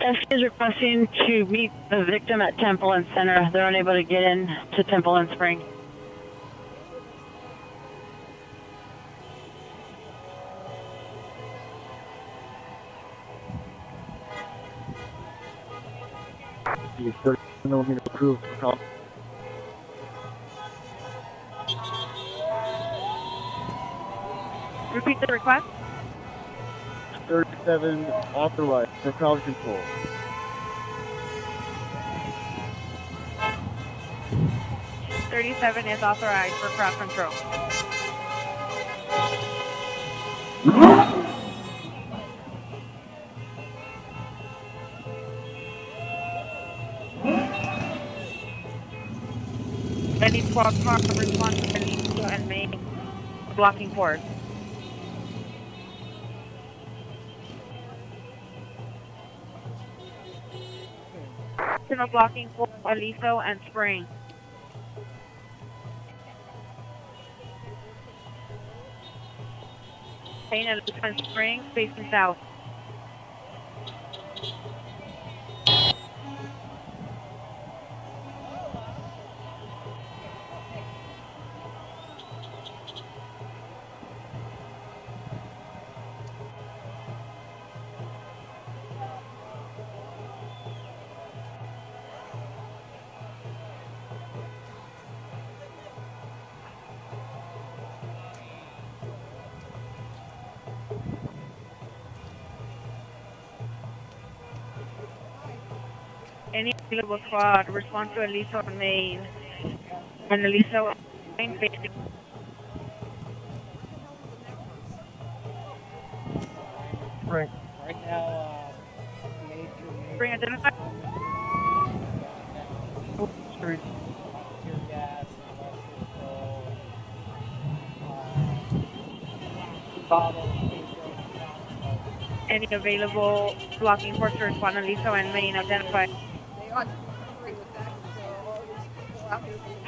SC is requesting to meet the victim at Temple and Center. They're unable to get in to Temple and Spring. The 30mm approved. Repeat the request. 37 authorized for crowd control. .37 is authorized for crowd control. Any squad car response and main blocking force. Signal blocking for Aliso and Spring. Main and Aliso and Spring facing south. Any available squad respond to Aliso and Main. And Aliso and Main facing. Spring. Right now, Spring identified. Street. tear gas, Any available blocking force to respond Aliso and Main identified.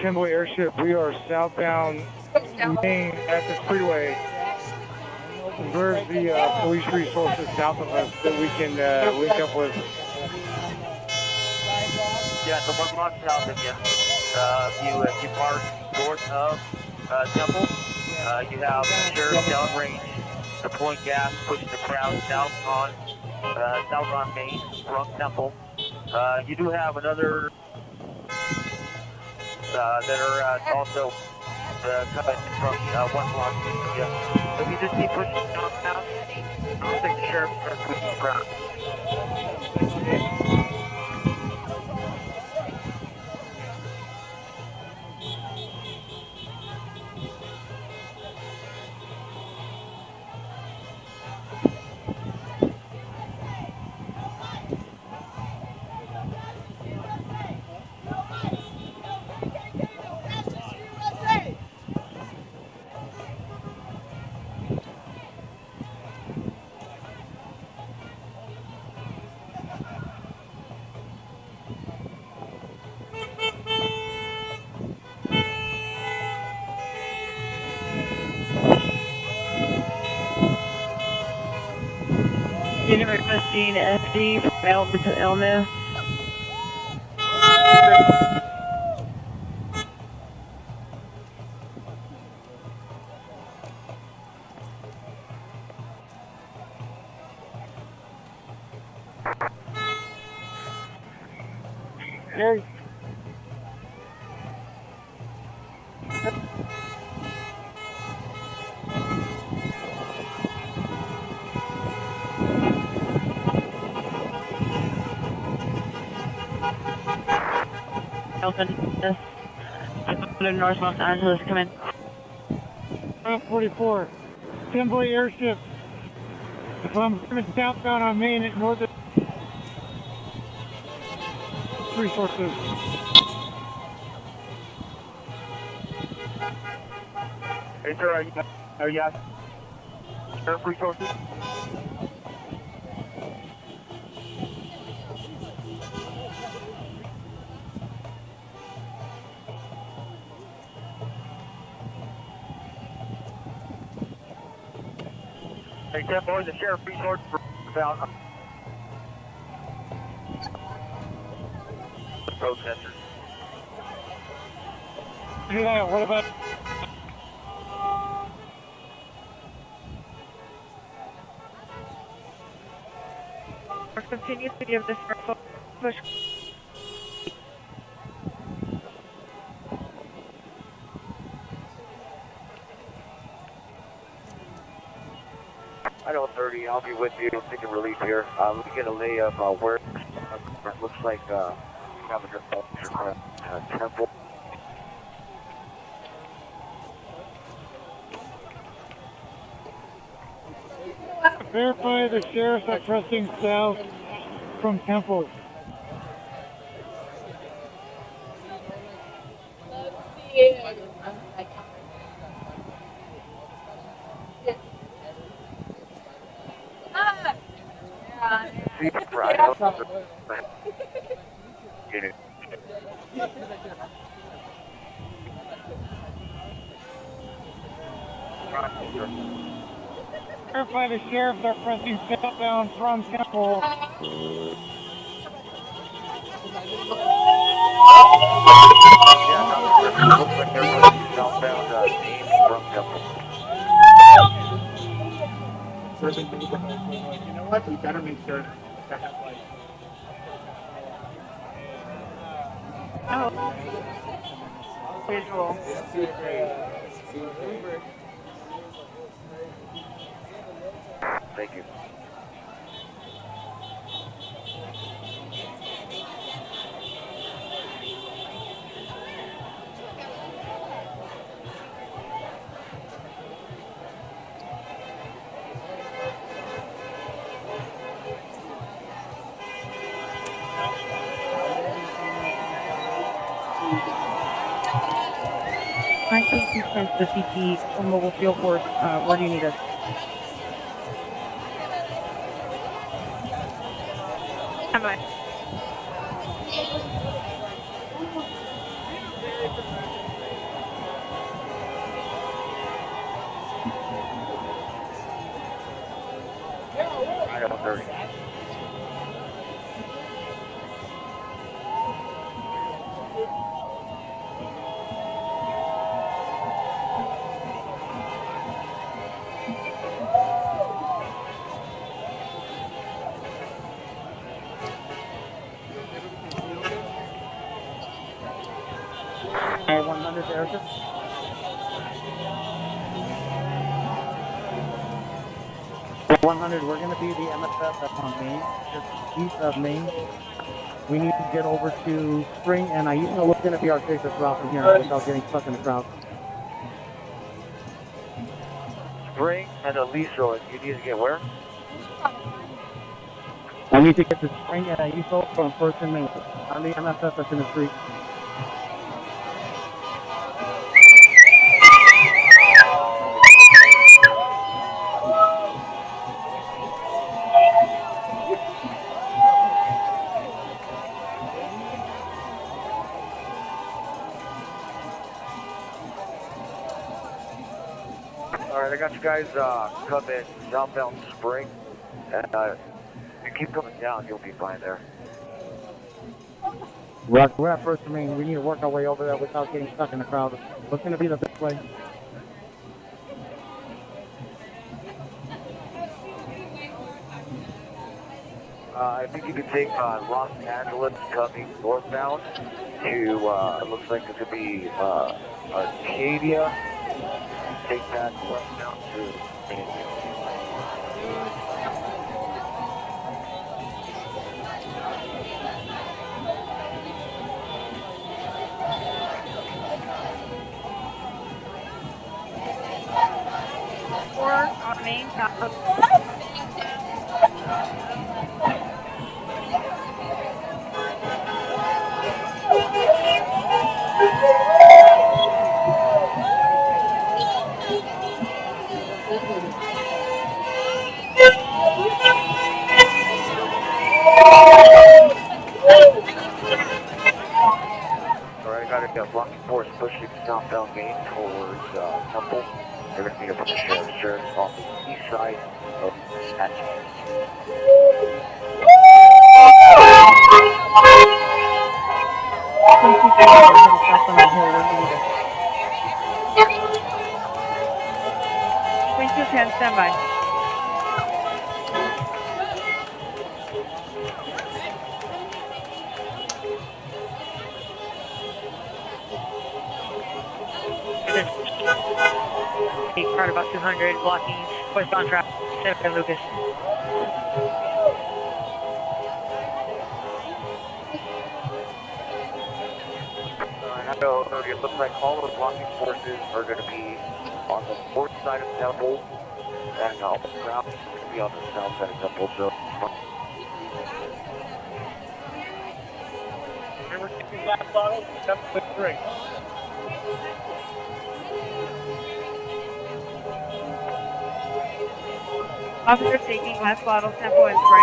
Timbo Airship, we are southbound Main at the freeway. Where's the police resources south of us that we can link up with? Yeah, the one block south of you. If you park north of Temple, you have sheriff down range deploying gas, pushing the crowd south on Main from Temple. You do have another that are also coming from one block. Yeah. So if you just keep pushing south, I'll take the sheriff and push the crowd. Unit requesting SD from ailment to illness. Hey. North Los Angeles, come in. 44. Timboy Airship. If I'm coming southbound on Main at northern resources. Hey, sir, are you asking Sheriff Resources? Hey, Temple, the Sheriff Resources found protesters. Yeah, what about? Continue to give this push. I know 30, I'll be with you, taking relief here. Let me get a lay of where it looks like we have a good officer Temple. Verify the sheriffs are pressing south from Temple. Verify the sheriffs are pressing southbound from Temple. Looks like they're pushing southbound Main from Temple. You know what? We better make sure to have like. Oh. Visual. Thank you. I think you sent the CT or mobile field force. Where do you need us? Come on. I know 30. Air 100 airship. Air 100, we're going to be the MSF that's on Main, just east of Main. We need to get over to Spring and Aisa. What's going to be our safest route from here without getting stuck in the crowd? Spring and Aliso, you need to get where? I need to get to Spring and Aisa from First and Main. I'm the MSF that's in the street. Alright, I got you guys coming southbound Spring. And you keep coming down, you'll be fine there. We're at First and Main. We need to work our way over there without getting stuck in the crowd. What's going to be the best way? I think you can take Los Angeles coming northbound to, it looks like it could be Arcadia. Take that westbound to on Main Alright, got a blocking force pushing southbound Main towards Temple. They're going to meet up with the sheriff's on the east side of Hatch. Thank you, 10, stand by. Card about 200, blocking westbound traffic, 7 Lucas. So it looks like all of the blocking forces are going to be on the north side of Temple, and all the ground is going to be on the south side of Temple. So, Remember taking glass bottles and Temple with drinks. Officer taking glass bottle sample and spray.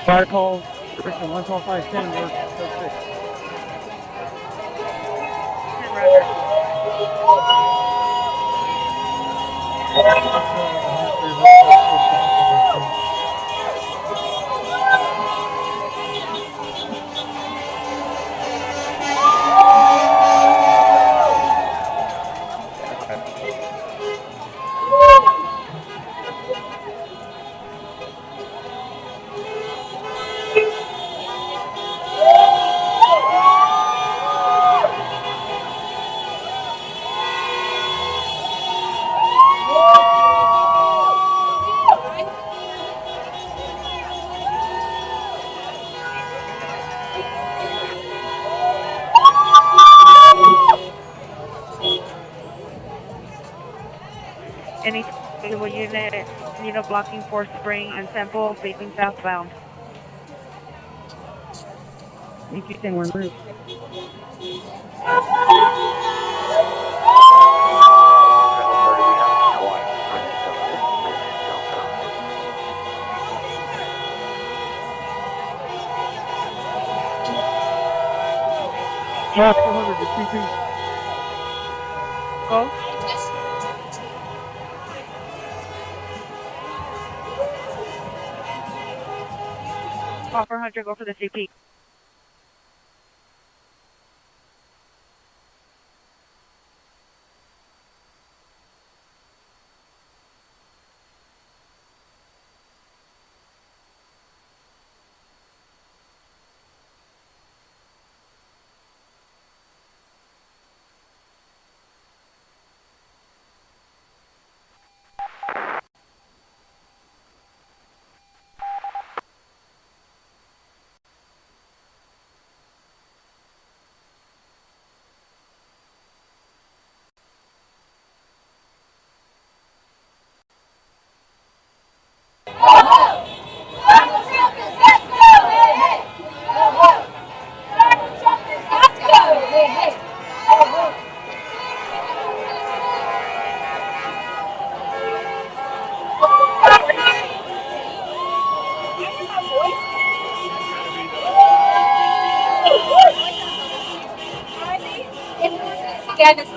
Fire call, Christian 12510, we're code 6. Any available unit, need a blocking force spring and sample facing southbound. Thank you, 10, we're en route. Class 400 to CP. Go. Call 400, go for the CP.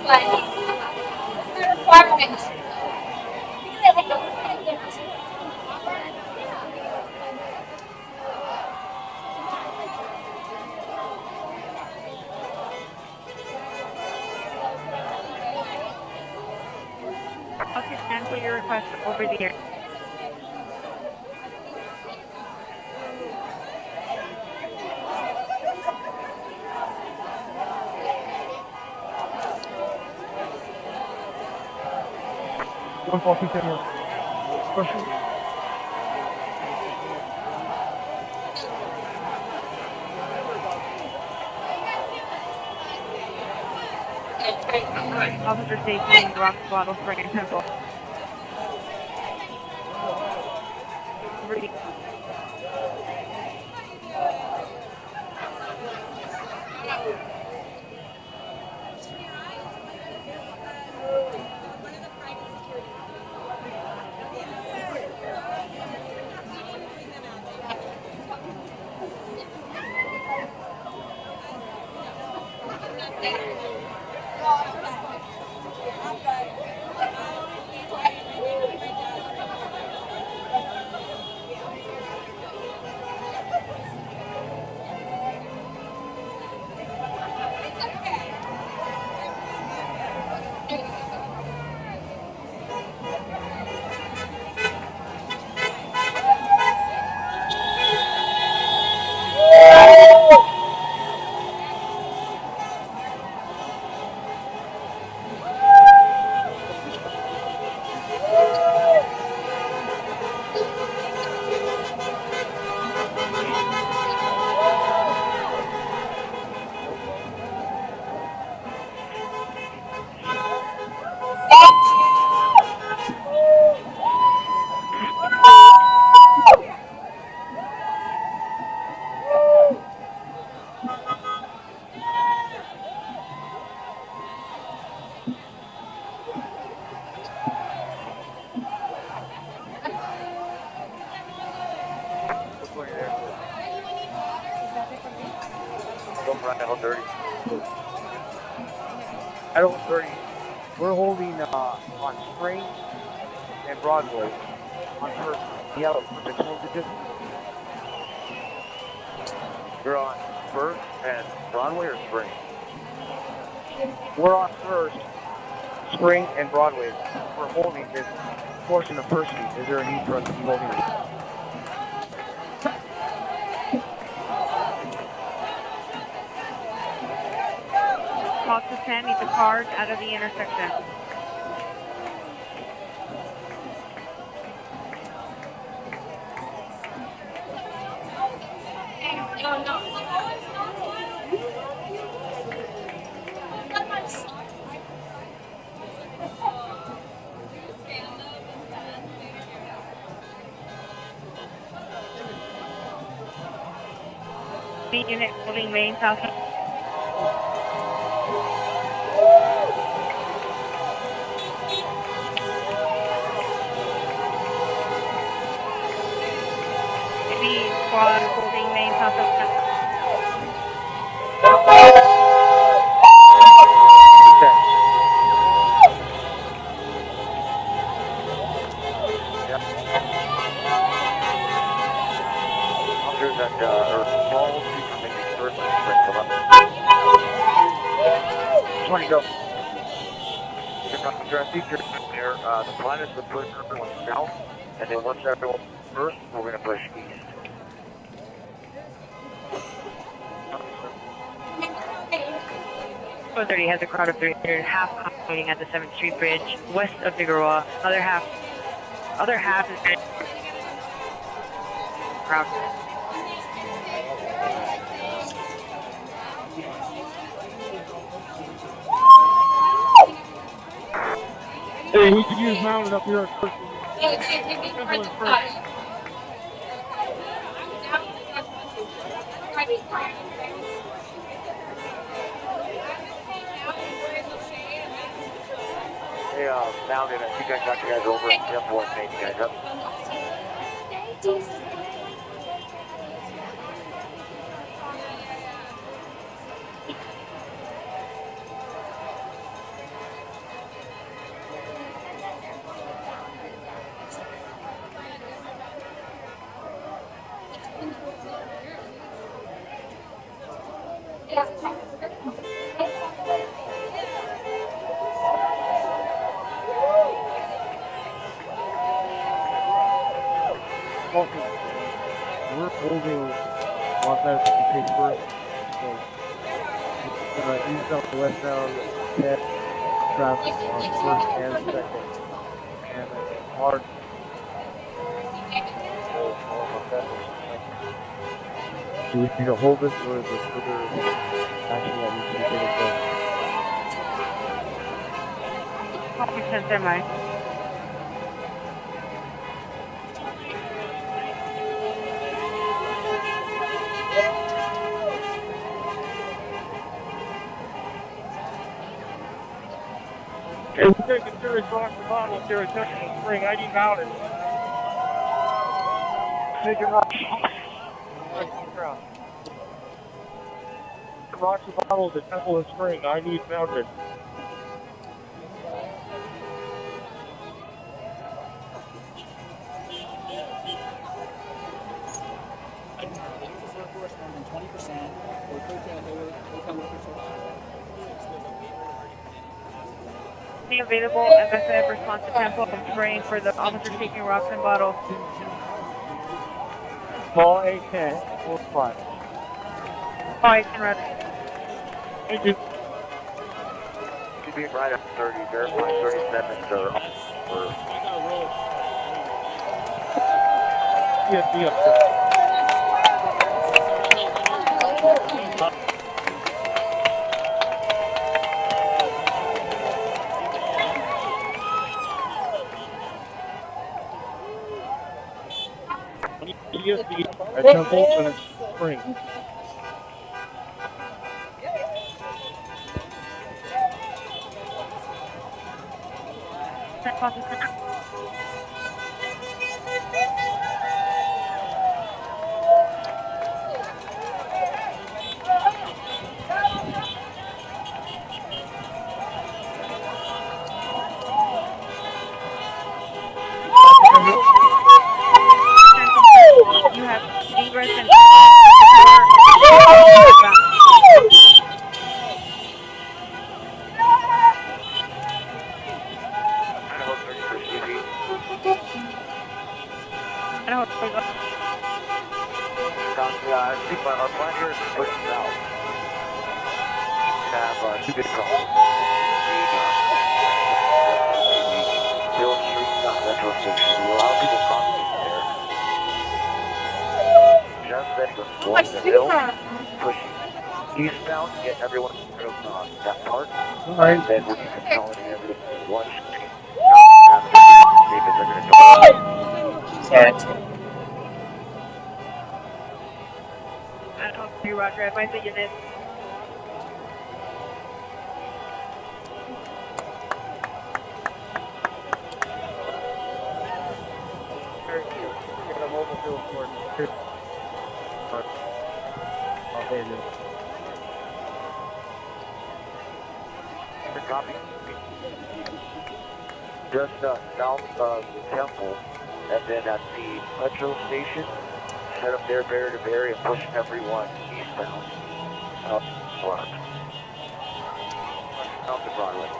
Okay, cancel your request over the air. One call, continue. Question. Officer safety, rock bottle spring and temple. Over the Which one are you there? Go for Idaho 30. Idaho 30. We're holding on Spring and Broadway on First. Yellow control digit. We're on First and Broadway or Spring? We're on First, Spring and Broadway. We're holding this portion of First Street. Is there a need for us to be holding it? Call to 10, need the cars out of the intersection. Unit moving main south. Squad holding main south of Officers at all streets are making First and Spring. Come up. 20 go. Feature there. The plan is to push everyone south, and then once everyone first, we're going to push east. 430 has a crowd of 300, half waiting at the 7th Street Bridge, west of Figueroa. Other half is crowd. Hey, we could use mounted up here at First. Hey, mounted, I think I got you guys over at Temple and made you guys up. Okay. We're holding Los Angeles first. So, eastbound, westbound, head traffic on first and second. And it's hard. Do we need to hold this, or is there further action that needs to be taken place? Copy 10 semi. Okay, we're taking serious rocks and bottles here at Temple Spring. I need mounted. Take your rocks. Rocks and bottles at Temple and Spring. I need mounted. Any available MFF response to Temple and Spring for the officer taking rocks and bottles. Call 810, 45. Call 810, Roger. Thank you. Should be right up 30, verify 37, sir. Yes, yes. ESD at Temple and Spring. You have ingress and I think our plan here is to push south. We have 2 big calls. Hill Street, South Central Station. We allow people crossing there. Just then goes along the hill, pushing eastbound, get everyone out of that part. Right. And then we'll be consolidating everything in one street. They're going to go. Sorry. I don't see Roger. I might say unit. Get a mobile field for it. Okay, Copy. Just south of the temple, and then at the metro station, set up their barrier to barrier and push everyone eastbound. Front. South to Broadway.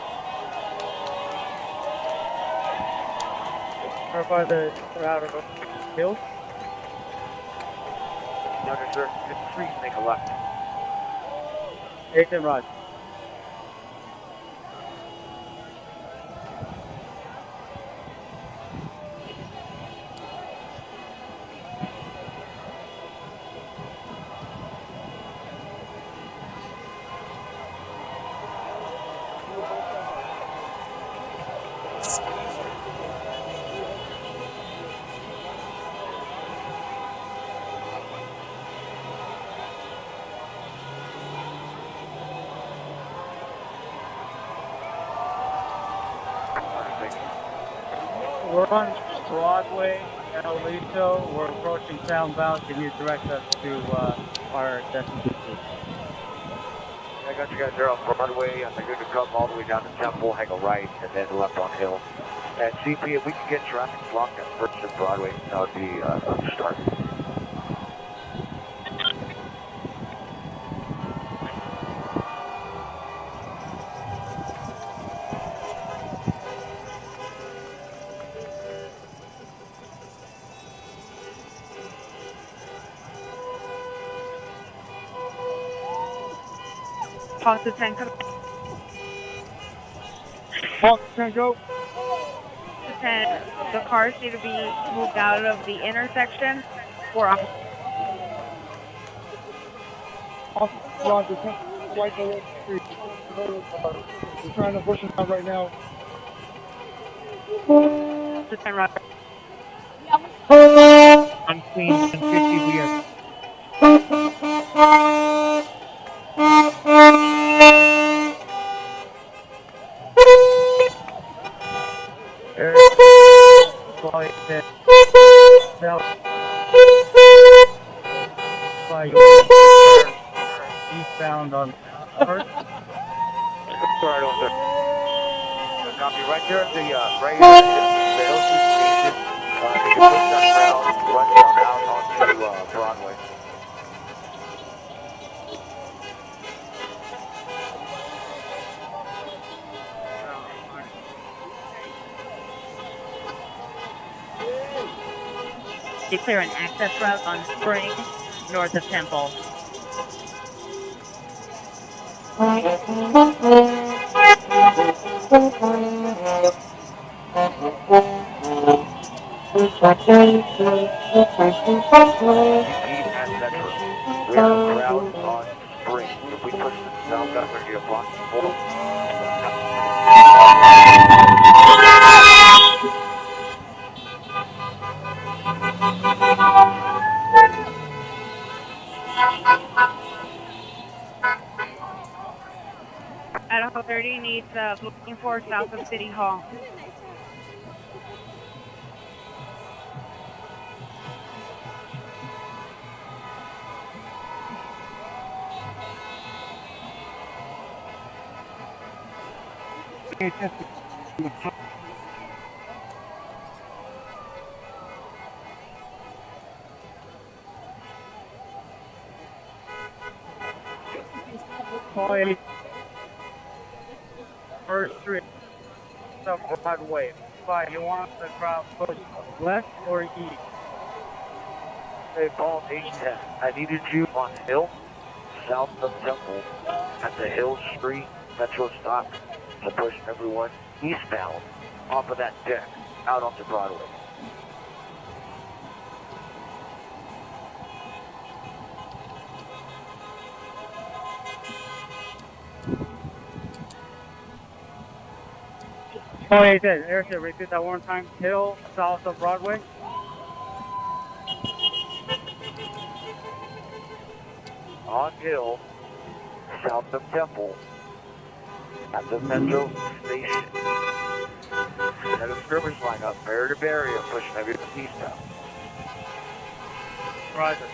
Verify the route of the hill. Under sir, please make a left. 810 Rod. We're on Broadway, El Liso. We're approaching southbound. Can you direct us to our destination? I got you guys there on Broadway, and they're going to come all the way down to Temple, hang a right, and then left on Hill. And CP, if we can get traffic blocked at First and Broadway, that would be a start. Hawk to 10, come Hawk 10, go. to 10. The cars need to be moved out of the intersection for Roger, 10, right below the street. We're trying to push it out right now. to 10, Roger. I'm clean, 1050, we are. Eastbound on first. Sorry, don't sir. Copy right there at the right here at the Hill Street Station. If you can push that crowd westbound out onto Broadway. Declare an access route on Spring, north of Temple. DP at Metro. We have a crowd on Spring. If we push this southbound, we're going to get a block full. Idaho 30 needs booking for south of City Hall. First street, so Broadway. Fine, you want the crowd push left or east? Hey, Paul, H10. I needed you on Hill, south of Temple, at the Hill Street Metro stop to push everyone eastbound off of that deck out onto Broadway. Oh, yeah, Airship, repeat that one time. Hill, south of Broadway. On Hill, south of Temple, at the Metro Station. Set a skirmish line up, barrier to barrier, pushing everyone eastbound. Roger.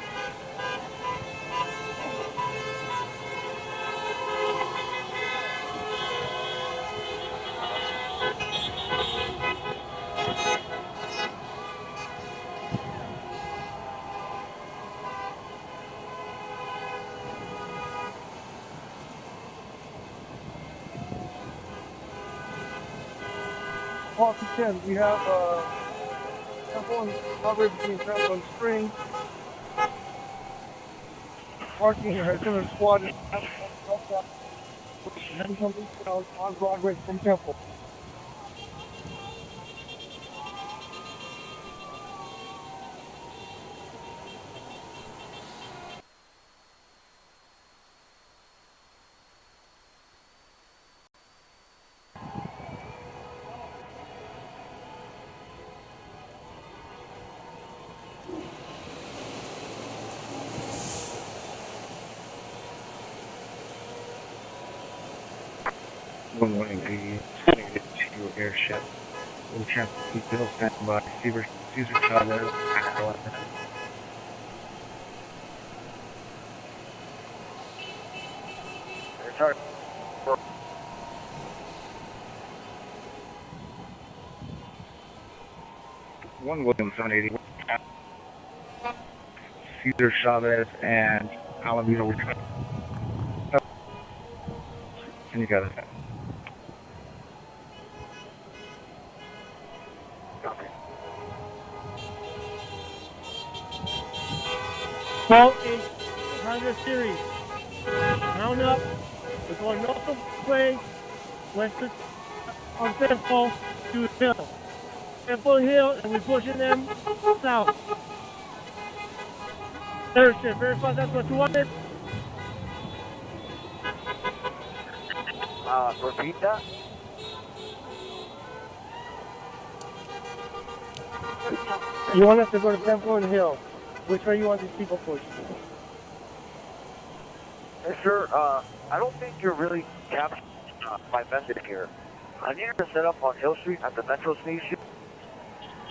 Hawk 10, we have Temple and coverage between Temple and Spring. Parking has been a squad heading from eastbound on Broadway from Temple. Good morning, PD. Negative to Airship. In Tampa, Bill standing by. Caesar Chavez. Sorry. One William 780. Caesar Chavez and Alameda. And you got it. Paul H. Honda Series. Mount up. We're going north of Way, west of on Temple to Hill. Temple Hill, and we're pushing them south. Third shift, verify that's what you wanted. Repeat that. You want us to go to Temple and Hill. Which way you want these people pushed? Hey, sir, I don't think you're really capturing my message here. I need her to set up on Hill Street at the Metro Station.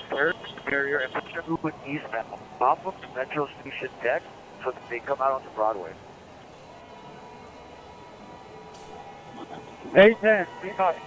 There's the barrier and push them moving eastbound off of the Metro Station deck so that they come out onto Broadway. 810, be cautious.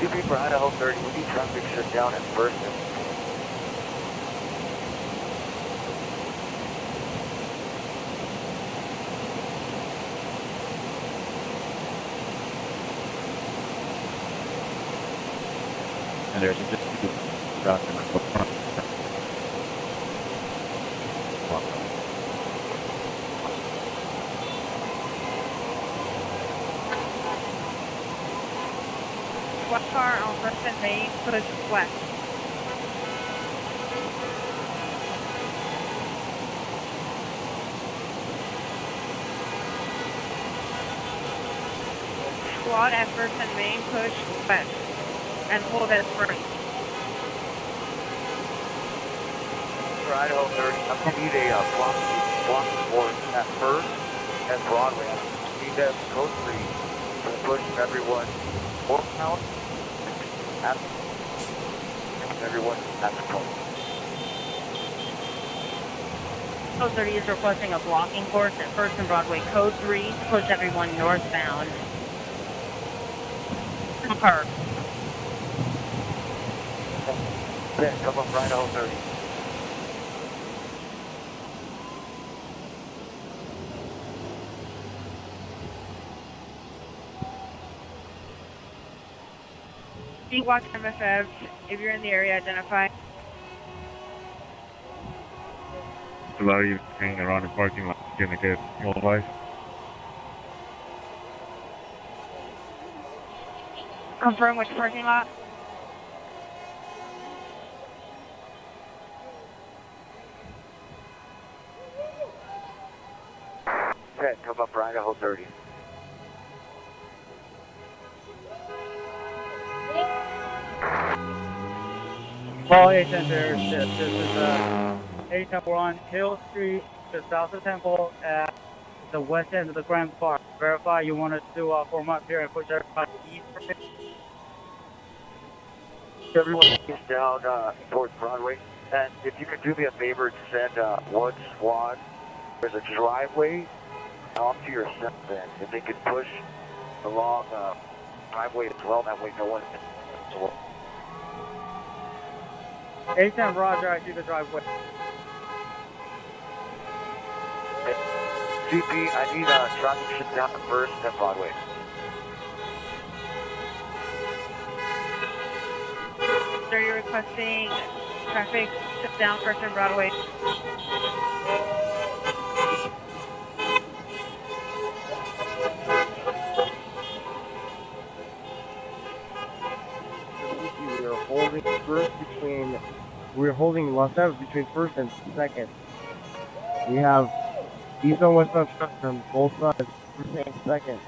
CP for Idaho 30, we need traffic shut down at first. And there's just traffic in the front. What car on First and Main, push west. Squad at First and Main, push west. And hold at first. For Idaho 30, I'm going to need a block force at first and Broadway. I need that code 3 to push everyone northbound at everyone at the point. Code 30 is requesting a blocking course at First and Broadway. Code 3 to push everyone northbound. Park. Okay, come up for Idaho 30. Watch MFF. If you're in the area, identify. A lot of you hanging around the parking lot gonna get mobilized. Confirm which parking lot. Okay, come up for Idaho 30. Call 810 Air Shift. This is 810 Hill Street, just south of Temple at the west end of the Grand Park. Verify you want us to form up here and push everybody east from it. Everyone is down towards Broadway. And if you could do me a favor to send one squad, there's a driveway off to your south end. If they could push along driveway as well, that way no one can. 810 Roger, I see the driveway. CP, I need traffic shut down at First and Broadway. Are you requesting traffic shut down First and Broadway? We are holding first between. We're holding Los Angeles between first and second. We have east and westbound trucks on both sides, first and second.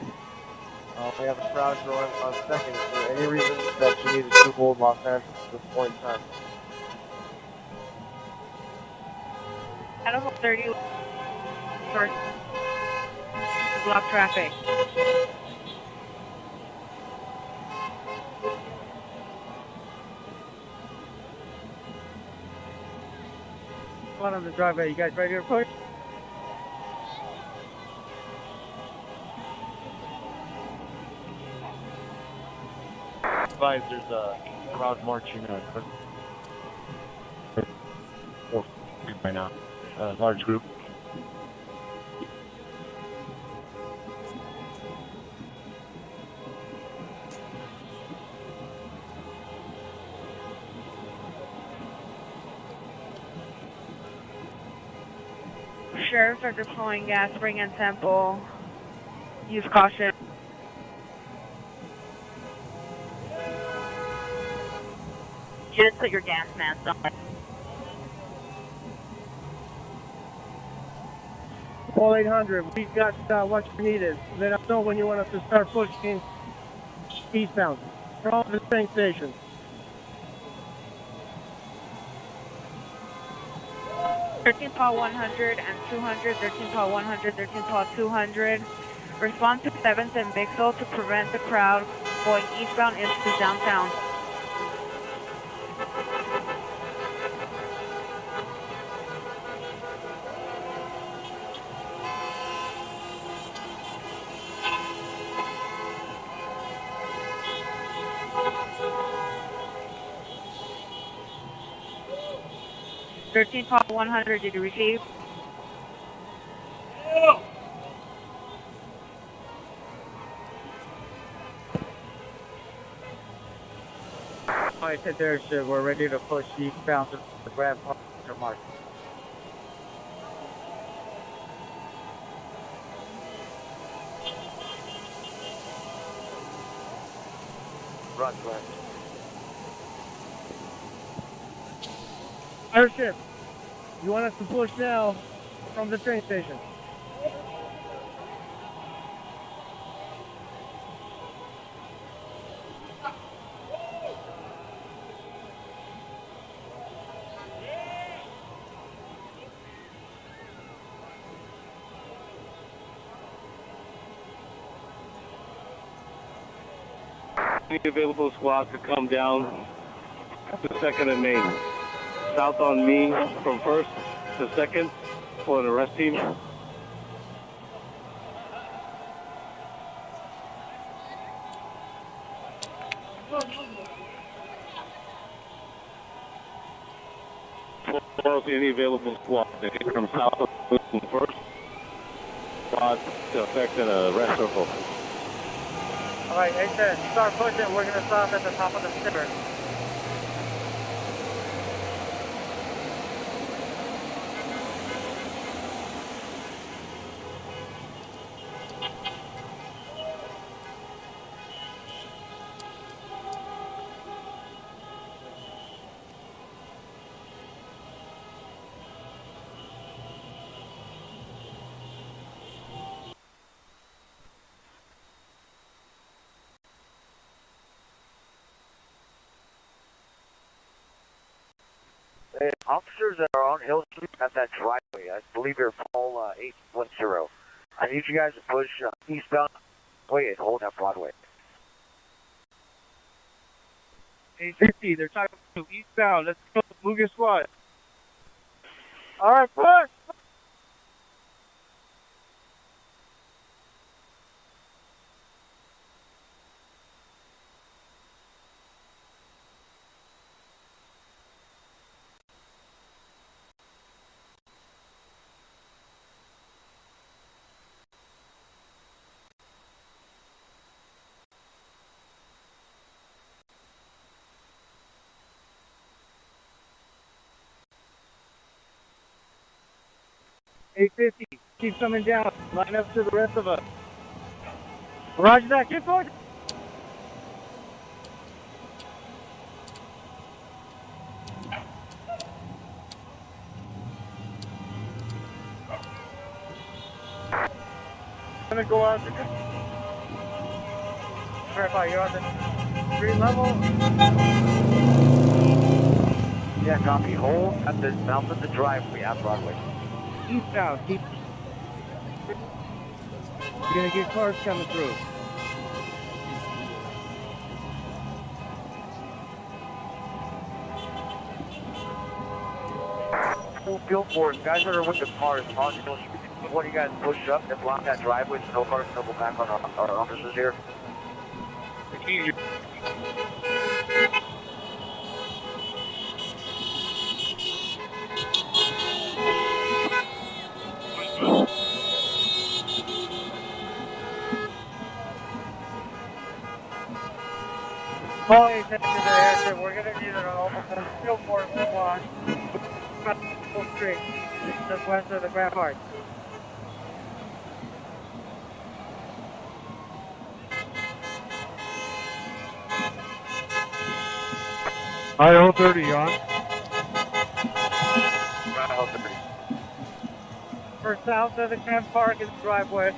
We have a crowd growing on second. Is there any reason that you needed to hold Los Angeles at this point in time? Idaho 30 first block traffic. One on the driveway. You guys ready to push? Advise there's a crowd marching right now. A large group. Sheriffs are deploying gas, spring, and temple. Use caution. Just put your gas mask on. Call 800. We've got what you needed. Let us know when you want us to start pushing eastbound from the train station. 13 Paul 100 and 200, 13 Paul 100, 13 Paul 200. Respond to 7th and Bixel to prevent the crowd going eastbound into downtown. Paul 100, did you receive? I said we're ready to push eastbound to the Grand Park Market. Roger. Airship, you want us to push now from the train station? Any available squads to come down to 2nd and Main. South on me from 1st to 2nd for an arrest team. Any available squads from south from 1st squad to effect an arrest circle. All right, hey, start pushing. We're going to stop at the top of the stairs. Officers that are on Hill Street at that driveway, I believe you're Paul 810. I need you guys to push eastbound. Wait, hold that Broadway. 850, they're talking to eastbound. Let's go, move your squad. All right, push! $850. Keep coming down. Line up to the rest of us. Roger that. Keep going. Gonna go out. Verify you're on the street level. Yeah, copy. Hold at the mouth of the driveway at Broadway. Eastbound. Keep. You're gonna get cars coming through. Field force, guys that are with the cars, on Hill Street, one of you guys push up and block that driveway so no cars double back on our officers here. Call attention to the airship. We're going to need an almost field force squad. Full Street, just west of the Grand Park. IO 30 on. IO 30. For south of the Grand Park is the driveway.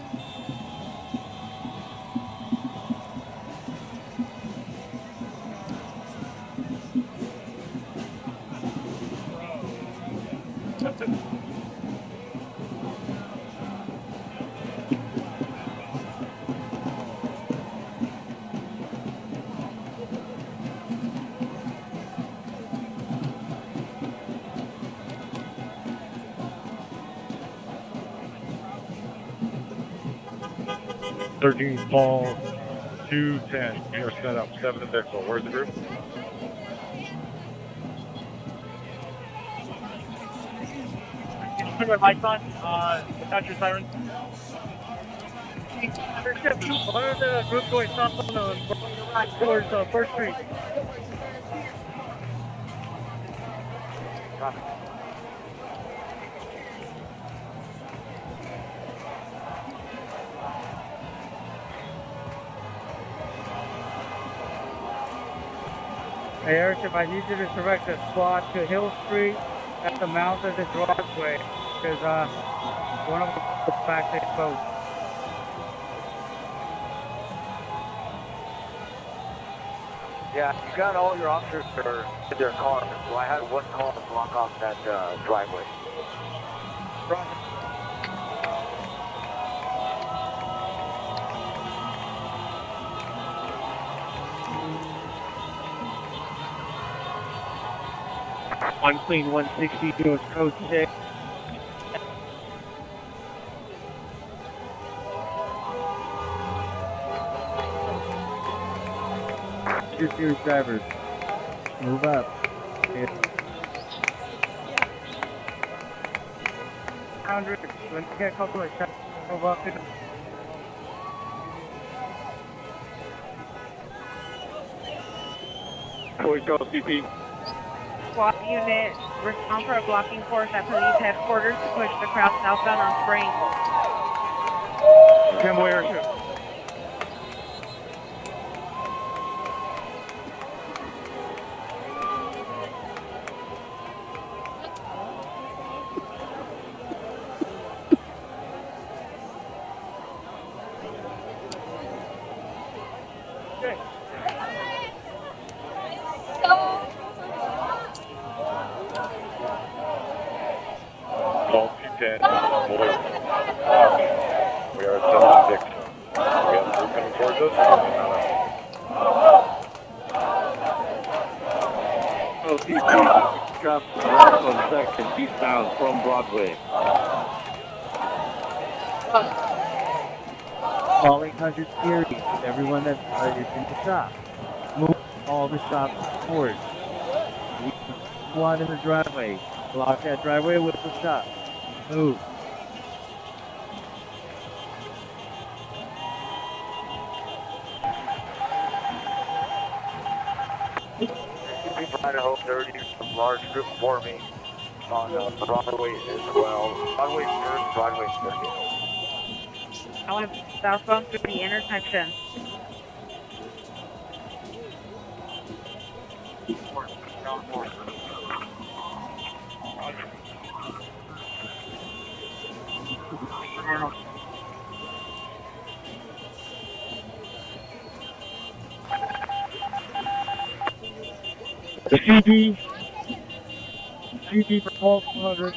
Paul 210. You're set up 7 Vixel. Where's the group? Put my lights on. Without your siren. One of the group going south on towards 1st Street. Hey, Airship, I need you to direct the squad to Hill Street at the mouth of the driveway, because one of them is back to exposed. Yeah, you got all your officers that are in their cars, so I had one call to block off that driveway. Roger. Unclean 160 goes code 6. Your series drivers, move up. Let me get a couple of shots. Move up to the... Police go CP. SWAT unit respond for a blocking force at police headquarters to push the crowd southbound on Spring. Campbell Airship. Call 210. We are at 76. We have a group coming towards us. LTP, traffic on 2nd, eastbound from Broadway. Call 800 series. Everyone that's is in the shop. Move all the shops forward. Squad in the driveway. Block that driveway with the shop. Move. Idaho 30, some large group forming on Broadway as well. Broadway 1st, Broadway 2nd. I want southbound through the intersection. The CP for 1200.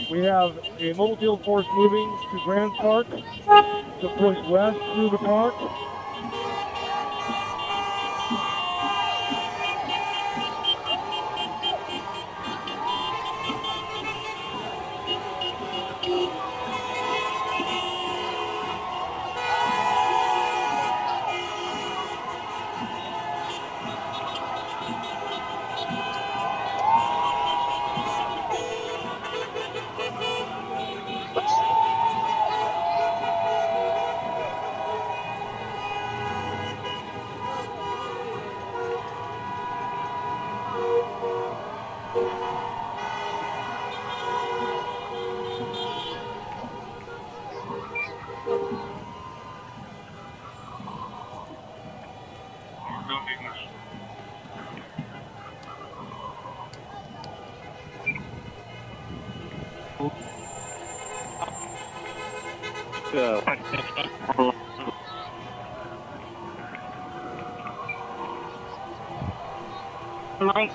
We have a mobile field force moving to Grand Park to push west through the park. Mike.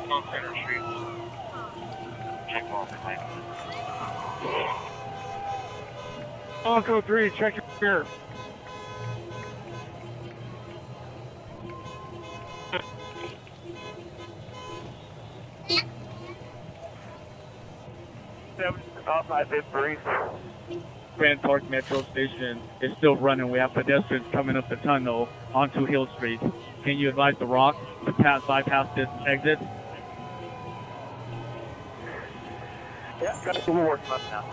On Center Street. Check off the tank. On code 3, check your rear. Outside 53. Grand Park Metro Station is still running. We have pedestrians coming up the tunnel onto Hill Street. Can you advise the Rock to bypass this exit? Yeah, got some work on now.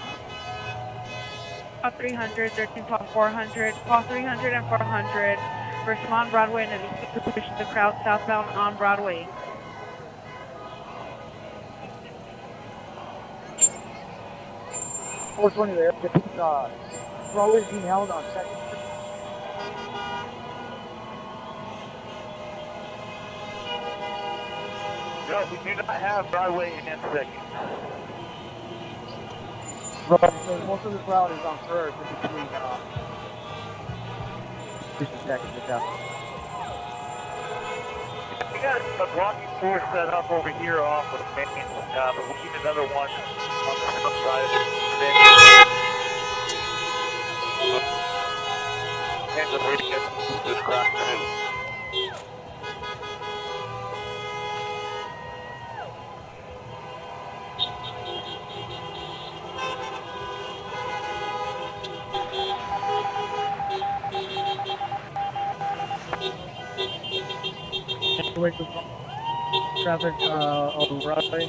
Call 300, 13 call 400, call 300 and 400. First on Broadway and the push the crowd southbound on Broadway. .420 there. Broadway's being held on second. No, we do not have Broadway in second. Right, so most of the crowd is on first in between just a second, just after. We got a blocking force set up over here off of Main, but we need another one on the south side. And the bridge gets this crowd too. Wait for traffic on Broadway.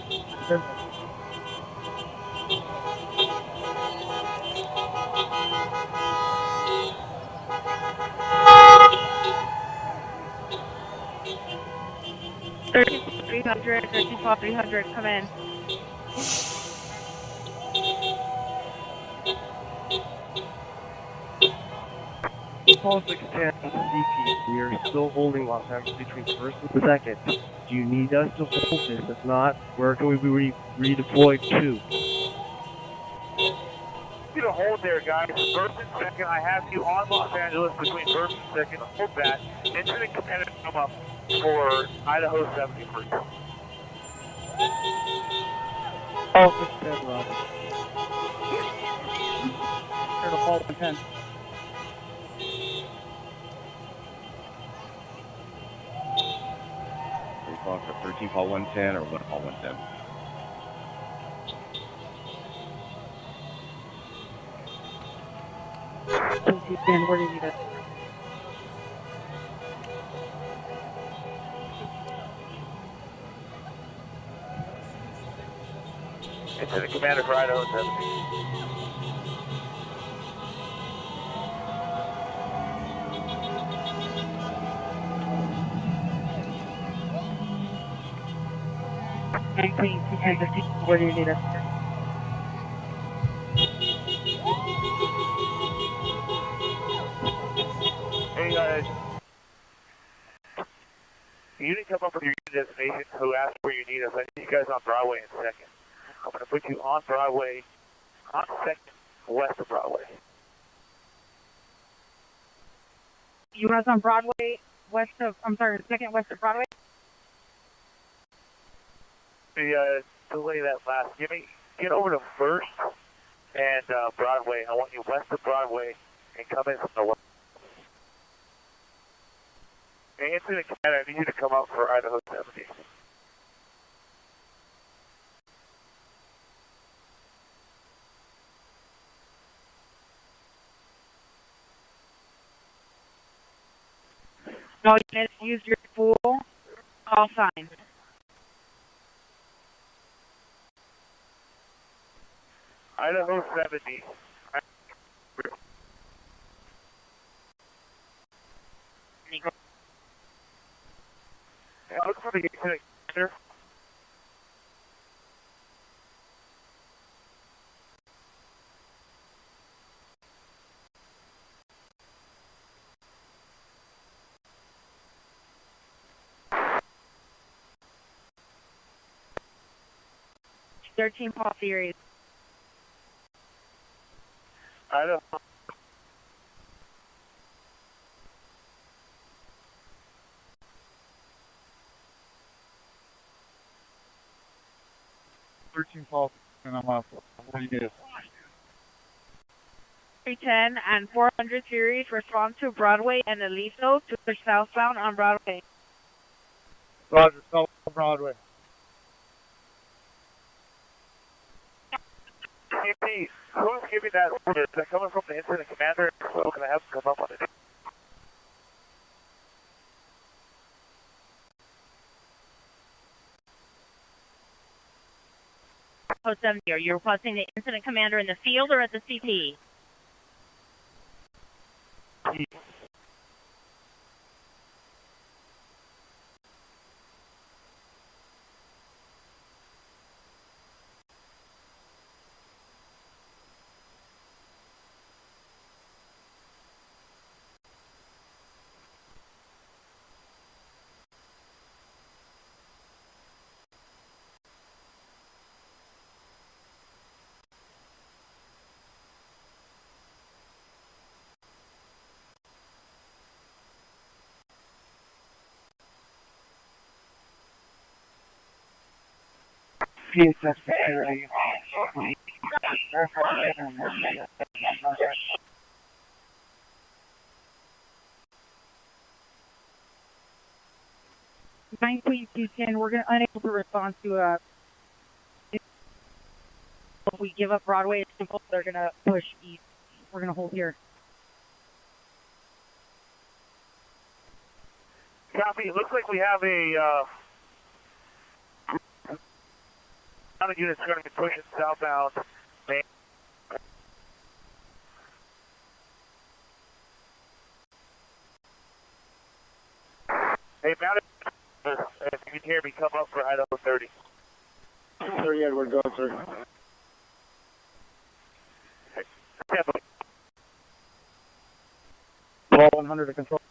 Thirteen 300, 13 call 300, come in. Call 610 CP. We are still holding Los Angeles between first and second. Do you need us to hold this? If not, where can we be redeployed to? Get a hold there, guys. First and second, I have you on Los Angeles between first and second. Hold that. Incident command come up for Idaho 73. Oh, 610, Roger. Here to call 110. Are you calling for 13 call 110 or 1 call 110? Dan, where do you need it? Incident commander for Idaho 73. Where do you need it? Hey, you didn't come up with your destination who asked where you need us. I need you guys on Broadway in second. I'm going to put you on Broadway, on second, west of Broadway. You want us on Broadway, second west of Broadway? Delay that last. Get over to First and Broadway. I want you west of Broadway and come in from the west. And Incident Commander, I need you to come up for Idaho 70. No, units, use your full call sign. Idaho 70. incident commander. Paul series. I don't know. Paul, and I'm up. What do you do? 310 and 400 series respond to Broadway and Aliso to the southbound on Broadway. Roger, South Broadway. CP, who's giving that order? Is that coming from the incident commander? So can I have them come up on it? Oh, 70, are you requesting the incident commander in the field or at the CP? Yes, that's fair. 9.210, we're unable to respond to if we give up Broadway, it's simple, they're gonna push east. We're gonna hold here. Copy. It looks like we have a lot of units going to be pushing southbound. Hey, Mounted, if you can hear me, come up for Idaho 30. 30 Edward, go through. Definitely. 100 to control.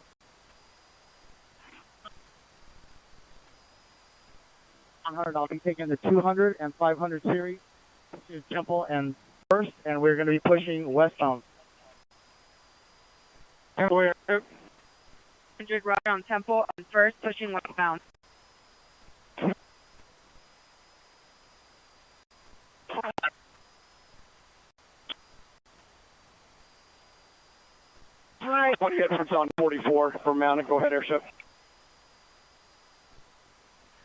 I'll be taking the 200 and 500 series to Temple and First, and we're going to be pushing westbound. 100 right on Temple and First pushing westbound. Right. 20 Edwards on 44 for Mounted. Go ahead, airship.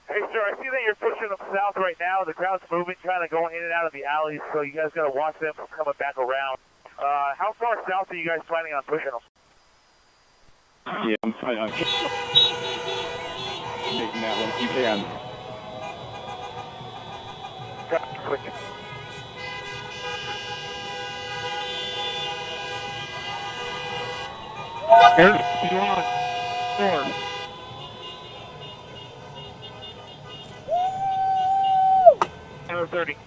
Hey, sir, I see that you're pushing them south right now. The crowd's moving, kind of going in and out of the alleys, so you guys got to watch them from coming back around. How far south are you guys planning on pushing them? Yeah, I'm taking that one. You can. Quick. Here's you on. 4. Another 30.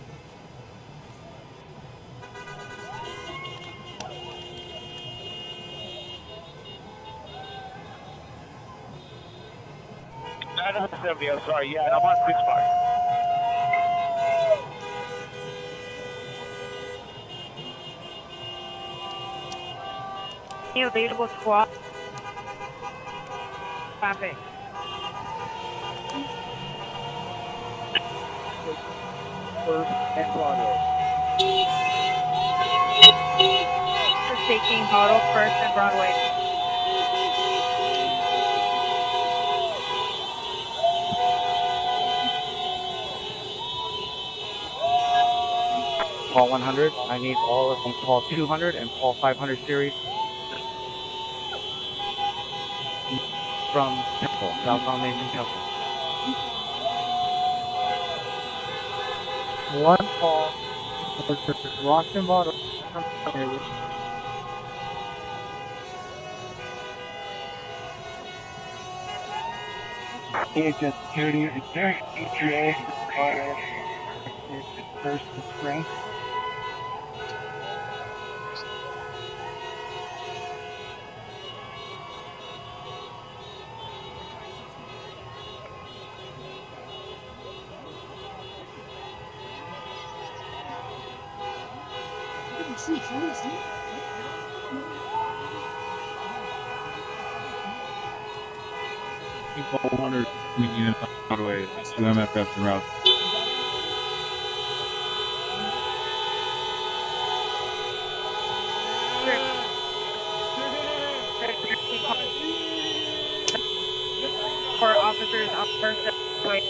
Another 70, I'm sorry. Yeah, I'm on 6 bar. Available squad. Traffic. First and Broadway. Just taking Huddle, First and Broadway. Paul 100, I need all of them. Paul 200 and Paul 500 series from Temple, southbound lane from Temple. 1 Paul, Rockton Bottom. DHS security, is there an ETA for first to spring? People 100 units on Broadway. That's to MFF and route. For officers on first way.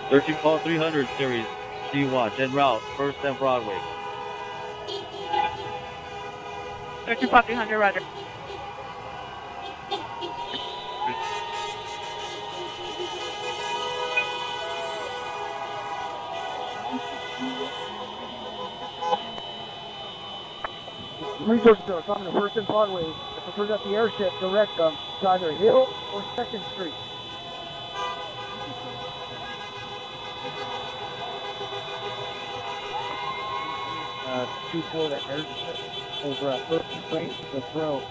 Searching call 300 series, C-Watch, en route, 1st and Broadway. Searching call 300, roger. Resources are coming to First and Broadway. If it turns out the airship, direct them to either Hill or 2nd Street. Two for the airship over at First Street, the throw.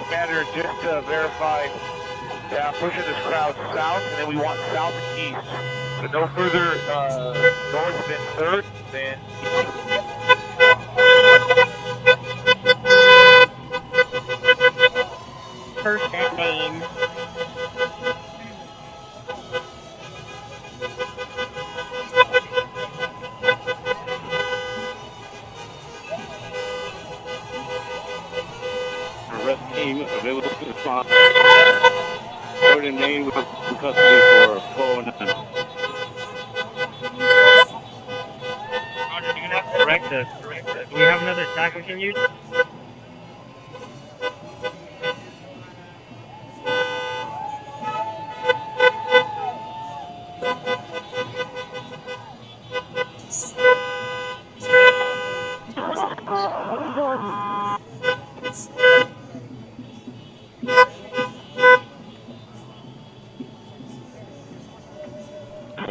Commander, just to verify, pushing this crowd south, and then we want southeast. So no further north than 3rd, then First and Main. Arrest team available to respond. 3rd and Main with custody for 409. Roger, you're gonna have to correct us. Do we have another tack we can use?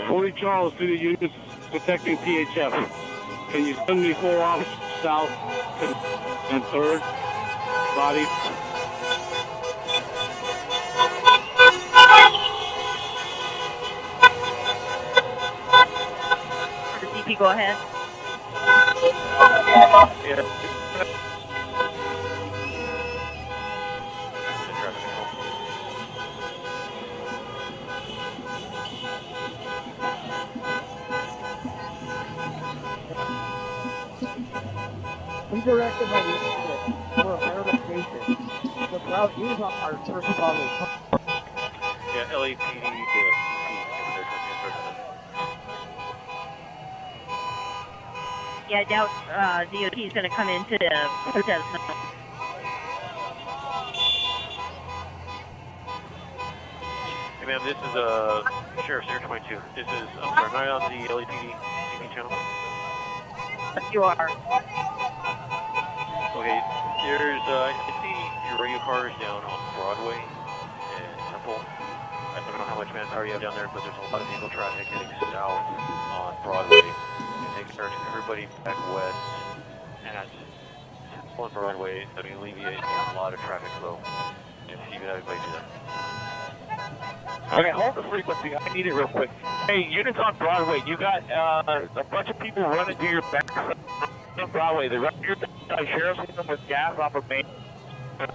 Holy Charles to the units protecting PHF. Can you send me 4 officers south and 3rd body? DP, go ahead. Redirected by the airship for a better location. The crowd is on our First and Broadway. yeah, LAPD, Yeah, I doubt DOT is going to come into the protest now. Hey ma'am, this is Sheriff 022. This is, I'm sorry, am I on the LAPD TV channel? You are. Okay, there's, I see your radio cars down on Broadway and Temple. I don't know how much manpower you have down there, but there's a lot of vehicle traffic heading south on Broadway. And they start everybody back west at Temple and Broadway. That will alleviate a lot of traffic flow. And see if everybody do that. Okay, hold the frequency. I need it real quick. Hey, units on Broadway, you got a bunch of people running to your back on Broadway. They're running to your back. Sheriff's hitting them with gas off of Main. You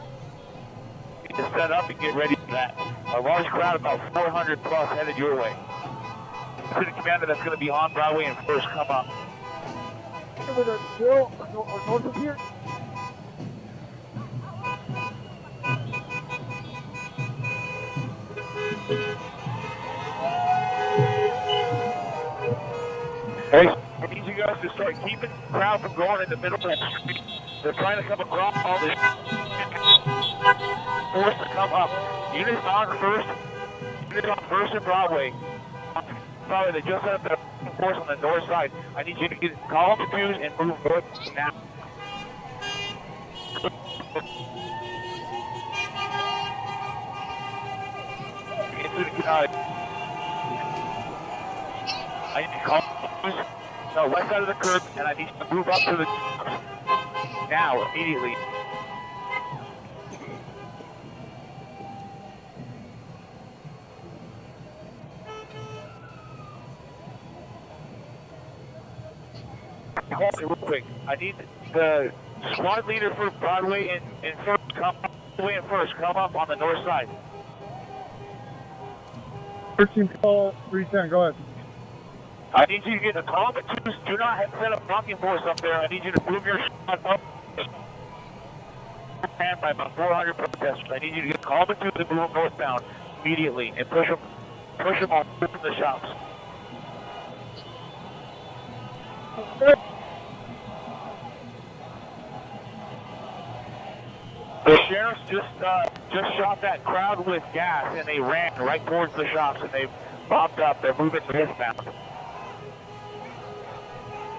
need to set up and get ready for that. A large crowd, about 400 plus, headed your way. City Commander that's going to be on Broadway and First come up. With a drill or north of here? Hey, I need you guys to start keeping the crowd from going in the middle of that street. They're trying to come across all this. Forced to come up. Units on First. Units on First and Broadway. Probably they just set up their force on the north side. I need you to call up the twos and move north now. Into the, I need to call the west side of the curb, and I need you to move up to the now, immediately. Real quick, I need the squad leader for Broadway and First come up on the north side. 13 call 310, go ahead. I need you to get the call, but twos do not have set up blocking force up there. I need you to move your squad up by about 400 protesters. I need you to get call but two to move northbound immediately and push them off from the shops. The sheriffs just shot that crowd with gas and they ran right towards the shops and they bobbed up. They're moving northbound.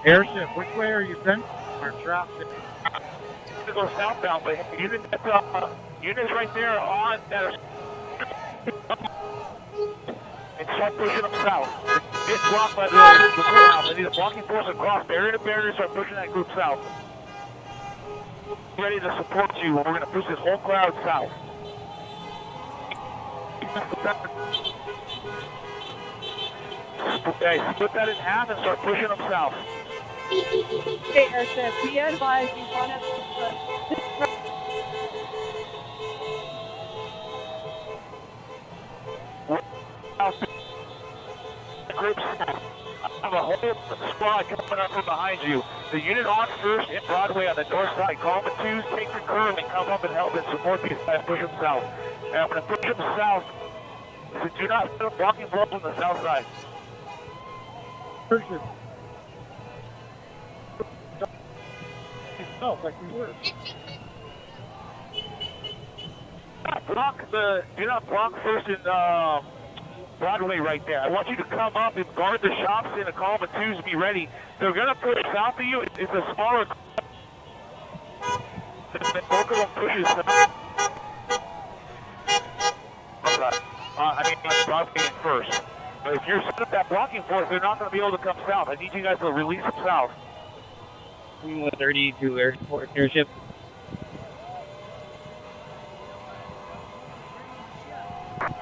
Airship, which way are you sent? Our traffic. To go southbound, but units right there on that and start pushing them south. Get blocked by the courthouse. They need a blocking force across barrier to barrier, start pushing that group south. Ready to support you. We're going to push this whole crowd south. Okay, split that in half and start pushing them south. Okay, Airship, be advised you want to Groups, I have a whole squad coming up from behind you. The unit on First in Broadway on the north side. Call the twos, take the curve, and come up and help and support these guys. Push them south. And I'm going to push them south. So do not set up blocking blocks on the south side. Airship. Oh, like we were. Do not block First in Broadway right there. I want you to come up and guard the shops and a call the twos to be ready. They're going to push south of you. It's a smaller. Both of them pushes south. Broadway in First. But if you're set up that blocking force, they're not going to be able to come south. I need you guys to release them south. 130 to airship.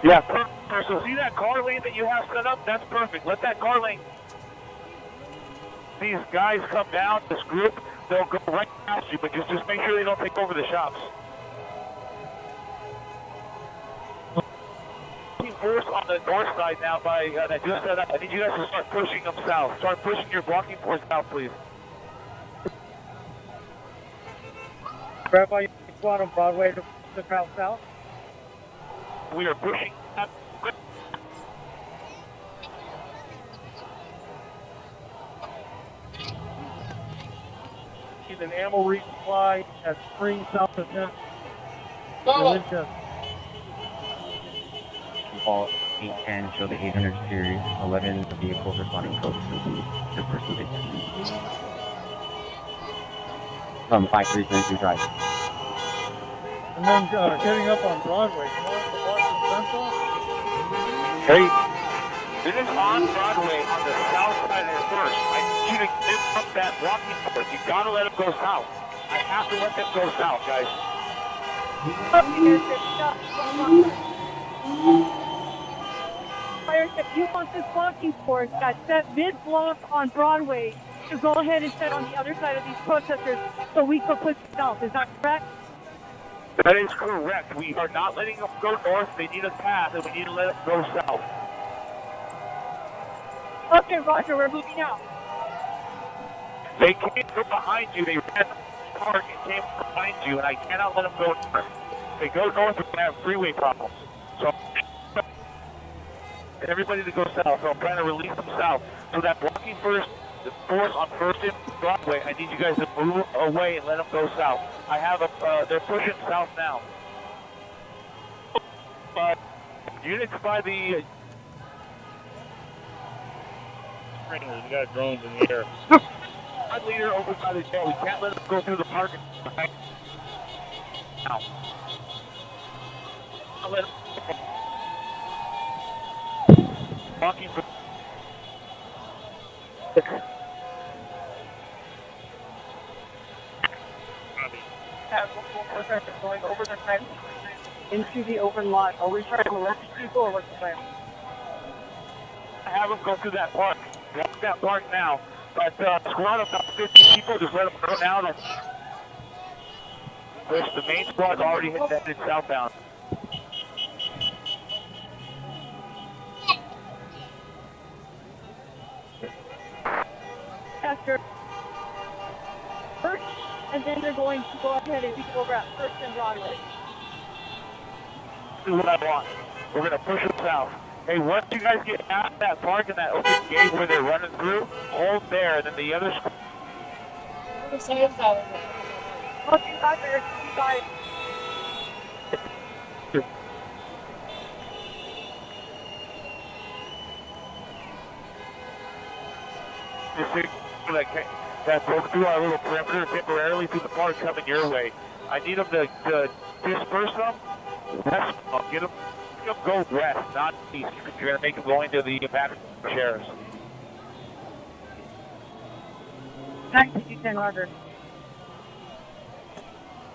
Yeah, perfect. So see that car lane that you have set up? That's perfect. Let that car lane. These guys come down, this group, they'll go right past you, but just make sure they don't take over the shops. Force on the north side now by that just set up. I need you guys to start pushing them south. Start pushing your blocking force south, please. Rabbi, squad on Broadway to the crowd south. We are pushing. Need an ammo resupply at Spring South of Denver. Call 810, show the 800 series, 11 vehicles responding code to person victim. From 5332 Drive. And then getting up on Broadway. You know what the Washington Central? Hey, this is on Broadway on the south side of First. I need you to give up that blocking force. You gotta let them go south. I have to let them go south, guys. If you want this blocking force that's set mid-block on Broadway to go ahead and set on the other side of these protesters so we can push south, is that correct? That is correct. We are not letting them go north. They need a path, and we need to let them go south. Okay, Roger, we're moving out. They came from behind you. They ran the park and came from behind you, and I cannot let them go north. If they go north, we're going to have freeway problems. So everybody to go south. So I'm trying to release them south. So that blocking first, the force on First and Broadway, I need you guys to move away and let them go south. I have a, they're pushing south now. Units by the... We got drones in the air. Our leader over by the jail. We can't let them go through the park. Now. I'll let them... Walking for... Going over the fence into the open lot. Are we trying to arrest people or what's the plan? Have them go through that park. Walk that park now. But squad of about 50 people, just let them go now. Which the main squad's already headed southbound. After First, and then they're going to go ahead and go over at First and Broadway. This is what I want. We're going to push them south. Hey, once you guys get out of that park and that open gate where they're running through, hold there, and then the other squad. Okay, Roger, you guys. That broke through our little perimeter temporarily through the park coming your way. I need them to disperse them west. I'll get them go west, not east. You're going to make them go into the back sheriffs. Back to 210, Roger.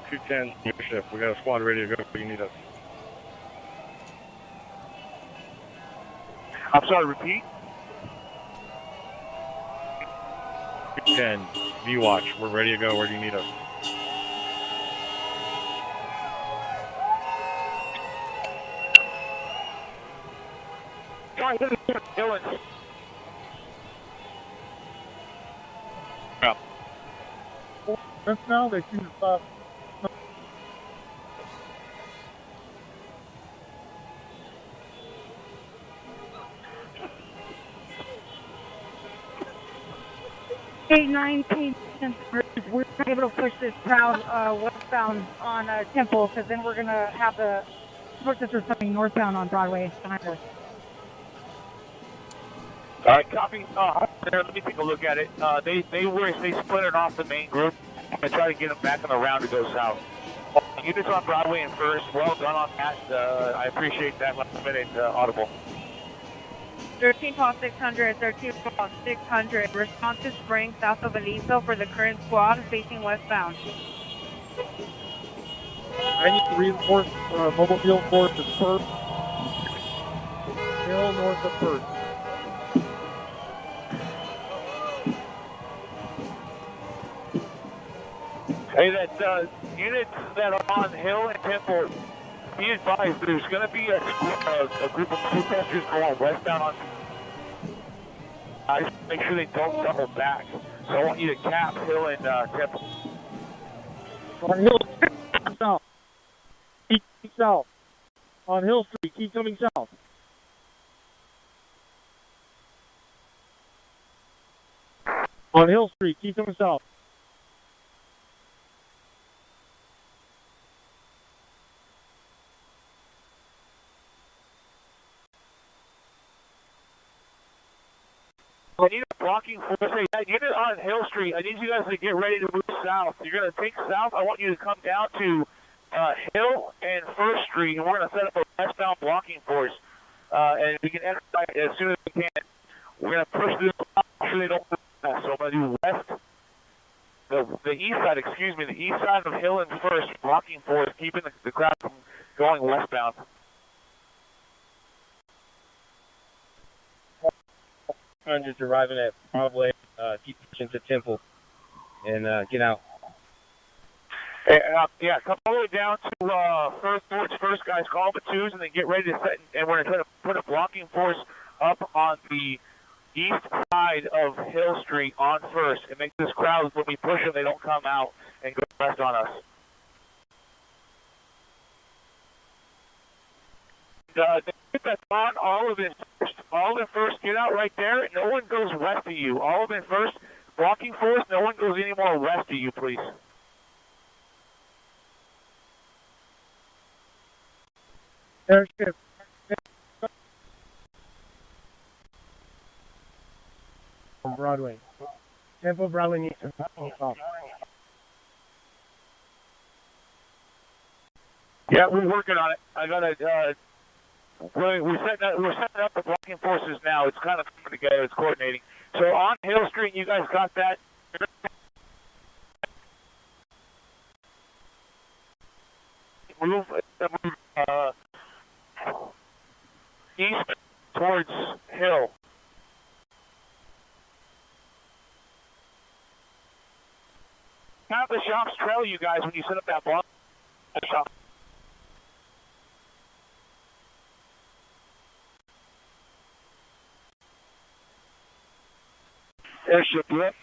210, your shift. We got a squad ready to go. You need us. I'm sorry, repeat? 210, V-Watch. We're ready to go. Where do you need us? Dylan. Yeah. Just now they seem to stop. Eight, 19, we're able to push this crowd westbound on Temple, because then we're going to have the protesters coming northbound on Broadway behind us. All right, copy. There, let me take a look at it. They splintered off the main group. I'm going to try to get them back on the round to go south. Units on Broadway and First, well done on that. I appreciate that last minute audible. 13 call 600, 13 call 600. Response to Spring, south of Aliso for the current squad facing westbound. I need to reinforce mobile field force at First. Hill north of First. Hey, that units that are on Hill and Temple, be advised there's going to be a group of protesters going westbound on. I just make sure they don't double back. So I want you to cap Hill and Temple. On Hill south. Keep south. On Hill Street, keep coming south. On Hill Street, keep coming south. I need a blocking force. Hey, that unit on Hill Street, I need you guys to get ready to move south. You're going to take south. I want you to come down to Hill and First Street, and we're going to set up a westbound blocking force. And we can enter as soon as we can. We're going to push this out. Make sure they don't move west. So I'm going to do west. The east side, excuse me, the east side of Hill and First blocking force, keeping the crowd from going westbound. Hundreds arriving at Broadway, keep pushing to Temple, and get out. Hey, yeah, come all the way down to first guys, call the twos, and then get ready to set. And we're going to try to put a blocking force up on the east side of Hill Street on First, and make this crowd, when we push them, they don't come out and go west on us. That's on all of it first. All of it first, get out right there. No one goes west of you. All of it first, blocking force, no one goes any more west of you, please. Airship. On Broadway. Temple Broadway needs to stop. Yeah, we're working on it. I gotta, we're setting up the blocking forces now. It's kind of coming together. It's coordinating. So on Hill Street, you guys got that? Move east towards Hill. Have the shops trail you guys when you set up that block. Shop. Airship left.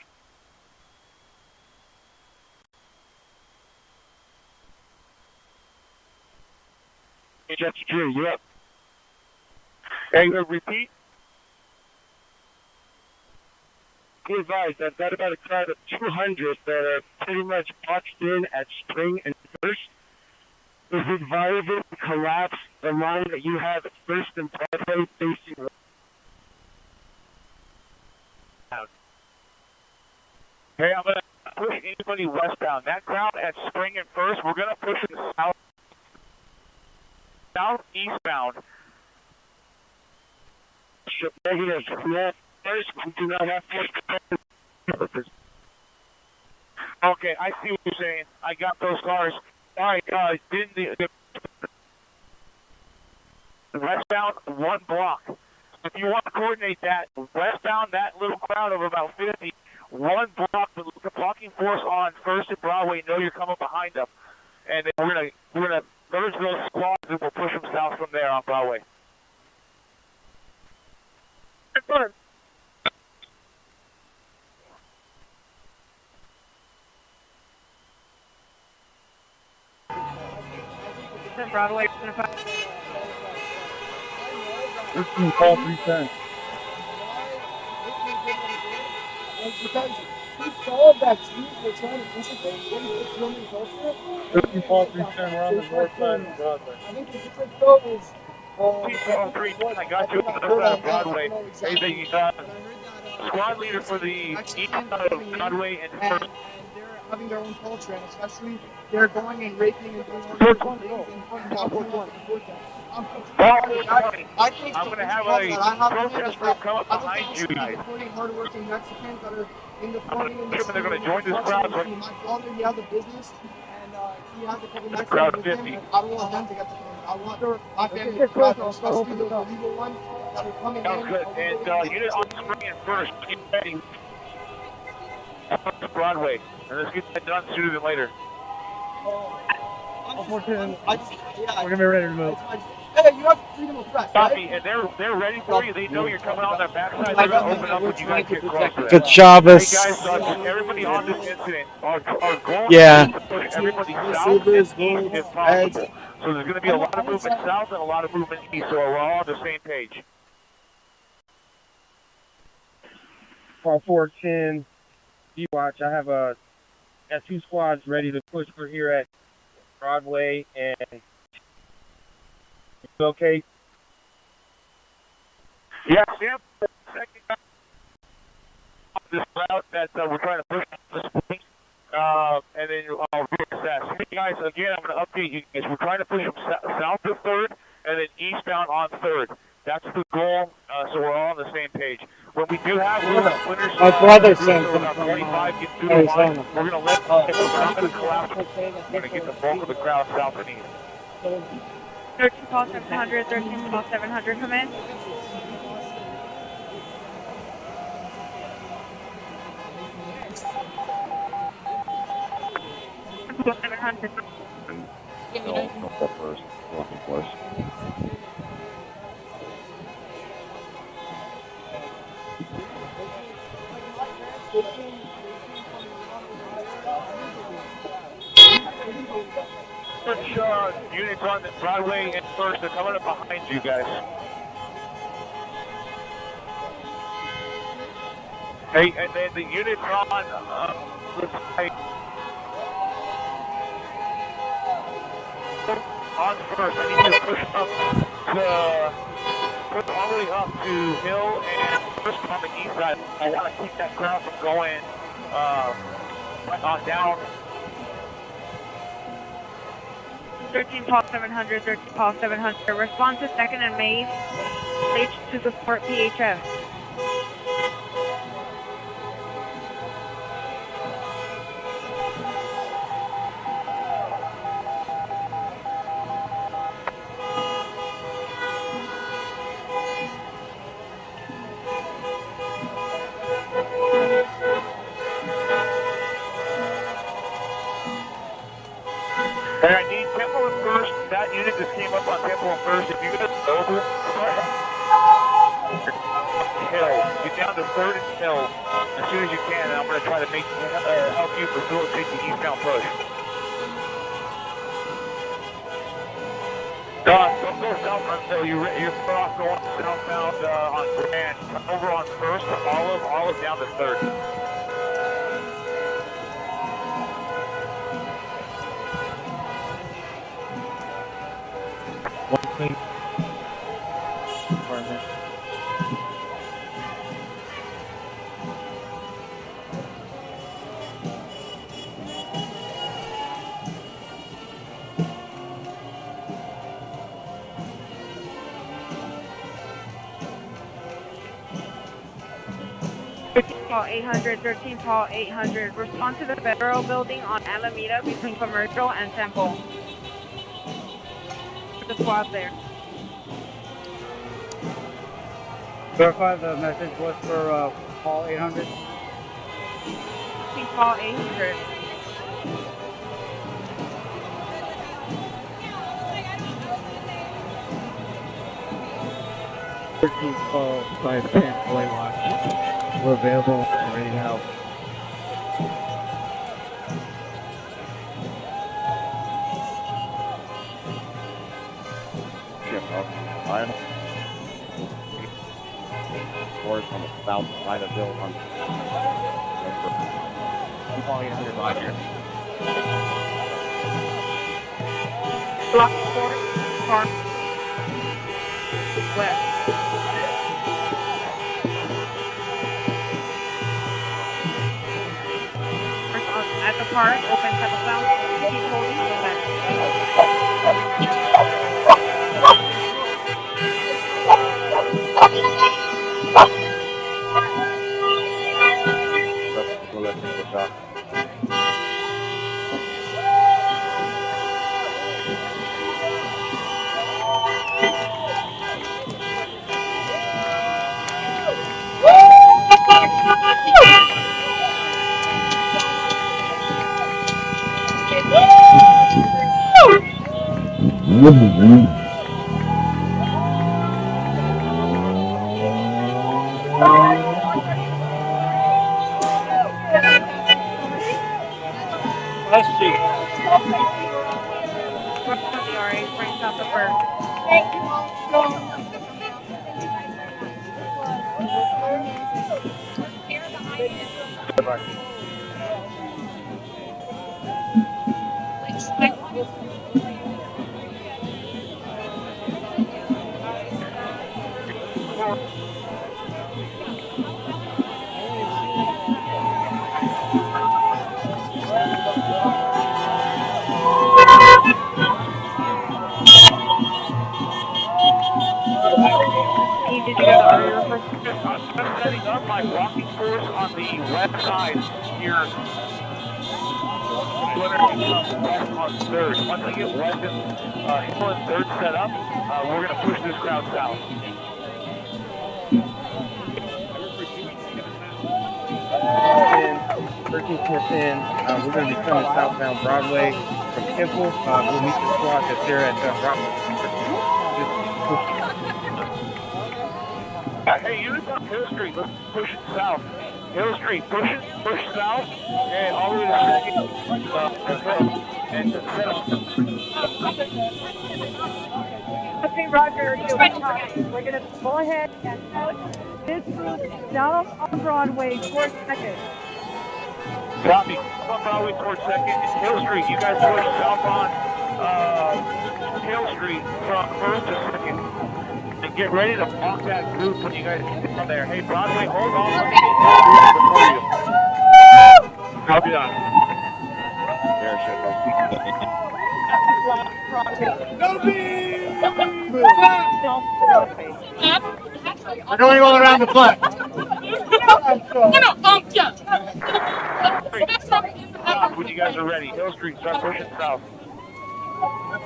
Jet 2, you're up. And repeat. Be advised, I've got about a crowd of 200 that are pretty much boxed in at Spring and First. Is it viable to collapse the line that you have at First and Broadway facing out? Hey, I'm going to push anybody westbound. That crowd at Spring and First, we're going to push them southeastbound. Negative. No, first, we do not have force. Okay, I see what you're saying. I got those cars. All right, didn't the westbound, one block. If you want to coordinate that, westbound, that little crowd of about 50, one block, the blocking force on First and Broadway, know you're coming behind them. And then we're gonna merge those squads and we'll push them south from there on Broadway. Broadway. This is call 310. Because we saw that Jews were trying to integrate into German culture. This is call 310. We're on the north side of Broadway. I think the difference though is. I got you on the other side of Broadway. Hey, the squad leader for the east side of Broadway and First. They're having their own culture, and especially they're going and raping and doing all these things in front of the I think I'm going to have a protest group come up behind you guys. Hardworking Mexicans that are in the front end. They're going to join this crowd. My father, he has a business, and he has a couple Mexicans crowd with of him. 50. I don't want them to get the phone. I want my family to grab them, especially the illegal ones that are coming in. Sounds good. And unit on Spring and First, get ready. Broadway. And let's get that done sooner than later. We're gonna be ready to move. Hey, you have freedom of press, Copy, and they're ready for you. They know you're coming on their backside. They're going to open up when you guys get close to that. Good job, Hey us. guys, everybody on this incident, our goal Yeah. is to push everybody south and east if possible. So there's going to be a lot of movement south and a lot of movement east, so we're all on the same page. Call 410. D-Watch. I have got two squads ready to push for here at Broadway and okay. Yeah, Sam. This route that we're trying to push this week, and then I'll reassess. Hey guys, again, I'm going to update you guys. We're trying to push them south to 3rd and then eastbound on 3rd. That's the goal, so we're all on the same page. When we do have little splinters, My brother sent about 25 get through the line, we're going to let them, we're not going to collapse. We're going to get the bulk of the crowd south and east. 13 call 700, 13 call 700, come in. No first, walking force. Which units on the Broadway and First are coming up behind you guys? Hey, and then the units on the side on First, I need you to push up push all the way up to Hill and First on the east side. I want to keep that crowd from going down. 13 Paul 700, 13 Paul 700. Respond to 2nd and Main. Stage to support PHF. And I need Temple and First. That unit just came up on Temple and First. If you guys are over, Hill. Get down to 3rd and Hill as soon as you can, and I'm going to try to help you facilitate the eastbound push. Don't go south until you're off going southbound on Grand. Come over on First to Olive down to 3rd. One thing. Department. Paul 800, 13 Paul 800. Respond to the Federal Building on Alameda between Commercial and Temple. The squad there. Verify the message was for Paul 800. 13 Paul 800. Call 510 Play Watch. We're available and ready to help. I'm course on the south side of Hill on Paul 800 Roger. Block 4, car west. At the park, open southbound, keep holding on the left. Let's see. The RA brings out the first. Did you get the RA request? I'm setting up my blocking force on the left side here. West on 3rd. Once I get West and Hill and 3rd set up, we're going to push this crowd south. We're going to be coming southbound Broadway from Temple. We'll meet the squad that's there at Broadway. Hey, units on Hill Street, let's push it south. Hill Street, push south, and all the way to second, and set up. Okay, Roger, here we copy. We're going to go ahead and put this group south on Broadway towards second. Copy. On Broadway towards second. Hill Street, you guys push south on Hill Street from first to second. And get ready to block that group when you guys get down there. Hey, Broadway, hold on. Let me get Hill Street before you. Copy that. We're going all around the block. When you guys are ready, Hill Street, start pushing south.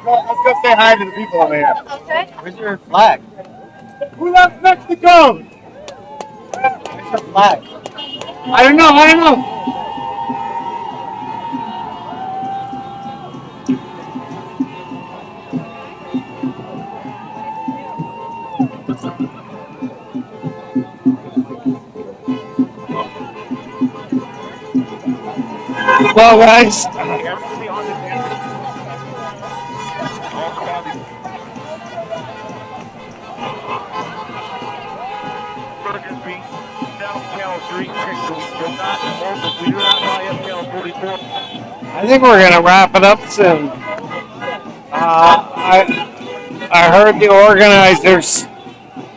Let's go say hi to the people over here. Okay. Where's your flag? Who left Mexico? Where's your flag? I don't know. Well, guys. Everybody on the all squad. Burgers Beach, down channel 3, 6, so we do not fly up channel 44. I think we're gonna wrap it up soon. I heard the organizers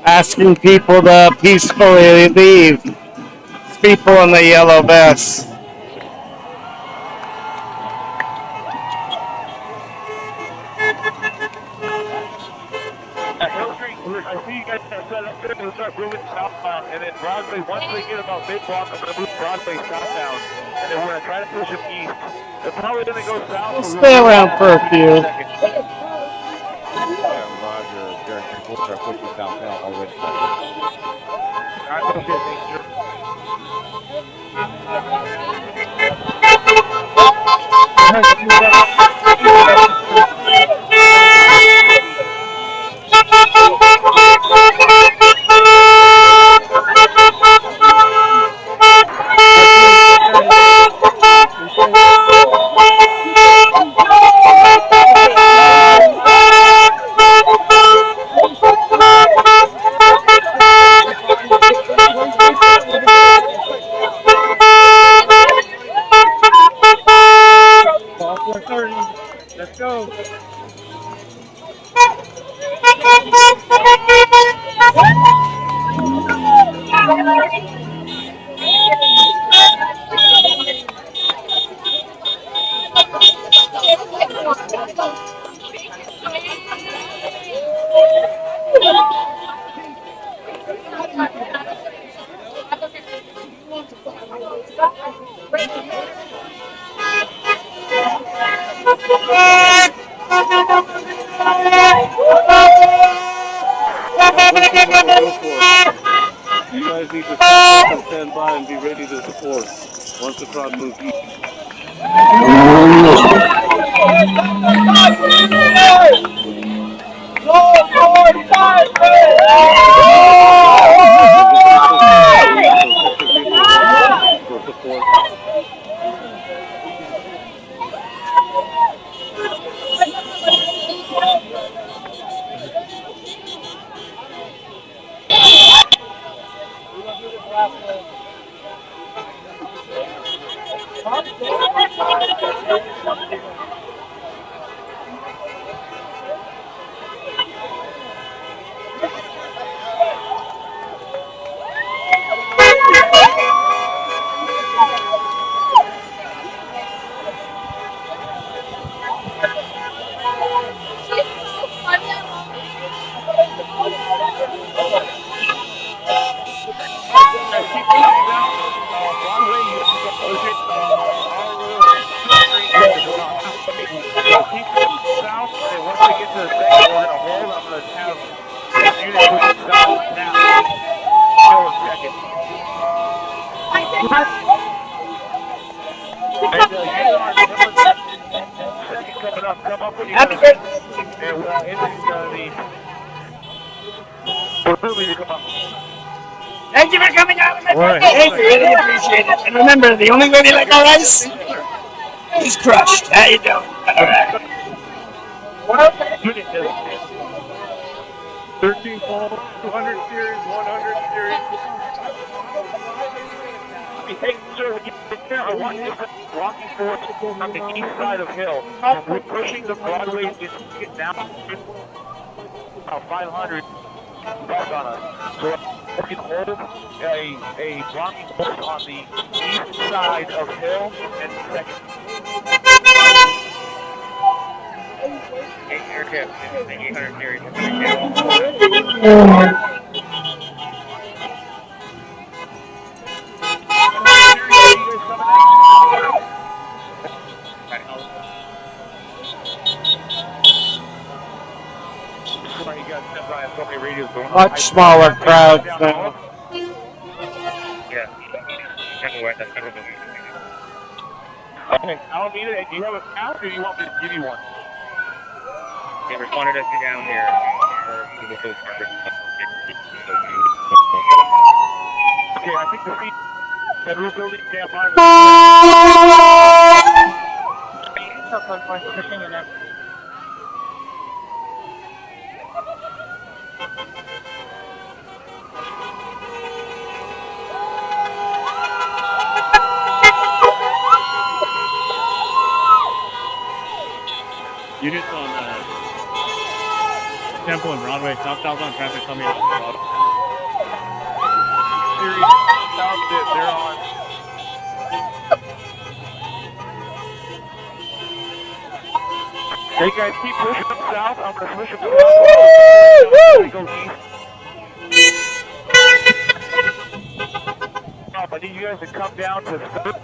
asking people to peacefully leave. It's people in the yellow vests. Hill Street, I see you guys are set up there. We'll start moving southbound, and then Broadway, once they get about mid-block, I'm going to move Broadway southbound, and then we're going to try to push them east. They're probably going to go south. We'll stay around for a few. Yeah, Roger. We'll start pushing southbound all the way to second. All right, no shit, thanks, sir. Ball 430. Let's go. You guys need to step up and stand by and be ready to support once the crowd moves east. For support. Thank you for coming out on my All right, birthday. Thank you, really appreciate it. And remember, the only way we like our ice is crushed. How you doing? All right. Unit is 13 calls, 200 series, 100 series. Hey, sir, when you get there, I want you to set blocking force on the east side of Hill. We're pushing the Broadway to get down about 500 back on us. So we can hold a blocking force on the east side of Hill and second. Hey, airship, the 800 series. Sorry, you guys stepped on so many radios going on. Much smaller crowds now. Yeah. Central West, that's Central Building. Okay, Alameda, do you have a map or do you want me to give you one? They responded us to down here. Okay, I think the federal building can't find pushing it up. Units on Temple and Broadway, southbound traffic coming out. Series south, they're on. Hey guys, keep pushing them south. I'm gonna push them south. Go east. I need you guys to come down to third.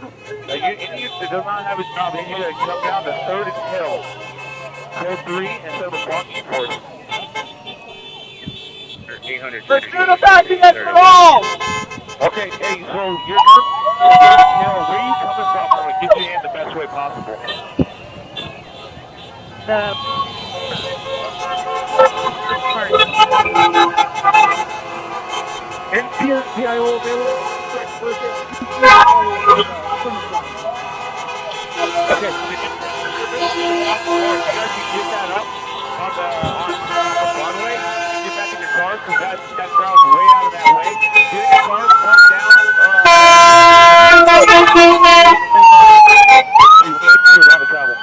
Any unit that does not have a job, I need you guys to come down to third and Hill. Code 3 instead of a blocking force. 800. Let's shoot them back against the wall! Okay, hey, so you're third and Hill. Where are you coming from? I'm gonna get you in the best way possible. NPIO available. Okay, so you guys can get that up on Broadway. Get back in your cars because that crowd's way out of that way. Get in your cars, come down. You're around the travel.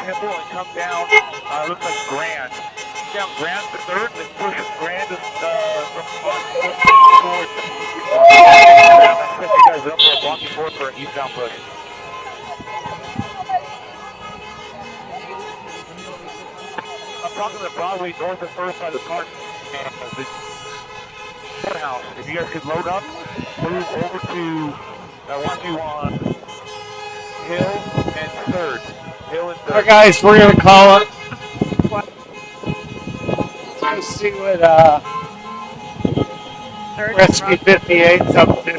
And come down, looks like Grand. Down Grand to third, then push Grand to from forward. Set you guys up for a blocking forward for an eastbound push. I'm talking to Broadway north of first by the park and the courthouse. If you guys could load up, move over to, I want you on Hill and third. Hill and third. Alright guys, we're gonna call it. Let's see what Rescue 58's up to.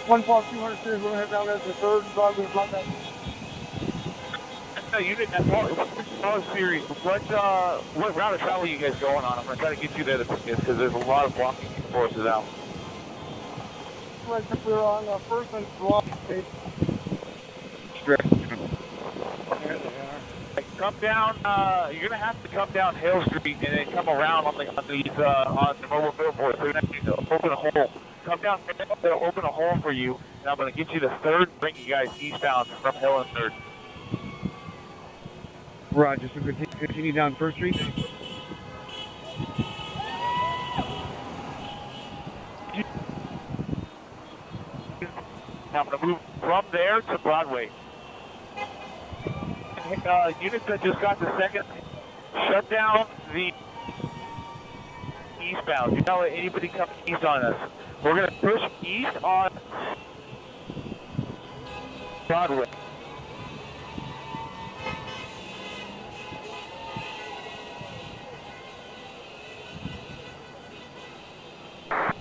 1-200 series, we're gonna head down there to third and Broadway block that. No, you didn't. That's all series. What route of travel are you guys going on? I'm gonna try to get you there because there's a lot of blocking forces out. Right, we're on first and Broadway. Come down. You're gonna have to come down Hill Street and then come around on the mobile billboards. They're gonna need to open a hole. Come down there. They'll open a hole for you, and I'm gonna get you to third. Bring you guys eastbound from Hill and third. Roger, so continue down First Street. Now I'm gonna move from there to Broadway. Units that just got the second, shut down the eastbound. You're not letting anybody come east on us. We're going to push east on Broadway.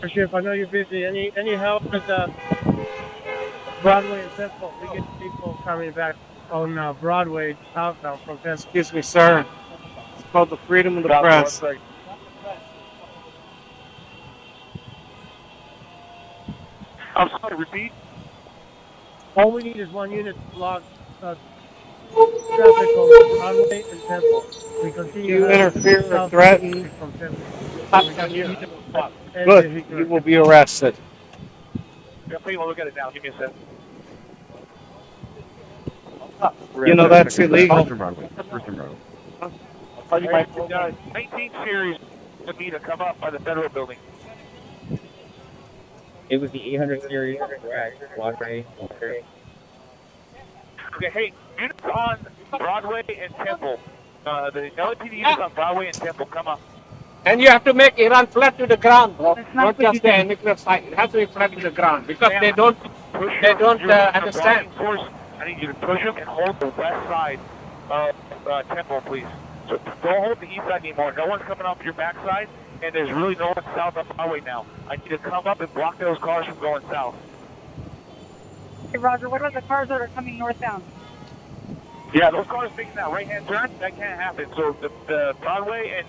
Sheriff, I know you're busy. Any help with Broadway and Temple. We get people coming back on Broadway southbound from Temple. Excuse me, sir. It's called the freedom of the press. I'm sorry, repeat. All we need is one unit to block traffic on Broadway and Temple. We continue You to interfere or south threaten, from Temple. good, you will be arrested. I'm taking a look at it now. Give me a sec. You know that's illegal. First and Broadway. 19 series to me to come up by the Federal Building. It was the 800 series Broadway. Okay, hey, units on Broadway and Temple. The LAPD units on Broadway and Temple, come up. And you have to make Iran flat to the ground, bro. Not just the immigrant side. It has to be flat to the ground because they don't understand. I need you to push them and hold the west side of Temple, please. So don't hold the east side anymore. No one's coming off your backside, and there's really no one south on Broadway now. I need to come up and block those cars from going south. Hey, Roger, what about the cars that are coming northbound? Yeah, those cars making that right-hand turn, that can't happen. So the Broadway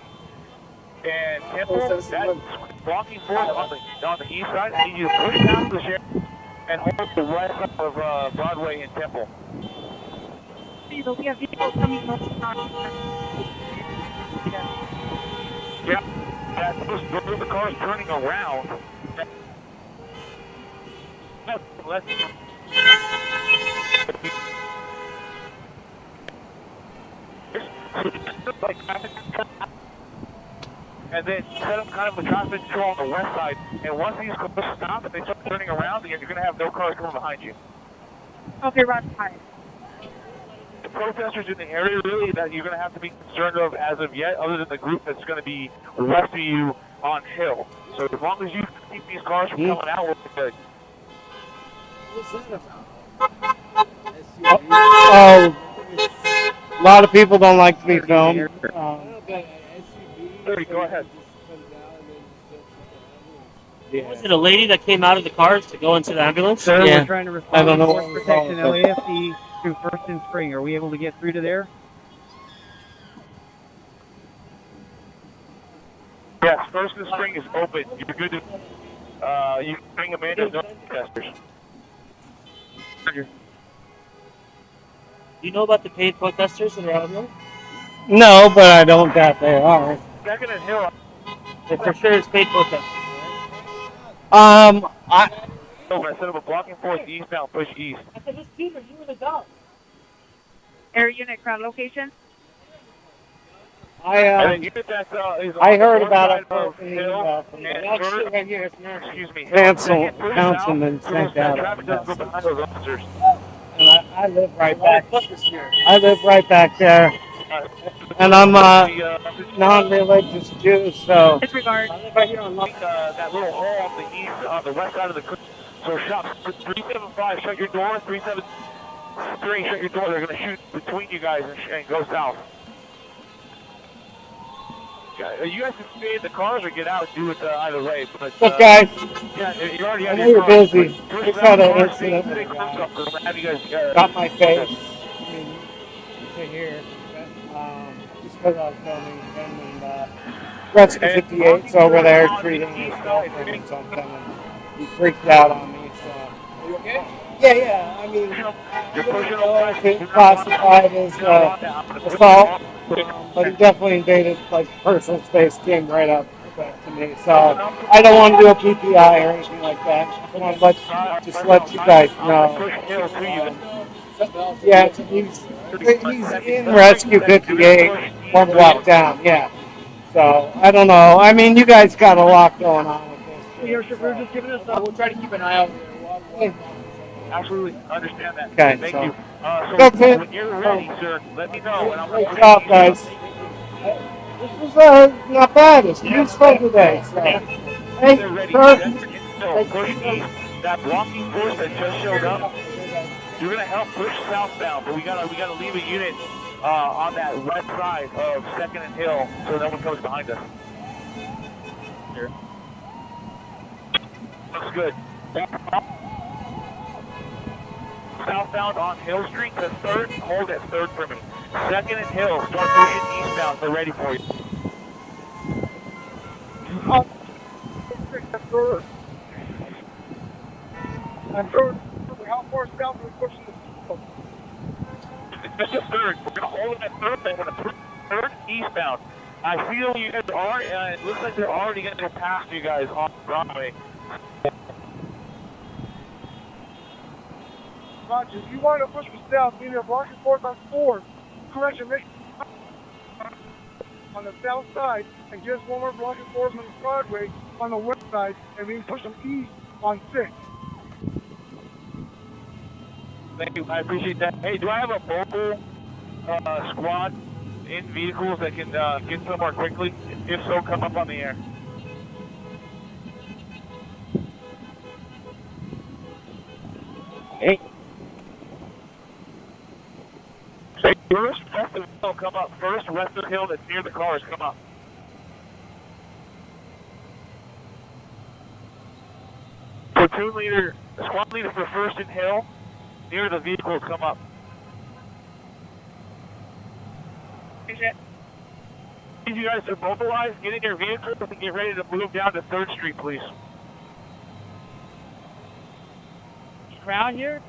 and Temple, that's blocking force on the east side. I need you to push down the sheriff and hold the west side of Broadway and Temple. We have vehicles coming northbound. Yeah, those are the cars turning around. And then set up kind of a traffic control on the west side. And once these cars stop and they start turning around, you're going to have no cars coming behind you. Okay, Roger. Hi. The protesters in the area really that you're going to have to be concerned of as of yet, other than the group that's going to be west of you on Hill. So as long as you keep these cars from coming out, we're good. Oh, a lot of people don't like to be filmed. Go ahead. Was it a lady that came out of the cars to go into the ambulance? Sir, Yeah. we're trying to I respond don't to know force what protection we're LAFD through First and Spring. Are we able to get through to there? Yes, First and Spring is open. You're good to, you can bring them in as no protesters. Do you know about the paid protesters that are out here? No, but I don't doubt they are. Second and Hill. Well, for sure it's paid protesters. So I set up a blocking force eastbound, push east. I said, this Peter, you were the dog. Air unit crowd location. And then unit that's is on I heard the about north it side of from Hill the and First, excuse me, Hill councilman sent out. traffic doesn't go behind those officers. And I live right back. I live right back there, and I'm a non-religious Jew, so. Disregard. I live right here on That little hole on the east, on the west side of the creek. So shop 375, shut your door. 373, shut your door. They're going to shoot between you guys and go south. You guys can stay in the cars or get out and do it either way. But, okay. Yeah, you already I have know your you're cars. busy. Just had an incident. Got my face. To here. Just because I was filming him and Rescue 58's over there treating his girlfriend or something, and he freaked out on me. So. Are you okay? Yeah. I mean, I don't know if it's classified as assault, but he definitely invaded like personal space, came right up to me. So I don't want to do a PPI or anything like that. I just want to let you guys know. Yeah, he's in Rescue 58, one block down. Yeah. So I don't know. I mean, you guys got a lot going on with this. Your chauffeur just giving us We'll try to keep an eye out. Absolutely understand that. Okay, Thank so you. that's it. When you're ready, sir, let me know. And I'm Great job, guys. This was not bad. It's useful today. So. Hey, they're ready. sir. Push east. That blocking force that just showed up, you're gonna help push southbound, but we gotta leave a unit on that west side of 2nd and Hill so no one comes behind us. Here. Looks good. southbound on Hill Street to 3rd. Hold at 3rd for me. 2nd and Hill. Start pushing eastbound. They're ready for you. I'm third. How far south are we pushing this? This is 3rd. We're going to hold them at 3rd. They're going to push 3rd eastbound. I feel you guys are, it looks like they're already going to go past you guys on Broadway. Roger, you want to push me south, either blocking forth on 4. Correction, make on the south side, and just one more blocking forth on Broadway on the west side, and we can push them east on 6. Thank you. I appreciate that. Hey, do I have a mobile squad in vehicles that can get somewhere quickly? If so, come up on the air. Hey. Hey, first, west of the hill, come up. First, west of the hill that's near the cars, come up. Platoon leader, squad leader for first and hill, near the vehicles, come up. Need you guys to mobilize, get in your vehicles, and get ready to move down to 3rd Street, please. Crown here?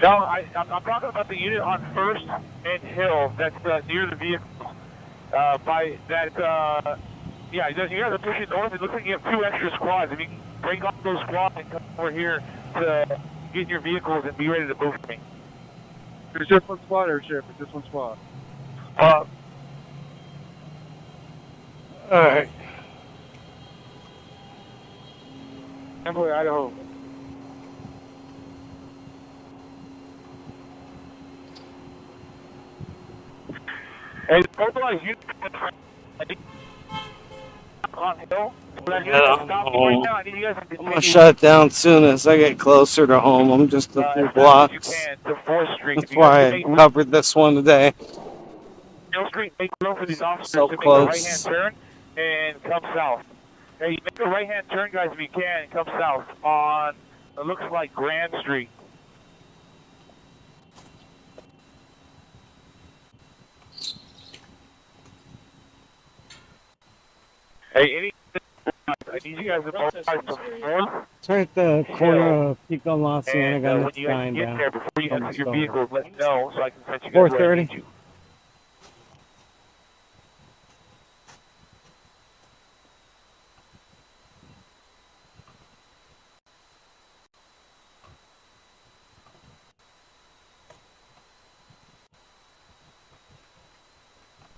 No, I'm talking about the unit on 1st and Hill that's near the vehicle. By that, yeah, you guys are pushing north. It looks like you have 2 extra squads. If you can break off those squads and come over here to get in your vehicles and be ready to move for me. It's just one squad, Airship. It's just one squad. Alright. Emily, Idaho. Hey, mobilize unit on Hill. I'm gonna shut it down soon as I get closer to home. I'm just a few blocks. That's why I covered this one today. Hill Street, make room for these officers So to make a close. right-hand turn and come south. Hey, you make a right-hand turn, guys, if you can, and come south on, it looks like Grand Street. Hey, I need you guys to mobilize from north. It's right at the corner of Pico and La Cienega. And And when it's you guys dying get down. there, before you enter your vehicles, let me know so I can send you guys 4:30. where I need you.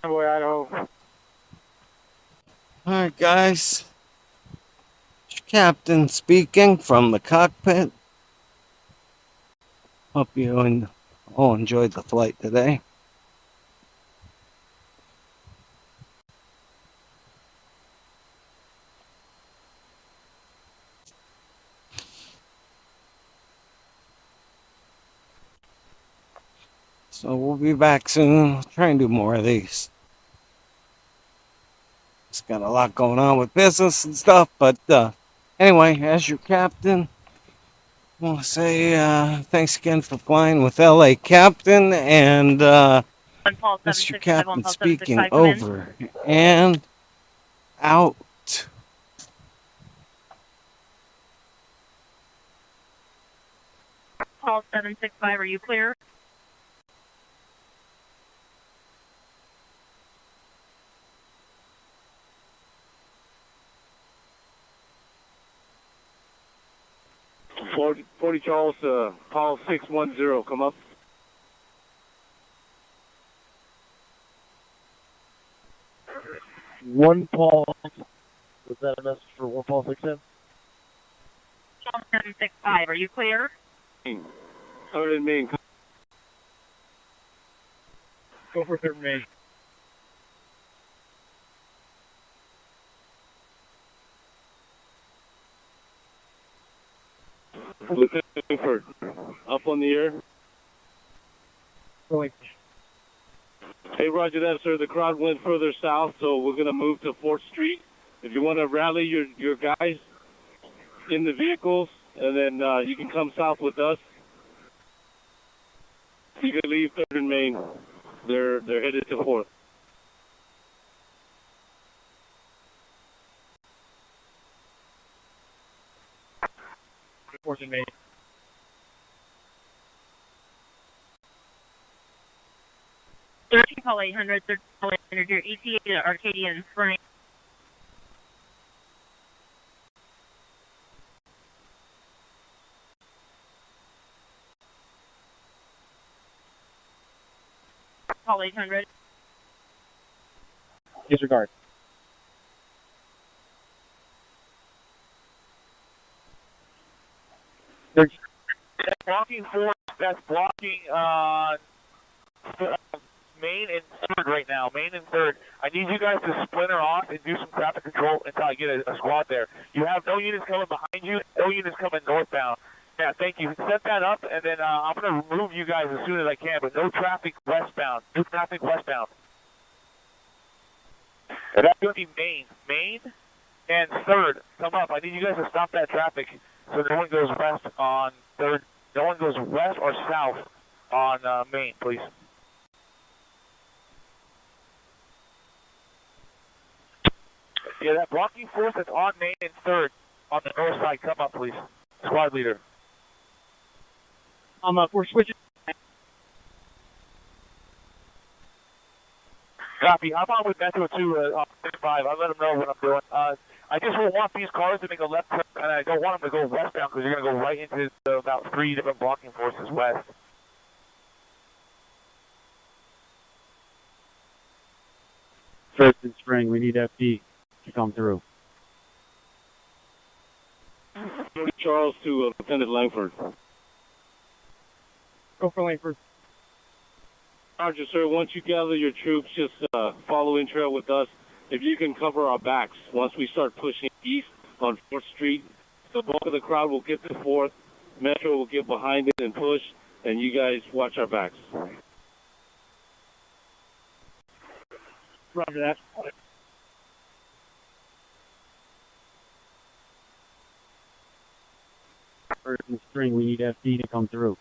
Boy, Idaho. Alright, guys. Captain speaking from the cockpit. Hope you all enjoyed the flight today. So we'll be back soon. I'll try and do more of these. It's got a lot going on with business and stuff, but anyway, as your captain, I want to say thanks again for flying with LA Captain, and Mr. Captain speaking over and out. Paul 765, are you clear? Forty Charles, Paul 610, come up. One Paul. Was that a message for 1 Paul 610? Paul 765, are you clear? Other than me. Go for 3rd Main. Looking for up on the air. Going. Hey, roger that, sir. The crowd went further south, so we're going to move to 4th Street. If you want to rally your guys in the vehicles, and then you can come south with us. You can leave 3rd and Main. They're headed to 4th. Fourth and Main. Call 800, 13 call 800, your ETA to Arcadia and Spring. Call 800. Disregard. Blocking force that's blocking Main and 3rd right now. Main and 3rd. I need you guys to splinter off and do some traffic control until I get a squad there. You have no units coming behind you, no units coming northbound. Yeah, thank you. Set that up, and then I'm going to remove you guys as soon as I can, but no traffic westbound. No traffic westbound. And that's going to be Main and 3rd. Come up. I need you guys to stop that traffic so no one goes west on 3rd. No one goes west or south on Main, please. Yeah, that blocking force that's on Main and 3rd on the north side, come up, please. Squad leader. We're switching. Copy. I'm on with Metro 2 on 5. I'll let them know what I'm doing. I just don't want these cars to make a left turn, and I don't want them to go westbound because you're going to go right into about 3 different blocking forces west. First and Spring, we need FD to come through. Charles to Lieutenant Langford. Go for Langford. Roger, sir. Once you gather your troops, just follow in trail with us. If you can cover our backs, once we start pushing east on 4th Street, the bulk of the crowd will get to 4th. Metro will get behind it and push, and you guys watch our backs. Roger that. First and Spring, we need FD to come through.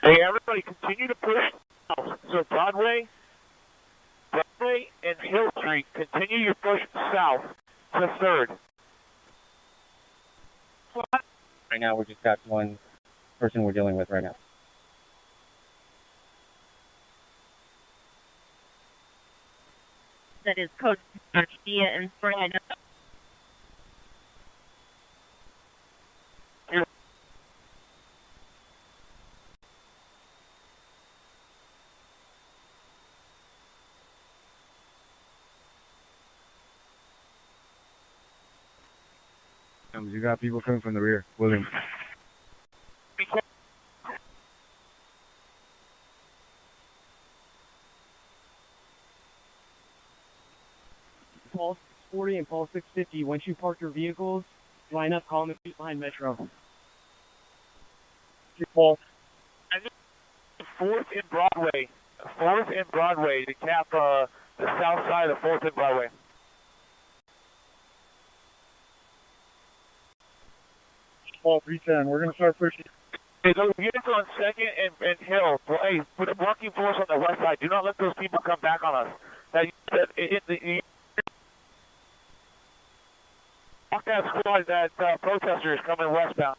Hey, everybody, continue to push south. So Broadway and Hill Street, continue your push south to 3rd. Right now, we just got one person we're dealing with right now. That is code Arcadia and Spring. I know. You got people coming from the rear. William. Paul 640 and Paul 650, once you park your vehicles, line up, column and feet behind Metro. Paul. 4th and Broadway. 4th and Broadway to cap the south side of 4th and Broadway. Paul 310, we're going to start pushing. Hey, those units on 2nd and Hill, hey, put a blocking force on the west side. Do not let those people come back on us. Block that squad, that protester is coming westbound.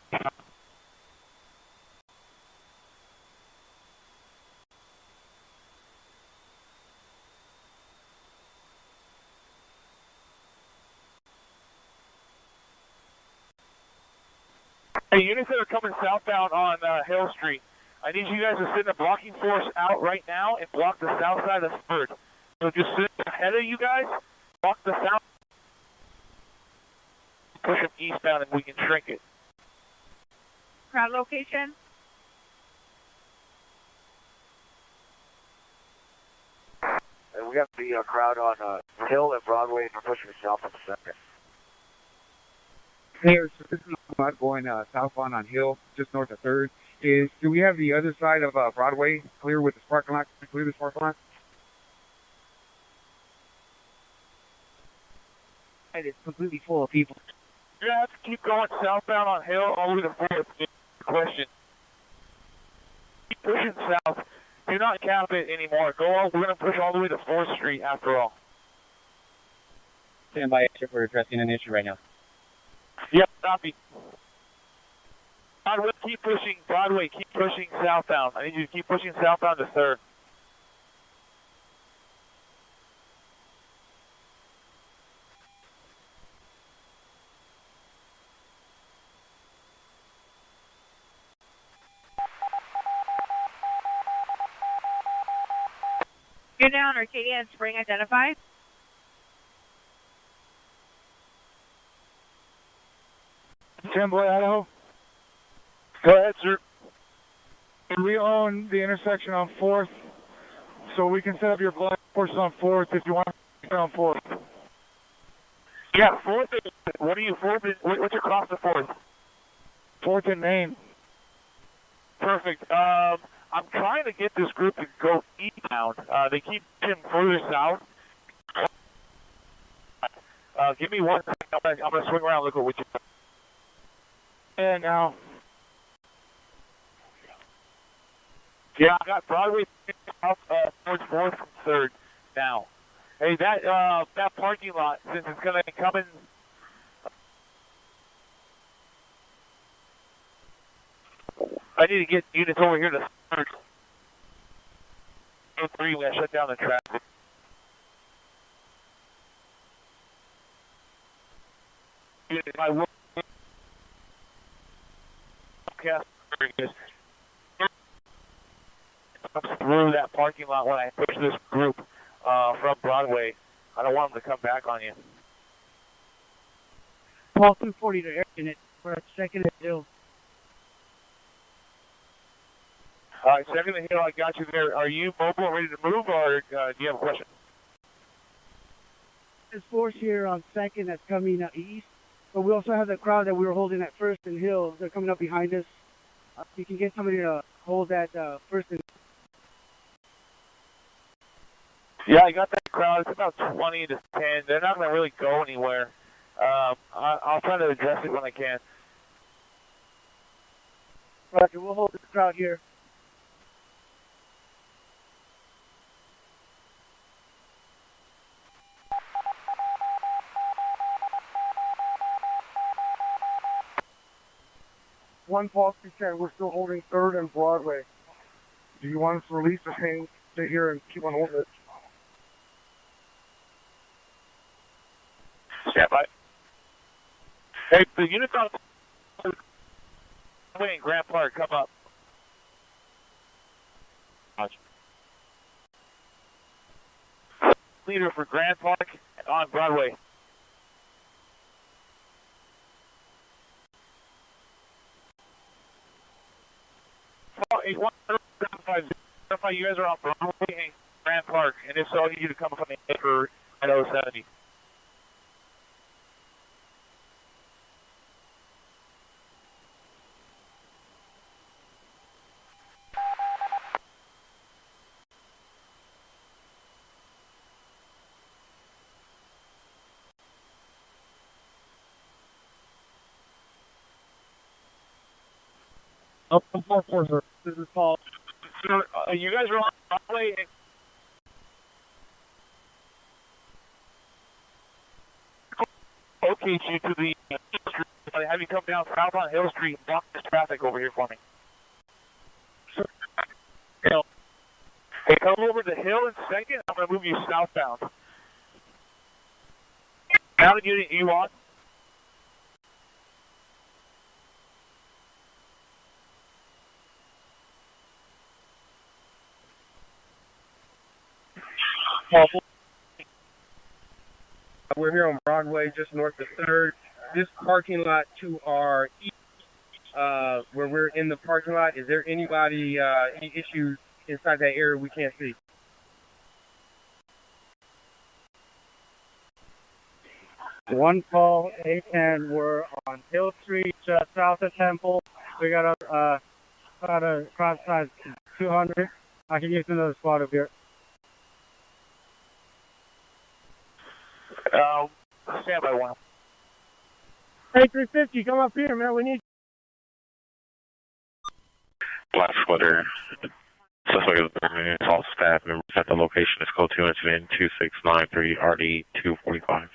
Hey, units that are coming southbound on Hill Street, I need you guys to send a blocking force out right now and block the south side of 3rd. So just send ahead of you guys, block the south, push them eastbound, and we can shrink it. Crowd location? And we got the crowd on Hill and Broadway, and we're pushing south on the 2nd. Hey, so this is not going southbound on Hill, just north of 3rd. Do we have the other side of Broadway clear with the parking lot? Clear this parking lot? It's completely full of people. You're gonna have to keep going southbound on Hill all the way to 4th. Question. Keep pushing south. Do not cap it anymore. Go on. We're gonna push all the way to 4th Street after all. Stand by extra for addressing an issue right now. Yep, copy. Broadway, keep pushing. Broadway, keep pushing southbound. I need you to keep pushing southbound to 3rd. You're down, Arcadia and Spring identified. Timberlake, Idaho. Go ahead, sir. We own the intersection on 4th, so we can set up your blind forces on 4th if you want to on 4th. Yeah, 4th. What are you 4th? What's your cross to 4th? 4th and Main. Perfect. I'm trying to get this group to go eastbound. They keep pushing further south. Give me 1 second. I'm gonna swing around and look at what you. And now. Yeah, I got Broadway south towards 4th from 3rd now. Hey, that parking lot, since it's gonna come in. I need to get units over here to 3rd. 3, we gotta shut down the traffic. I will through that parking lot when I push this group from Broadway. I don't want them to come back on you. Paul 240 to Airton. We're at 2nd and Hill. All right, 2nd and Hill, I got you there. Are you mobile and ready to move, or do you have a question? There's force here on 2nd that's coming east, but we also have the crowd that we were holding at 1st and Hill. They're coming up behind us. You can get somebody to hold that 1st and Yeah, I got that crowd. It's about 20 to 10. They're not going to really go anywhere. I'll try to address it when I can. Roger, we'll hold the crowd here. One Paul 210, we're still holding 3rd and Broadway. Do you want us to release the hang, stay here and keep on holding it? Stand by. Hey, the units on in Grand Park, come up. Leader for Grand Park on Broadway. You guys are on Broadway and Grand Park, and if so, I need you to come up on the for at 070. Up on 4-4, sir. This is Paul. So, you guys are on Broadway and locate you to the street. I have you come down south on Hill Street and block this traffic over here for me. Hey, come over the hill in 2nd. I'm going to move you southbound. Now the unit you on? We're here on Broadway, just north of 3rd. This parking lot to our east, where we're in the parking lot, is there anybody, any issues inside that area we can't see? One Paul 810, we're on Hill Street, south of Temple. We got a cross size 200. I can use another squad up here. Stand by 1. Hey, 350, come up here, man. We need. Black sweater. Suspect is all staff members at the location. Is code 2 incident 2693 RD 245.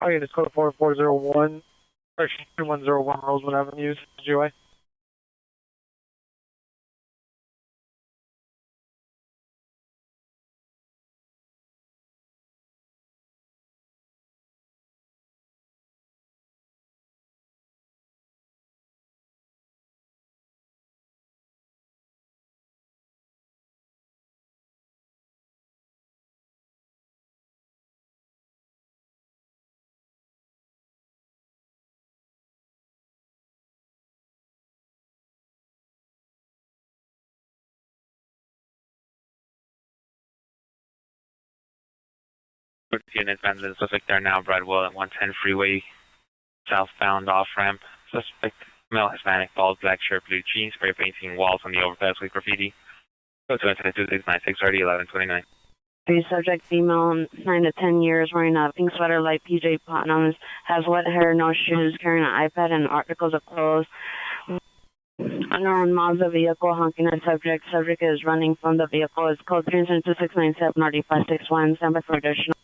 Oh, yeah, it's code 4401, section 2101, Rosewood Avenue, GY. Units banded the suspect are now Bradwell at 110 freeway, southbound off ramp. Suspect male Hispanic, bald, black shirt, blue jeans, spray painting walls on the overpass with graffiti. Go to incident 2696 RD 1129. The subject female, 9 to 10 years, wearing a pink sweater, light PJ bottoms, has wet hair, no shoes, carrying an iPad and articles of clothes. Unknown Mazda vehicle honking at subject. Subject is running from the vehicle. It's code 32697 RD 561. Stand by for additional.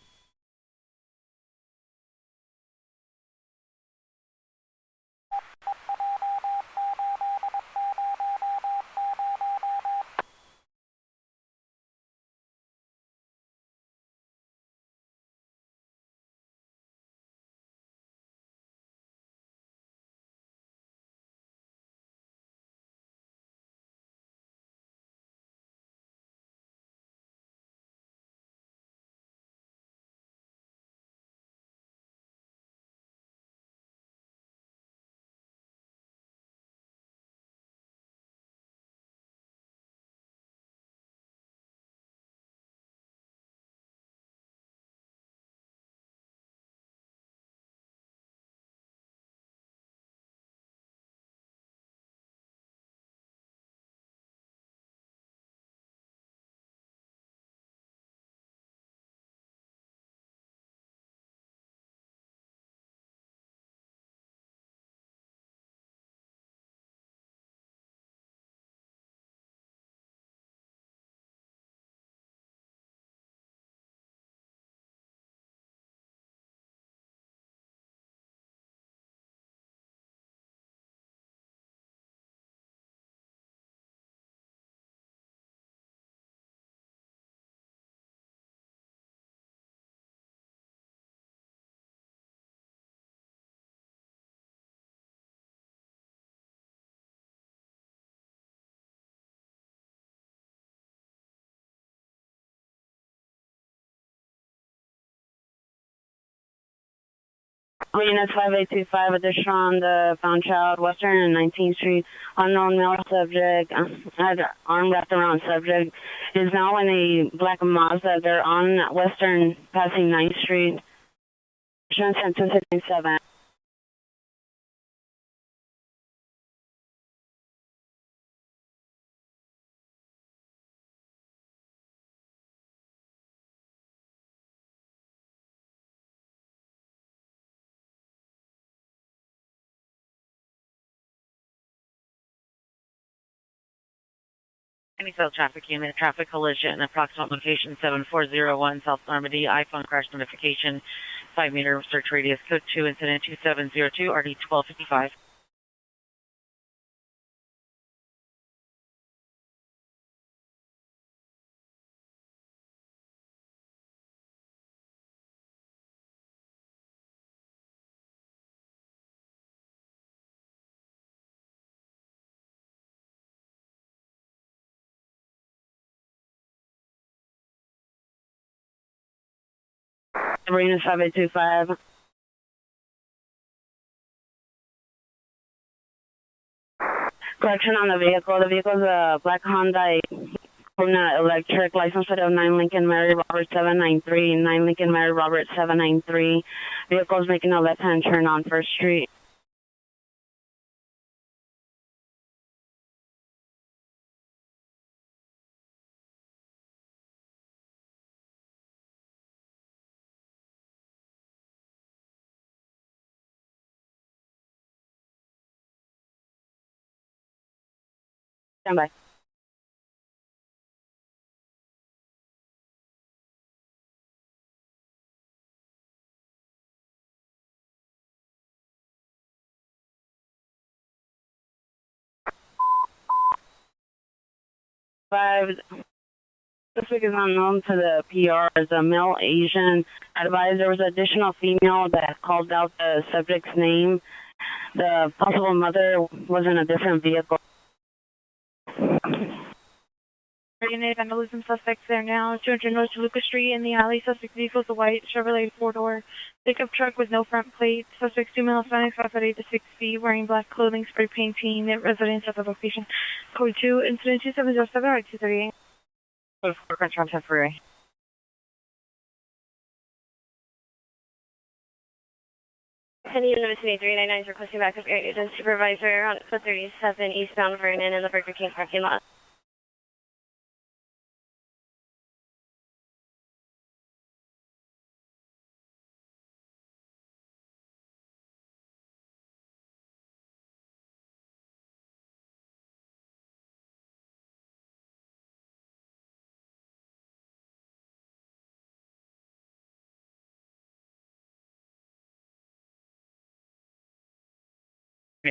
Unit 5825, additional on the found child, Western and 19th Street, unknown male subject, had arm wrapped around subject, is now in a black Mazda. They're on Western, passing 9th Street, insurance 2697. Anyfield traffic unit, traffic collision, approximate location 7401 South Normandy, iPhone crash notification, 5-meter search radius, code 2, incident 2702, RD 1255. Sabrina 5825. Correction on the vehicle. The vehicle is a black Honda electric, license plate of 9 Lincoln Mary Robert 793, 9 Lincoln Mary Robert 793. Vehicle is making a left-hand turn on First Street. Stand by. Five. Suspect is unknown to the PR as a male Asian. Advised there was an additional female that called out the subject's name. The possible mother was in a different vehicle. Unit vandalism suspects there now. 200 North Lucas Street in the alley. Suspect vehicle is a white Chevrolet four-door pickup truck with no front plate. Suspects 2 male Hispanics 5 foot 8 to 6 feet, wearing black clothing, spray painting. Residents at the location. Code 2, incident 2707 or 238. Code 4, Crunch on 10 freeway. Penny University 399 is requesting backup area to supervisor on code 37 eastbound Vernon in the Burger King parking lot.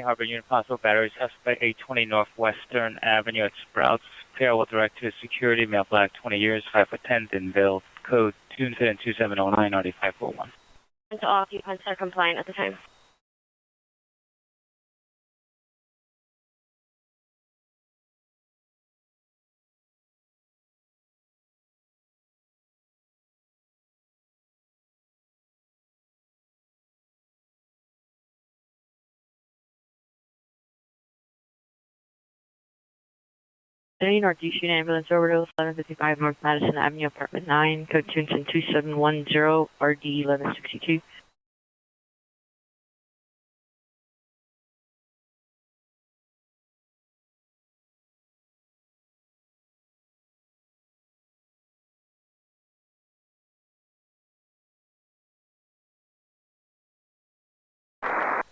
Harbor Unit Possible Battery Suspect 820 Northwestern Avenue at Sprouts. Pair will direct to security, male black, 20 years, 5 foot 10, Denville. Code 2709 RD541. And all occupants are compliant at the time. Any Northeast Unit Ambulance Overdose 1155 North Madison Avenue, Apartment 9, code 2710 RD 1162.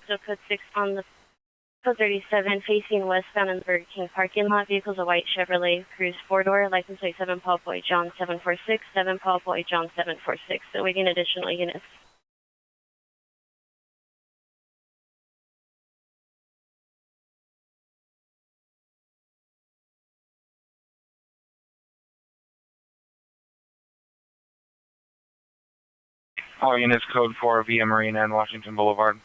So code 6 on the code 37 facing westbound in the Burger King parking lot. Vehicle's a white Chevrolet Cruze four-door. License plate 7 Paul Boy John 746, 7 Paul Boy John 746. So waiting additional units. All units code 4 via Marina and Washington Boulevard.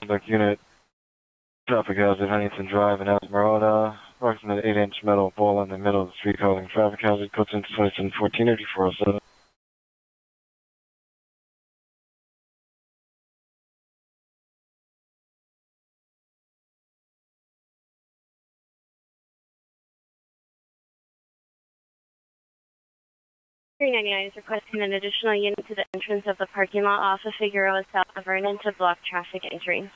Conduct unit, traffic hazard, Huntington Drive in Esmeralda. Approximate 8-inch metal ball in the middle of the street causing traffic hazard. Code 2714 8407. .399 is requesting an additional unit to the entrance of the parking lot off of Figueroa south of Vernon to block traffic entering.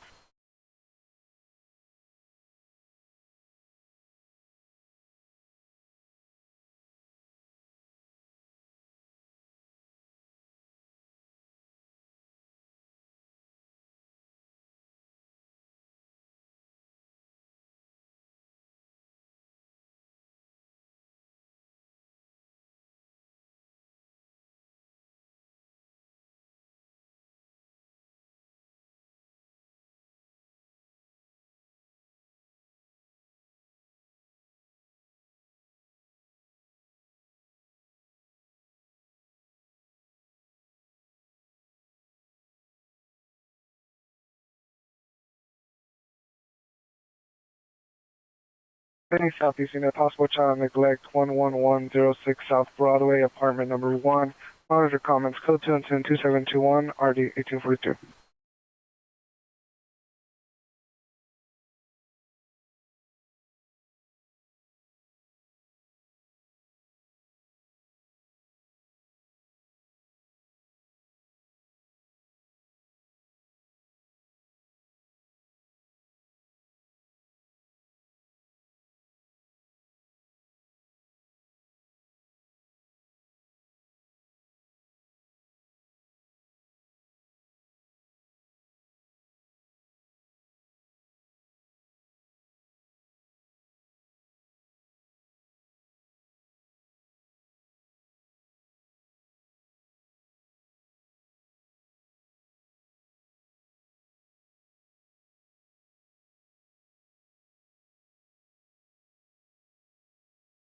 Penny Southeast Unit, possible child neglect 11106 South Broadway, apartment number 1. Monitor comments, code 22721 RD 1842.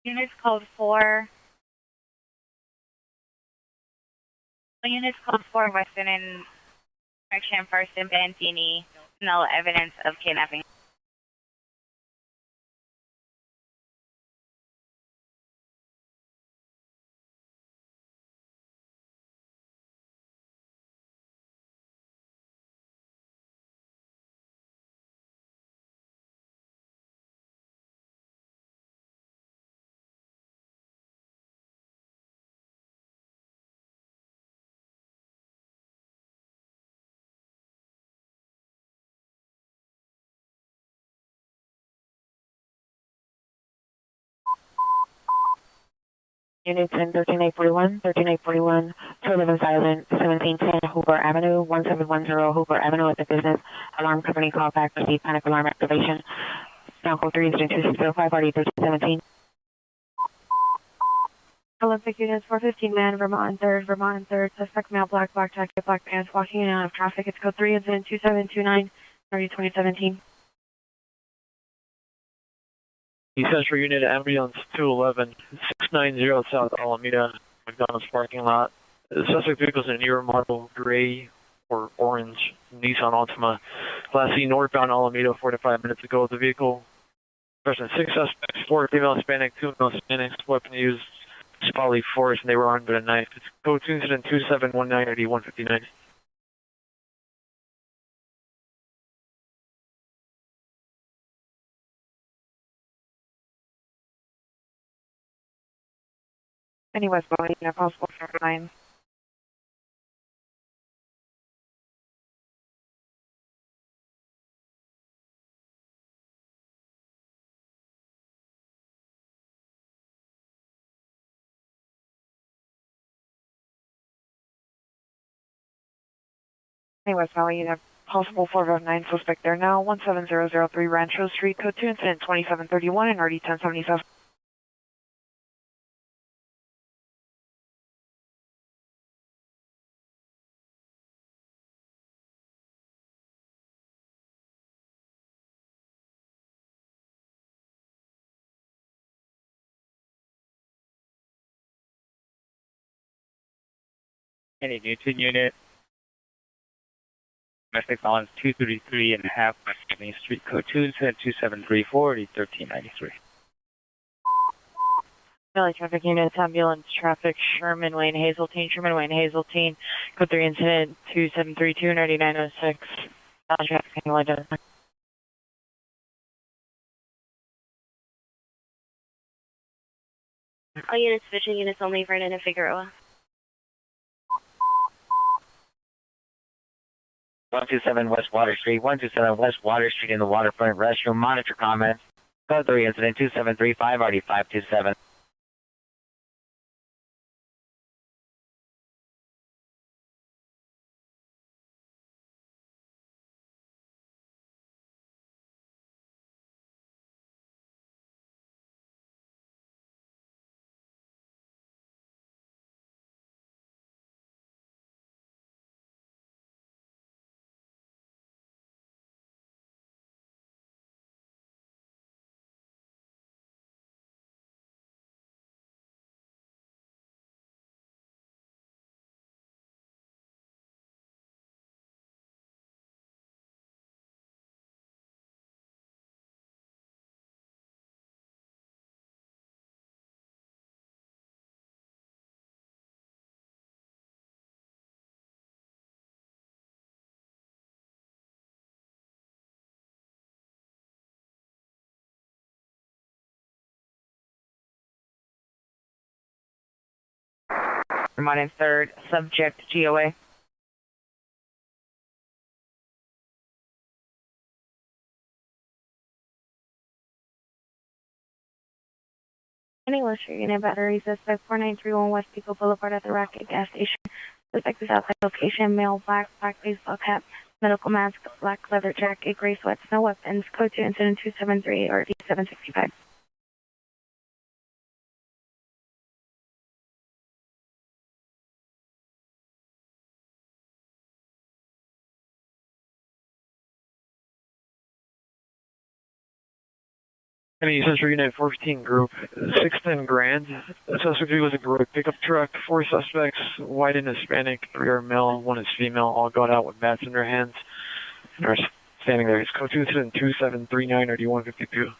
Units code 4. Units code 4, Western and Direction, First and Bantini. No evidence of kidnapping. Unit 10, 13841, 13841, 211 Silent, 1710 Hoover Avenue, 1710 Hoover Avenue at the business. Alarm company call back, receive panic alarm activation. Down code 3, incident 2605, RD 1317. Olympic units 415 man, Vermont and 3rd, suspect male, black jacket, black pants, walking in and out of traffic. It's code 3, incident 2729, RD 2017. East Central Unit Ambulance 211, 690 South Alameda, McDonald's parking lot. The suspect vehicle is a newer model gray or orange Nissan Altima. Last seen northbound Alameda 4 to 5 minutes ago. The vehicle present 6 suspects, 4 female Hispanic, 2 male Hispanics. Weapon used is probably force, and they were armed with a knife. It's code 2 incident 2719 ID 159. Any westbound, unit possible for 9. Any westbound, unit possible 409, suspect there now, 17003 Rancho Street, code 2 incident 2731 and RD 1077. Any Newton unit, domestic violence 233 and a half West Main Street, code 2 incident 2734, RD 1393. LA traffic units, ambulance traffic, Sherman Wayne Hazeltine, code 3 incident 2732, 9906. Traffic angle identified. All units, vision units only, Vernon and Figueroa. 127 West Water Street, 127 West Water Street in the waterfront restroom. Monitor comments. Code 3 incident 2735, RD 527. Vermont and 3rd, subject GOA. Any Western unit battery, suspect 4931 West Pico Boulevard at the Racket gas station. Suspect is outside location, male, black baseball cap, medical mask, black leather jacket, gray sweats, no weapons, code 2 incident 273, RD 765. Any Central Unit 14 Group 610 Grand. Suspect was a group pickup truck. 4 suspects, white and Hispanic, 3 are male, 1 is female, all got out with bats in their hands and are standing there. It's code 2 incident 2739 or D152.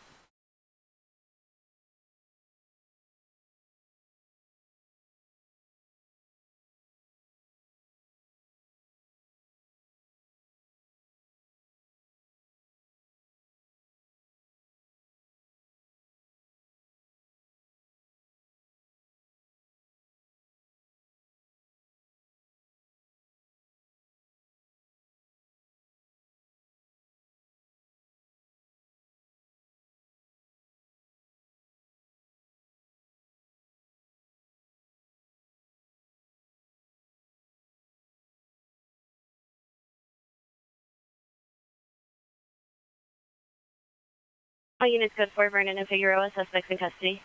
All units code 4, Vernon and Figueroa, suspects in custody.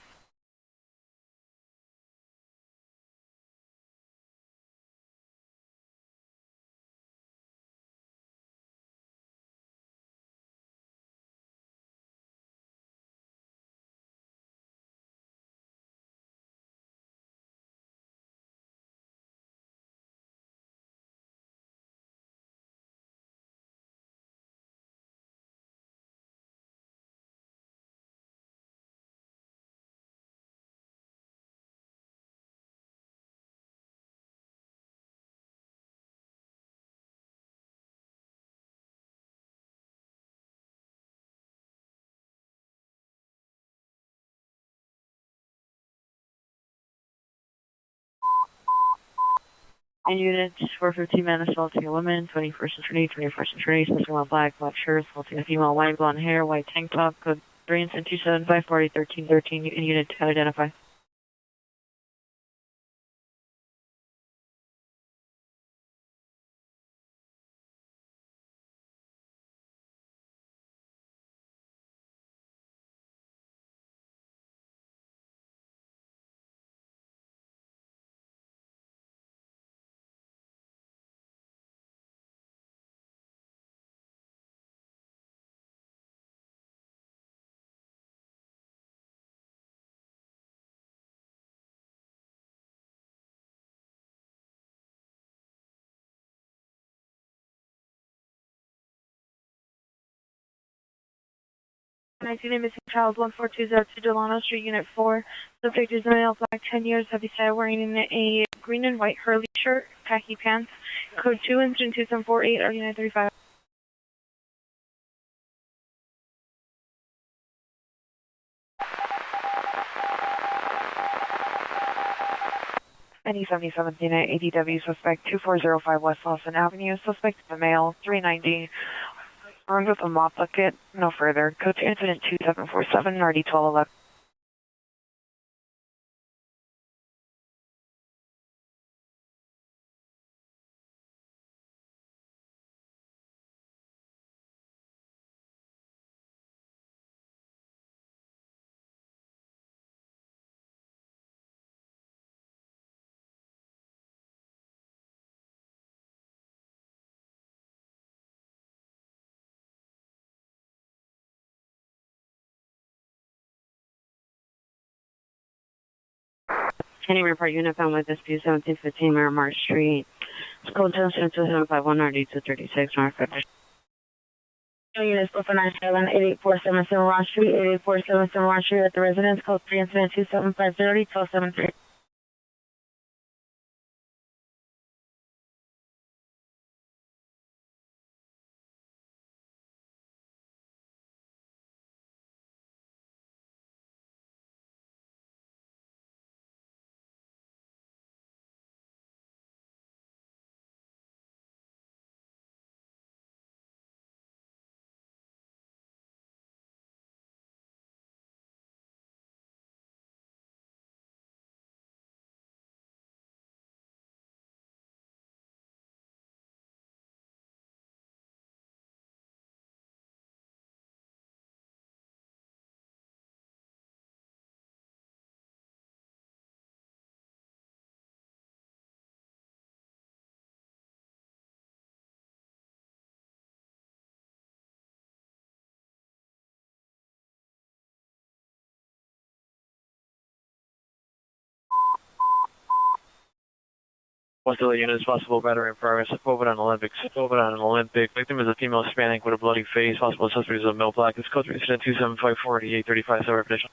And units 415 men assaulting a woman, 21st and 21st and 20, suspect wearing black shirt, assaulting a female, white blonde hair, white tank top, code 3 incident 275 40 13 13, and unit to identify. Nineteen missing child 14202 Delano Street, Unit 4. Subject is male, black, 10 years, heavy set, wearing a green and white Hurley shirt, khaki pants. Code 2 incident 2748 or Unit 35. Any 77th Unit ADW suspect 2405 West Lawson Avenue. Suspect is a male, 390. Armed with a mop bucket. No further. Code 2 incident 2747 RD 1211. Any report unit found with dispute 1715 Miramar Street. Code 20751 RD 236 North Federal. Units 497 8847 Ross Street, 8847 Ross Street at the residence. Code 3 incident 2750 1273. West LA units, possible battery in progress. Over on Olympics. Over on Olympic. Victim is a female Hispanic with a bloody face. Possible suspect is a male black. It's code 3 incident 2754 8835 Silver Repetition.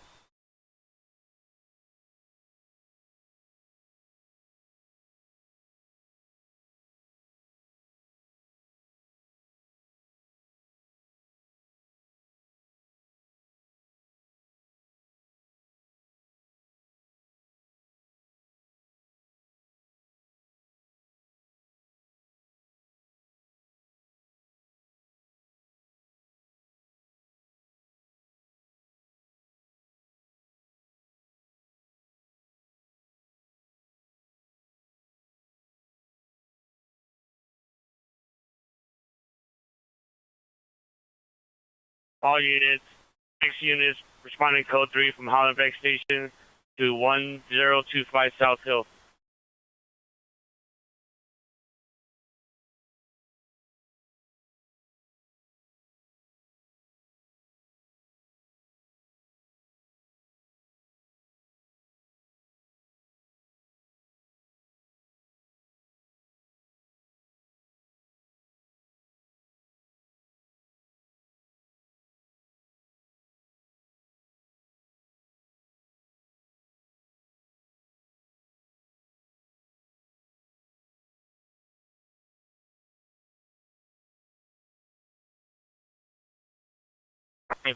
All units, 6 units, responding code 3 from Hollenbeck Station to 1025 South Hill.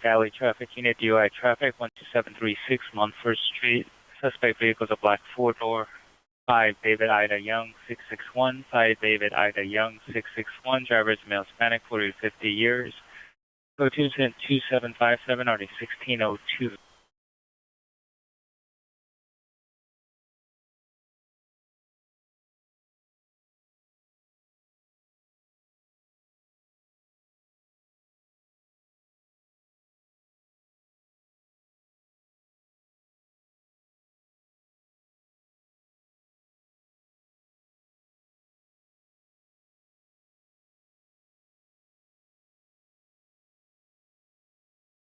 Valley Traffic Unit, DUI Traffic, 12736 Montfort Street. Suspect vehicle is a black 4-door. 5 David Ida Young, 661. 5 David Ida Young, 661. Driver is male Hispanic, 40 to 50 years. Code 2 incident 2757, RD 1602.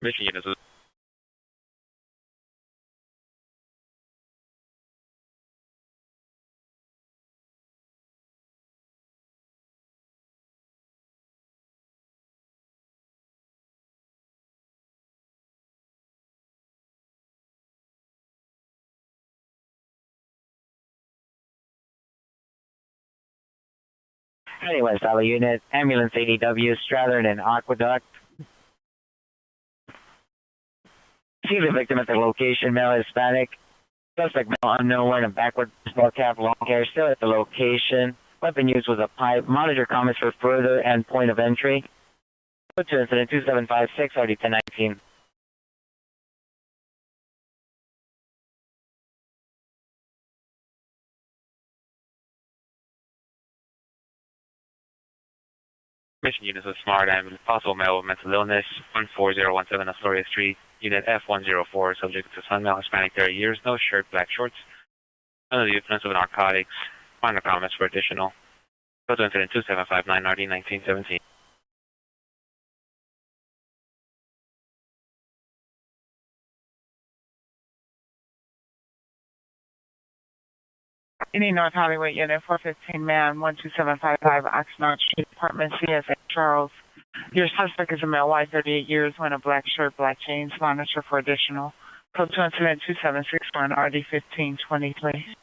Mission units. Anyway, West LA unit, ambulance ADW, Strathern and Aqueduct. See the victim at the location, male Hispanic. Suspect male unknown wearing a backward baseball cap, long hair, still at the location. Weapon used was a pipe. Monitor comments for further and point of entry. Go to incident 2756, RD 1019. Mission units of Smart Ambulance, possible male with mental illness, 14017 Astoria Street, Unit F104, subject to sun, male Hispanic, 30 years, no shirt, black shorts, under the influence of narcotics. Final comments for additional. Go to incident 2759, RD 1917. Any North Hollywood Unit 415 man 12755 Oxnard Street, Apartment CSA Charles. Your suspect is a male, white, 38 years, wearing a black shirt, black jeans. Monitor for additional. Code 2 incident 2761 RD 1523.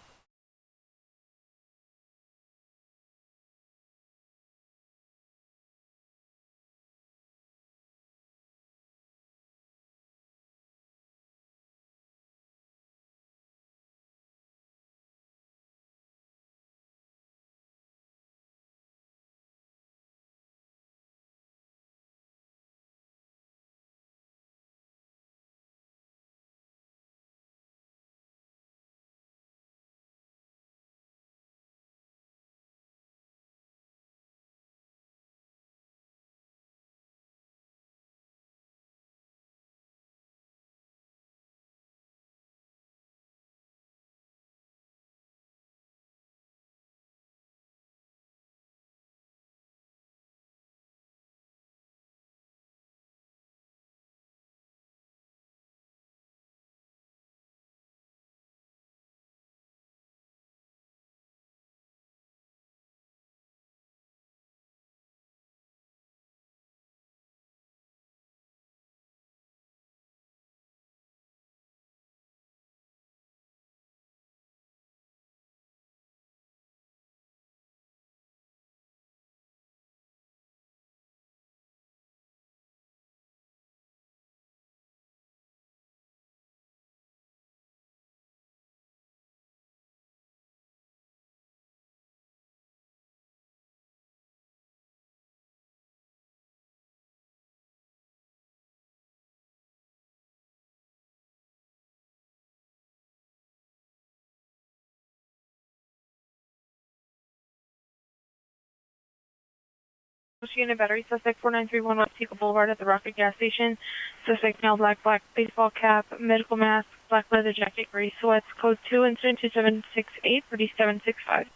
Unit battery, suspect 4931 West Eagle Boulevard at the Rocket gas station. Suspect male, black baseball cap, medical mask, black leather jacket, gray sweats, code 2, incident 2768, 3765.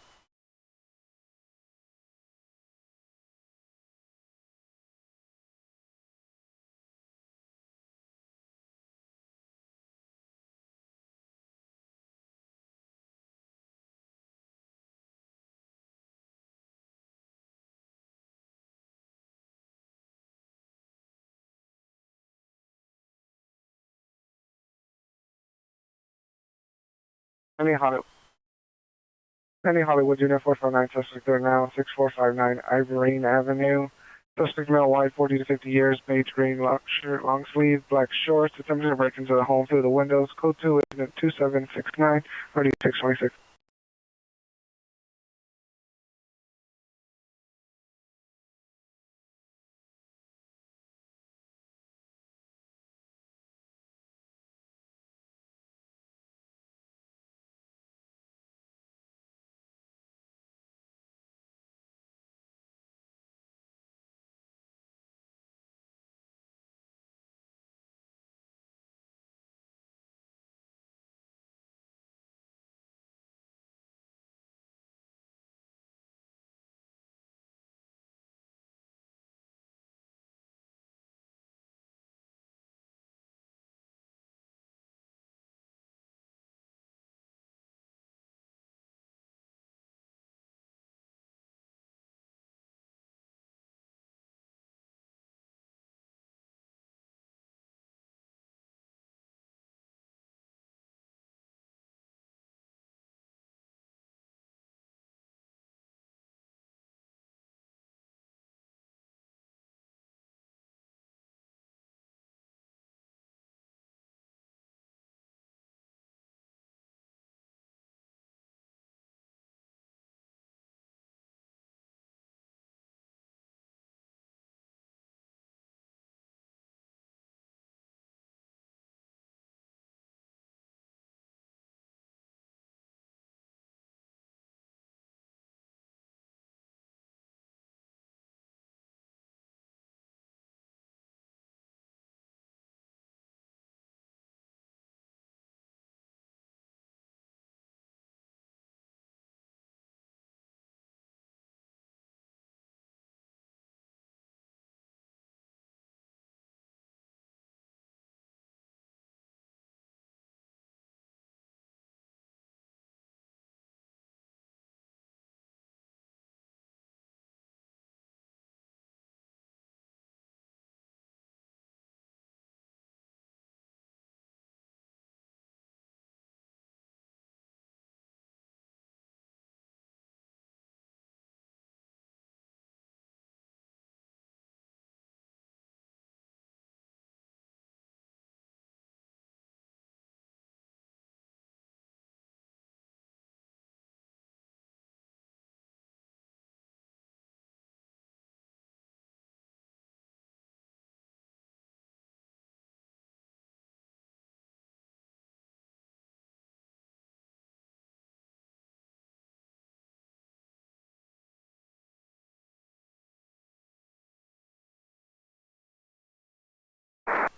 Penny Hollywood, Unit 449, suspect there now, 6459 Ivorine Avenue. Suspect male, white, 40 to 50 years, beige green, long shirt, long sleeve, black shorts, attempting to break into the home through the windows. Code 2, incident 2769, 3626.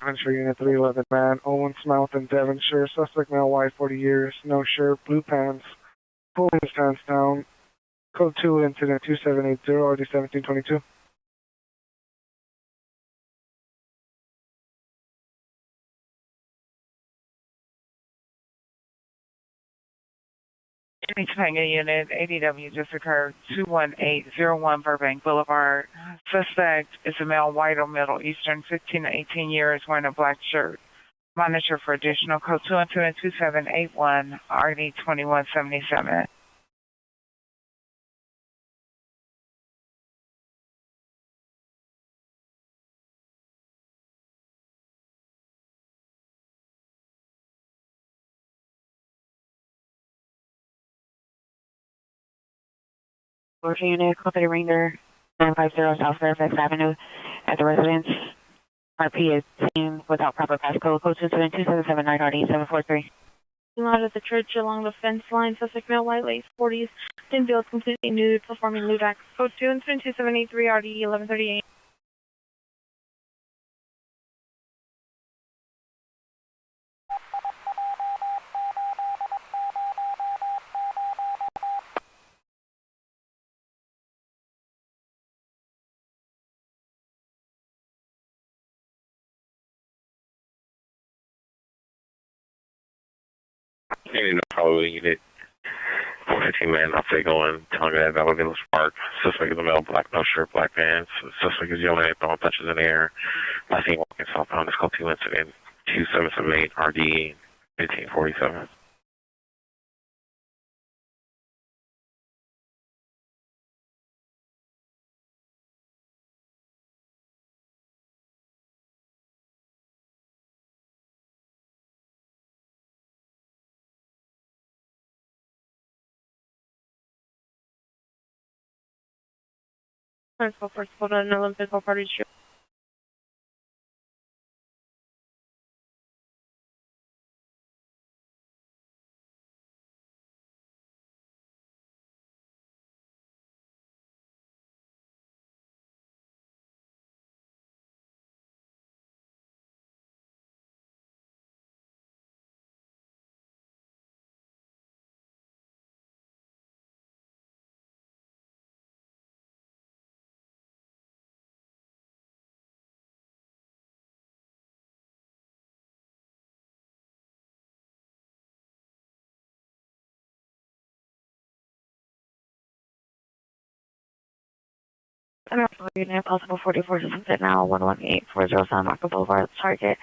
Devonshire, Unit 311, man, Owens Mountain, Devonshire, suspect male, white, 40 years, no shirt, blue pants, pulling his pants down. Code 2, incident 2780, RD 1722. Pennsylvania Unit, ADW just occurred, 21801 Burbank Boulevard. Suspect is a male, white or Middle Eastern, 15 to 18 years, wearing a black shirt. Monitor for additional code 212-2781, RD 2177. Georgia Unit, Company Ranger, 950 South Fairfax Avenue, at the residence. RP is seen without proper passcode. Code 272-779 RD 743. Out of the church along the fence line, suspect male, white lace, 40s, thin build, completely nude, performing lewd acts. Code 2, incident 2783 RD 1138. You know, probably you need 415 man update going, telling you that Valley Village Park. Suspect is a male, black, no shirt, black pants. Suspect is yelling at throwing punches in the air. Last thing walking southbound is called 2 incident 2778 RD 1547. First go to an Olympic party shoot. I'm unit possible 44 suspect now 118407 Rockville Boulevard target.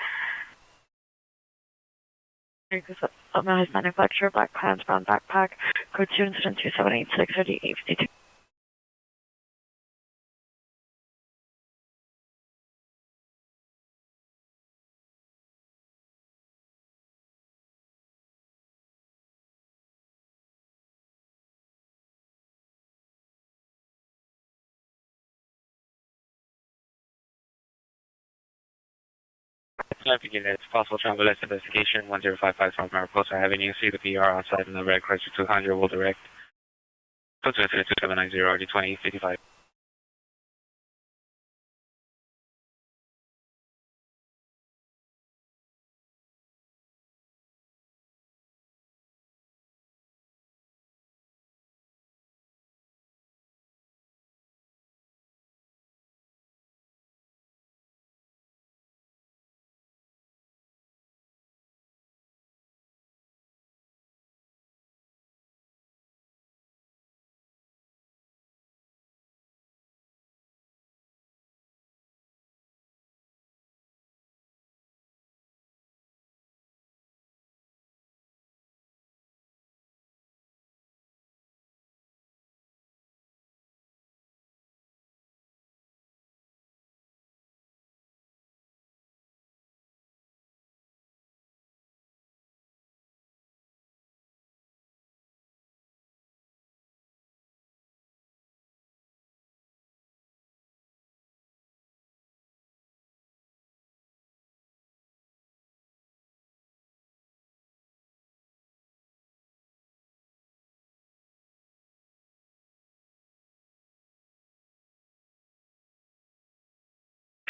Male Hispanic black shirt, black pants, brown backpack. Code 2 incident 2786 RD 852. Traffic units, possible triangle investigation, 1055 South Mariposa Avenue. See the PR outside in the red Chrysler 200 will direct. Code 2790 RD 2055.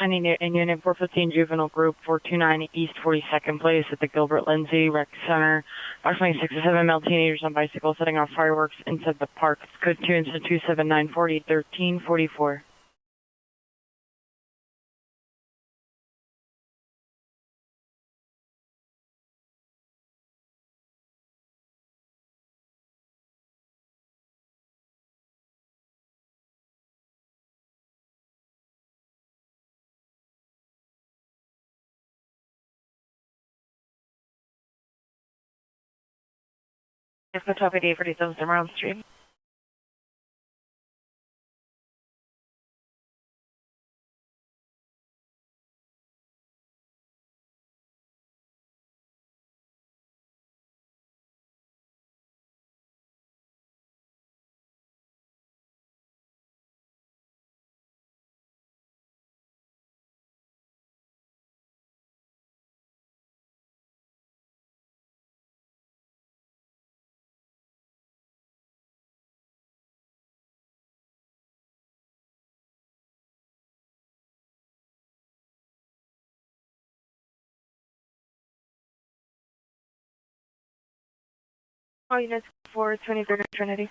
Pending in Unit 415 Juvenile Group 429 East 42nd Place at the Gilbert Lindsay Rec Center. Approximately 6 to 7 male teenagers on bicycles setting off fireworks inside the park. Code 2 incident 27940 1344. Yes, the top 8847 Emerald Street. All units for 23rd and Trinity.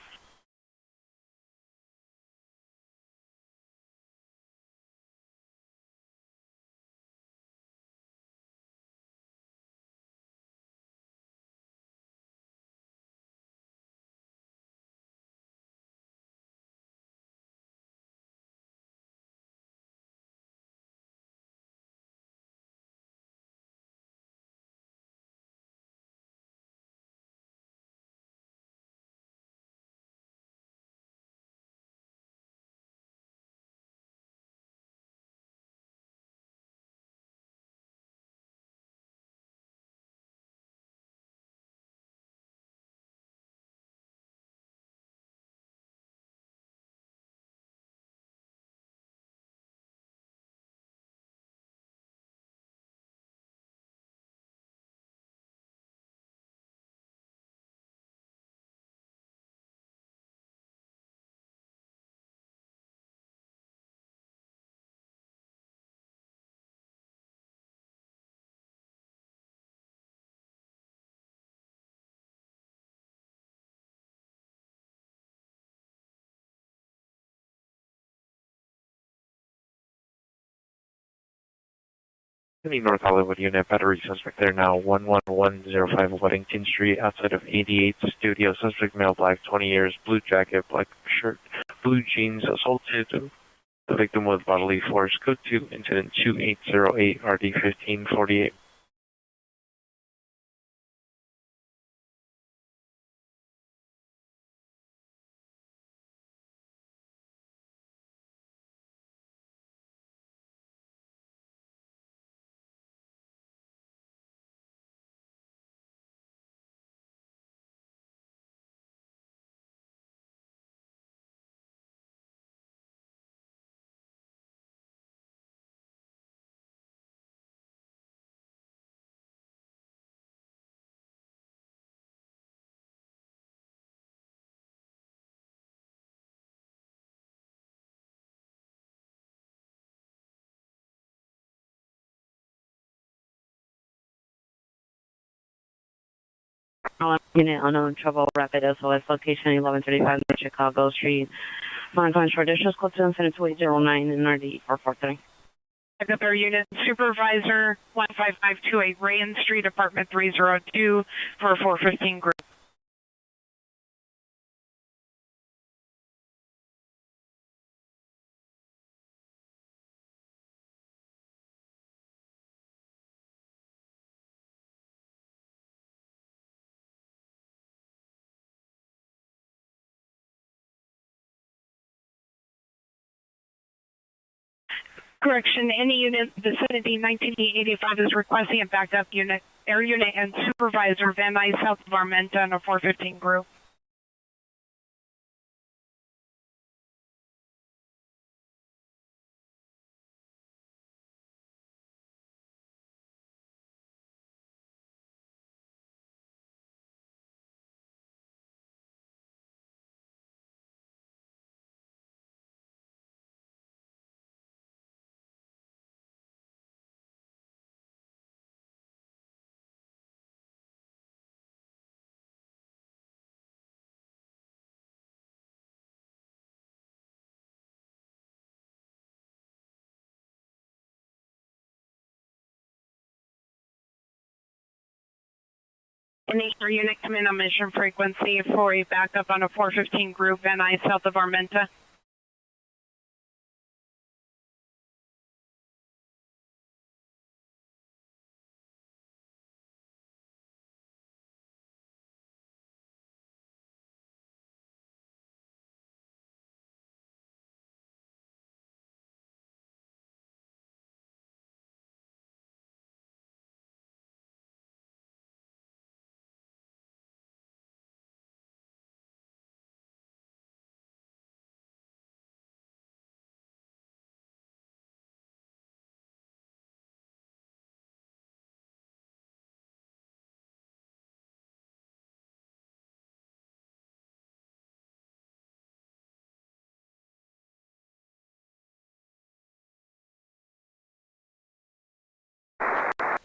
Any North Hollywood unit, battery suspect there now, 11105 Weddington Street, outside of 88 Studio. Suspect male, black, 20 years, blue jacket, black shirt, blue jeans, assaulted the victim with bodily force. Code 2, incident 2808, RD 1548. Unit unknown trouble, rapid SOS location 1135 Chicago Street. Monitoring short distance, code 2 incident 2809 and RD 443. Pick up our unit, Supervisor 15528 Rayan Street, Apartment 302 for a 415 group. Correction, any unit vicinity 1985 is requesting a backup unit, air unit and Supervisor Van Nuys south of Armenta on a 415 group. Any air unit come in on mission frequency for a backup on a 415 group Van Nuys south of Armenta.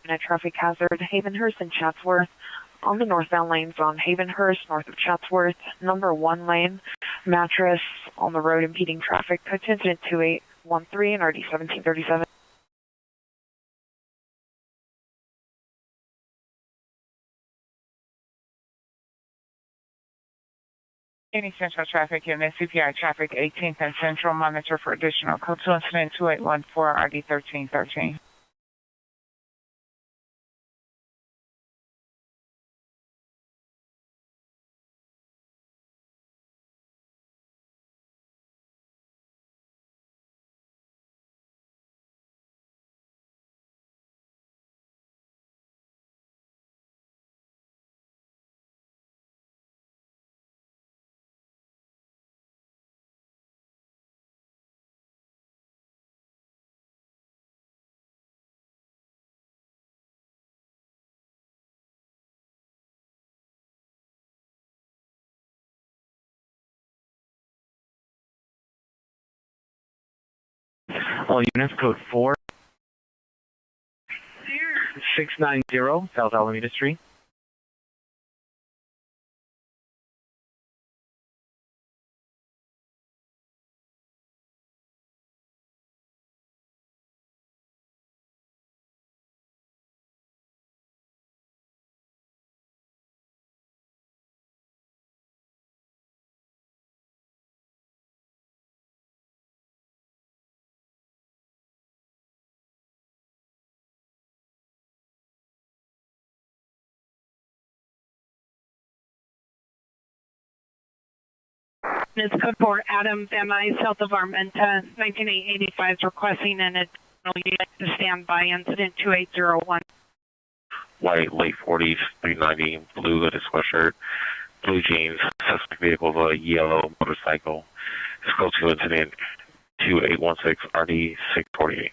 A traffic hazard, Havenhurst and Chatsworth on the northbound lanes on Havenhurst, north of Chatsworth, number 1 lane, mattress on the road impeding traffic. Code to incident 2813 and RD 1737. Any Central Traffic Unit, CPI Traffic 18th and Central, monitor for additional code to incident 2814, RD 1313. All units, code 4. 690 South Alameda Street. It's code 4, Adam Van Nuys, south of Armenta, 19885 is requesting an additional unit to stand by incident 2801. White, late 40s, 390, blue hooded sweatshirt, blue jeans, suspect vehicle of a yellow motorcycle. Scope 2 incident 2816, RD 648.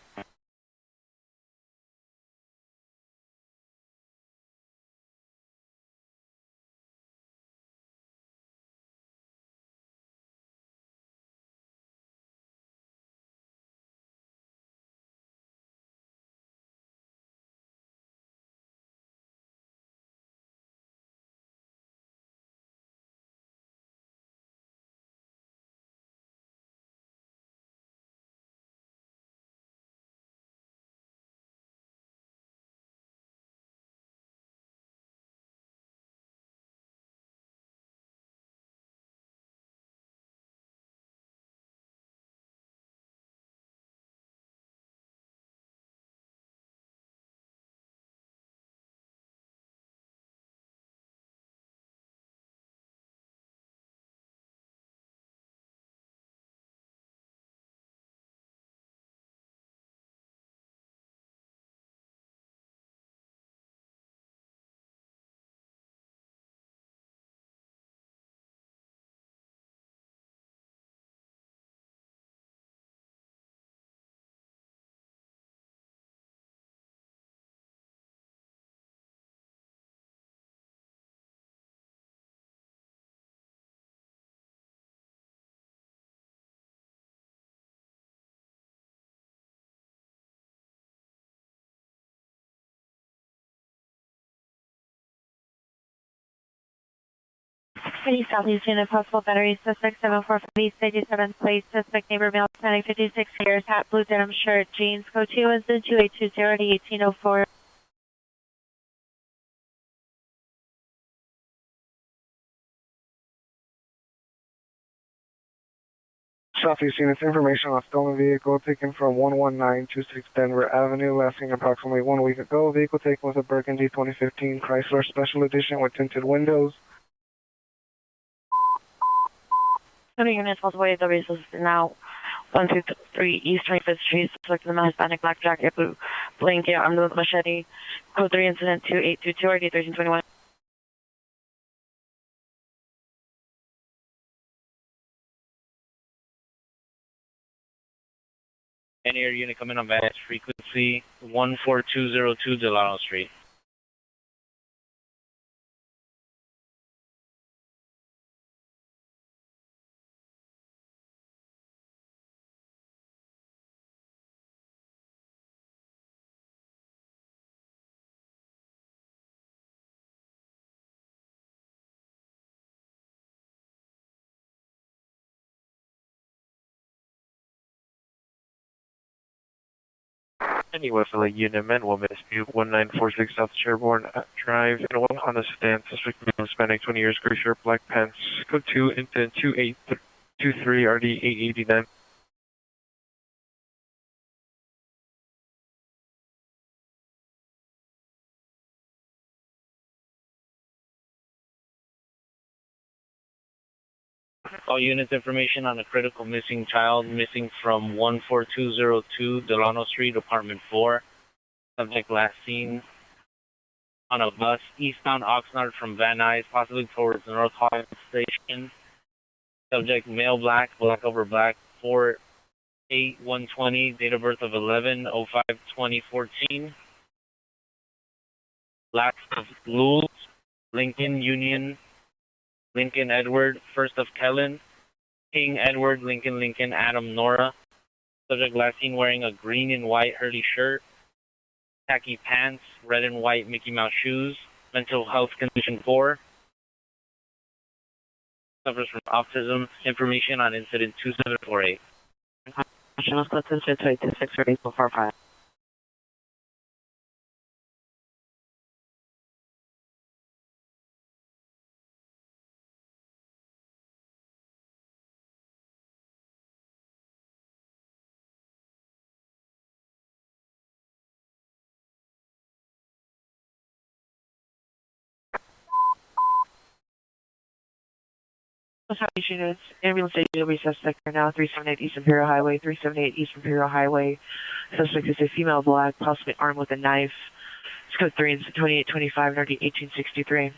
City Southeast unit, possible battery, suspect 745 East 57th place, suspect neighbor male, Hispanic, 56 years, hat, blue denim shirt, jeans, code 2 is the 2820 1804. Southeast units, information on a stolen vehicle taken from 11926 Denver Avenue, last seen approximately 1 week ago. Vehicle taken was a Burgundy 2015 Chrysler Special Edition with tinted windows. 20 units, multiple AWs listed now. 123 East 25th Street, suspect the Hispanic, black jacket, blue blanket, armed with machete. Code 3 incident 2822, RD 1321. Any air unit coming on Vantage frequency 14202 Delano Street. Any West LA unit, man, woman, dispute 1946 South Sherborne Drive, and one Honda sedan, suspect male, Hispanic, 20 years, gray shirt, black pants, code 2, incident 2823 RD 889. All units information on a critical missing child missing from 14202 Delano Street, Apartment 4. Subject last seen on a bus eastbound Oxnard from Van Nuys, possibly towards North Holland Station. Subject male black, black over black, 48120, date of birth of 11/05/2014. Last of Lulz, Lincoln Union, Lincoln Edward, first of Kellen, King Edward, Lincoln Adam Nora. Subject last seen wearing a green and white Hurley shirt, khaki pants, red and white Mickey Mouse shoes, mental health condition 4. Suffers from autism. Information on incident 2748. National Clifton, 638-638-445. Units, ambulance AW suspect are now 378 East Imperial Highway, 378 East Imperial Highway. Suspect is a female black, possibly armed with a knife. It's code 3 and 2825 NRD 1863.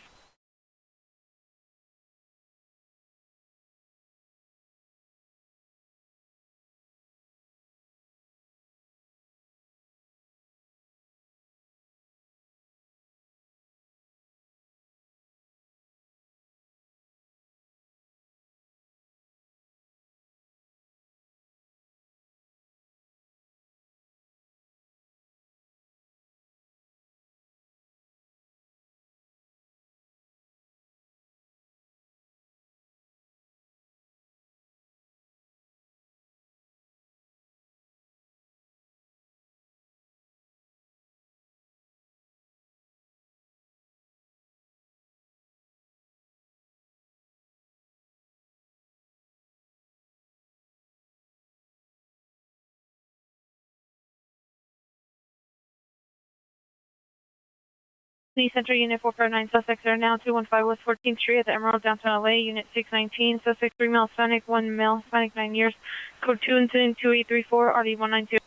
Police Center Unit 459, suspects are now 215 West 14th Street at the Emerald, downtown LA. Unit 619, suspect 3 male Hispanic, 1 male Hispanic, 9 years. Code 2 incident 2834, RD 192.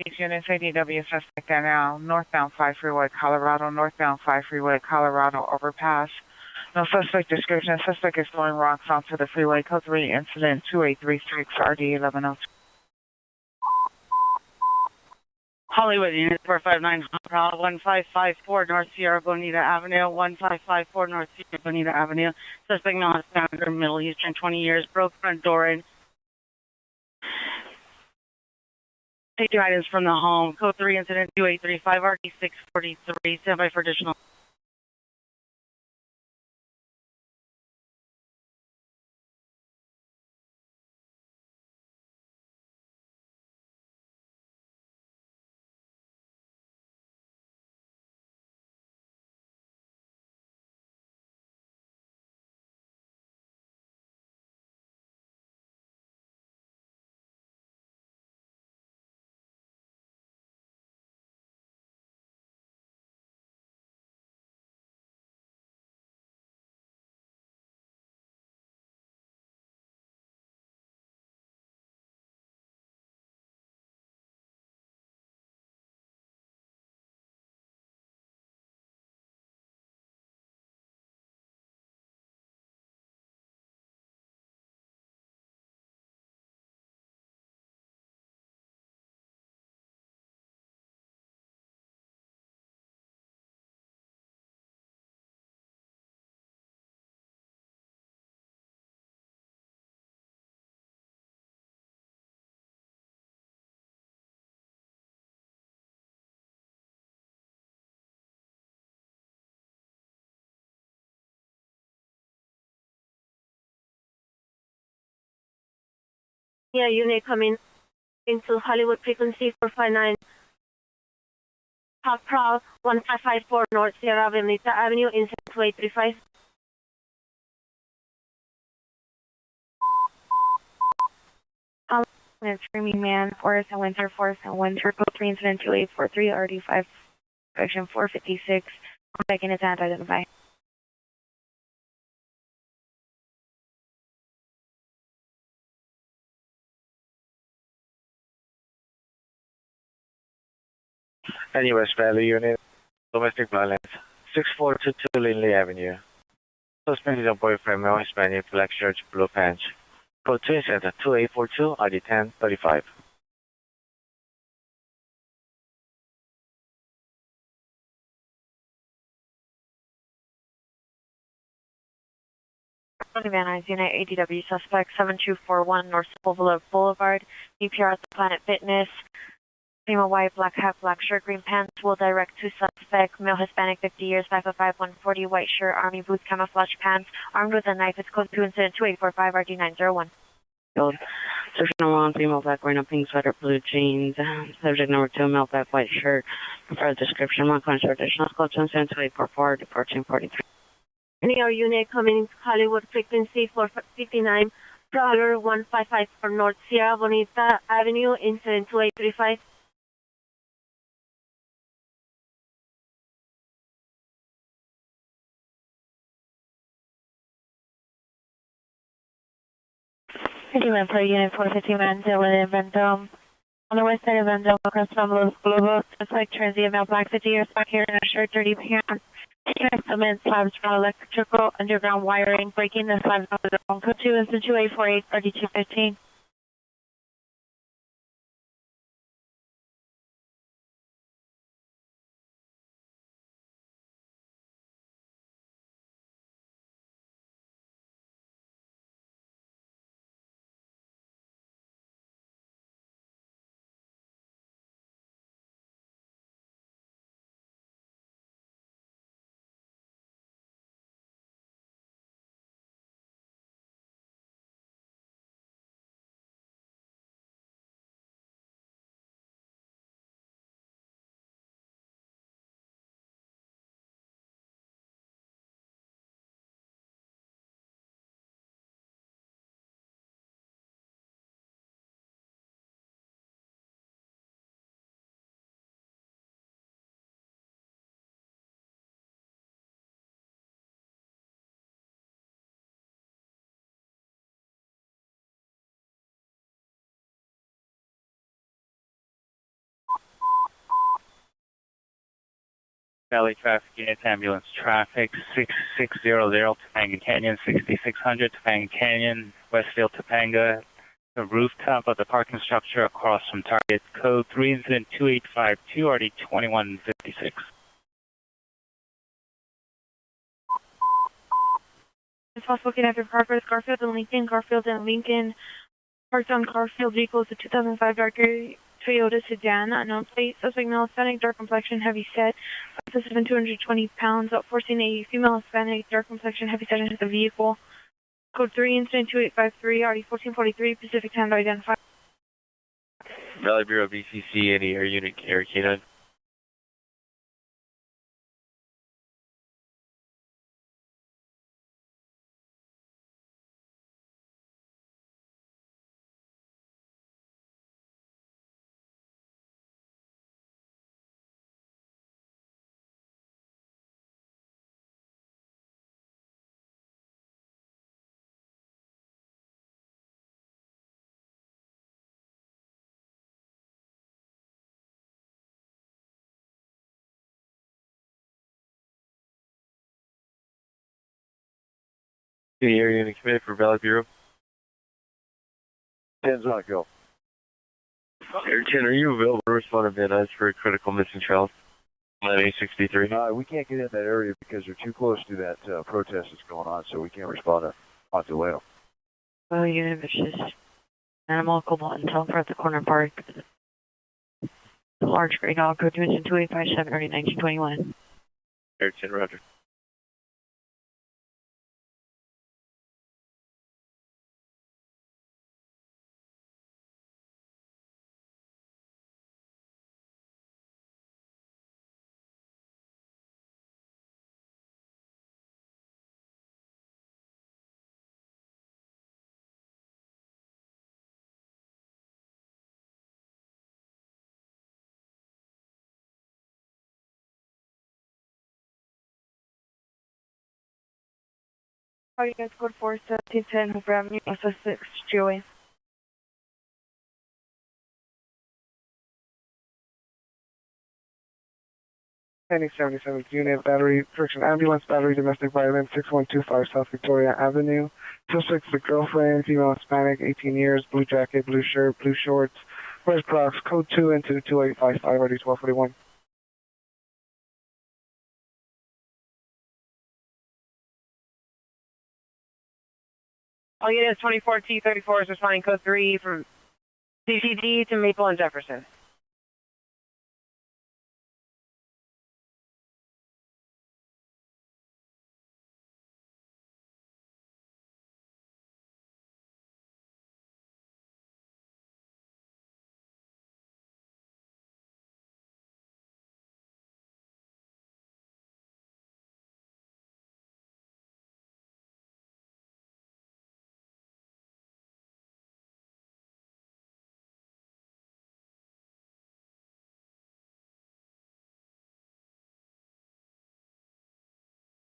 These units, ADW suspect are now northbound 5 Freeway, Colorado, northbound 5 Freeway, Colorado overpass. No suspect description. Suspect is throwing rocks onto the freeway. Code 3, incident 2836, RD 1102. Hollywood Unit 459, 1554 North Sierra Bonita Avenue, 1554 North Sierra Bonita Avenue. Suspect male Hispanic or Middle Eastern, 20 years, broke front door in. Take 2 items from the home. Code 3, incident 2835, RD 643. Stand by for additional. Yeah, unit coming into Hollywood frequency 459. Top Prowl 1554 North Sierra Bonita Avenue in 2835. Streaming man, Forest and Winter, code 3 incident 2843, RD5, section 456. Checking his hand identify. Any West Valley unit, domestic violence, 6422 Lindley Avenue. Suspect is a boyfriend, male Hispanic, black shirt, blue pants. Code 2 incident 2842, ID 1035. Van Nuys Unit ADW suspect 7241 North Boulevard Boulevard. EPR at the Planet Fitness. Female white, black hat, black shirt, green pants. Will direct to suspect. Male Hispanic, 50 years, 5'5", 140, white shirt, army boots, camouflage pants. Armed with a knife. It's code 2 incident 2845 RD901. Subject number 1, female black, wearing a pink sweater, blue jeans. Subject number 2, male black, white shirt. For the description, 1 concert additional code 2 incident 2844 1443. Any our unit coming into Hollywood frequency 459. Prowler 1554 North Sierra Bonita Avenue incident 2835. Anyone for Unit 450 Mandela in Vendome. On the west side of Vendome, across from Los Globos, suspect transient male black 50 years, black hair and a shirt, dirty pants. Cement slabs from electrical underground wiring, breaking the slabs on the own. Code 2 incident 2848 RD215. Valley Traffic Unit Ambulance Traffic 6600 Topanga Canyon, 6600 Topanga Canyon, Westfield Topanga, the rooftop of the parking structure across from Target. Code 3 incident 2852 RD 2156. It's also looking after Garfield and Lincoln. Parked on Garfield vehicles, a 2005 darker Toyota sedan, unknown plate, suspect male Hispanic, dark complexion, heavy set, 5'7", 220 pounds, outforcing a female Hispanic, dark complexion, heavy set into the vehicle. Code 3 incident 2853 RD 1443 Pacific time to identify. Valley Bureau BCC, any air unit carry K9. Any air unit committed for Valley Bureau? 10's on go. Air 10, are you available to respond to Van Nuys for a critical missing child? 9863. We can't get in that area because they're too close to that protest that's going on, so we can't respond to Montaleo. Well, unit vicious. Animal Cobalt and Telfer at the corner park. Large gray dog, code 2 incident 2857 early 1921. Air 10, roger. All units code 41710 Hooper Avenue, suspect GOA. Any 77th unit, battery, correction, ambulance, battery, domestic violence, 6125 South Victoria Avenue. Suspect's the girlfriend, female Hispanic, 18 years, blue jacket, blue shirt, blue shorts, red Crocs, code 2 into 2855, RD 1241. All units 24T34 is responding code 3 from CCD to Maple and Jefferson.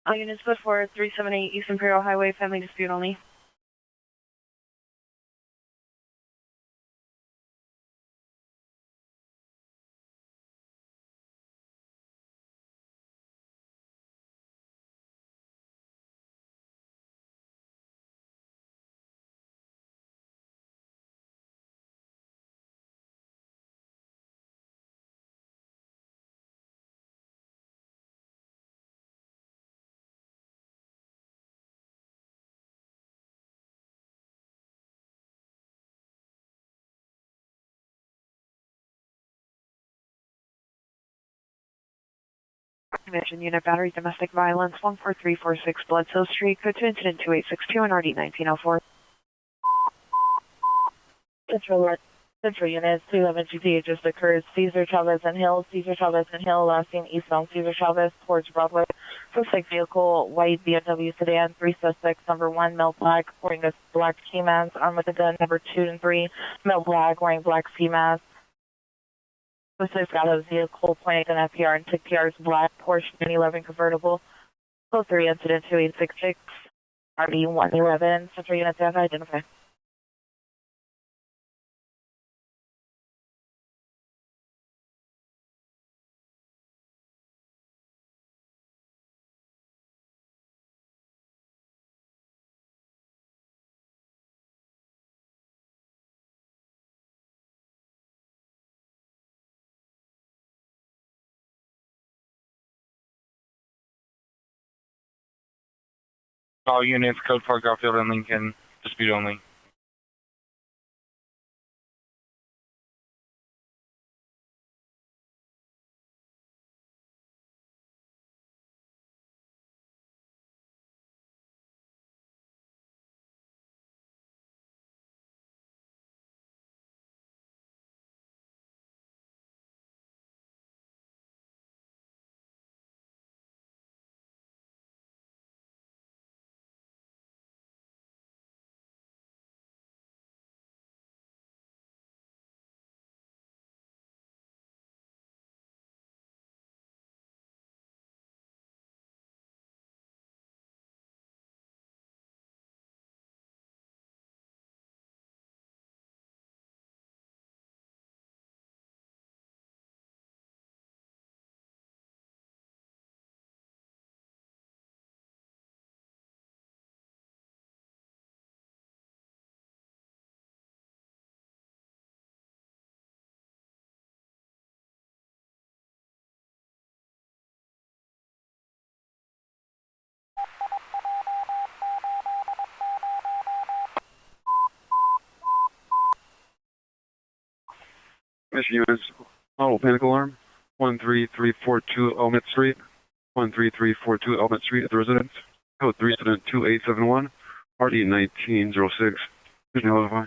All units code 4378 East Imperial Highway, family dispute only. Mention unit battery domestic violence 14346 Bledsoe Street, code 2 incident 2862 and RD 1904. Central units 311 GTA just occurred. Cesar Chavez and Hill, last seen eastbound Cesar Chavez towards Broadway. Suspect vehicle, white BMW sedan, 3 suspects. Number 1, male black, wearing a black ski mask, armed with a gun. Number 2 and 3, male black, wearing black ski mask. Suspects got a vehicle pointed at FPR and took PR's black Porsche 911 convertible. Code 3 incident 2866, RD 111. Central units have identified. All units, code 4 Garfield and Lincoln, dispute only. Mission units, auto panic alarm, 13342 Elmet Street, 13342 Elmet Street at the residence, code 3 incident 2871, RD 1906, mission notify.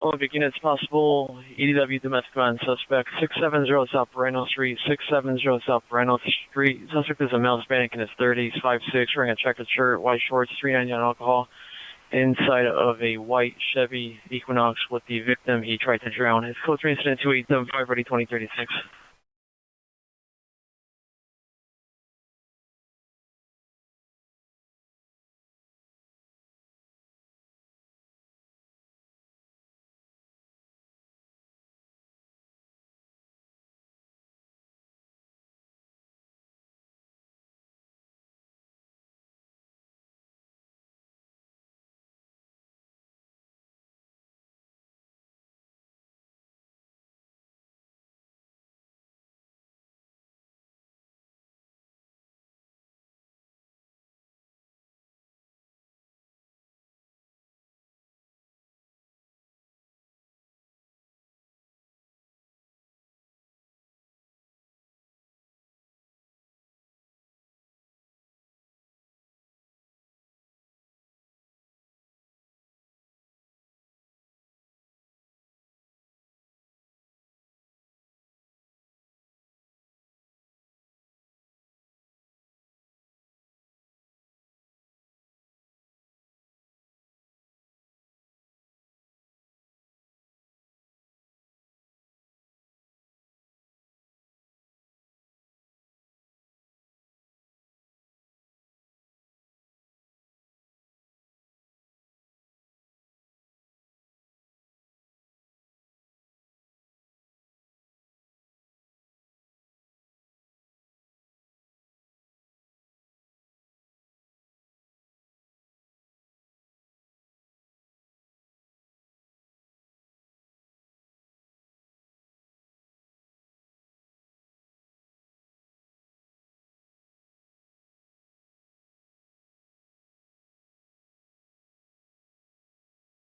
Olympic units possible, EDW domestic violence suspect, 670 South Rhino Street, 670 South Rhino Street. Suspect is a male Hispanic in his 30s, 5'6", wearing a checkered shirt, white shorts, 399 alcohol, inside of a white Chevy Equinox with the victim he tried to drown. His code 3 incident 2875, ready 2036.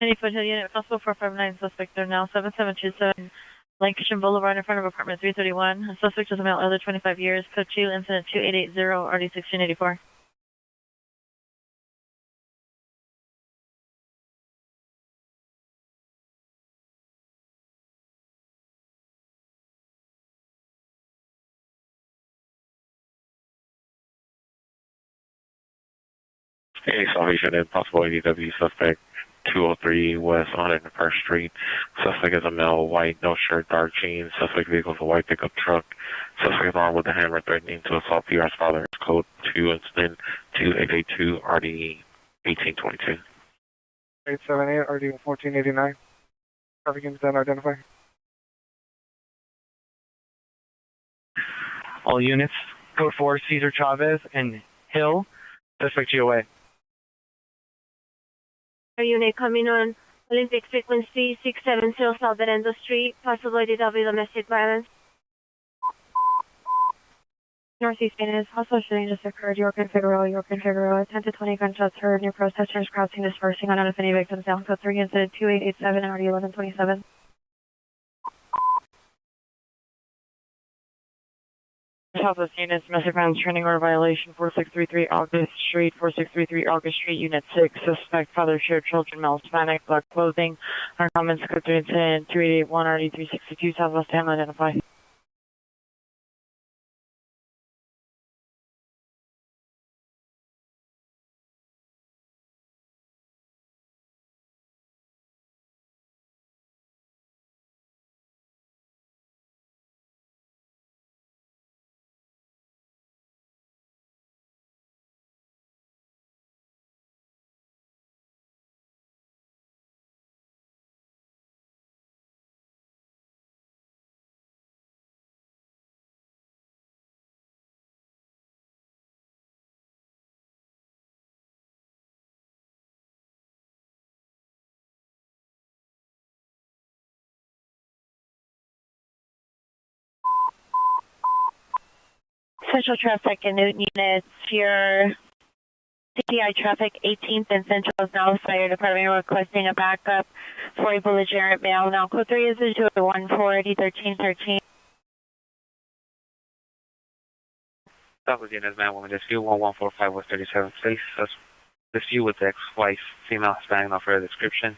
Any foothill unit, possible 459, suspect are now 7727 Lancashire Boulevard in front of apartment 331. Suspect is a male, elder 25 years, code 2, incident 2880, RD 1684. Hey, Salvation and possible ADW suspect 203 West 101st Street. Suspect is a male, white, no shirt, dark jeans. Suspect vehicle is a white pickup truck. Suspect is armed with a hammer threatening to assault PR's father. Code 2 incident 2882 RD 1822. 878 RD 1489. Traffic units unidentified. All units, code 4, Cesar Chavez and Hill, suspect GOA. Unit coming on Olympic frequency 670 South Veranda Street, possible DW domestic violence. Northeast Venus, hostile shooting just occurred, York and Figueroa, 10 to 20 gunshots heard near protesters crouching dispersing, unknown victims, down code 3 incident 2887 and RD 1127. Southwest units, domestic violence training order violation, 4633 August Street, 4633 August Street, Unit 6, suspect, father, shared children, male, Hispanic, black clothing, uncommon, code 3 incident 2881 RD 362, Southwest Hamlet, identify. Central traffic and Newton units, your CPI traffic 18th and Central is now fire department requesting a backup for a belligerent male. Now code 3 is 214 1313. Southwest units, man, woman, dispute 1145 West 37th Place. Dispute with ex-wife, female, Hispanic, no further description.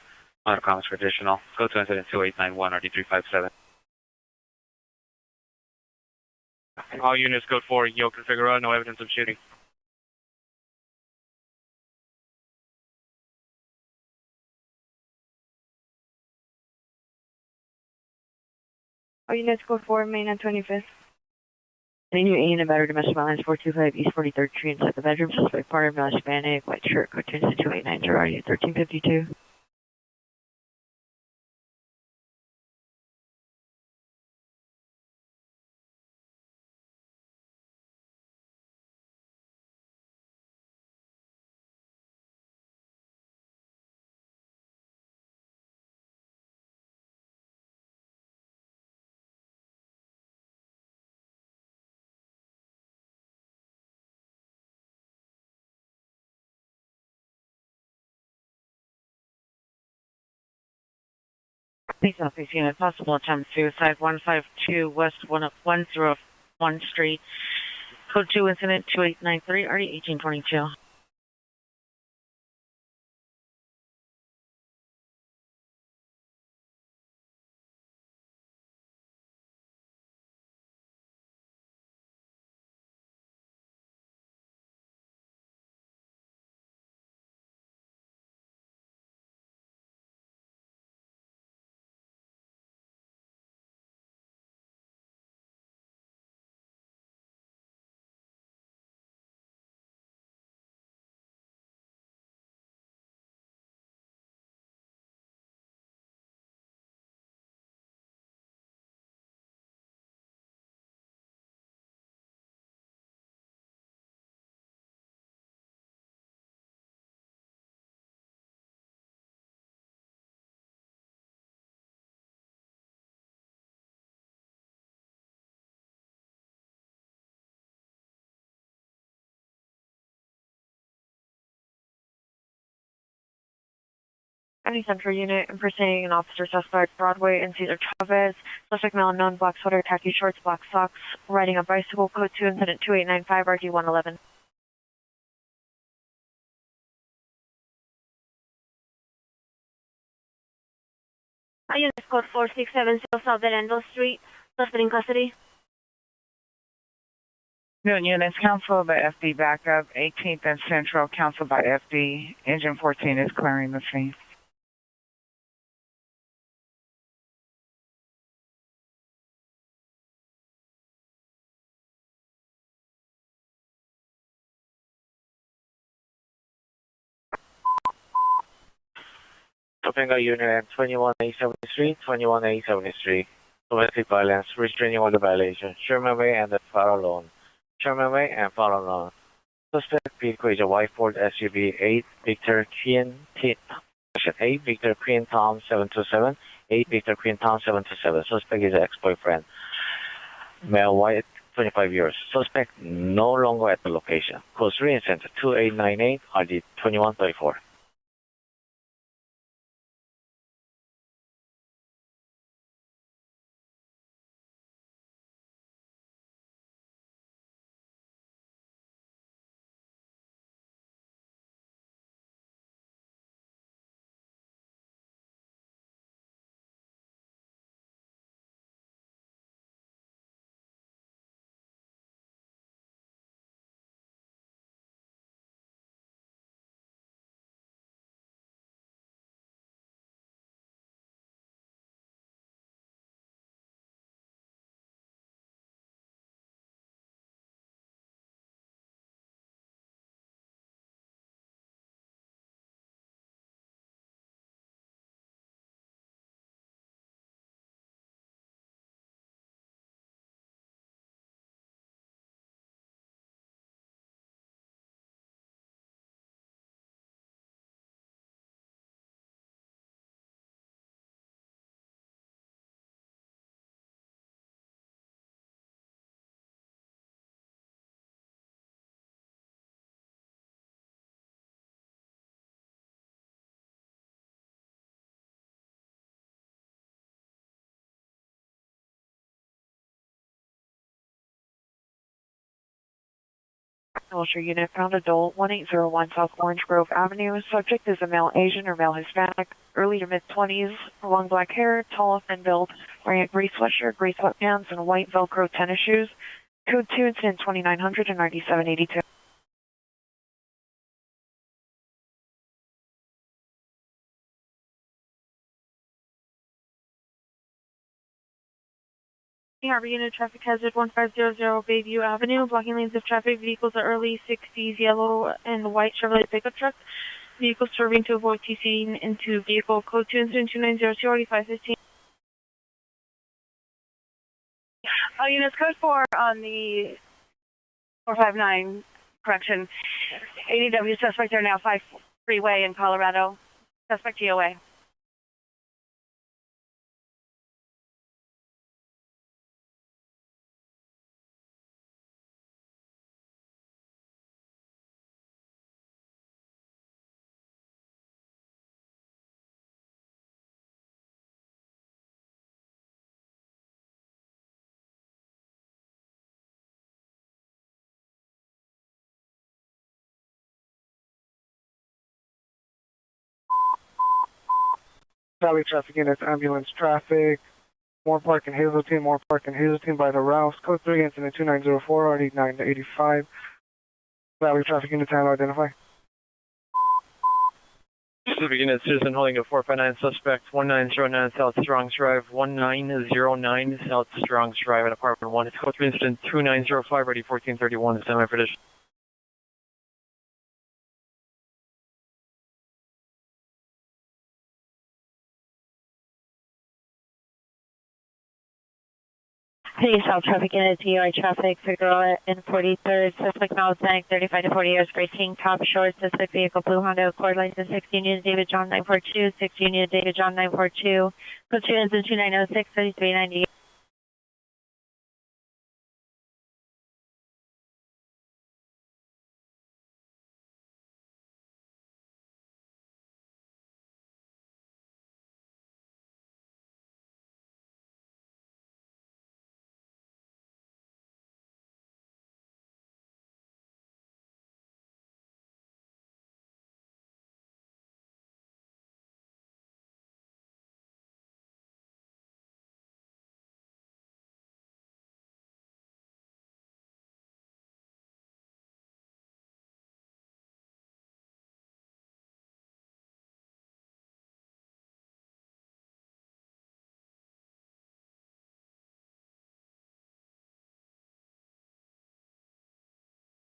Minor comments for additional. Code 2 incident 2891 RD357. All units, code 4, Yo Figueroa, no evidence of shooting. All units, code 4, main and 25th. Venue A in a battery domestic violence 425 East 43rd Street inside the bedroom. Suspect partner, male Hispanic, white shirt, code 2 incident 2890 RD 1352. Police office unit, possible attempt suicide, 152 West 101 Street, code 2 incident 2893 RD 1822. County Central Unit impersonating an officer suspect, Broadway and Cesar Chavez. Suspect male unknown, black sweater, khaki shorts, black socks, riding a bicycle, code 2 incident 2895 RD 111. All units, code 4670 South Delendo Street. Suspect in custody. New units, counsel by FD backup, 18th and Central, counsel by FD. Engine 14 is clearing the scene. Topanga Unit and 21A73, 21A73. Domestic violence, restraining order violation. Sherman Way and the Farrow Loan. Sherman Way and Farrow Loan. Suspect vehicle is a white Ford SUV 8 Victor Queen 8 Victor Queen Tom 727, 8 Victor Queen Tom 727. Suspect is an ex-boyfriend. Male white, 25 years. Suspect no longer at the location. Code 3 incident 2898 RD 2134. Wilshire unit found adult 1801 South Orange Grove Avenue. Subject is a male Asian or male Hispanic, early to mid-20s, long black hair, tall, thin build, wearing a gray sweatshirt, gray sweatpants, and white Velcro tennis shoes. Code 2, incident 2900 and 9782. Harbor Unit Traffic Hazard 1500 Bayview Avenue, blocking lanes of traffic. Vehicles are early 60s yellow and white Chevrolet pickup truck. Vehicles swerving to avoid TCing into vehicle. Code 2 incident 290 515. Units code 4 on the 459 correction. ADW suspect are now 5 freeway in Colorado. Suspect GOA. Valley Traffic Units, ambulance traffic. More park in Hazeltine by the Rouse. Code 3, incident 2904, RD 985. Valley Traffic Units, handle identify. Pacific Unit, citizen holding a 459 suspect, 1909 South Strongs Drive, 1909 South Strongs Drive at apartment 1. It's code 3, incident 2905, ready 1431, semi-British. Hey, South Traffic Unit, DUI traffic, Figueroa and 43rd, suspect male Hispanic, 35 to 40 years, gray tank top, short, suspect vehicle, blue Honda Accord, license 16 unit David John 942, 16 unit David John 942, code 2 incident 2906, 3398.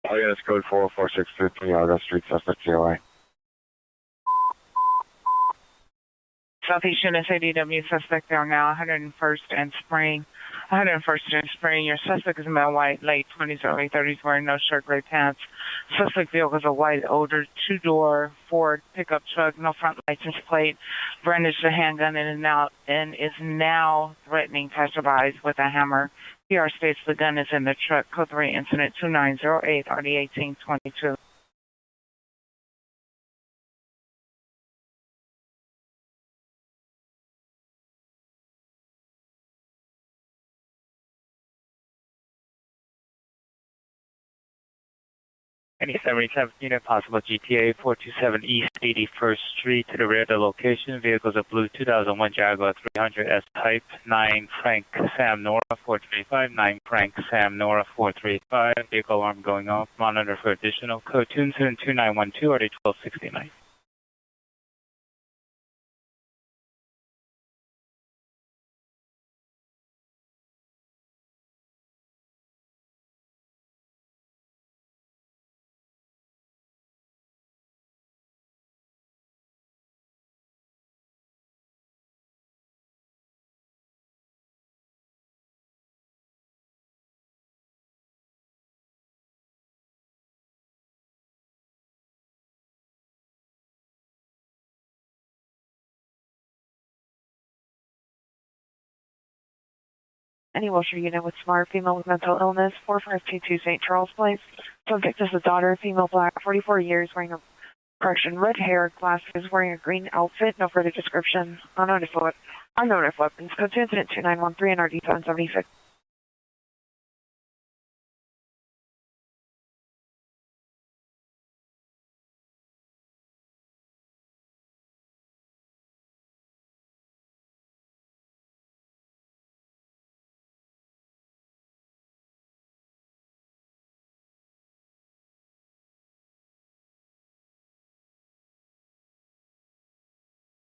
All units code 44623 August Street, suspect GOA. Southeast Units, ADW suspect are now 101st and Spring. 101st and Spring. Your suspect is male white, late 20s, early 30s, wearing no shirt, gray pants. Suspect vehicle is a white, older, two-door Ford pickup truck, no front license plate. Brandished a handgun and is now threatening passerbys with a hammer. PR states the gun is in the truck. Code 3, incident 2908, RD 1822. Any 77th unit, possible GTA 427 East 81st Street to the rear of the location. Vehicles are blue 2001 Jaguar 300S type, 9 Frank Sam Nora 435, 9 Frank Sam Nora 435. Vehicle alarm going off. Monitor for additional. Code 2 incident 2912 RD 1269. Any Wilshire unit with smart female with mental illness, 4522 St. Charles Place. Subject is a daughter, female black, 44 years, wearing a red hair, glasses, wearing a green outfit, no further description. Unknown if weapons. Code 2 incident 2913 and RD 776.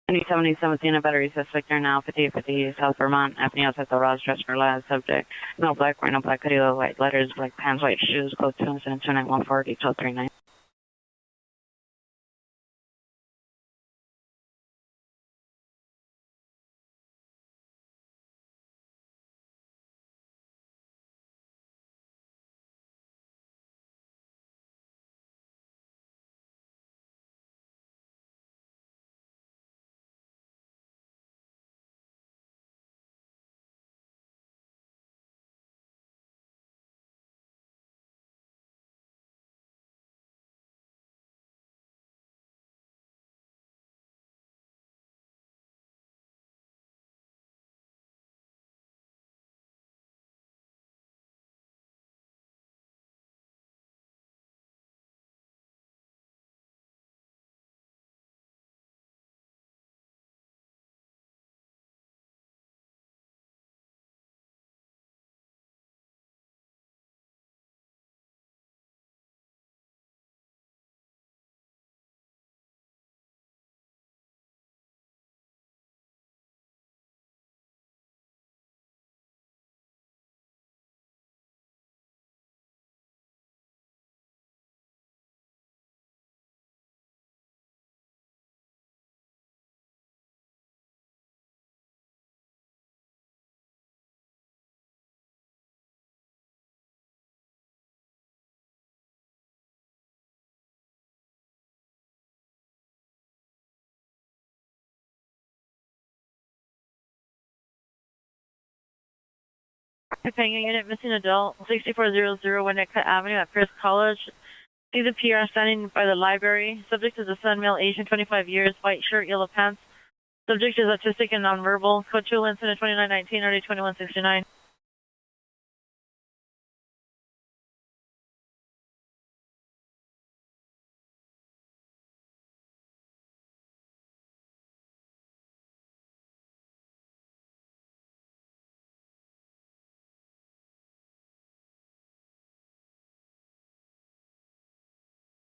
7017, a battery suspect are now 5850 South Vermont Avenue outside the Ross Dresser Lab. Subject, no black wearing no black hoodie, white letters, black pants, white shoes, code 27914, detail 39. Companion unit missing adult 6400 Winnicott Avenue at First College. See the PR standing by the library. Subject is a son, male, Asian, 25 years, white shirt, yellow pants. Subject is autistic and nonverbal. Code 2 incident 2919, RD 2169.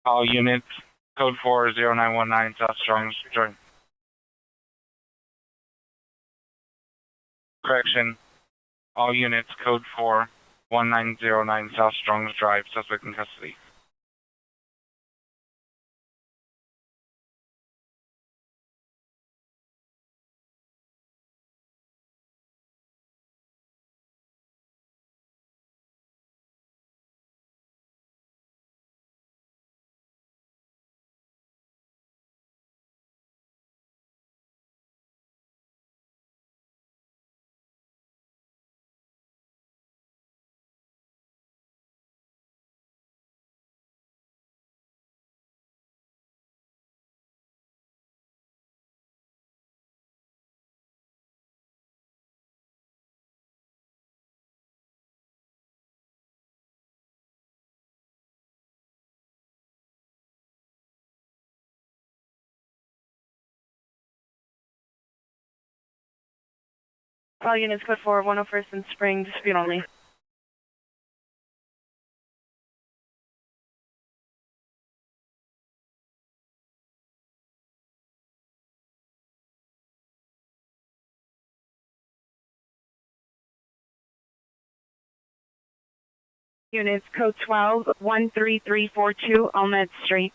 All units, code 40919 South Strong's joint. Correction. All units, code 41909 South Strong's Drive, suspect in custody. All units, code 4 101st and Spring, dispute only. Units code 12 13342 Almed Street.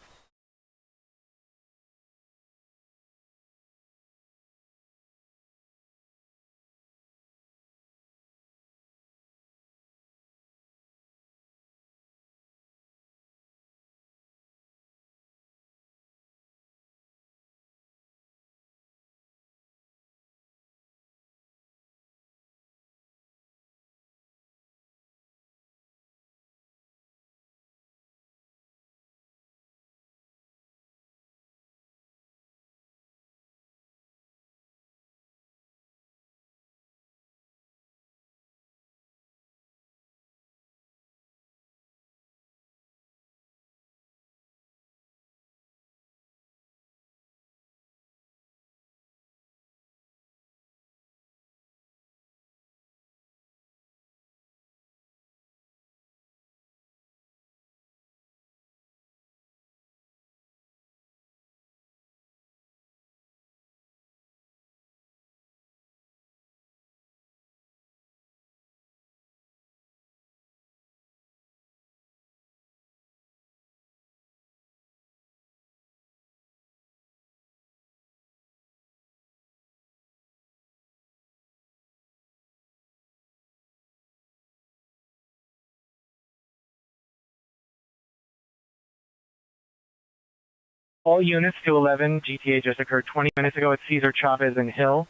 All units to 11. GTA just occurred 20 minutes ago at Cesar Chavez and Hill.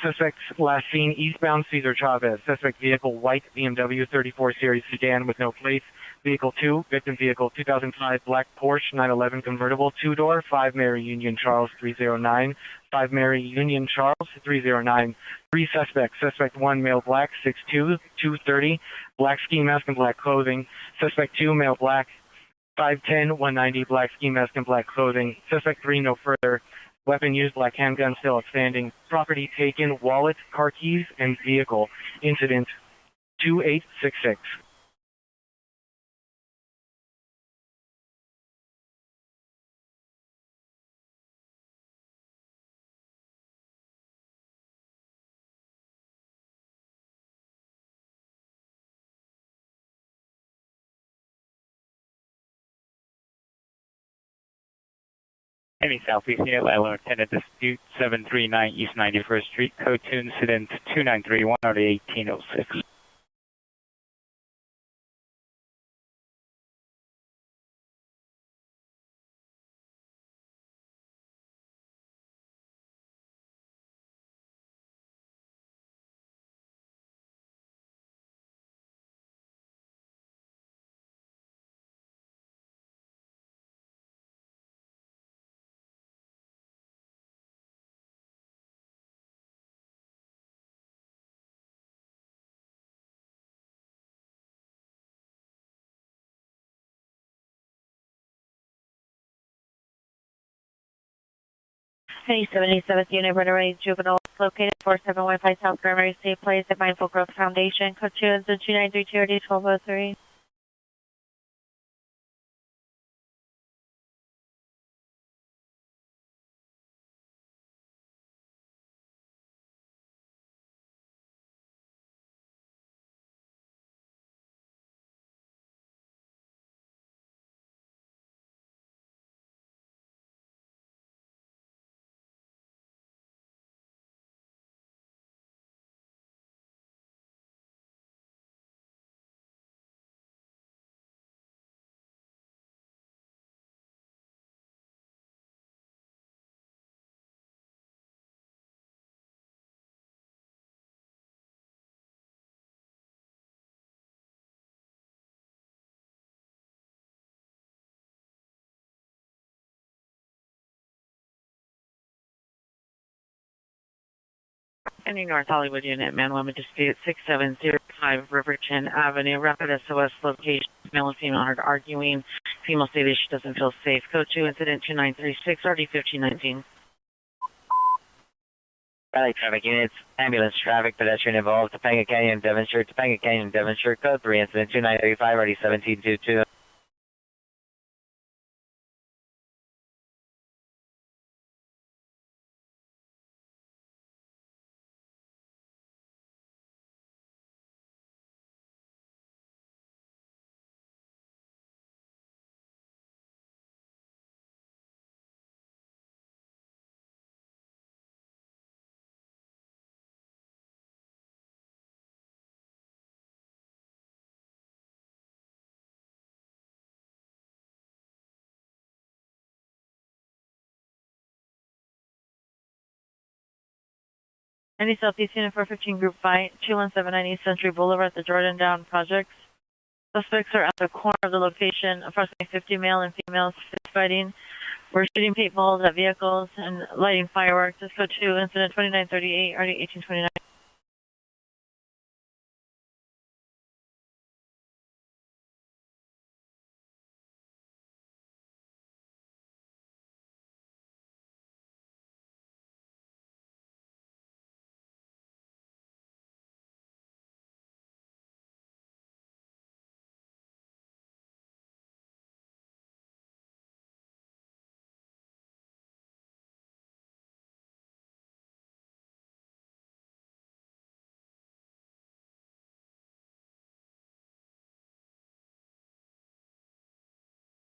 Suspects last seen eastbound Cesar Chavez. Suspect vehicle white BMW 34 Series sedan with no plates. Vehicle 2, victim vehicle 2005 black Porsche 911 convertible 2-door 5 Mary Union Charles 309. 5 Mary Union Charles 309. 3 suspects. Suspect 1 male black 6'2", 230, black ski mask and black clothing. Suspect 2 male black 5'10", 190, black ski mask and black clothing. Suspect 3 no further. Weapon used, black handgun still outstanding. Property taken, wallet, car keys, and vehicle. Incident 2866. Any Southeast Unit, Landlord Tenant Dispute, 739 East 91st Street, Code 2 Incident 2931, RD 1806. Any 77th Unit Runaway Juvenile located 4715 South Primary State Place at Mindful Growth Foundation. Code 2 is the 2932 RD 1203. Any North Hollywood Unit, man, woman dispute 6705 Riverton Avenue, Rapid SOS location, male and female are arguing. Female stated she doesn't feel safe. Code 2 Incident 2936 RD 1519. Rally traffic units, ambulance traffic, pedestrian involved, Topanga Canyon, Devonshire, Code 3 Incident 2935 RD 1722. Any Southeast Unit 415 Group Fight, 2179 East Century Boulevard at the Jordan Down Projects. Suspects are at the corner of the location, approximately 50 male and females fist fighting. We're shooting paintballs at vehicles and lighting fireworks. This code 2, Incident 2938, RD 1829.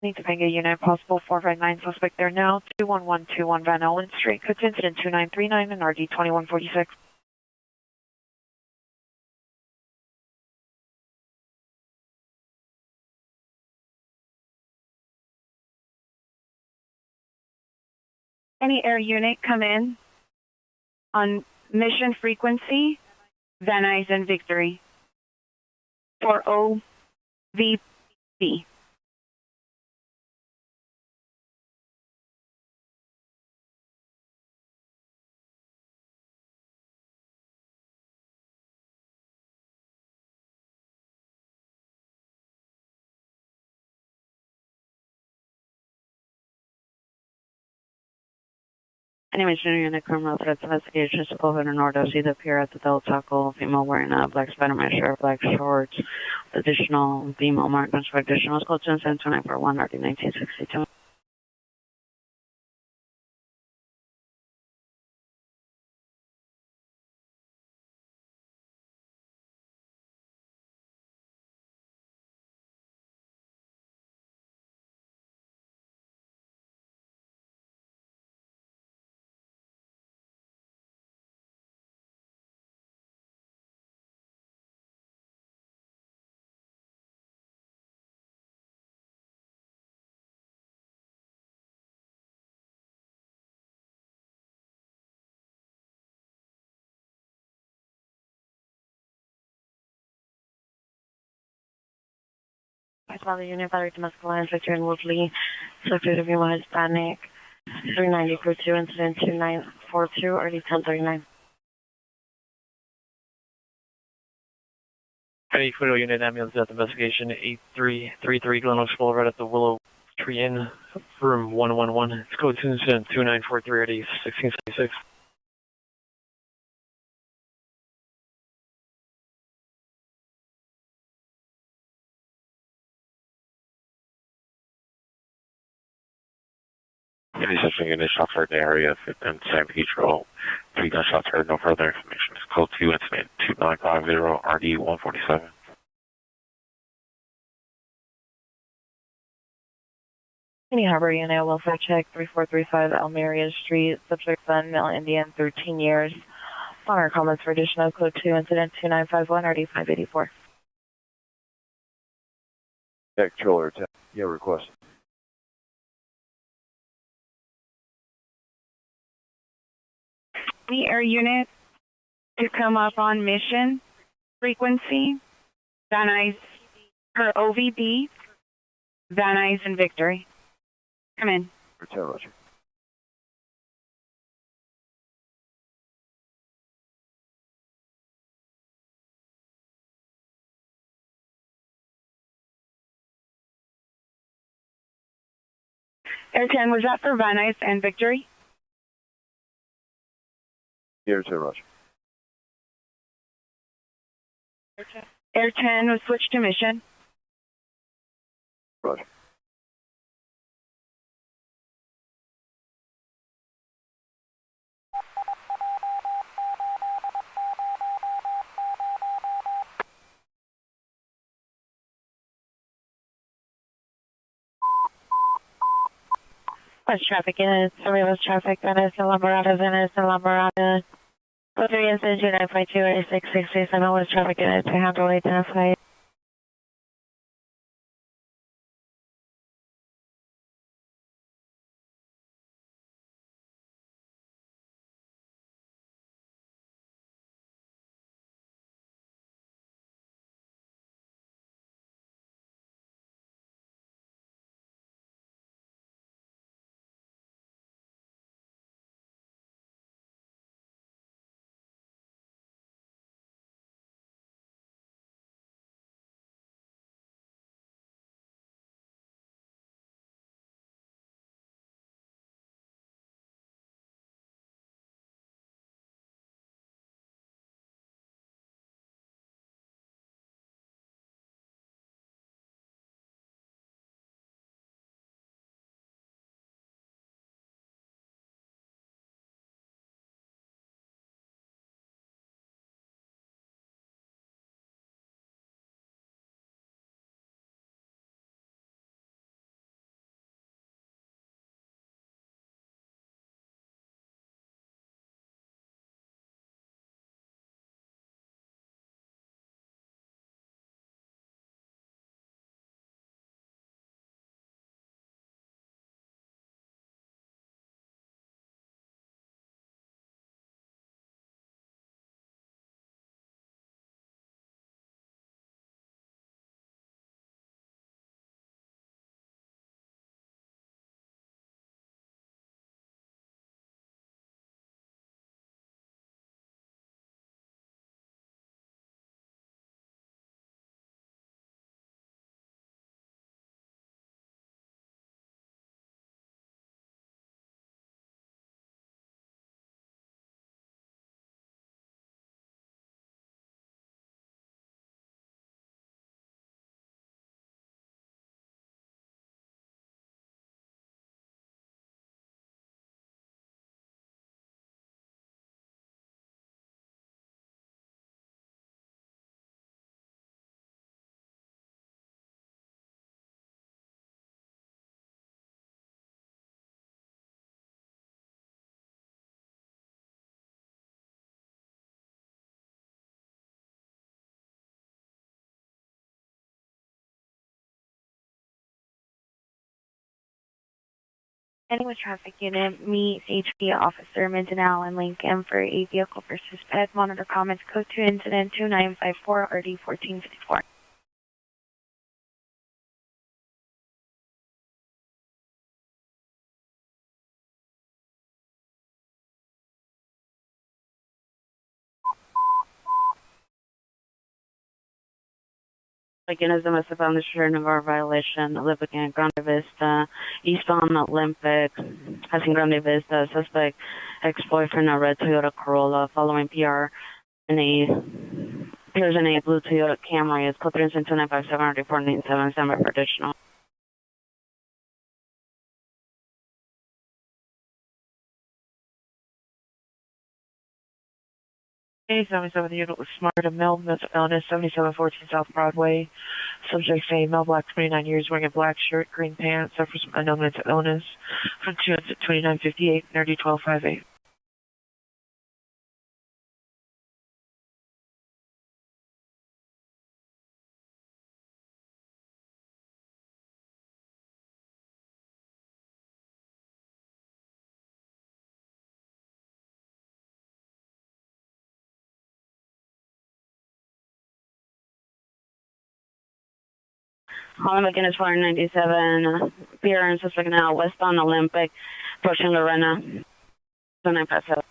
Need to Topanga Unit, possible 459 suspect there now, 21121 Van Allen Street, code incident 2939 and RD 2146. Any air unit come in on mission frequency, Van Nuys and Victory for OVB. Any missionary unit criminal threats investigation to pull in an order to either appear at the Del Taco, female wearing a black Spider-Man shirt, black shorts, additional female markings for additional code 27941 RD 1962. I saw the unit battery domestic alliance Victor and Woodley, subject of female Hispanic, 390 crew 2, incident 2942, RD 1039. Any Equatorial Unit ambulance death investigation 8333 Glen Oaks Boulevard at the Willow Tree Inn, room 111. It's code 2943 RD 1676. Any suspect unit shot heard in the area in San Pedro. 3 gunshots heard. No further information. It's code 2 incident 2950 RD 147. Any Harbor Unit, welfare check 3435 Almeria Street, subject son, male Indian, 13 years. Honor comments for additional code 2 incident 2951 RD 584. Deck Troller, yeah, request. Any air unit to come up on mission frequency, Van Nuys, or OVB, Van Nuys and Victory. Come in. Return, Roger. Air 10, was that for Van Nuys and Victory? Yeah, return, Roger. Air 10 was switched to mission. Roger. West traffic units, surveillance traffic, Venice and Lamberada, Venice and Lamberada. Code 3 incident 2952 8667 West traffic unit to handle identified. Any with traffic unit meets HP Officer Mindanao and Lincoln for a vehicle versus pet. Monitor comments code 2 incident 2954 RD 1454. Again, as a massive on the Navarre violation, Olympic and Grande Vista, eastbound Olympic, passing Grande Vista, suspect ex-boyfriend, a red Toyota Corolla, following PR appears in a blue Toyota Camry, is code 32957 497 standby for additional. Hey, 77 unit was smart and Mel, mental illness, 7714 South Broadway. Subject say Mel Black, 29 years, wearing a black shirt, green pants, suffers from unknown mental illness. From 2958, nerdy 1258. Holland again is 497, PR and suspect now, westbound Olympic, approaching Lorena, 2957.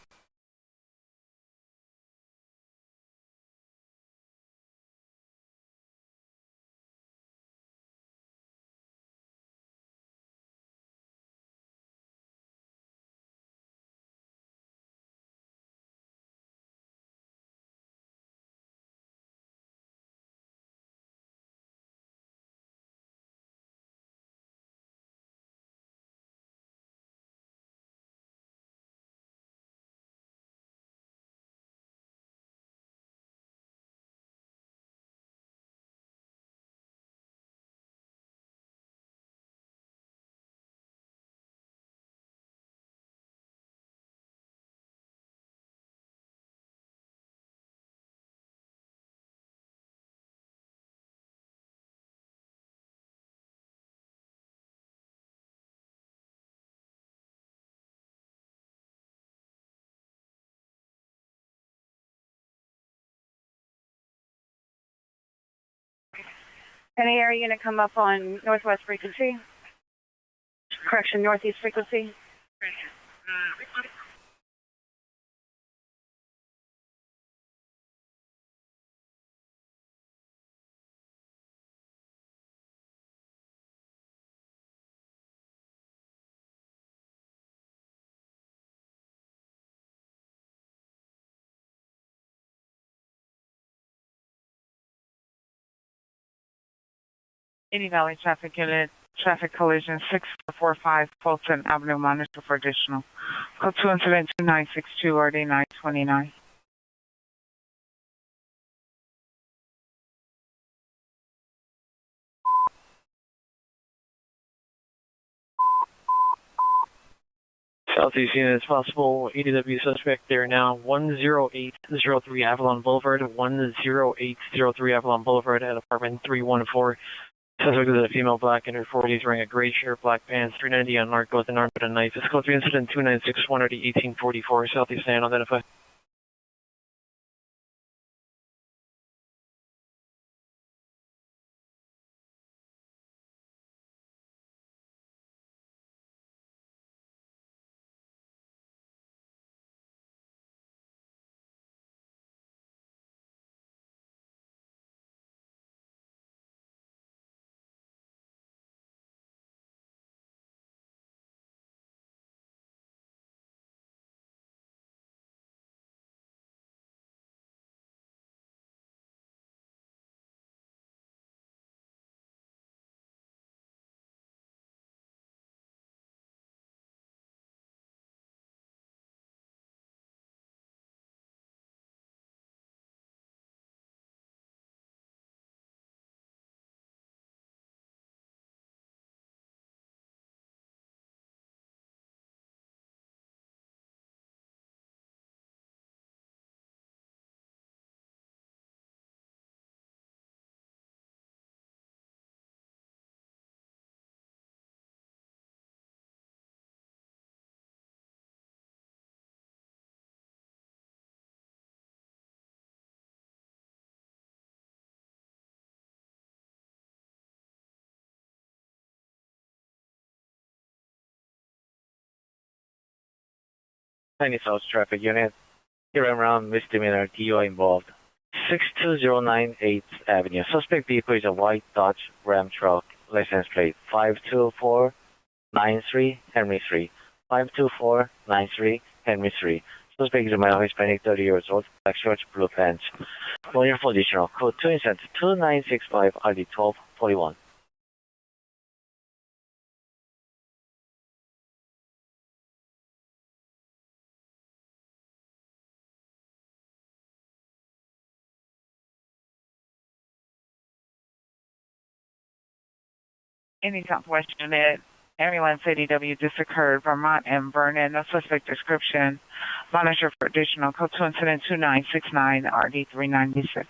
Any area unit come up on northwest frequency? Correction, northeast frequency? Any Valley Traffic Unit, traffic collision 6445 Fulton Avenue, monitor for additional. Code 2 incident 2962 RD 929. Southeast unit as possible. EDW suspect there now. 10803 Avalon Boulevard. 10803 Avalon Boulevard at apartment 314. Suspect is a female black in her 40s wearing a gray shirt, black pants, 390 unmarked with an arm with a knife. Physical 3 incident 2961 RD 1844. Southeast stand identified. Tiny South Traffic Unit. Here around misdemeanor DUI involved. 62098 8th Avenue. Suspect vehicle is a white Dodge Ram truck. License plate 52493 Henry 3. 52493 Henry 3. Suspect is a male Hispanic, 30 years old, black shorts, blue pants. 1 year for additional. Code 2 instant 2965 ID 1241. Any Southwest unit, ambulance ADW just occurred, Vermont and Vernon, no suspect description. Monitor for additional code 2 incident 2969 RD 396.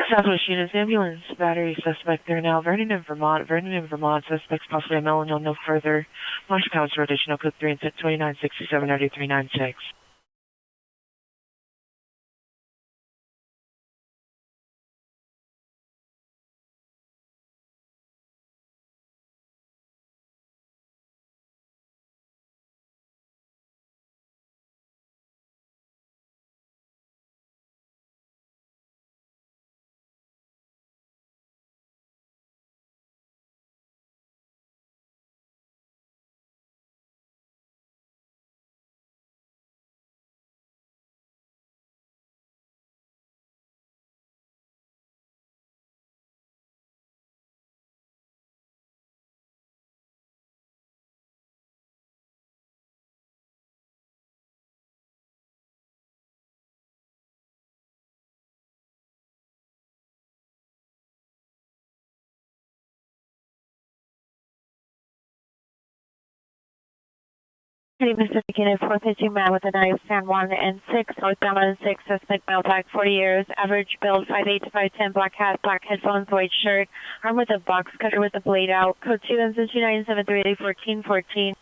Southwest Units Ambulance Battery Suspect. They're now Vernon in Vermont. Vernon in Vermont. Suspects possibly a male, no further. Marshall County for additional code 3 and 2967 RD 396. Hey, Mr. Unit 452 man with a knife, San Juan and 6, northbound on 6, suspect male, black, 40 years, average build 5'8" to 5'10", black hat, black headphones, white shirt, armed with a box cutter with a blade out, code 2 and 2973 1414.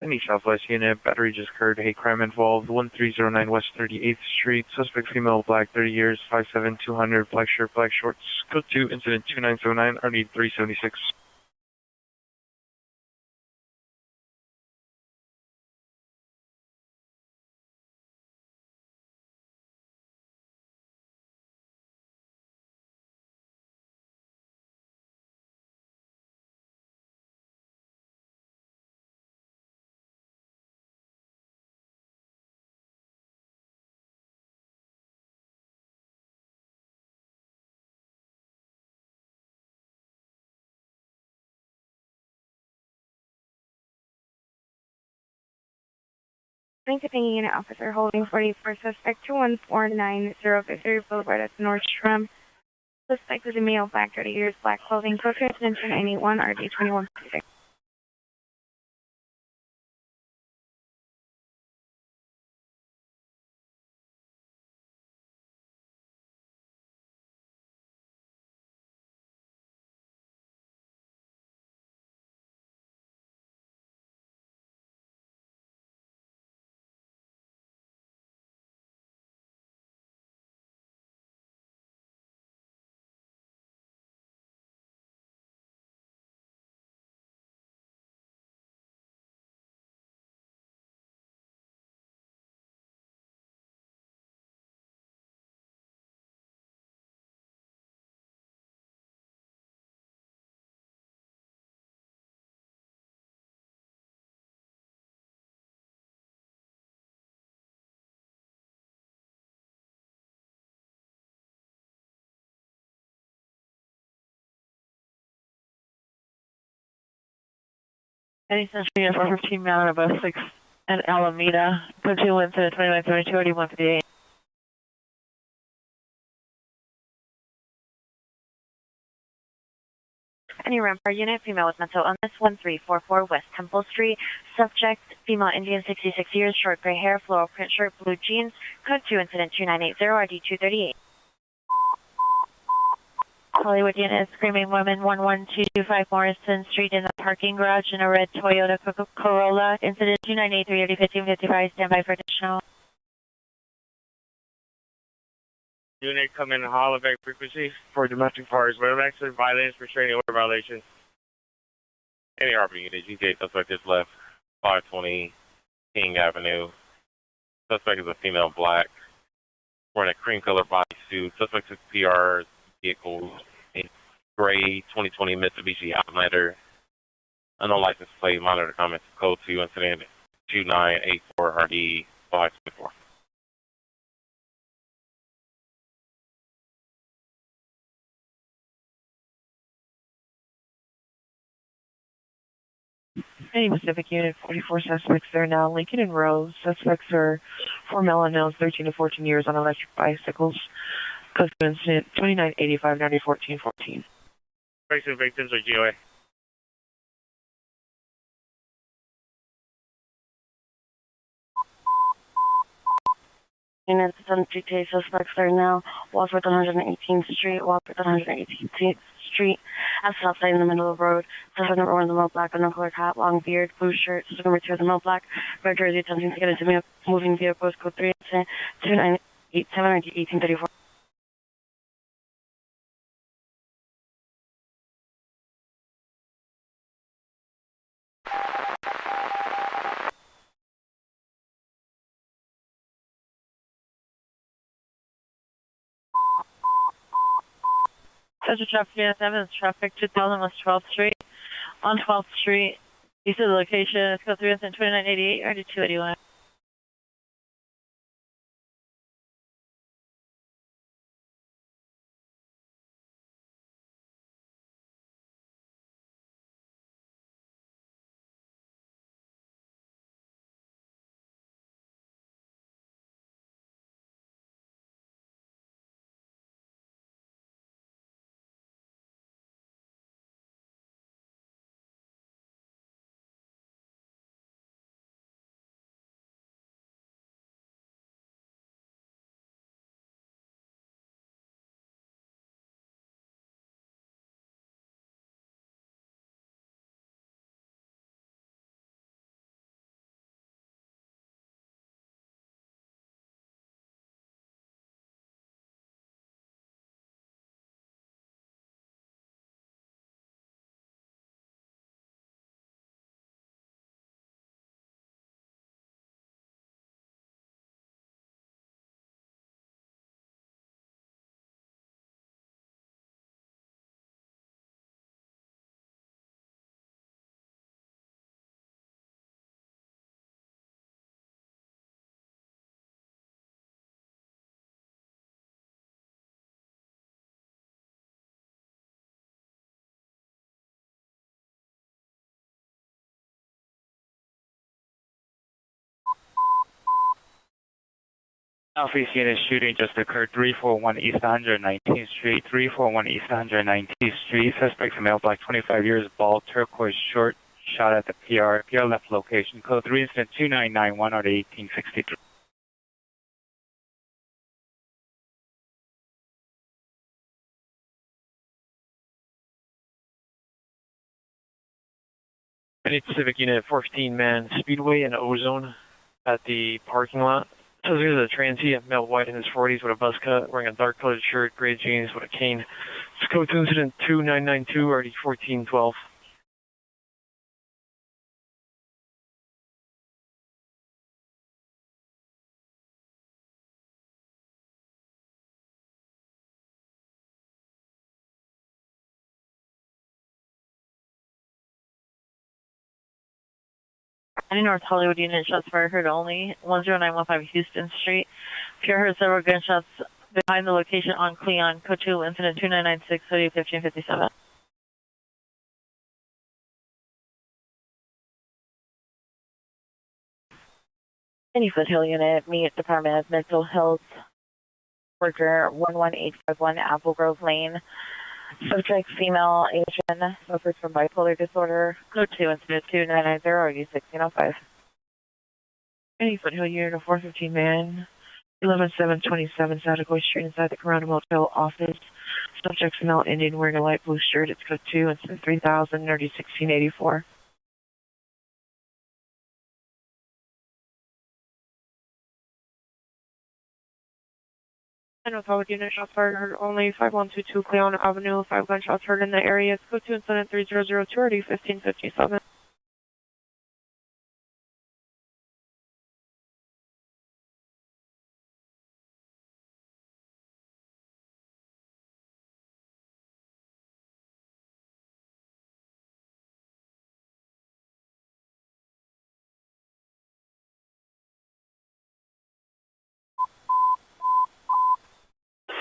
Any Southwest Unit, battery just occurred, hate crime involved, 1309 West 38th Street, suspect female, black, 30 years, 5'7", 200, black shirt, black shorts, code 2, incident 2979, RD 376. Thank you, unit officer holding 44 suspect 2149 Boulevard at North Shrum. Suspect is a male, black, 30 years, black clothing, code 291 RD 2156. Any Century 415 Mountain above 6 and Alameda. Code 2 incident 2932 RD 158. Any Rampart unit, female with mental illness, 1344 West Temple Street. Subject, female Indian, 66 years, short gray hair, floral print shirt, blue jeans. Code 2 incident 2980 RD 238. Hollywood unit, screaming woman, 11225 Morrison Street in the parking garage in a red Toyota Corolla. Incident 2983 RD 1555. Standby for additional. Unit come in Hollaback frequency for domestic parties, whether accident, violence, restraining order violation. Any RP unit, GTA suspect is left, 520 King Avenue. Suspect is a female black, wearing a cream color bodysuit. Suspect is PR vehicle, a gray 2020 Mitsubishi Outlander. Unknown license plate, monitor comments, code 2 incident 2984 RD 524. Any Pacific unit, 44 suspects there now. Lincoln and Rose. Suspects are 4 male 13 to 14 years on electric bicycles. Code incident 2985 90 14 14. Victims are GOA. Units on GTA suspects there now. Walford 118th Street, Walford 118th Street, at south side in the middle of the road. Suspect number 1 in the male black, unknown hat, long beard, blue shirt. Suspect number 2 in the male black, red jersey, attempting to get into moving vehicles. Code 3 2987 RD 1834. Central Traffic Unit 7 is traffic 2000 West 12th Street. On 12th Street, east of the location, it's code 3 incident 2988 RD 281. Southeast unit shooting just occurred 341 East 119th Street, 341 East 119th Street. Suspect's a male, black, 25 years, bald, turquoise, short, shot at the PR. PR left location. Code 3 incident 2991 or 1863. Any Pacific Unit 14-man Speedway and Ozone at the parking lot. So there's a transient, male white in his 40s with a buzz cut, wearing a dark colored shirt, gray jeans with a cane. It's code 2 incident 2992, RD 1412. Any North Hollywood unit, shots fired, heard only. 10915 Houston Street. Pure heard several gunshots behind the location on Cleon. Code 2, incident 2996, code 1557. Any Foothill unit, meet Department of Mental Health worker 11851 Apple Grove Lane. Subject female, Asian, suffers from bipolar disorder. Code 2, incident 2990, RD 1605. Any Foothill unit of 415 man, 11727 Satakoy Street inside the Corona Motel office. Subject female, Indian, wearing a light blue shirt. It's code 2, incident 3000, RD 1684. North Hollywood unit, shots fired, heard only. 5122 Cleon Avenue, 5 gunshots heard in the area. It's code 2, incident 3002, RD 1557.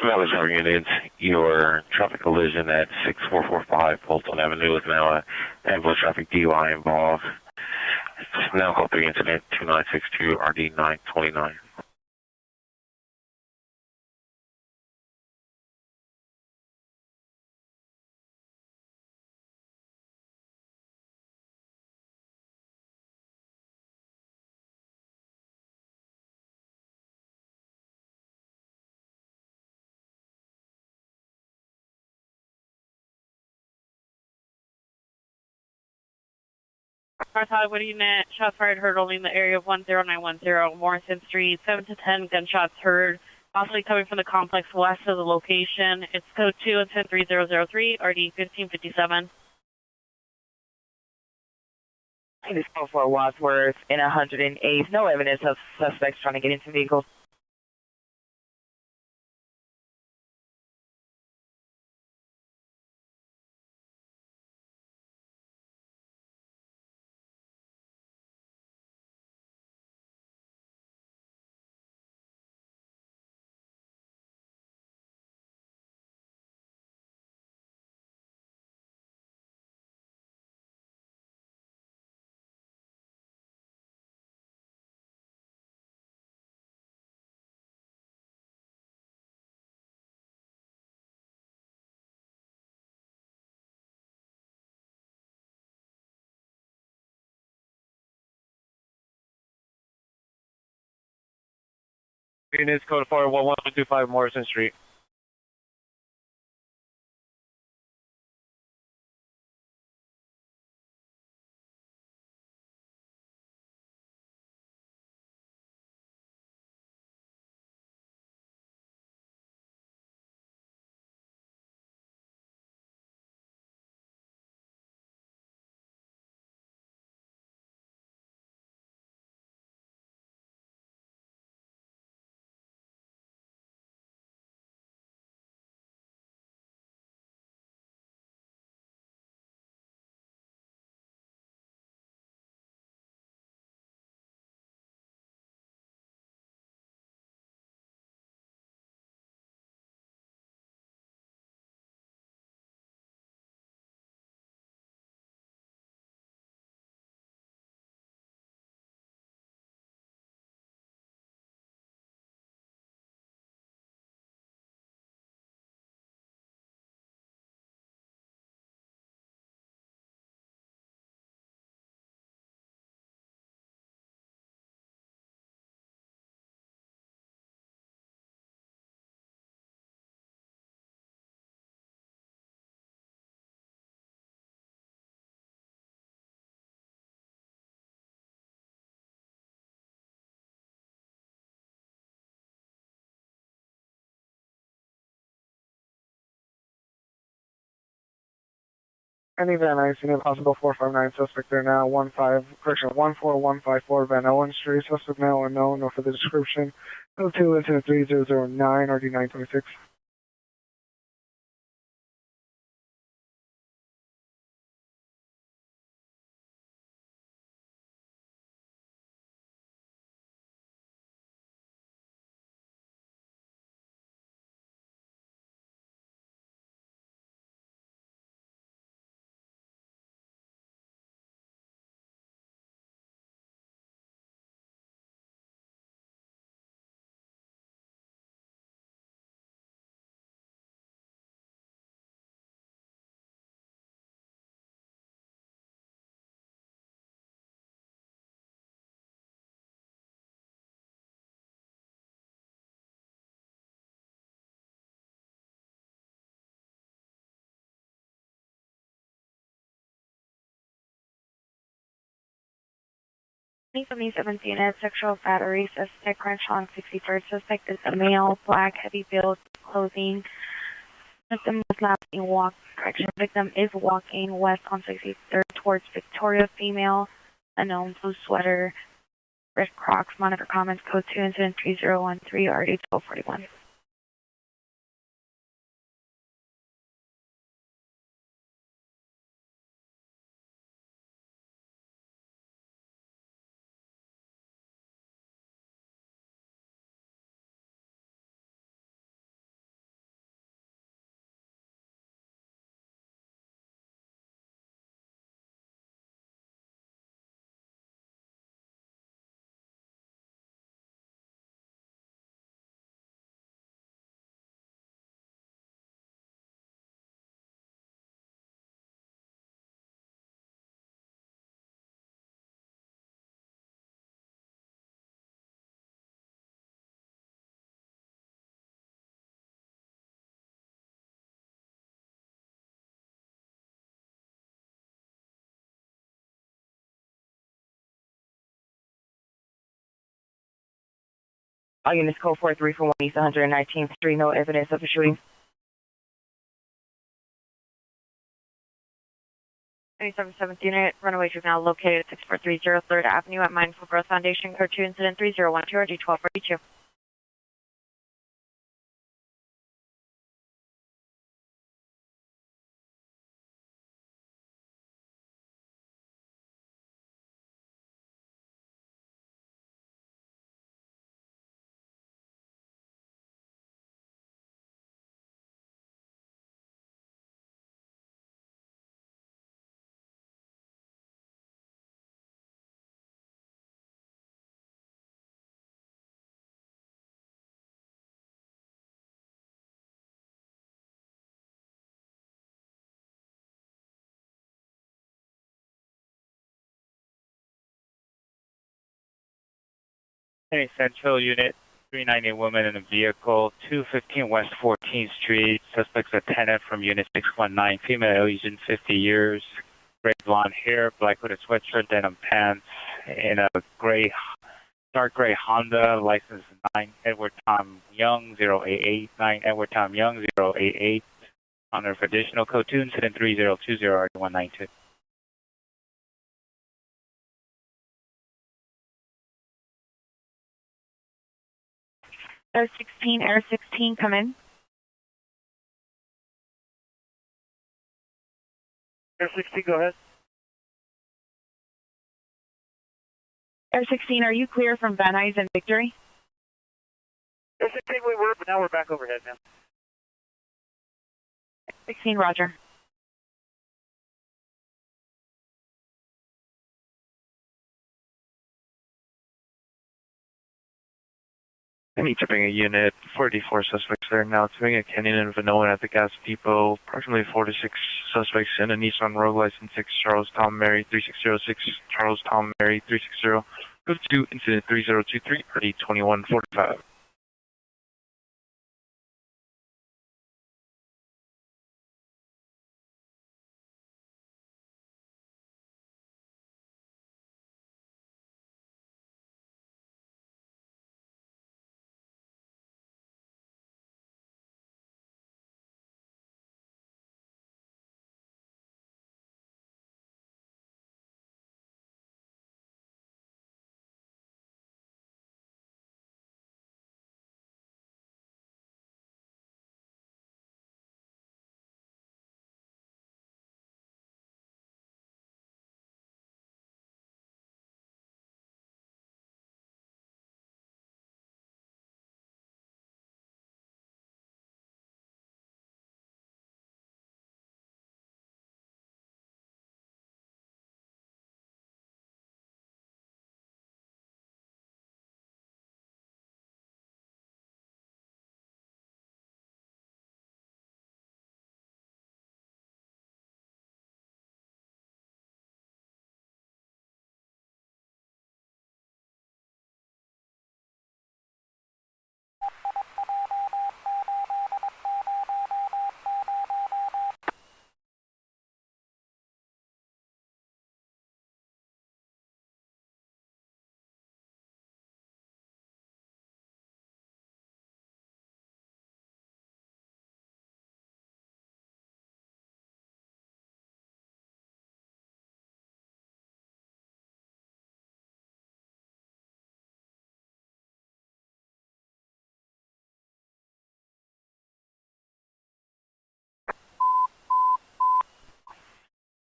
Valley Driver units, your traffic collision at 6445 Fulton Avenue is now an ambulance traffic DUI involved. It's now called 3 incident 2962 RD 929. North Hollywood unit, shots fired, heard only in the area of 10910 Morrison Street. 7 to 10 gunshots heard, possibly coming from the complex west of the location. It's code 2, incident 3003, RD 1557. This call for Wadsworth in 108. No evidence of suspects trying to get into vehicles. Units code 41125 Morrison Street. Any Van Nuys, unit possible 459, suspect there now, 14154 Van Owen Street, suspect now unknown, no further description. Code 2, incident 3009, RD 926. From these 17 units, sexual battery suspect, Crenshaw on 63rd. Suspect is a male, black, heavy build, clothing. Victim was last being walked. Correction. Victim is walking west on 63rd towards Victoria. Female, unknown, blue sweater, red Crocs. Monitor comments. Code 2, incident 3013, RD 1241. All units code 4341 East 119th Street. No evidence of a shooting. 27th unit, runaway juvenile located at 6430 3rd Avenue at Mindful Growth Foundation. Code 2, incident 3012, RD 1242. Any Central Unit, 390 woman in a vehicle, 215 West 14th Street. Suspect's a tenant from Unit 619, female, Asian, 50 years, gray blonde hair, black hooded sweatshirt, denim pants, in a dark gray Honda, license 9 Edward Tom Young 088, 9 Edward Tom Young 088. Honor for additional code 2, incident 3020, RD192. Air 16, come in. Air 16, go ahead. Air 16, are you clear from Van Nuys and Victory? Air 16, we were, but now we're back overhead now. 16, roger. Any tipping a unit, 44 suspects there now, tipping a Kenyon and Vanoan at the gas depot, approximately 4 to 6 suspects in a Nissan Rogue license 6, Charles Tom Mary 3606, Charles Tom Mary 360, go to incident 3023, RD 2145.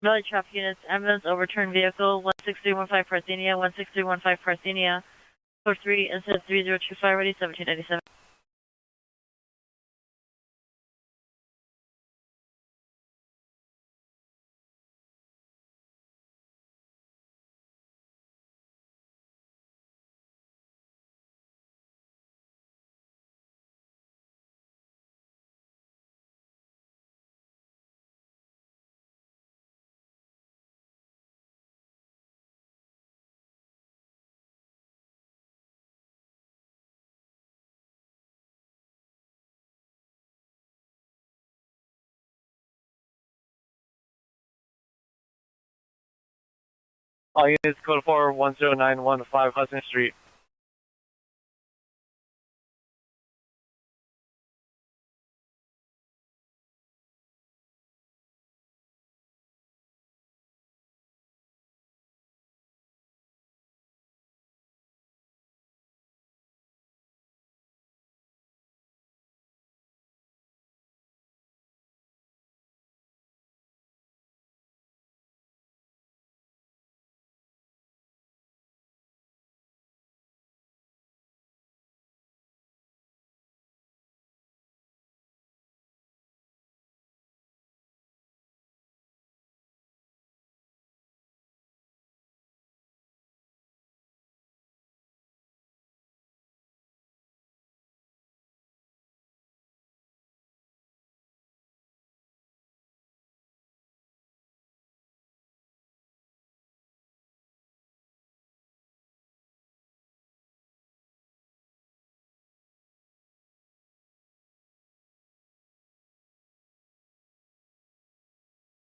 Valley traffic units, ambulance overturned vehicle 16315 Parthenia, 16315 Parthenia, code 3, incident 3025, ready 1797. All units, code 4, 10915 Hudson Street.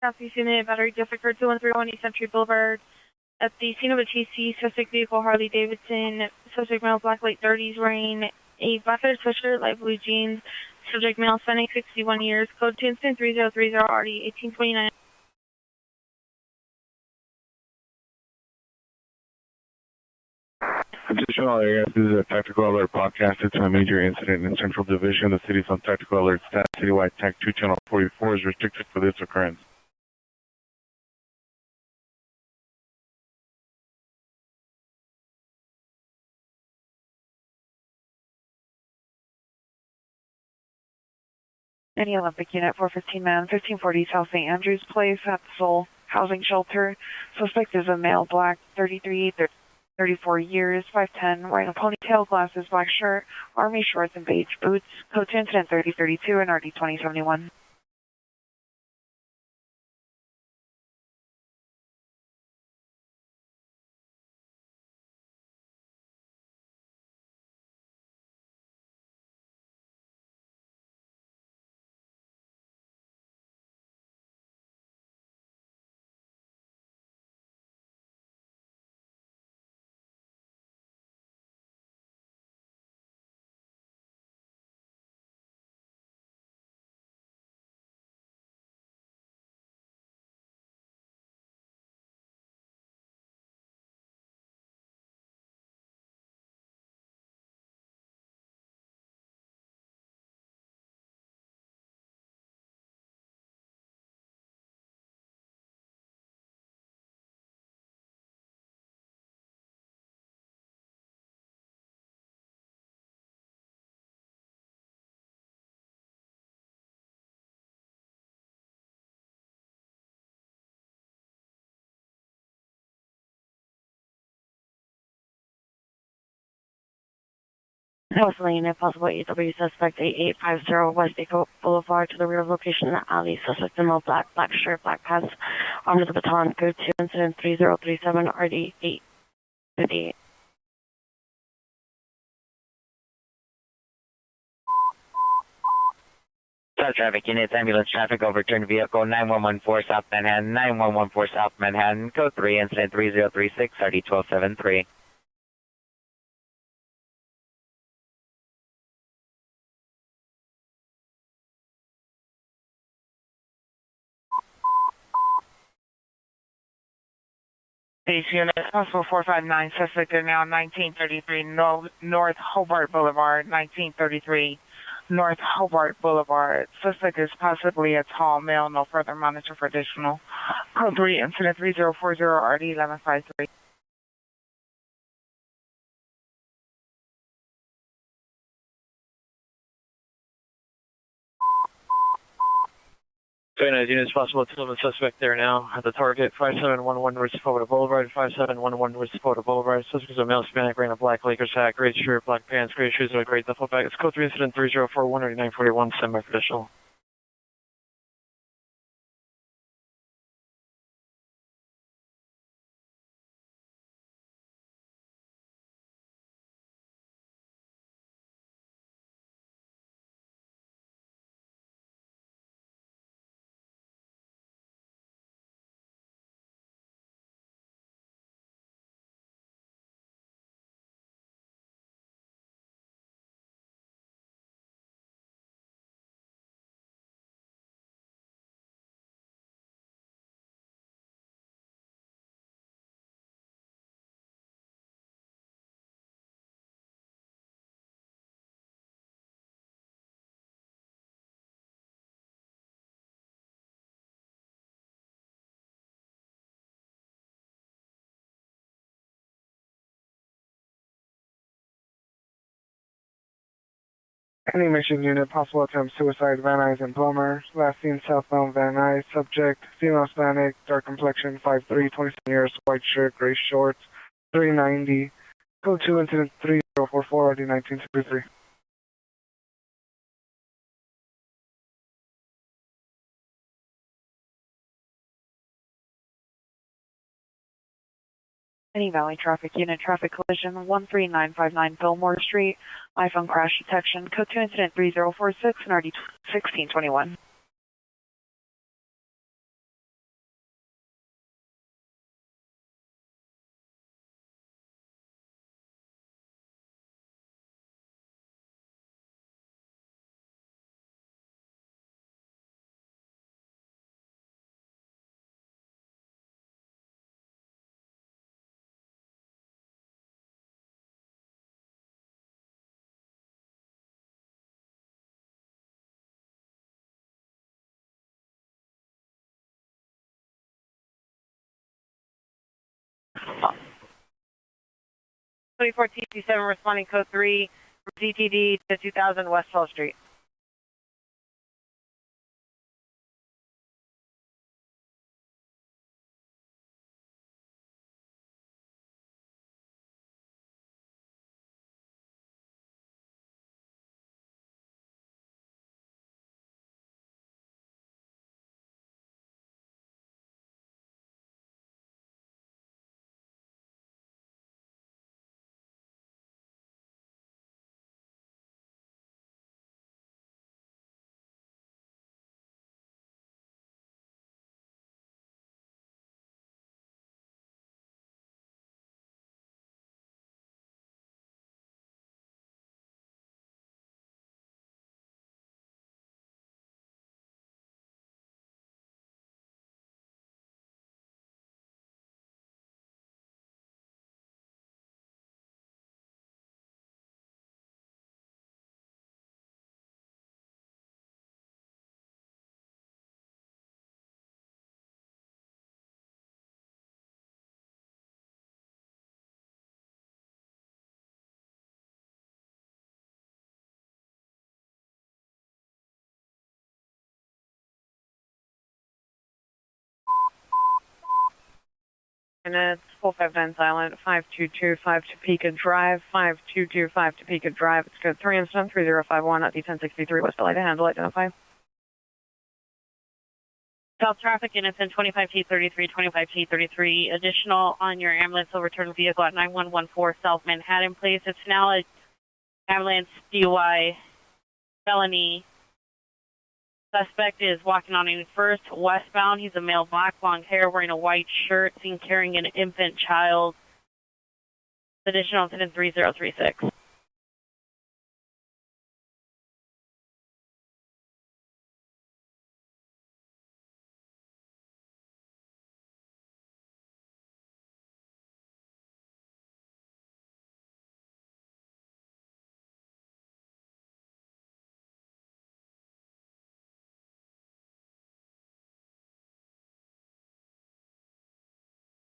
Southeast unit, battery death occurred 2131 East Century Boulevard. At the scene of a TC, suspect vehicle Harley Davidson, subject male black late 30s wearing a black hooded sweatshirt, light blue jeans, subject male Hispanic 61 years, code 2 incident 3030 RD 1829. Additional areas, this is a tactical alert broadcasted to a major incident in Central Division. The city's on tactical alert status. Citywide TAC 2 channel 44 is restricted for this occurrence. Any Olympic unit 415 man, 1540 South St. Andrews Place at the Seoul Housing Shelter. Suspect is a male, black, 34 years, 5'10", wearing a ponytail, glasses, black shirt, army shorts, and beige boots. Code to incident 3032 and RD 2071. Lane, if possible, EW suspect 8850 West Eco Boulevard to the rear location in the alley. Suspect in all black, black shirt, black pants, armed with a baton. Code 2 incident 3037 RD 858. South traffic units, ambulance traffic, overturned vehicle 9114 South Manhattan, 9114 South Manhattan, code 3, incident 3036, RD 1273. Base unit, possible 459, suspect are now 1933 North Hobart Boulevard, 1933 North Hobart Boulevard. Suspect is possibly a tall male. No further monitor for additional. Code 3, incident 3040 RD 1153. Very nice units, possible to the suspect there now at the target, 5711 North Dakota Boulevard, 5711 North Dakota Boulevard. Suspect is a male Hispanic wearing a black Lakers hat, gray shirt, black pants, gray shoes, and a gray duffel bag. It's code 3 incident 3041 3941, semi-official. Any mission unit, possible attempt suicide, Van Nuys and Plummer. Last seen southbound Van Nuys. Subject, female Hispanic, dark complexion, 5'3", 27 years, white shirt, gray shorts, 390. Code 2, incident 3044, RD 1963. Any Valley traffic unit, traffic collision 13959 Fillmore Street, iPhone crash detection, code 2 incident 3046 and RD 1621. T7 responding code 3 from DTD to 2000 West 12th Street. And it's 459 silent, 5225 Topeka Drive, 5225 Topeka Drive. It's code 3 incident 3051 at D1063 West LA to handle, identify. South traffic units in 25T33, 25T33. Additional on your ambulance overturned vehicle at 9114 South Manhattan Place. It's now a ambulance DUI felony. Suspect is walking on 81st westbound. He's a male, black, long hair, wearing a white shirt, seen carrying an infant child. Additional incident 3036.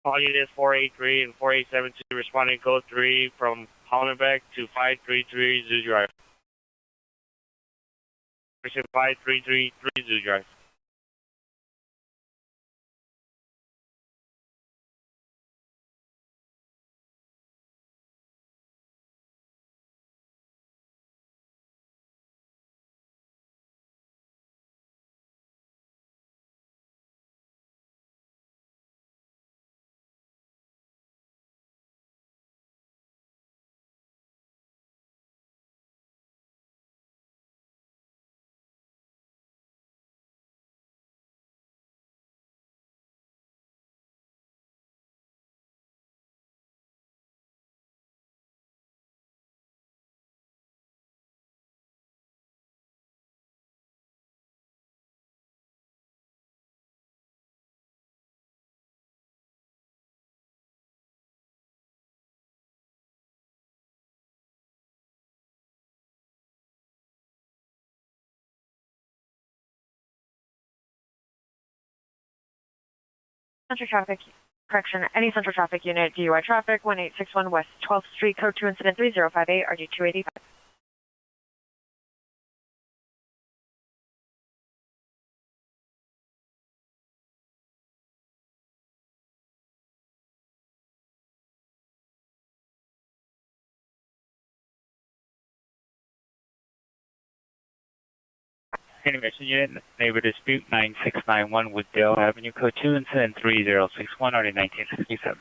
All units 483 and 4872 responding code 3 from Hollenbeck to 5333 Zoo Drive. 5333 Zoo Drive. Central traffic, correction, any central traffic unit, DUI traffic, 1861 West 12th Street, code 2 incident 3058, RG 285. Intermission unit, neighbor dispute 9691 Wooddale Avenue, code 2, incident 3061, RD 1967.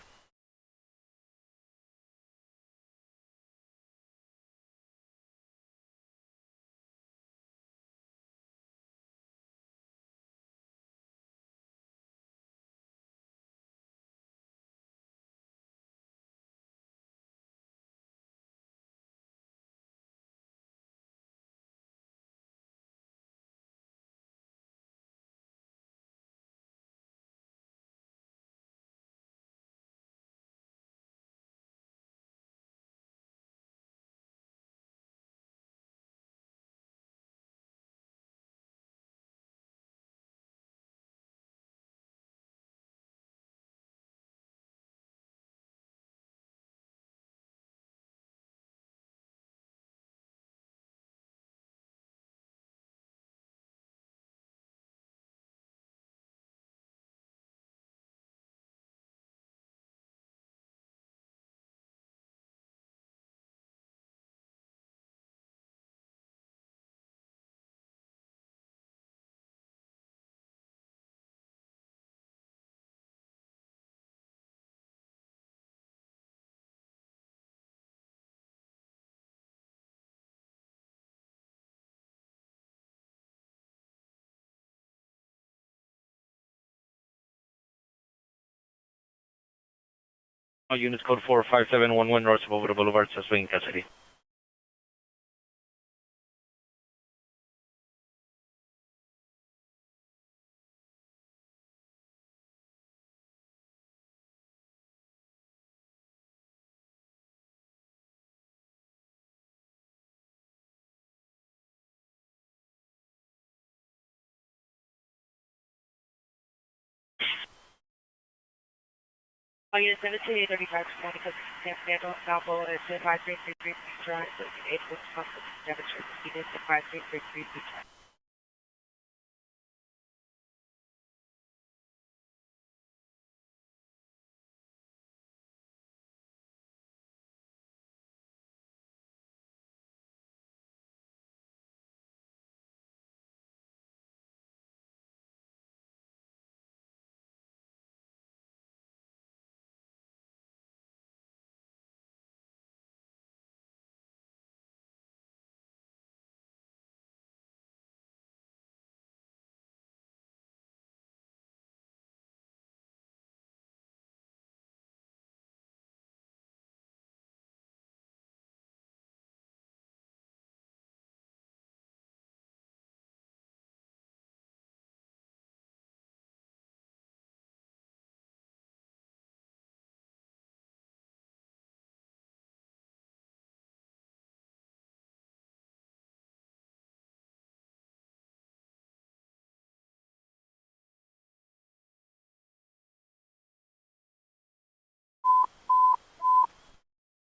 All units code 45711 North Silver Boulevard, suspect in custody. All units 1735 because San Fernando, Valpo, and 5333 Drive, 8 Wisconsin, demonstrate proceeded to 5333 Drive.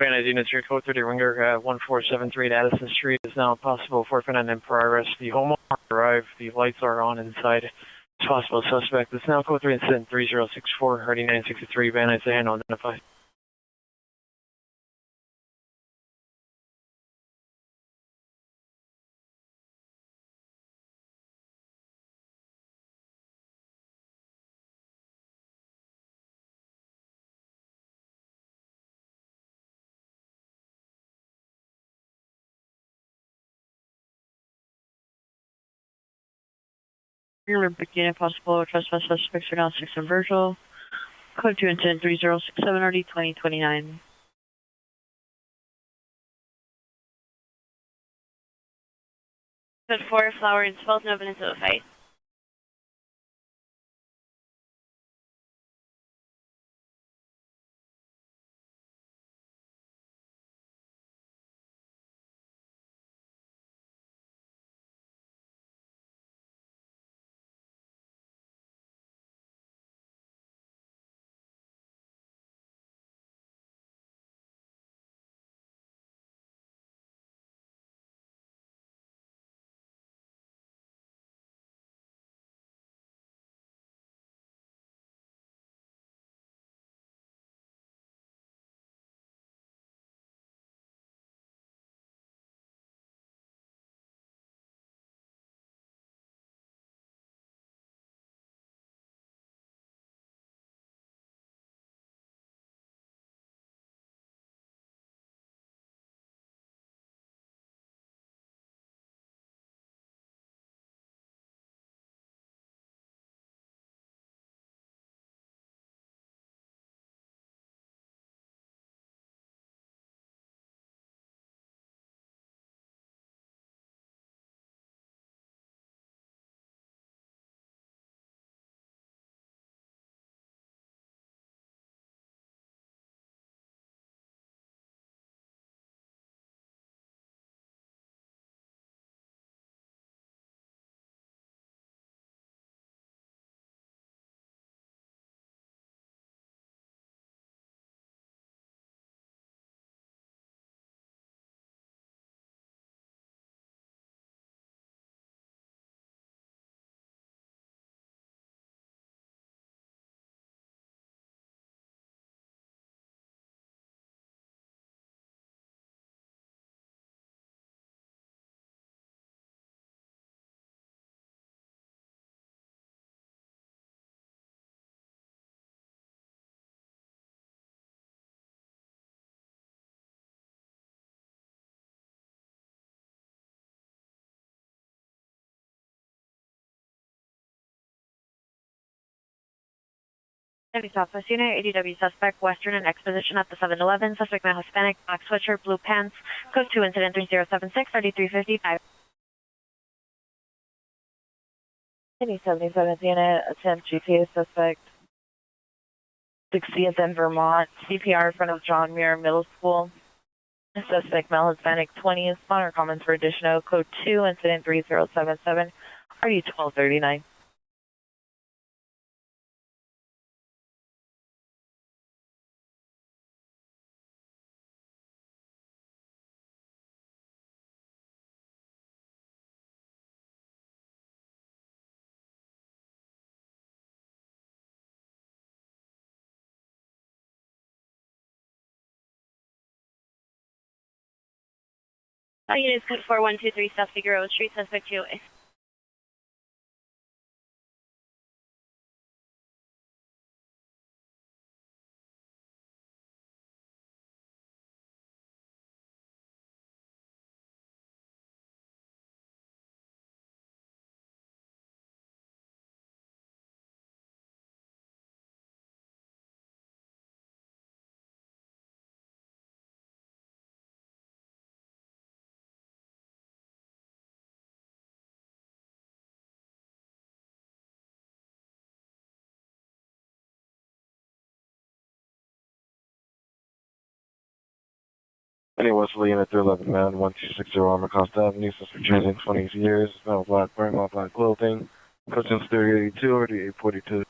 Van Nuys units here, code 30 Ringer, 1473 at Addison Street is now possible for and progress. The homeowner arrived, the lights are on inside. It's possible suspect. It's now code 3 incident 3064, Hardy 963, Van Nuys, the handle identified. Unit possible trespass suspects are now 6 and Virgil. Code 2 incident 3067 RD 2029. Code 4 Flower and Spells, no evidence of a fight. Southwest Unit, ADW suspect, Western and Exposition at the 7-Eleven. Suspect male Hispanic, black sweatshirt, blue pants. Code 2 incident 3076, 3355. Any 77th Unit, attempt GTA suspect, 60th in Vermont, CPR in front of John Muir Middle School. Suspect male Hispanic, 20 is spawn or comments for additional. Code 2 incident 3077, RD 1239. Units code 4123 South Figueroa Street, suspect 2A. Any Wesley unit 311 man, 1260 Armor Costa Avenue, suspect in 20 years, smell black, wearing all black clothing, questions 3082 or 842.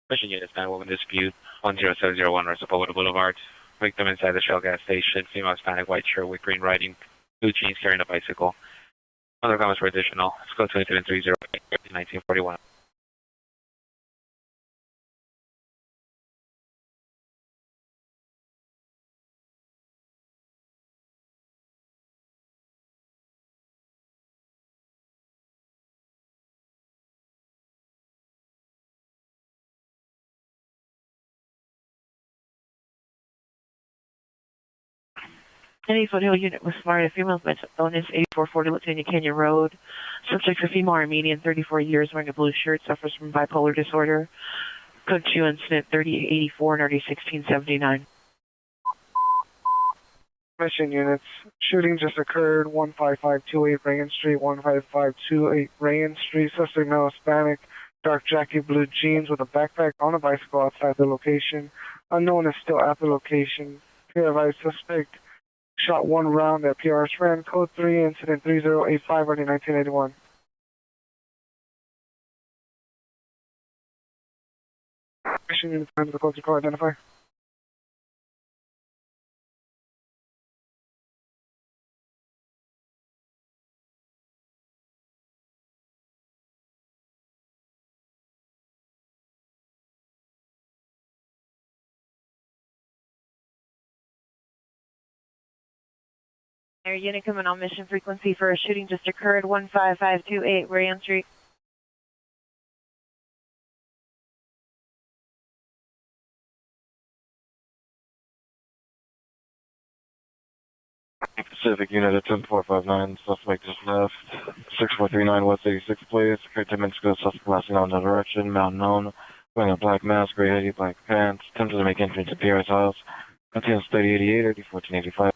Mission units 911 dispute 10701 Russell Boulevard. Victim inside the Shell gas station. Female Hispanic, white shirt with green writing. Blue jeans carrying a bicycle. Other comments for additional. Let's go to incident 308 1941. Any foothill unit was smart. A female bonus 8440 Latonia Canyon Road. Subject a female Armenian, 34 years, wearing a blue shirt, suffers from bipolar disorder. Code 2 incident 3884 and RD 1679. Mission units. Shooting just occurred 15528 Reagan Street, 15528 Reagan Street. Suspect male Hispanic, dark jacket, blue jeans with a backpack on a bicycle outside the location. Unknown is still at the location. PRI suspect shot one round at PR's friend. Code 3, incident 3085, RD 1981. Mission units, time to the closing call, identify. Air unit coming on mission frequency for a shooting just occurred 15528 Rayan Street. Pacific unit at 10459, suspect just left. 6439 West 86th place. Occurred 10 minutes ago, suspect last seen on the direction, mountain known. Wearing a black mask, gray hoodie, black pants. Attempted to make entry into PR's house. Continues 3088, 1485.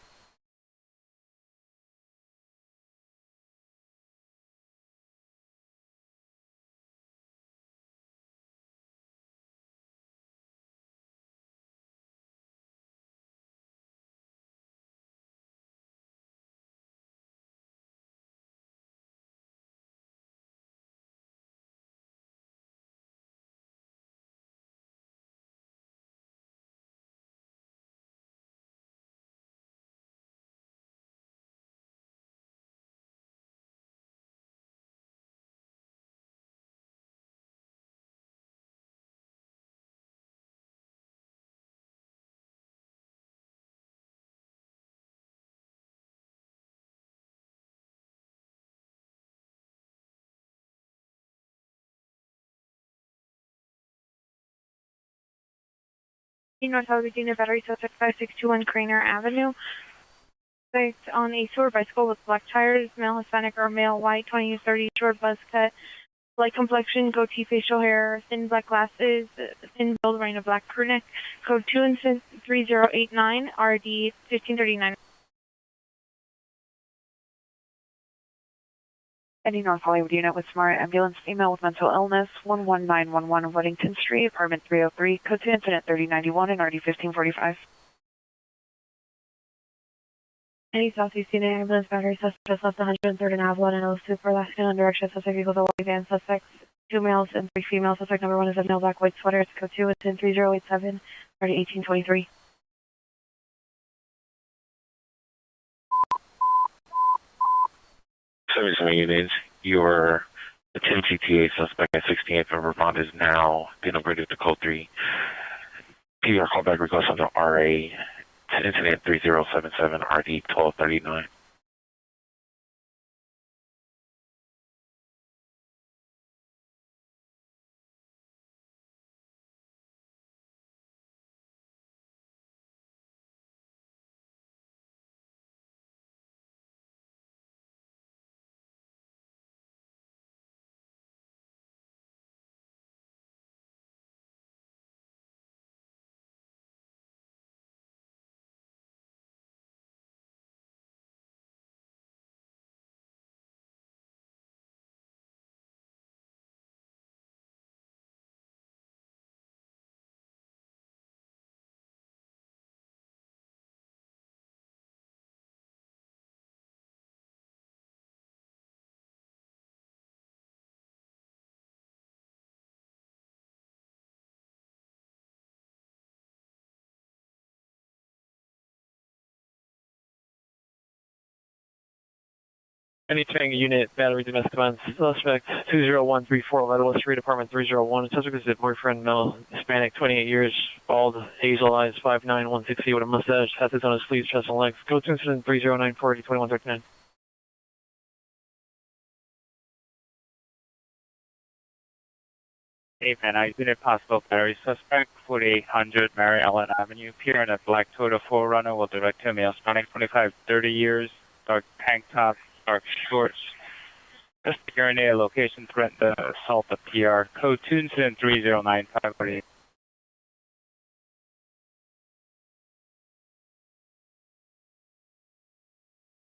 North Alabama Battery Suspect 5621 Craner Avenue. Suspect on a sewer bicycle with black tires, male Hispanic or male white, 20 to 30, short buzz cut, light complexion, goatee, facial hair, thin black glasses, thin build, wearing a black crew neck. Code 2 incident 3089, RD 1539. Any North Hollywood unit with smart ambulance, female with mental illness, 11911 Weddington Street, apartment 303, code 2 incident 3091 and RD 1545. Any Southeast Unit Ambulance Battery Suspect just left 103rd and Avalon and L2 for last known direction. Suspect equals a white van. Suspects 2 males and 3 females. Suspect number 1 is a male black white sweater. It's code 2 incident 3087, RD 1823. Seven units, your 10 CTA suspect at 16th of Vermont is now being upgraded to code 3. PR callback request under RA incident 3077 RD 1239. Anything unit, battery, domestic violence, suspect 20134 Leadwell Street, apartment 301. Suspect is a boyfriend, male, Hispanic, 28 years, bald, hazel eyes, 5'9", 160 with a mustache, tattoos on his sleeves, chest, and legs. Code to incident 3094 2139. Hey man, I unit possible battery suspect, 4800 Mary Ellen Avenue, appear in a black Toyota 4Runner, will direct to male, Hispanic, 25, 30 years, dark tank top, dark shorts. Just urinate location, threaten to assault the PR. Code 2 incident 309548.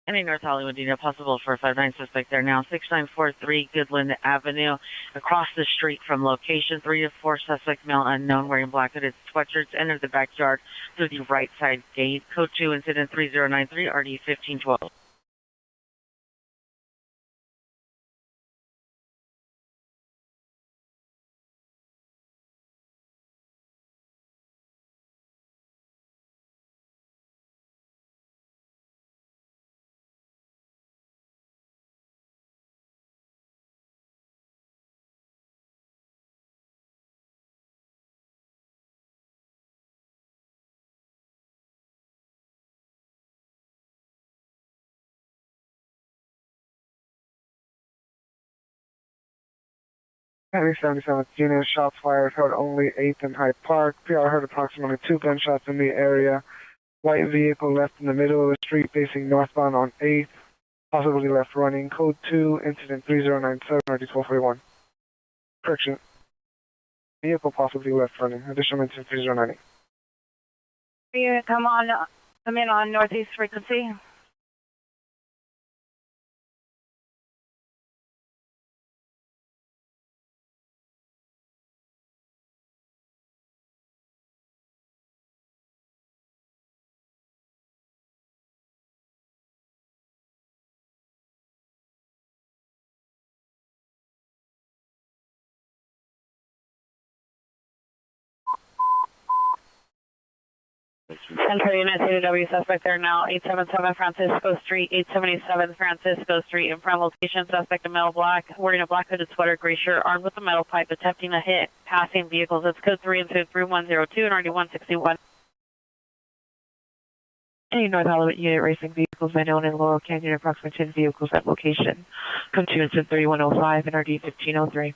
Any North Hollywood unit possible for 59 suspect there now. 6943 Goodland Avenue. Across the street from location. 3 to 4 suspect male unknown wearing black hooded sweatshirts. Enter the backyard through the right side gate. Code 2 incident 3093 RD 1512. Heavy 77th unit, shots fired, heard only 8th and Hyde Park. PR heard approximately 2 gunshots in the area. White vehicle left in the middle of the street facing northbound on 8th, possibly left running. Code 2, incident 3097, RD 1241. Correction. Vehicle possibly left running. Additional incident 3090. Unit, come in on northeast frequency. Central Unit, CW suspect there now, 877 Francisco Street, 877 Francisco Street, in front location, suspect in metal black, wearing a black hooded sweater, gray shirt, armed with a metal pipe, attempting to hit passing vehicles. That's code 3 into 3102 and RD 161. Any North Hollywood unit racing vehicles by known in Laurel Canyon, approximately 10 vehicles at location. Code 2 incident 3105 and RD 1503.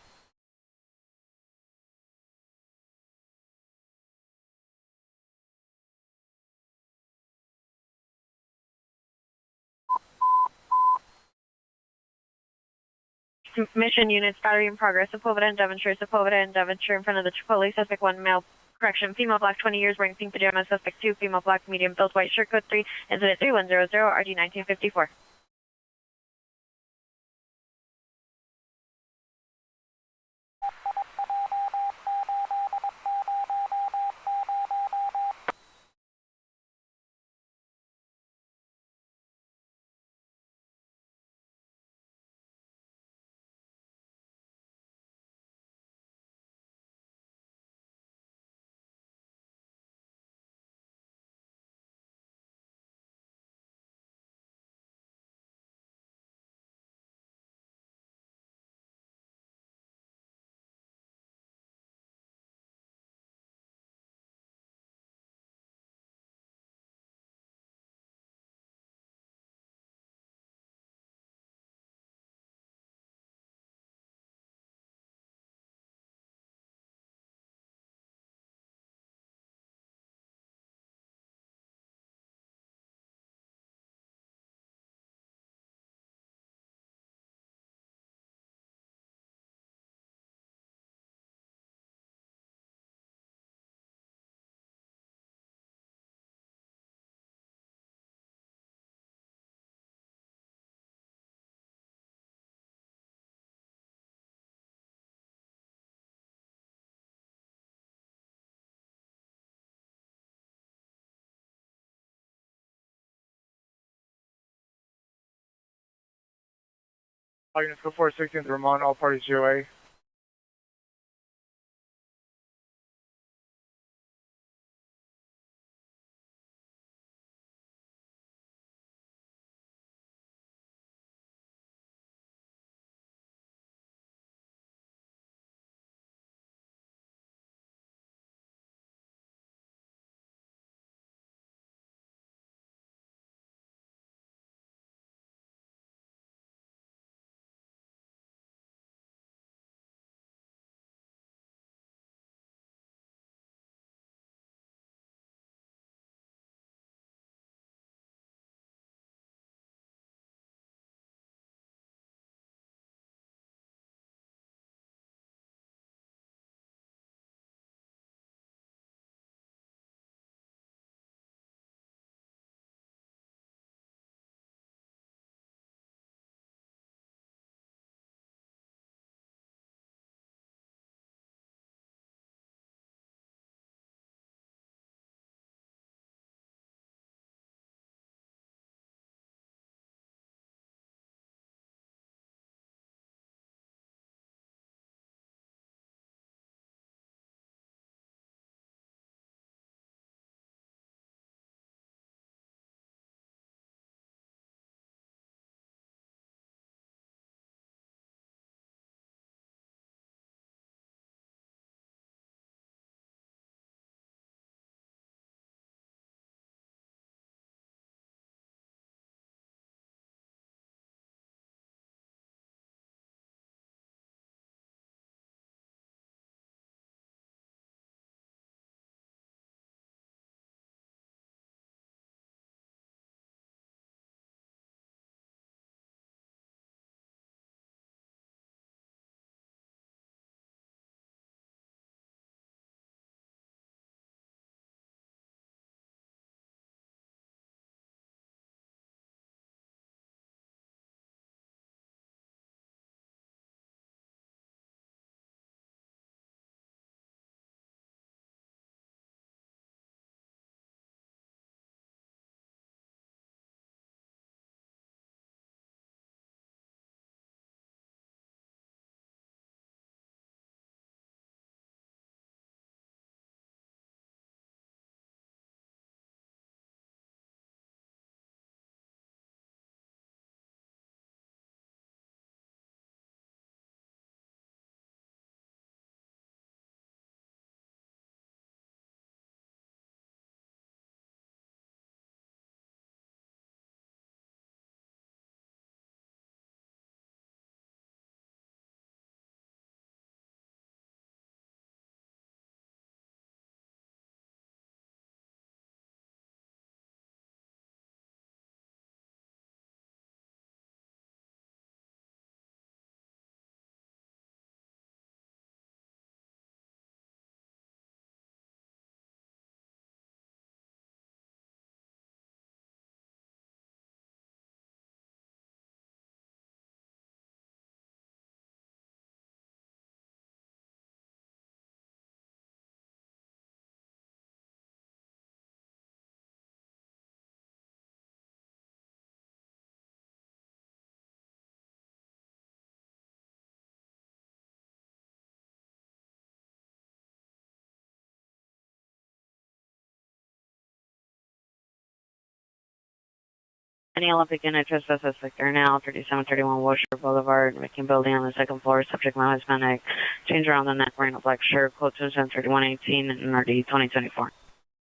Mission units, battery in progress, Sepulveda and Devonshire, Sepulveda and Devonshire in front of the Chipotle, suspect 1 male, correction, female black 20 years wearing pink pajamas, suspect 2, female black medium built white shirt, code 3, incident 3100, RD 1954. All units go forward, 16th Vermont, all parties GOA. Any Olympic unit trespass suspect there now, 3731 Wilshire Boulevard, making building on the second floor, subject male Hispanic, change around the neck, wearing a black shirt, code 273118, and NRD 2024.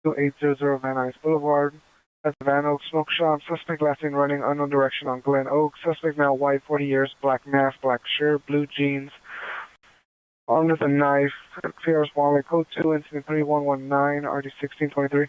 2800 Van Nuys Boulevard. That's Van Oak Smoke Shop. Suspect last seen running unknown direction on Glen Oak. Suspect male, white, 40 years, black mask, black shirt, blue jeans, armed with a knife. Fearless wallet, code 2, incident 3119, RD 1623.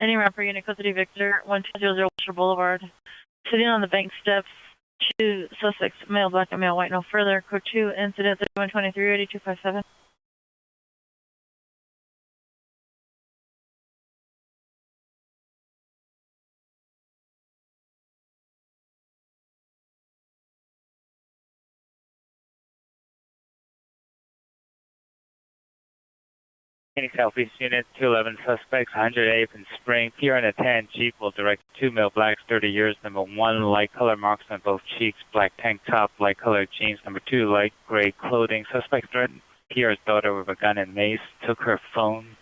Any rapper unit, code 3 Victor, 1200 Wilshire Boulevard. Sitting on the bank steps, 2 suspects, male black and male white, no further. Code 2, incident 3123, 8257. Any Southeast Unit, 211 suspects, 108th and Spring, Pier and a 10, Jeep will direct 2 male blacks, 30 years, number 1, light color marks on both cheeks, black tank top, light colored jeans, number 2, light gray clothing. Suspect threatened Pierre's daughter with a gun and mace, took her phone,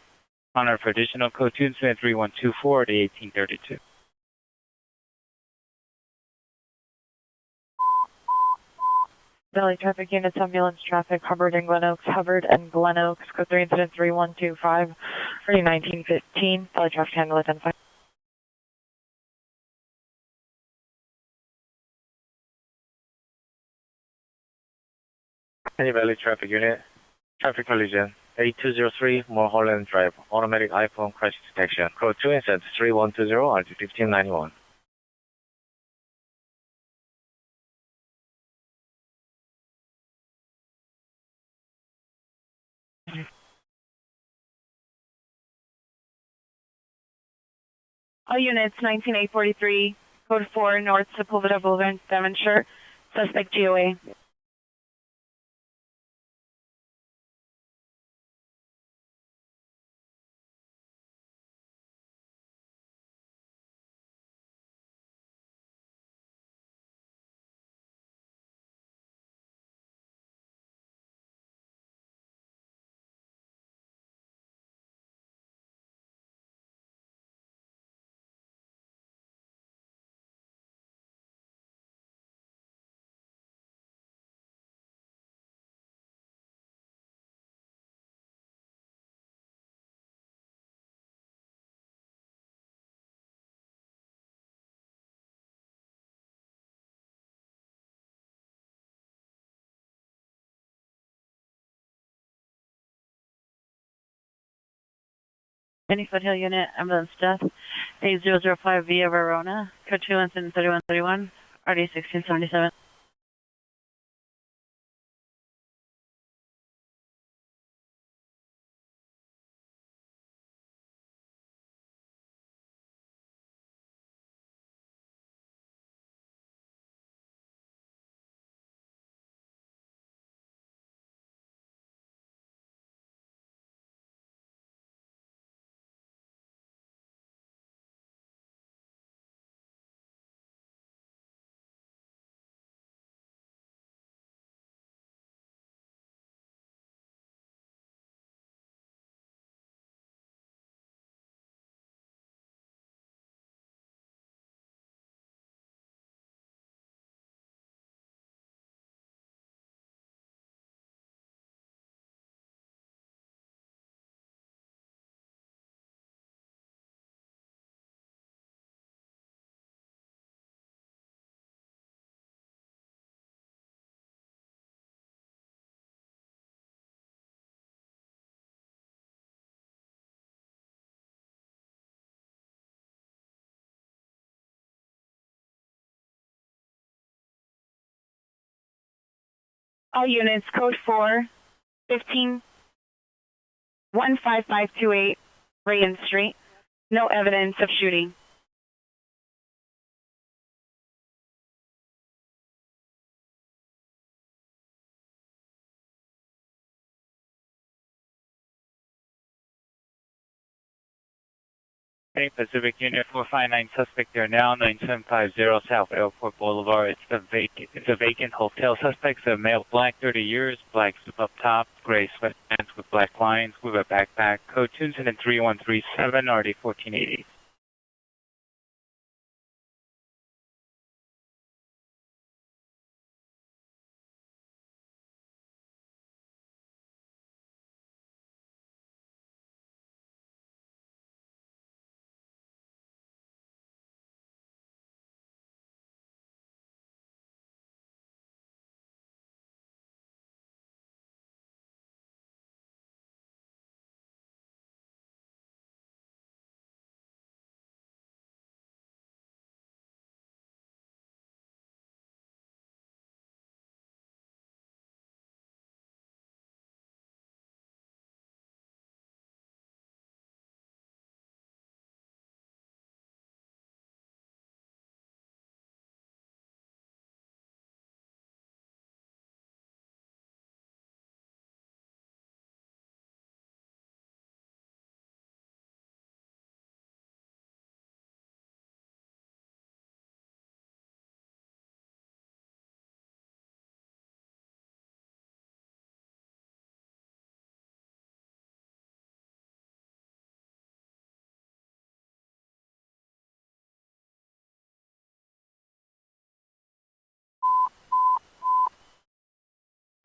on her for additional code 2, incident 3124 to 1832. Valley traffic units, ambulance traffic, Hubbard and Glen Oaks, code 3 incident 3125, 1915, Valley traffic handle identified. Any Valley traffic unit, traffic collision, 8203 Mulholland Drive, automatic iPhone crash detection, code 2, incident 3120, RD 1591. All units, 19843, code 4, North Sepulveda Boulevard, Devonshire, suspect GOA. Any Foothill unit, ambulance death, 8005 via Verona, code 2, incident 3131, RD 1677. All units, code 4, 15, 15528 Rayen Street. No evidence of shooting. Pacific Unit 459 suspect there now, 9750 South Airport Boulevard. It's a vacant hotel. Suspect's a male, black, 30 years, black suit up top, gray sweatpants with black lines, with a backpack. Code 2 incident 3137, RD 1480.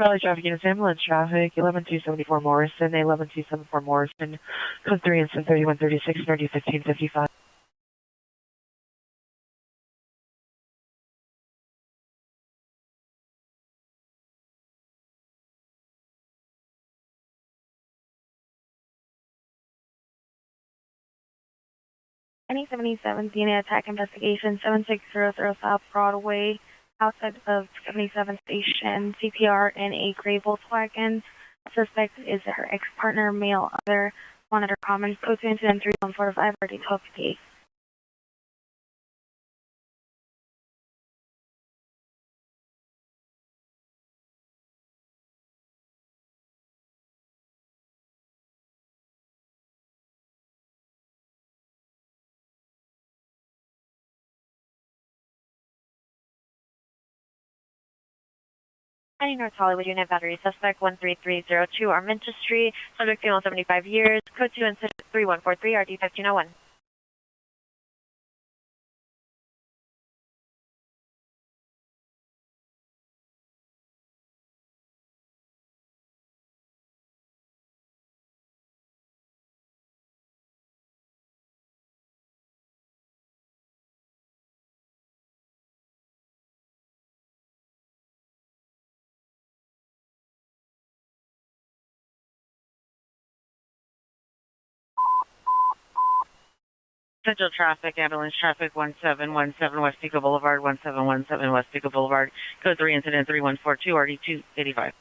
Raleigh traffic units, ambulance traffic, 11274 Morrison, 11274 Morrison, code 3 incident 3136, NRD 1555. Any 77th unit attack investigation, 7600 South Broadway, outside of 77th Station, CPR in a gray Volkswagen. Suspect is her ex-partner, male, other, monitor common, code to incident 3145, RD 1258. Any North Hollywood unit battery suspect 13302 Arminta Street, subject female 75 years, code 2 incident 3143, RD 1501. Central traffic, ambulance traffic, 1717 West Pico Boulevard, 1717 West Pico Boulevard, code 3 incident 3142, RD 285.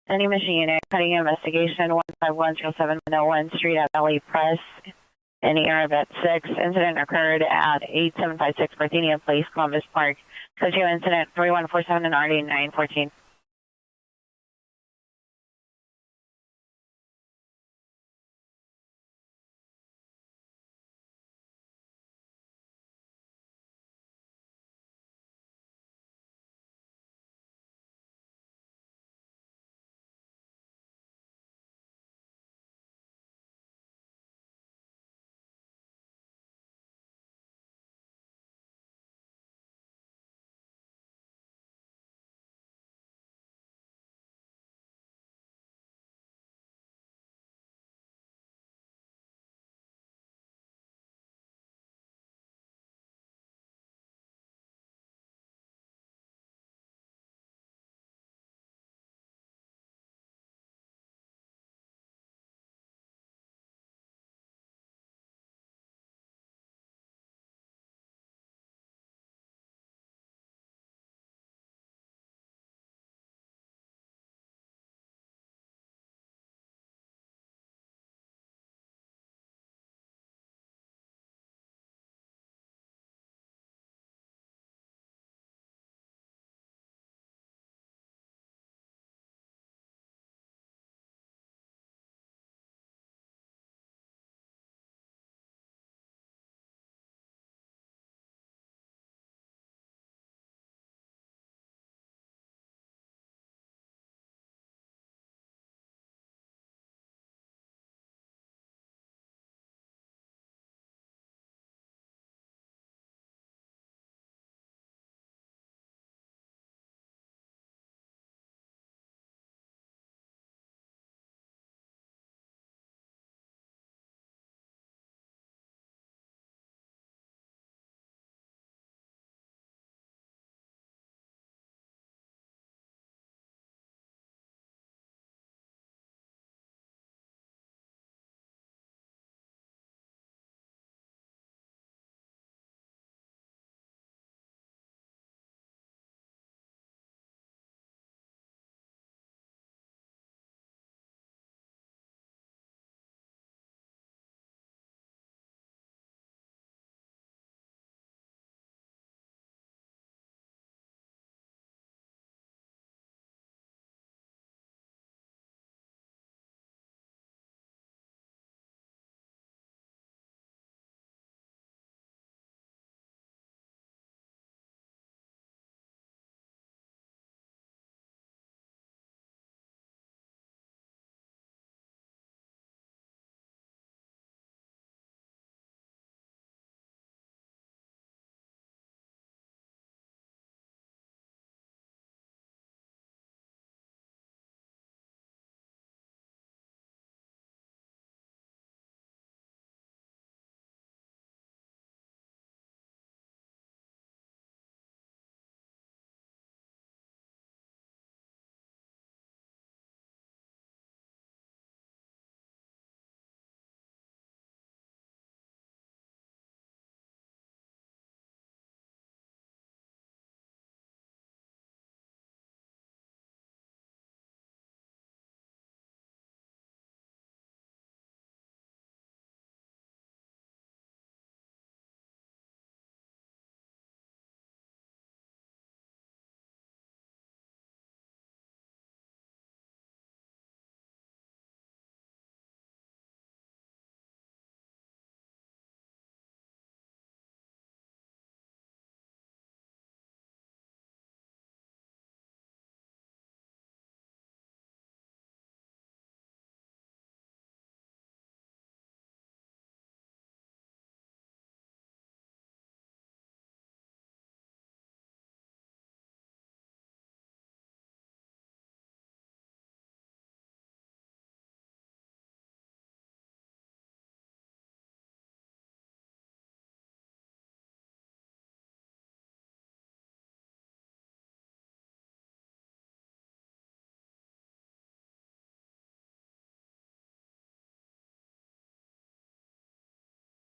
Any machine unit, cutting investigation 15107 Street at Valley Press. In the area of at 6, incident occurred at 8756 Parthenia Place, Columbus Park. Code 2 incident 3147 and RD 914.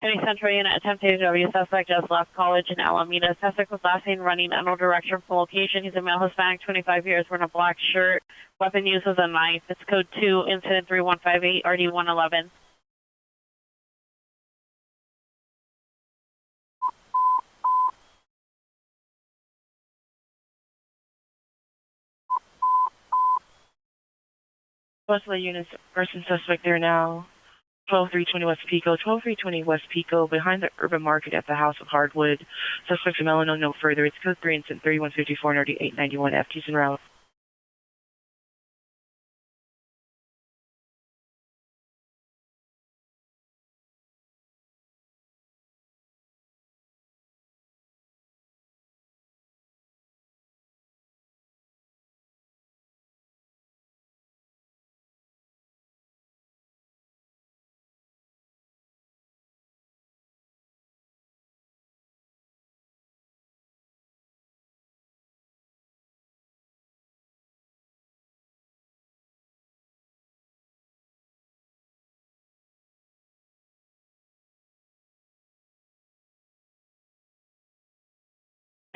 Any Central Unit, attempted AW suspect just left college in Alameda. Suspect was last seen running in no direction from location. He's a male Hispanic, 25 years, wearing a black shirt. Weapon used was a knife. It's code 2, incident 3158, RD111. Most of the units arson suspect there now. 12320 West Pico, 12320 West Pico, behind the urban market at the House of Hardwood. Suspects are melon no further. It's code 3, incident 3154 and RD891. FT's en route.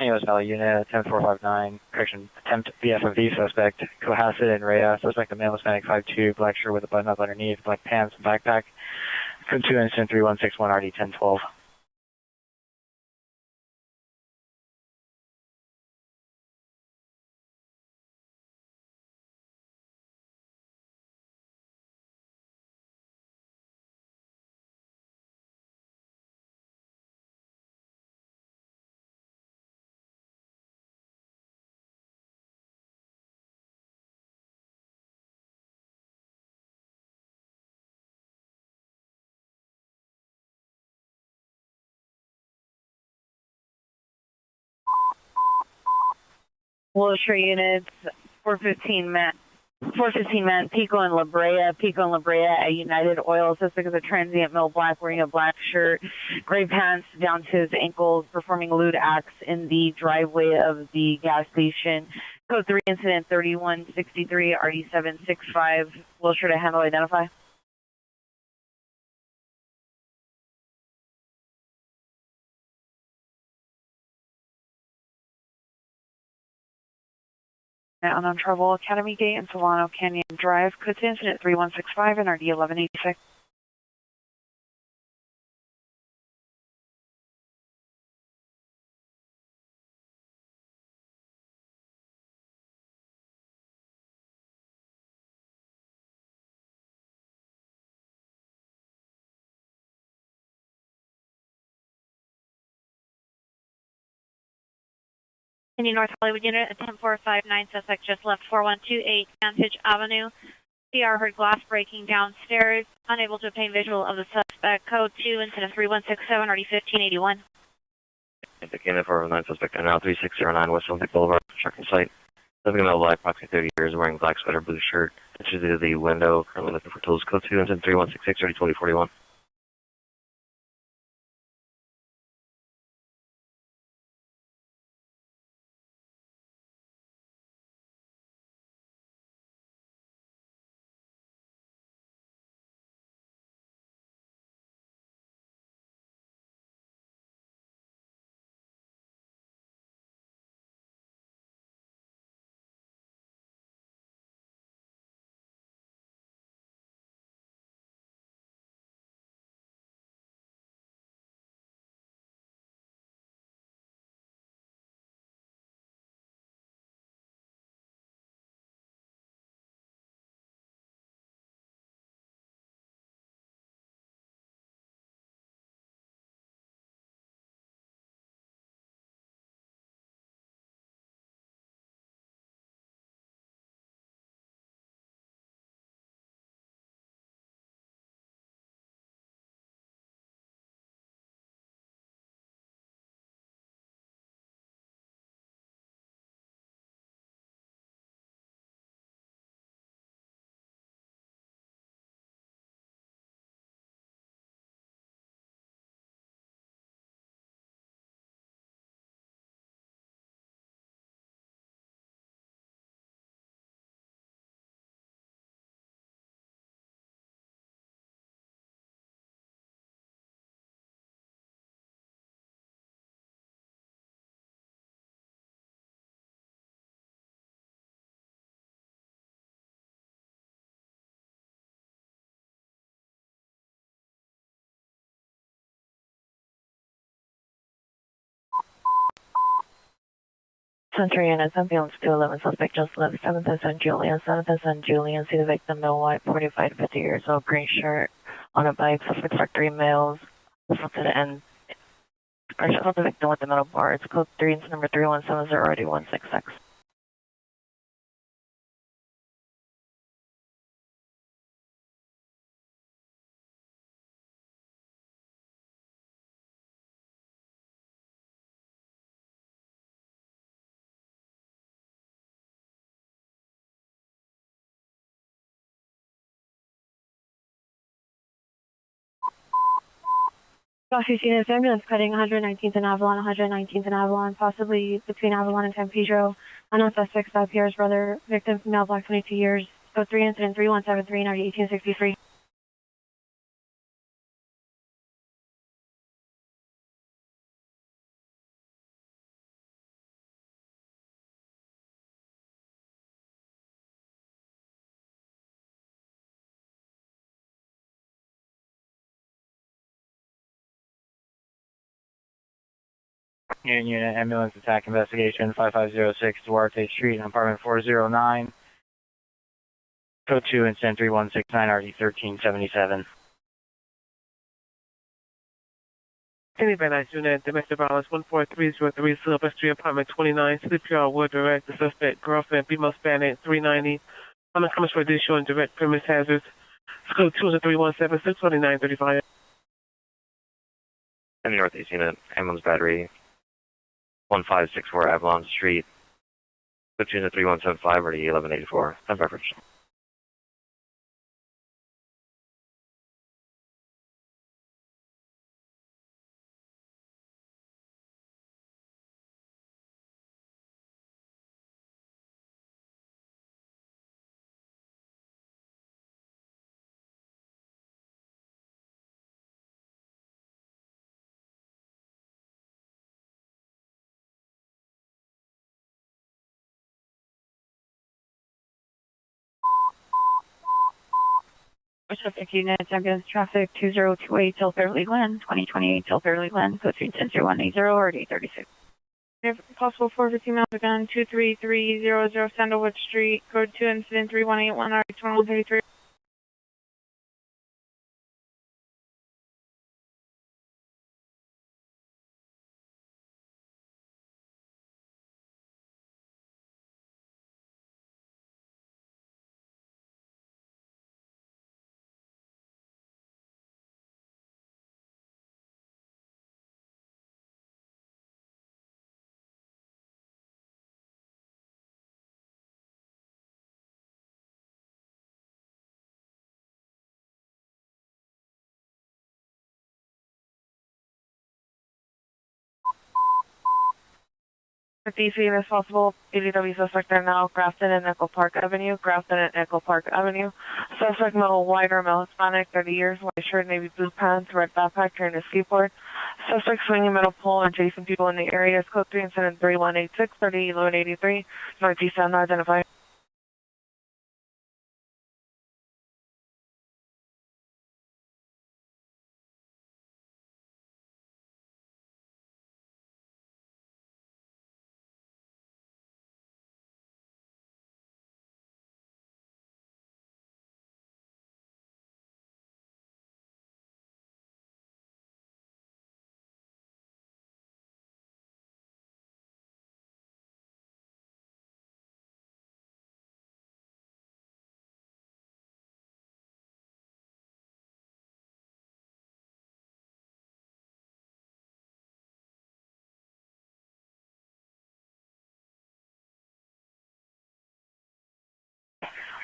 US Valley Unit, 10459, correction, attempt VFOV suspect, Cohasset and Rhea, suspect a male Hispanic 5'2", black shirt with a button up underneath, black pants, and backpack, code 2, incident 3161, RD1012. Wilshire units, 415 men, Pico and La Brea at United Oil. Suspect is a transient male black wearing a black shirt, gray pants down to his ankles, performing lewd acts in the driveway of the gas station. Code 3, incident 3163, RD765. Wilshire to handle identify. On Travel Academy Gate and Solano Canyon Drive, code incident 3165 and RD 1186. Any North Hollywood unit, a 10459 suspect just left 4128 Vantage Avenue. CR heard glass breaking downstairs, unable to obtain visual of the suspect. Code 2, incident 3167, RD 1581. Indicated 409 suspect and now 3609 West Olympic Boulevard, construction site. Living in a black, approximately 30 years, wearing black sweater, blue shirt. Enters into the window, currently looking for tools. Code 2, incident 3166, RD 2041. Century Units, ambulance 211, suspect just left 7th and St. Julian, 7th and St. Julian, see the victim, male white, 45 to 50 years old, green shirt, on a bike, suspects are 3 males, assaulted and assault the victim with the metal bar. It's code 3 and number 3170166. Southeast Units, ambulance cutting 119th and Avalon, 119th and Avalon, possibly between Avalon and San Pedro. Unknown suspect, Bob Pierre's brother, victim, female, black, 22 years. Code 3 incident 3173, 1863. Unit ambulance attack investigation 5506 Duarte Street, apartment 409. Code 2 incident 3169 RD 1377. Any Van Nuys Unit, domestic violence 14303 Silver Street, apartment 29, CPR would direct the suspect, girlfriend, female Hispanic, 390. Comments for additional and direct premise hazards. Code 20317 62935. And the Northeast Unit, ambulance battery 1564 Avalon Street, code 23175 or 1184. Time beverage. Pacific Units, ambulance traffic 2028 till Fairley Glen, 2028 till Fairley Glen, code 3 180 or 836. If possible 450 miles again, 23300 Sandalwood Street, code 2 incident 3181 or 2133. If easy as possible, ADW suspect are now Grafton and Echo Park Avenue, Grafton and Echo Park Avenue. Suspect male white or male Hispanic, 30 years, white shirt, navy blue pants, red backpack, carrying a skateboard. Suspect swinging metal pole and chasing people in the area. Code 3 incident 3186, 1183. Northeast unidentified.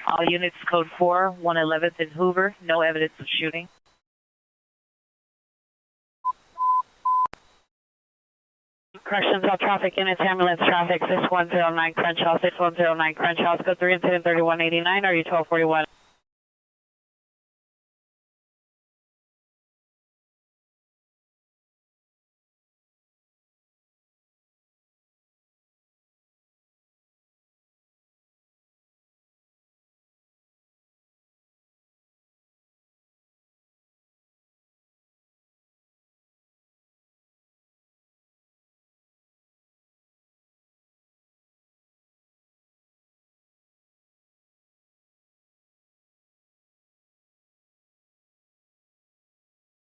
All units code 4, 111th in Hoover, no evidence of shooting. Corrections, all traffic units, ambulance traffic 6109 Crenshaw, 6109 Crenshaw, code 3 incident 3189 or 1241.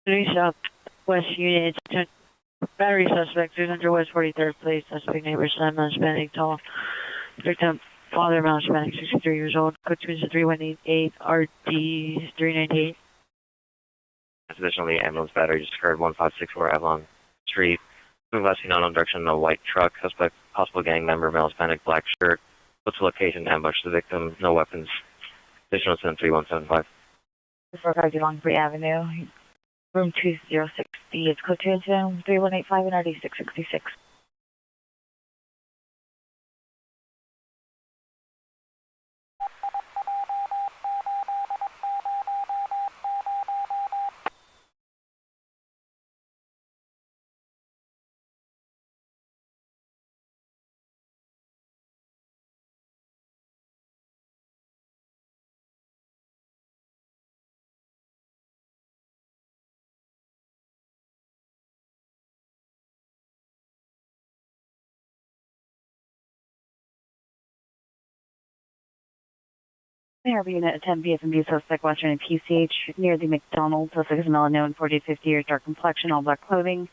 3 Southwest Unit, battery suspect, 300 West 43rd Place, suspect neighbor, son, Hispanic, tall, victim, father, male, Hispanic, 63 years old, code 2 is 3188, RD 398. Additionally, ambulance battery just occurred 1564 Avalon Street. Move last seen unknown direction in a white truck. Suspect, possible gang member, male Hispanic, black shirt. What's the location? Ambush the victim. No weapons. Additional incident 3175. 450 Longbury Avenue, room 2060. It's code 2 incident 3185 and RD 666. ARB unit attend BFMB suspect Western and PCH near the McDonald's. Suspect is male unknown, 40 to 50 years, dark complexion, all black clothing,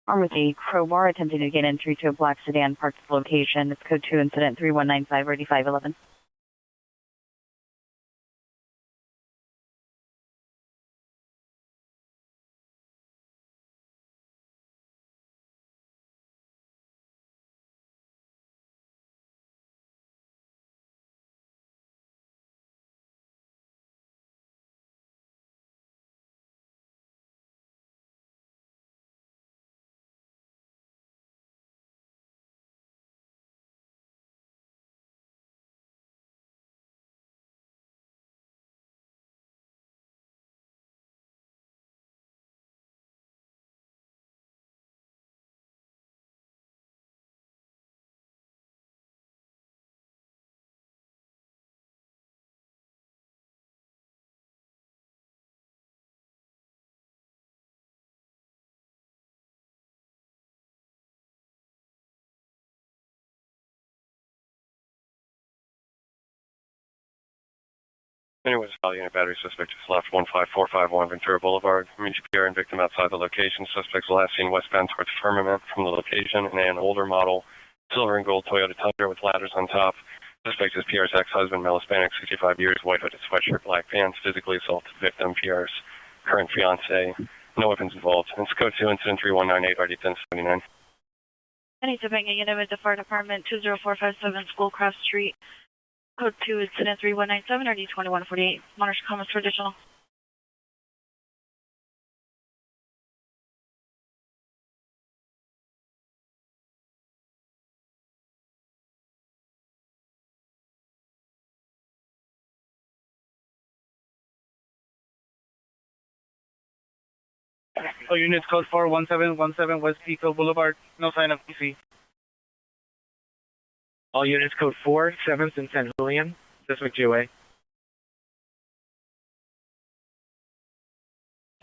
armed with a crowbar, attempting to gain entry to a black sedan parked at the location. It's code 2 incident 3195 RD 511. Anyways, unit battery suspect just left 15451 Ventura Boulevard. Immediate PR and victim outside the location. Suspects last seen westbound towards Firmament from the location in an older model, silver and gold Toyota Tundra with ladders on top. Suspect is PR's ex-husband, male Hispanic, 65 years, white hooded sweatshirt, black pants, physically assaulted victim, PR's current fiance. No weapons involved. It's code 2 incident 3198 RD 1079. Any Topanga unit with the fire department 20457 Schoolcraft Street. Code 2 incident 3197 RD 2148. Monitor comments for additional. Oh, units code 41717 West Pico Boulevard. No sign of PC. All units code 4, 7th and San Julian. Suspect GOA.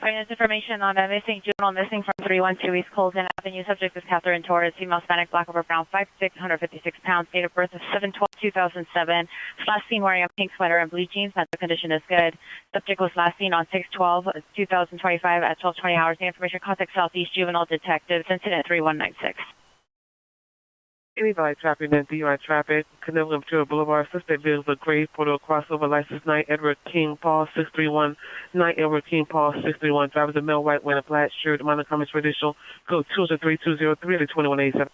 Finance information on a missing juvenile missing from 312 East Colton Avenue. Subject is Catherine Torres, female Hispanic, black over brown, 5'6", 156 pounds. Date of birth is 7/12/2007. Last seen wearing a pink sweater and blue jeans. Mental condition is good. Subject was last seen on 6/12/2025 at 12:20 hours. The information contact Southeast Juvenile Detectives. Incident 3196. Anybody traffic in DUI traffic, Canelo Ventura Boulevard, suspect vehicle gray photo crossover license 9 Edward King Paul 631, 9 Edward King Paul 631, driver the male white wearing a black shirt, minor comments for additional, code 23203 to 2187.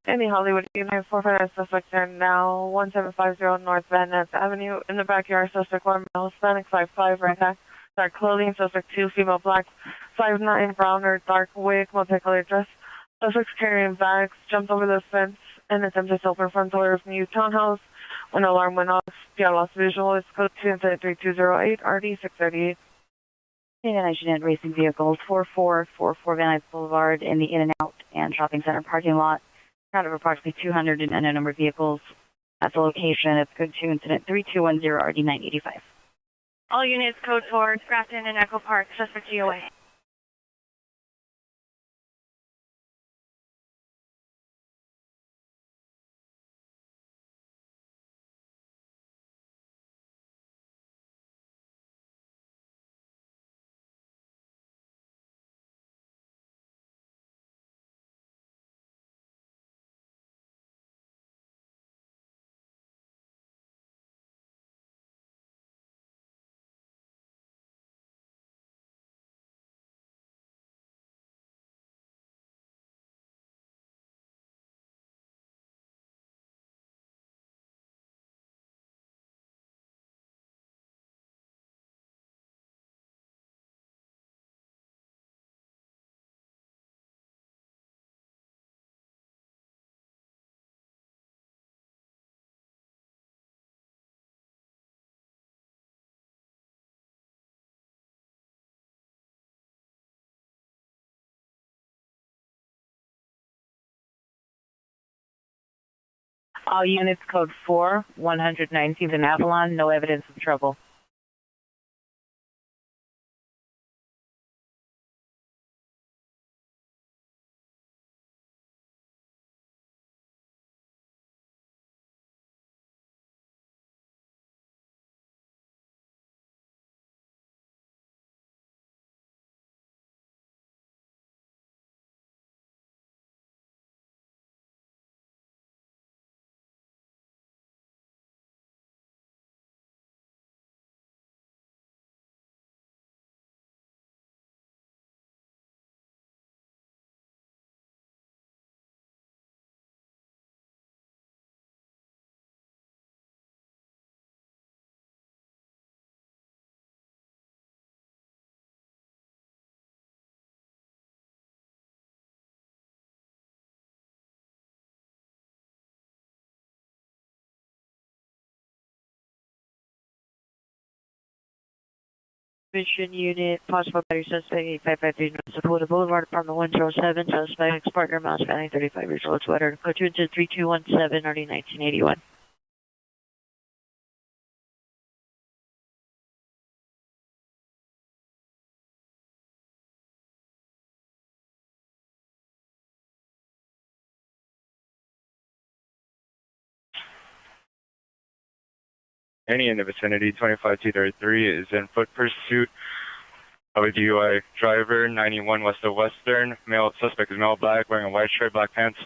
Any Hollywood Unit 459 suspect there now, 1750 North Van Ness Avenue. In the backyard, suspect 1 male, Hispanic 5'5", red hat, dark clothing, suspect 2, female black, 5'9", brown or dark wig, multicolored dress. Suspects carrying bags, jumped over the fence and attempted to open front door of new townhouse. When the alarm went off, via lost visual is code 2 incident 3208, RD 638. Unit racing vehicles 4444 Van Nuys Boulevard in the In-N-Out and Shopping Center parking lot. Crowd of approximately 200 and unknown number of vehicles at the location. It's code 2 incident 3210 RD 985. All units code 4, Grafton and Echo Park, suspect GOA. All units code 4, 119th and Avalon, no evidence of trouble. Mission Unit, possible battery suspect 8553 North Dakota Boulevard, apartment 107, suspect ex-partner, male, Hispanic, 35 years old, sweater, code 2 incident 3217, RD 1981. Any in the vicinity, 25-33 is in foot pursuit of a DUI driver, 91 West of Western. Male suspect is male black, wearing a white shirt, black pants.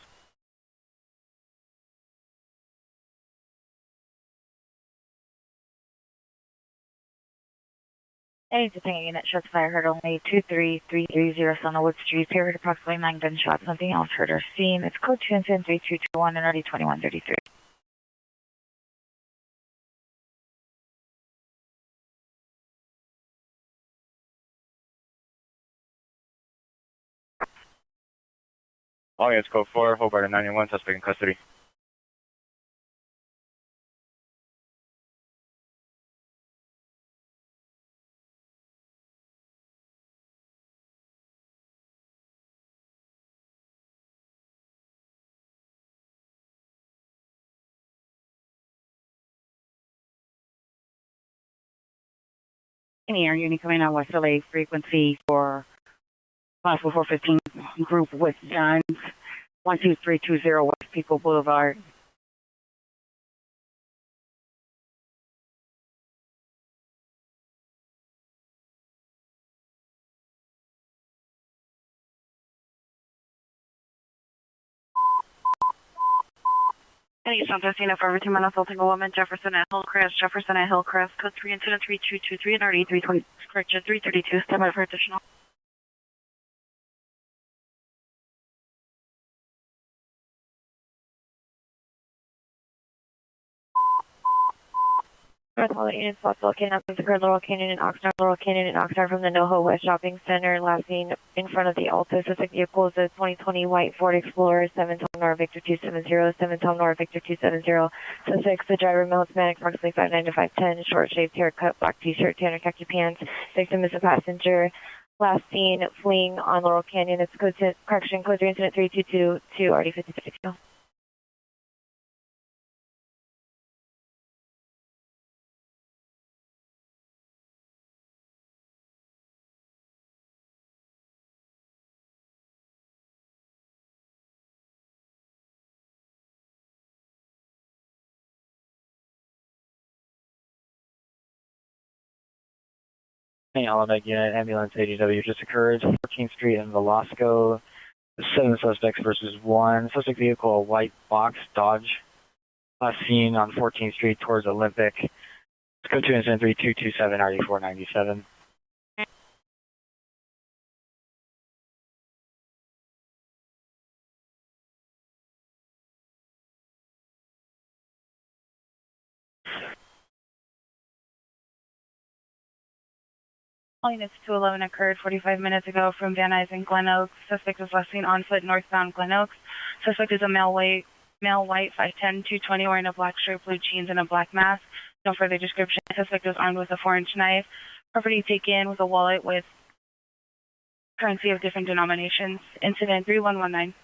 Any detained unit shots fire heard only 23330 Sunwood Street. Period approximately 9 gunshots. Nothing else heard or seen. It's code 2 incident 3221 and RD 2133. All units code 4, Hobart 91, suspect in custody. Any air unit coming out West LA frequency for possible 415 group with guns. 12320 West Pico Boulevard. Any Santa Cena for every 2 men assaulting a woman, Jefferson at Hillcrest, code 3 incident 3223 and RD 320, correction 332, stand by for additional. North Hollywood Union spots located at the Laurel Canyon and Oxnard from the NoHo West Shopping Center, last seen in front of the Alta. Suspect vehicle is a 2020 white Ford Explorer, 7 Tom Nora Victor 270, 7 Tom Nora Victor 270. Suspect's the driver, male Hispanic, approximately 5'9" to 5'10", short shaved haircut, black t-shirt, tanner khaki pants. Victim is a passenger. Last seen fleeing on Laurel Canyon. It's code 3 incident 3222 RD 56. Hey, Element Unit, ambulance ADW just occurred, 14th Street in Velasco. 7 suspects versus 1. Suspect vehicle, a white box Dodge. Last seen on 14th Street towards Olympic. Let's go to incident 3227 RD497. All units 211 occurred 45 minutes ago from Van Nuys and Glen Oaks. Suspect was last seen on foot northbound Glen Oaks. Suspect is a male white, 5'10", 220, wearing a black shirt, blue jeans, and a black mask. No further description. Suspect was armed with a 4-inch knife. Property taken with a wallet with currency of different denominations. Incident 3119.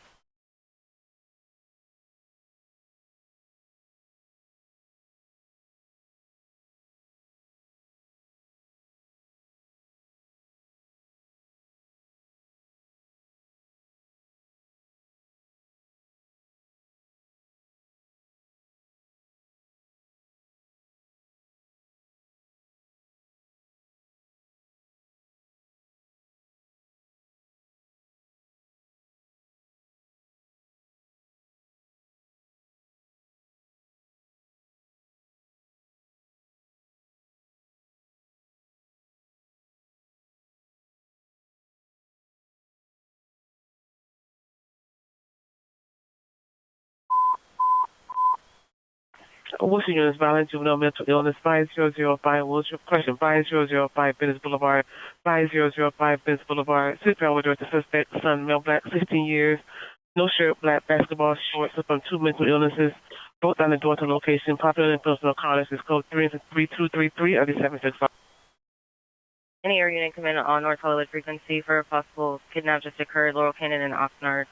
What's your unit's violent juvenile mental illness 5005 Wilshire question 5005 Venice Boulevard 5005 Venice Boulevard. Super with the suspect, son, male, black, 16 years, no shirt, black basketball shorts, from 2 mental illnesses, both on the door to location. Popular and personal callers is code 3233 or 765. Any air unit come in on North Hollywood frequency for a possible kidnap just occurred, Laurel Canyon and Oxnard.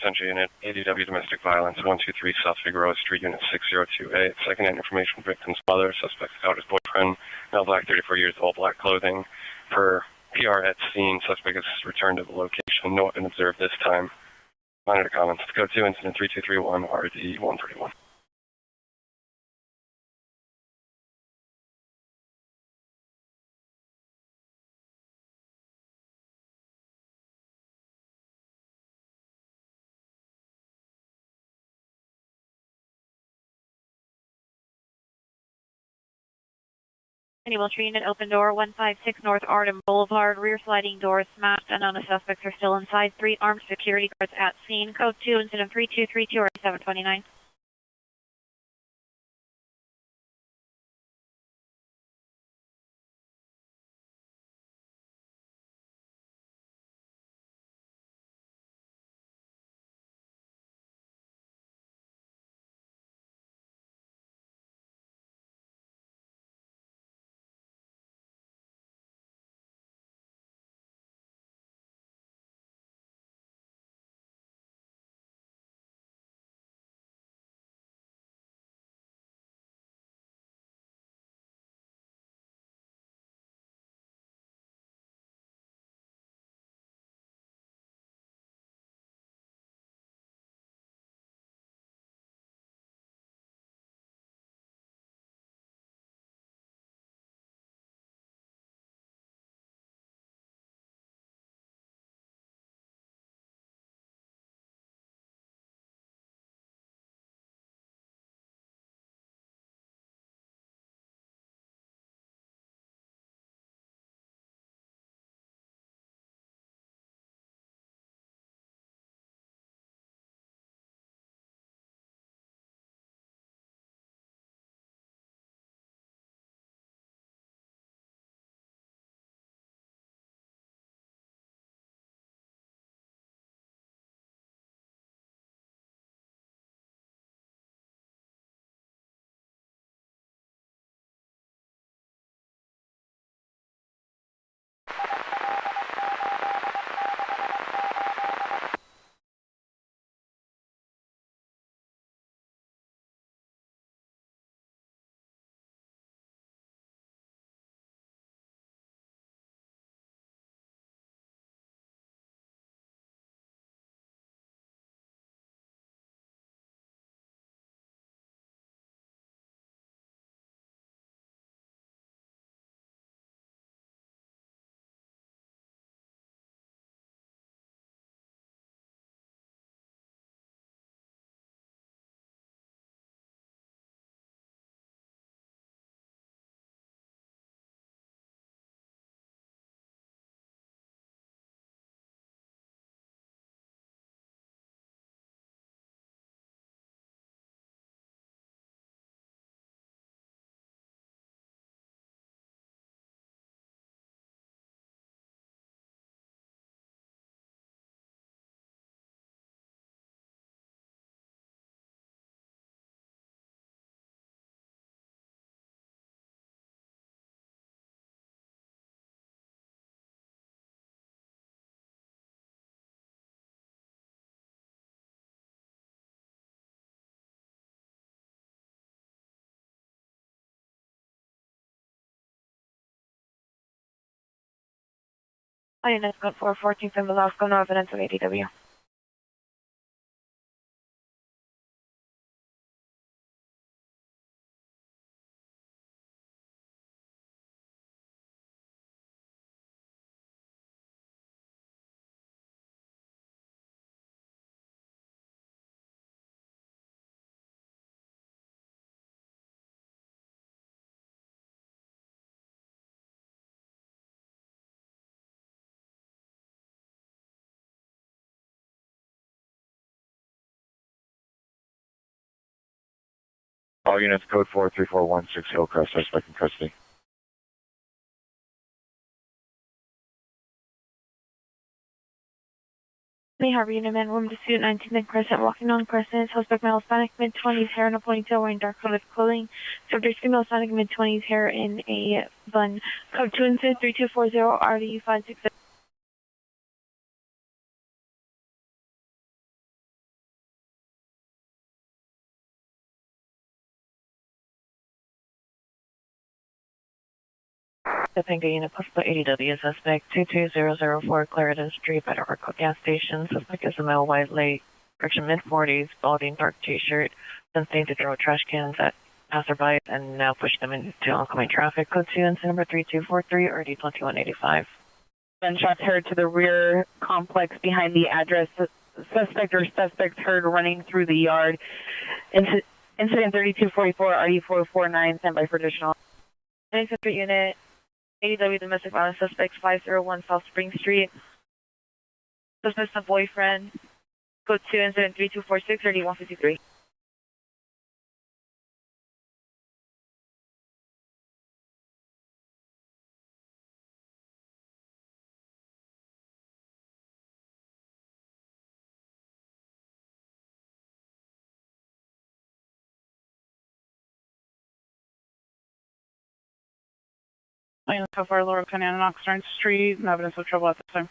Central Unit, ADW Domestic Violence, 123 South Figueroa Street, Unit 6028. Second-hand information, victim's mother, suspect out his boyfriend, male black, 34 years old, black clothing. Per PR at scene, suspect is returned to the location. No one observed this time. Monitor comments. Let's go to incident 3231, RD 131. Enable unit, open door, 156 North Arden Boulevard, rear sliding door smashed. Unknown suspects are still inside. 3 armed security guards at scene. Code 2, incident 3232 or 729. Units code 414 from Velasco, no evidence of ADW. All units code 43416 Hillcrest, suspect in custody. May Harbor Unit Man, woman to suit 19th and Crescent, walking on Crescent, suspect male Hispanic, mid-20s, hair in a ponytail, wearing dark colored clothing. Subject female Hispanic, mid-20s, hair in a bun. Code 2 and 3240 RD 567. Topanga Unit, possible ADW suspect 22004 Clarendon Street by the Arco gas station. Suspect is a male, white, late, correction mid-40s, balding, dark t-shirt, attempting to throw trash cans at passerbys and now push them into oncoming traffic. Code 2 and number 3243 RD 2185. Gunshots heard to the rear complex behind the address. Suspect or suspects heard running through the yard. Incident 3244 RD 449, sent by for additional. 9th Unit, ADW domestic violence suspects 501 South Spring Street. Suspect's a boyfriend. Code 2 incident 3246 RD 153. So far, Laurel County on Oxnard Street, no evidence of trouble at this time.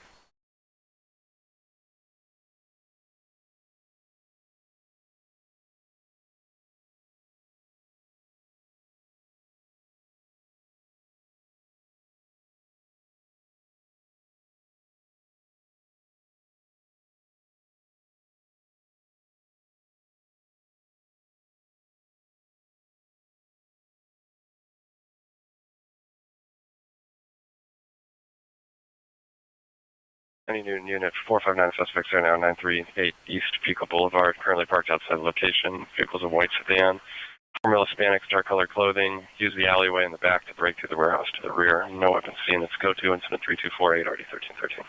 Any new unit 459 suspects are now 938 East Pico Boulevard, currently parked outside the location. Vehicles of white sedan. 4 male Hispanics, dark colored clothing. Use the alleyway in the back to break through the warehouse to the rear. No weapons seen. It's go to incident 3248 RD 1313.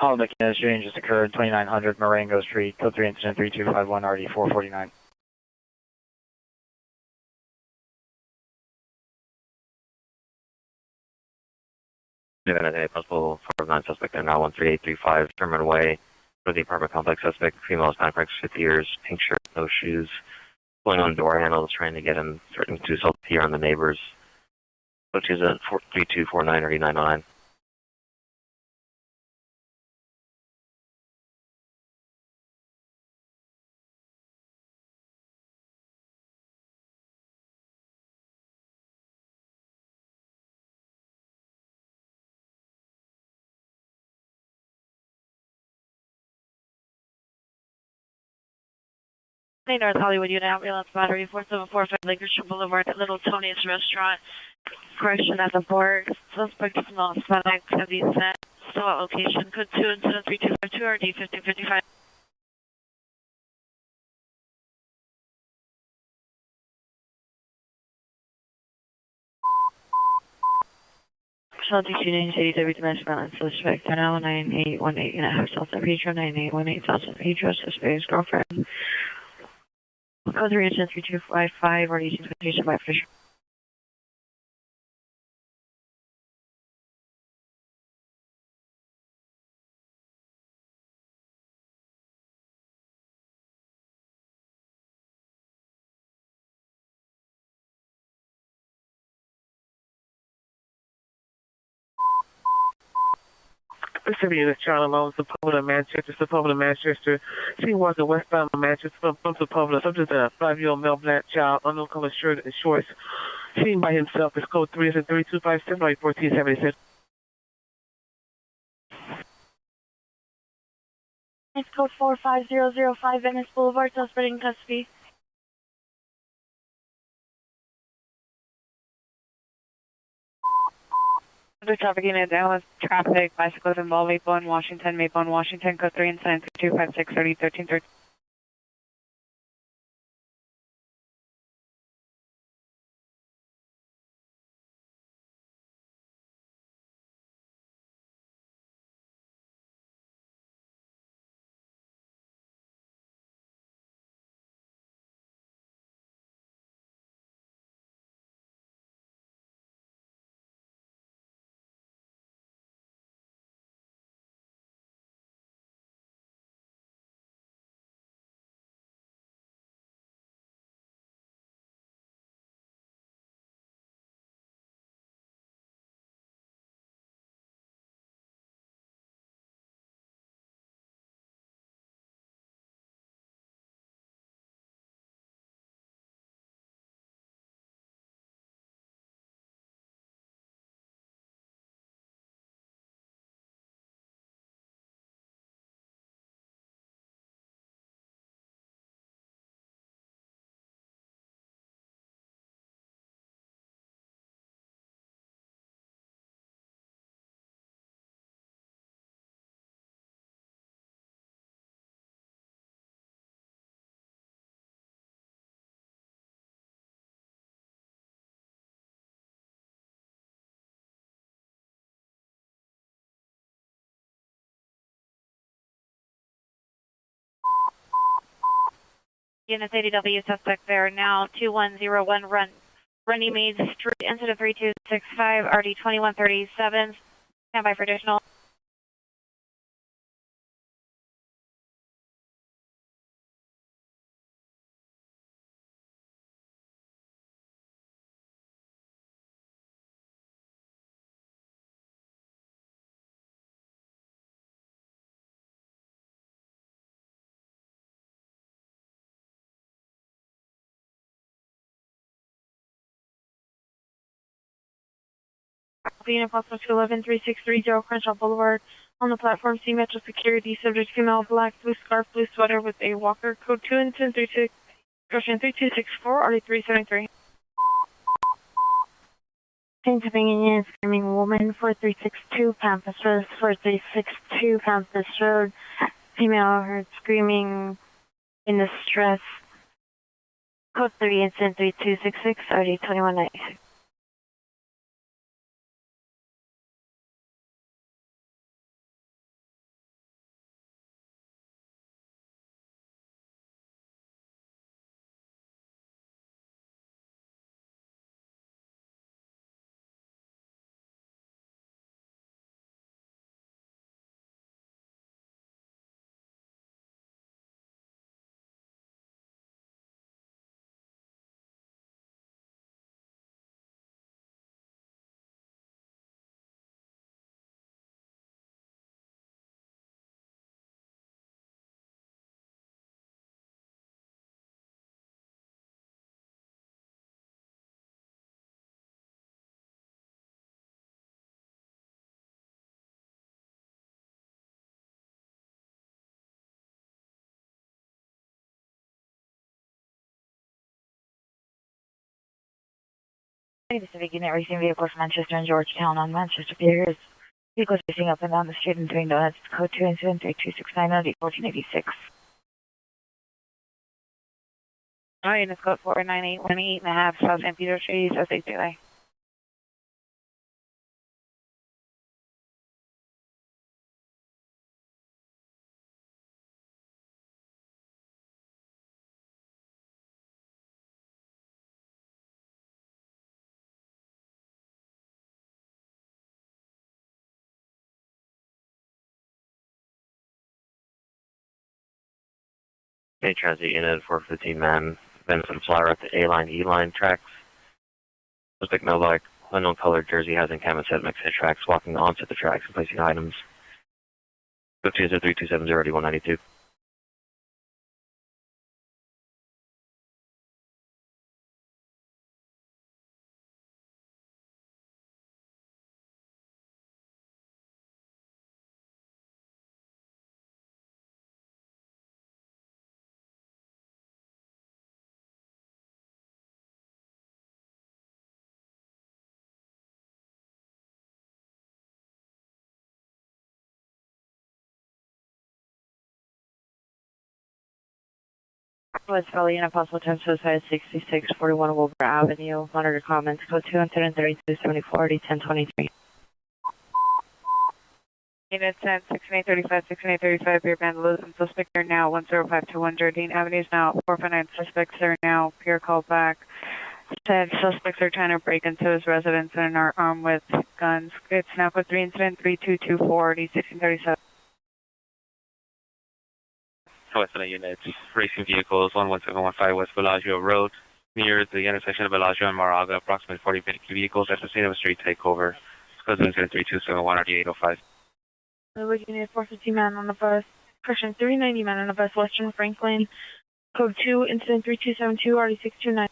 All the exchange just occurred 2900 Marengo Street, code 3 incident 3251 RD 449. Identity possible 409 suspect there now 13835 Sherman Way for the apartment complex. Suspect female Hispanic, 50 years, pink shirt, no shoes, pulling on door handles, trying to get in, threatening to assault here on the neighbors. So she's at 3249 RD 909. North Hollywood Unit, ambulance battery 4745 Lakeshore Boulevard at Little Tony's Restaurant. Correction at the board. Suspect is male Hispanic, heavy set. Still at location. Code 2 incident 3252 RD 1555. Shelty shooting, ADW domestic violence suspect, NL 9818 and a half South San Pedro, 9818 South San Pedro, suspect's girlfriend. Code 3 engine 3255, already identification by official. Pacific Unit Charlie Long, Sepulveda, Manchester, Sepulveda, Manchester. She was westbound of Manchester from Sepulveda. Subject a 5-year-old male black child, unknown color shirt and shorts. Seen by himself. His code 3 is 3257, 1476. It's code 45005 Venice Boulevard, suspect in custody. Under traffic unit, Dallas traffic, bicycles involved, Maple and Washington, code 3 incident 3256, 1313. Unit ADW suspect there now 2101 Runnymede Street, incident 3265, RD 2137. Stand by for additional. Unit Postal 211-3630 Crenshaw Boulevard. On the platform, see Metro Security. Subject female, black, blue scarf, blue sweater with a walker. Code 2 and 1036, Ocean 3264, RD 373. Pennsylvania screaming woman 4362 Pampas Road, 4362 Pampas Road. Female heard screaming in distress. Code 3 incident 3266, RD 2196. Pacific Unit racing vehicles, Manchester and Georgetown on Manchester Piers. Vehicles racing up and down the street and doing donuts. Code 2 incident 3269, RD 1486. Alright, it's code 49818.5, South St. Peter Street, South 8 A transit unit, 415 man, Venison Flower at the A-line, E-line tracks. Suspect male black, unknown colored jersey, has encampment set next to the tracks, walking onto the tracks and placing items. 5203-270 192. West Valley, and a possible attempt suicide, 6641 Wilbur Avenue. Monitor comments, code 2 incident 3274 1023. Unit 10, 6835, 6835, beer vandalism. Suspect are now 10521 Jardine Avenue is now 459. Suspects are now pure call back. Said suspects are trying to break into his residence and are armed with guns. It's now code 3 incident 3224 1637. West LA units, racing vehicles, 11715 West Bellagio Road, near the intersection of Bellagio and Moraga, approximately 40 vehicles at the scene of a street takeover. Code incident 3271 RD805. Unit 450 man on the bus, correction, 390 man on the bus, Western Franklin, code 2, incident 3272, RD629.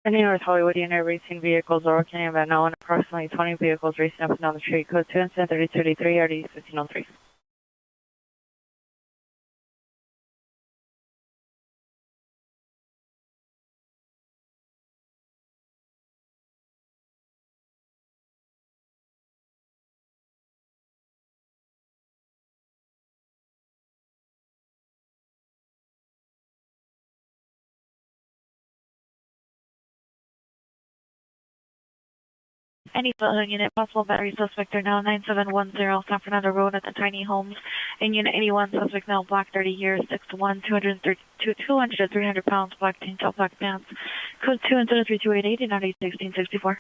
Any North Hollywood unit racing vehicles are working about now and approximately 20 vehicles racing up and down the street. Code 2 incident 3033 RD 1503. Any Foothood unit, possible battery suspect are now 9710 San Fernando Road at the Tiny Homes. In Unit 81, suspect now black 30 years, 6'1", 200 to 300 pounds, black tank top, black pants. Code 2 incident 3288 and 1664.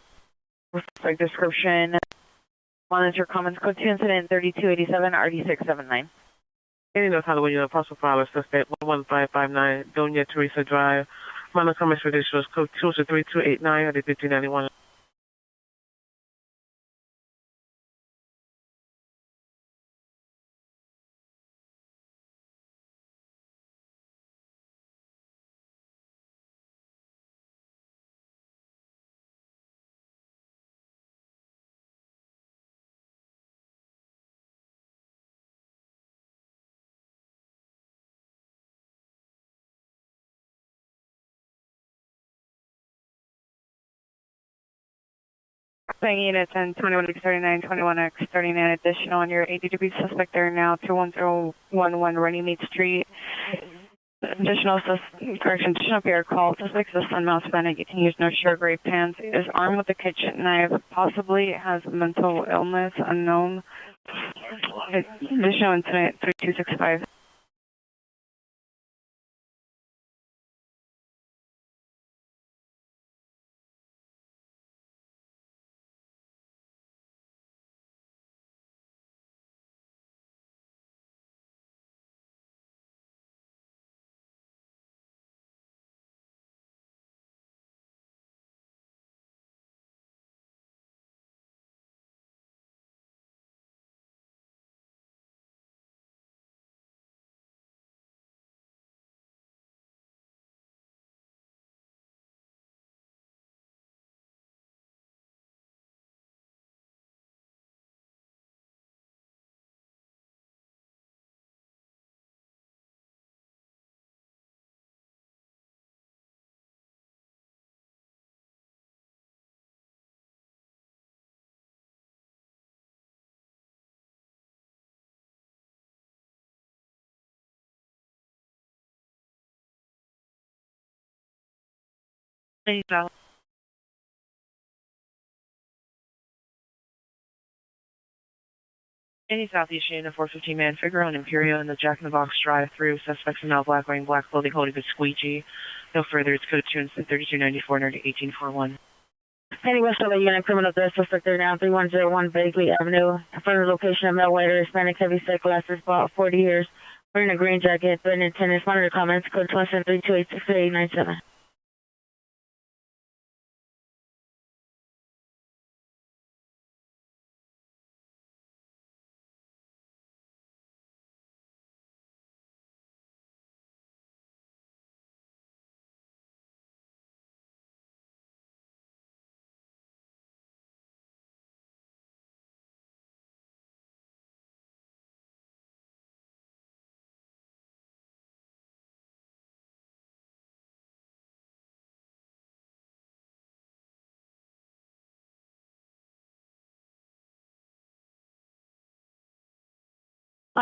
Suspect description. Monitor comments. Code 2 incident 3287 RD 679. Any North Hollywood unit, possible file suspect 11559 Doña Teresa Drive. Minor comments for this was code 2 3289 RD 1591. Suspect unit 10, 21X39, 21X39 additional on your ADW suspect there now, 21011 Runnymede Street. Additional PR call. Suspect is a Sun Mouse Hispanic, 18 years, no shirt, gray pants, is armed with a kitchen knife, possibly has mental illness, unknown. Additional incident 3265. Any South. Any Southeast unit 415 man figure on Imperial in the Jack in the Box drive-through. Suspects are now black wearing black clothing holding a squeegee. No further, it's code 2 incident 3294 and 1841. Any West LA unit criminal dress suspect there now 3101 Bagley Avenue. Further location of male white or Hispanic heavy set glasses, about 40 years. Wearing a green jacket, threatening tennis. Monitor comments, code 273286897.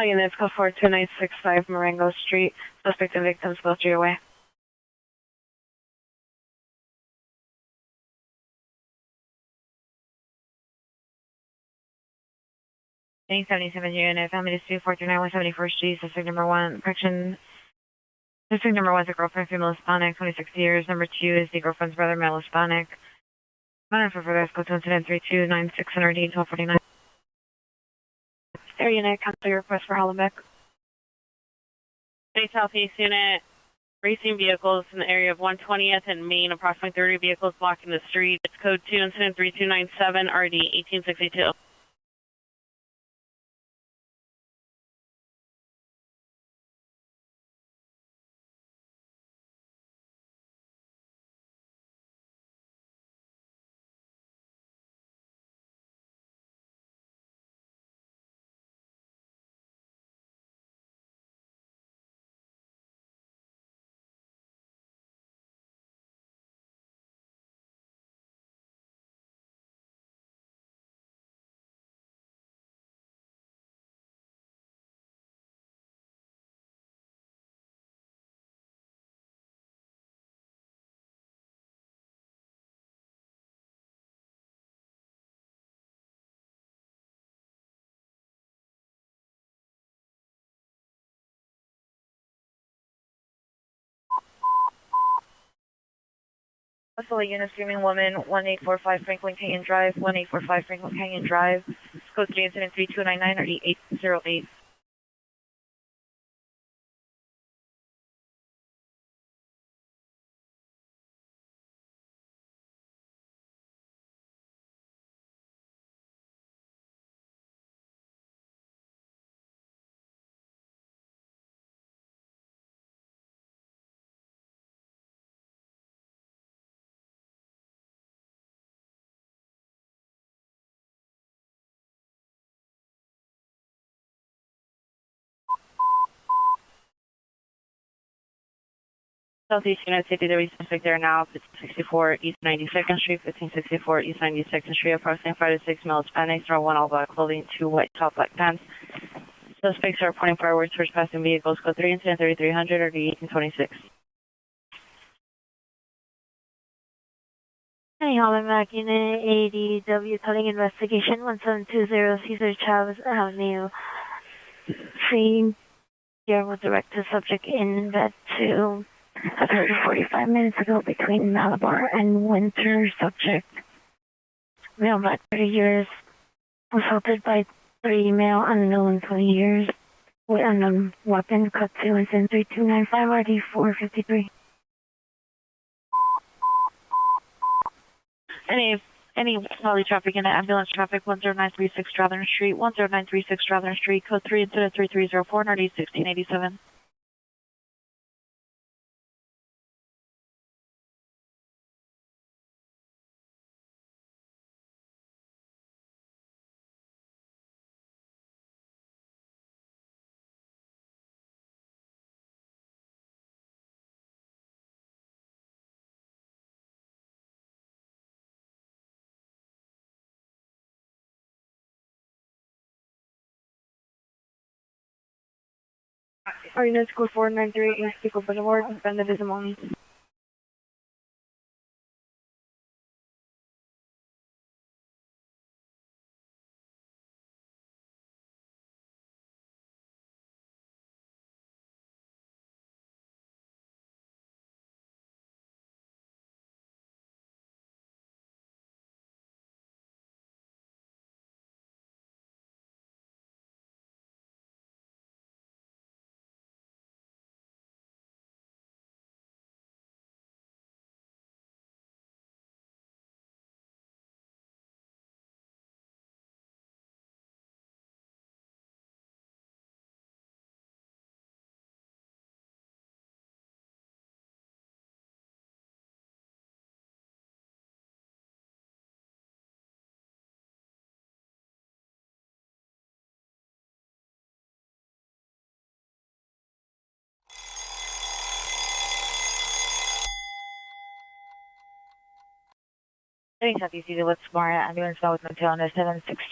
Units code 42965 Marengo Street. Suspect and victims both GOA. Any 77 unit, family dispute 439 171st G, suspect number 1, correction. Suspect number 1 is a girlfriend, female Hispanic, 26 years. Number 2 is the girlfriend's brother, male Hispanic. Monitor for further code 2 incident 3296 1249. Air unit, cancel your request for Hollenbeck. Any Southeast unit, racing vehicles in the area of 120th and Main, approximately 30 vehicles blocking the street. It's code 2 incident 3297 RD 1862. Muscle unit screaming woman, 1845 Franklin Canyon Drive, 1845 Franklin Canyon Drive, code 3 incident 3299 or 8808. Southeast Unit City, there is suspect there now, 1564 East 92nd Street, 1564 East 92nd Street, approximately 5 to 6 male Hispanics, are 1 all black clothing, 2 white top black pants. Suspects are pointing fireworks towards passing vehicles, code 3 incident 3300 or 1826. Hey, Holland back unit ADW calling investigation 1720 Cesar Chavez Avenue. Free here will direct the subject in bed to 45 minutes ago between Malabar and Winter. Subject, male black 30 years, assaulted by 3 male unknown 20 years with unknown weapon, cut 2 incident 3295 RD 453. Any Valley traffic in the ambulance traffic, 10936 Strathern Street, 10936 Strathern Street, code 3 incident 3304 and RD 1687. Our units code 493 East Pico Boulevard, Banda de Simone. Southeast City, what's more, ambulance now with Motel on 762.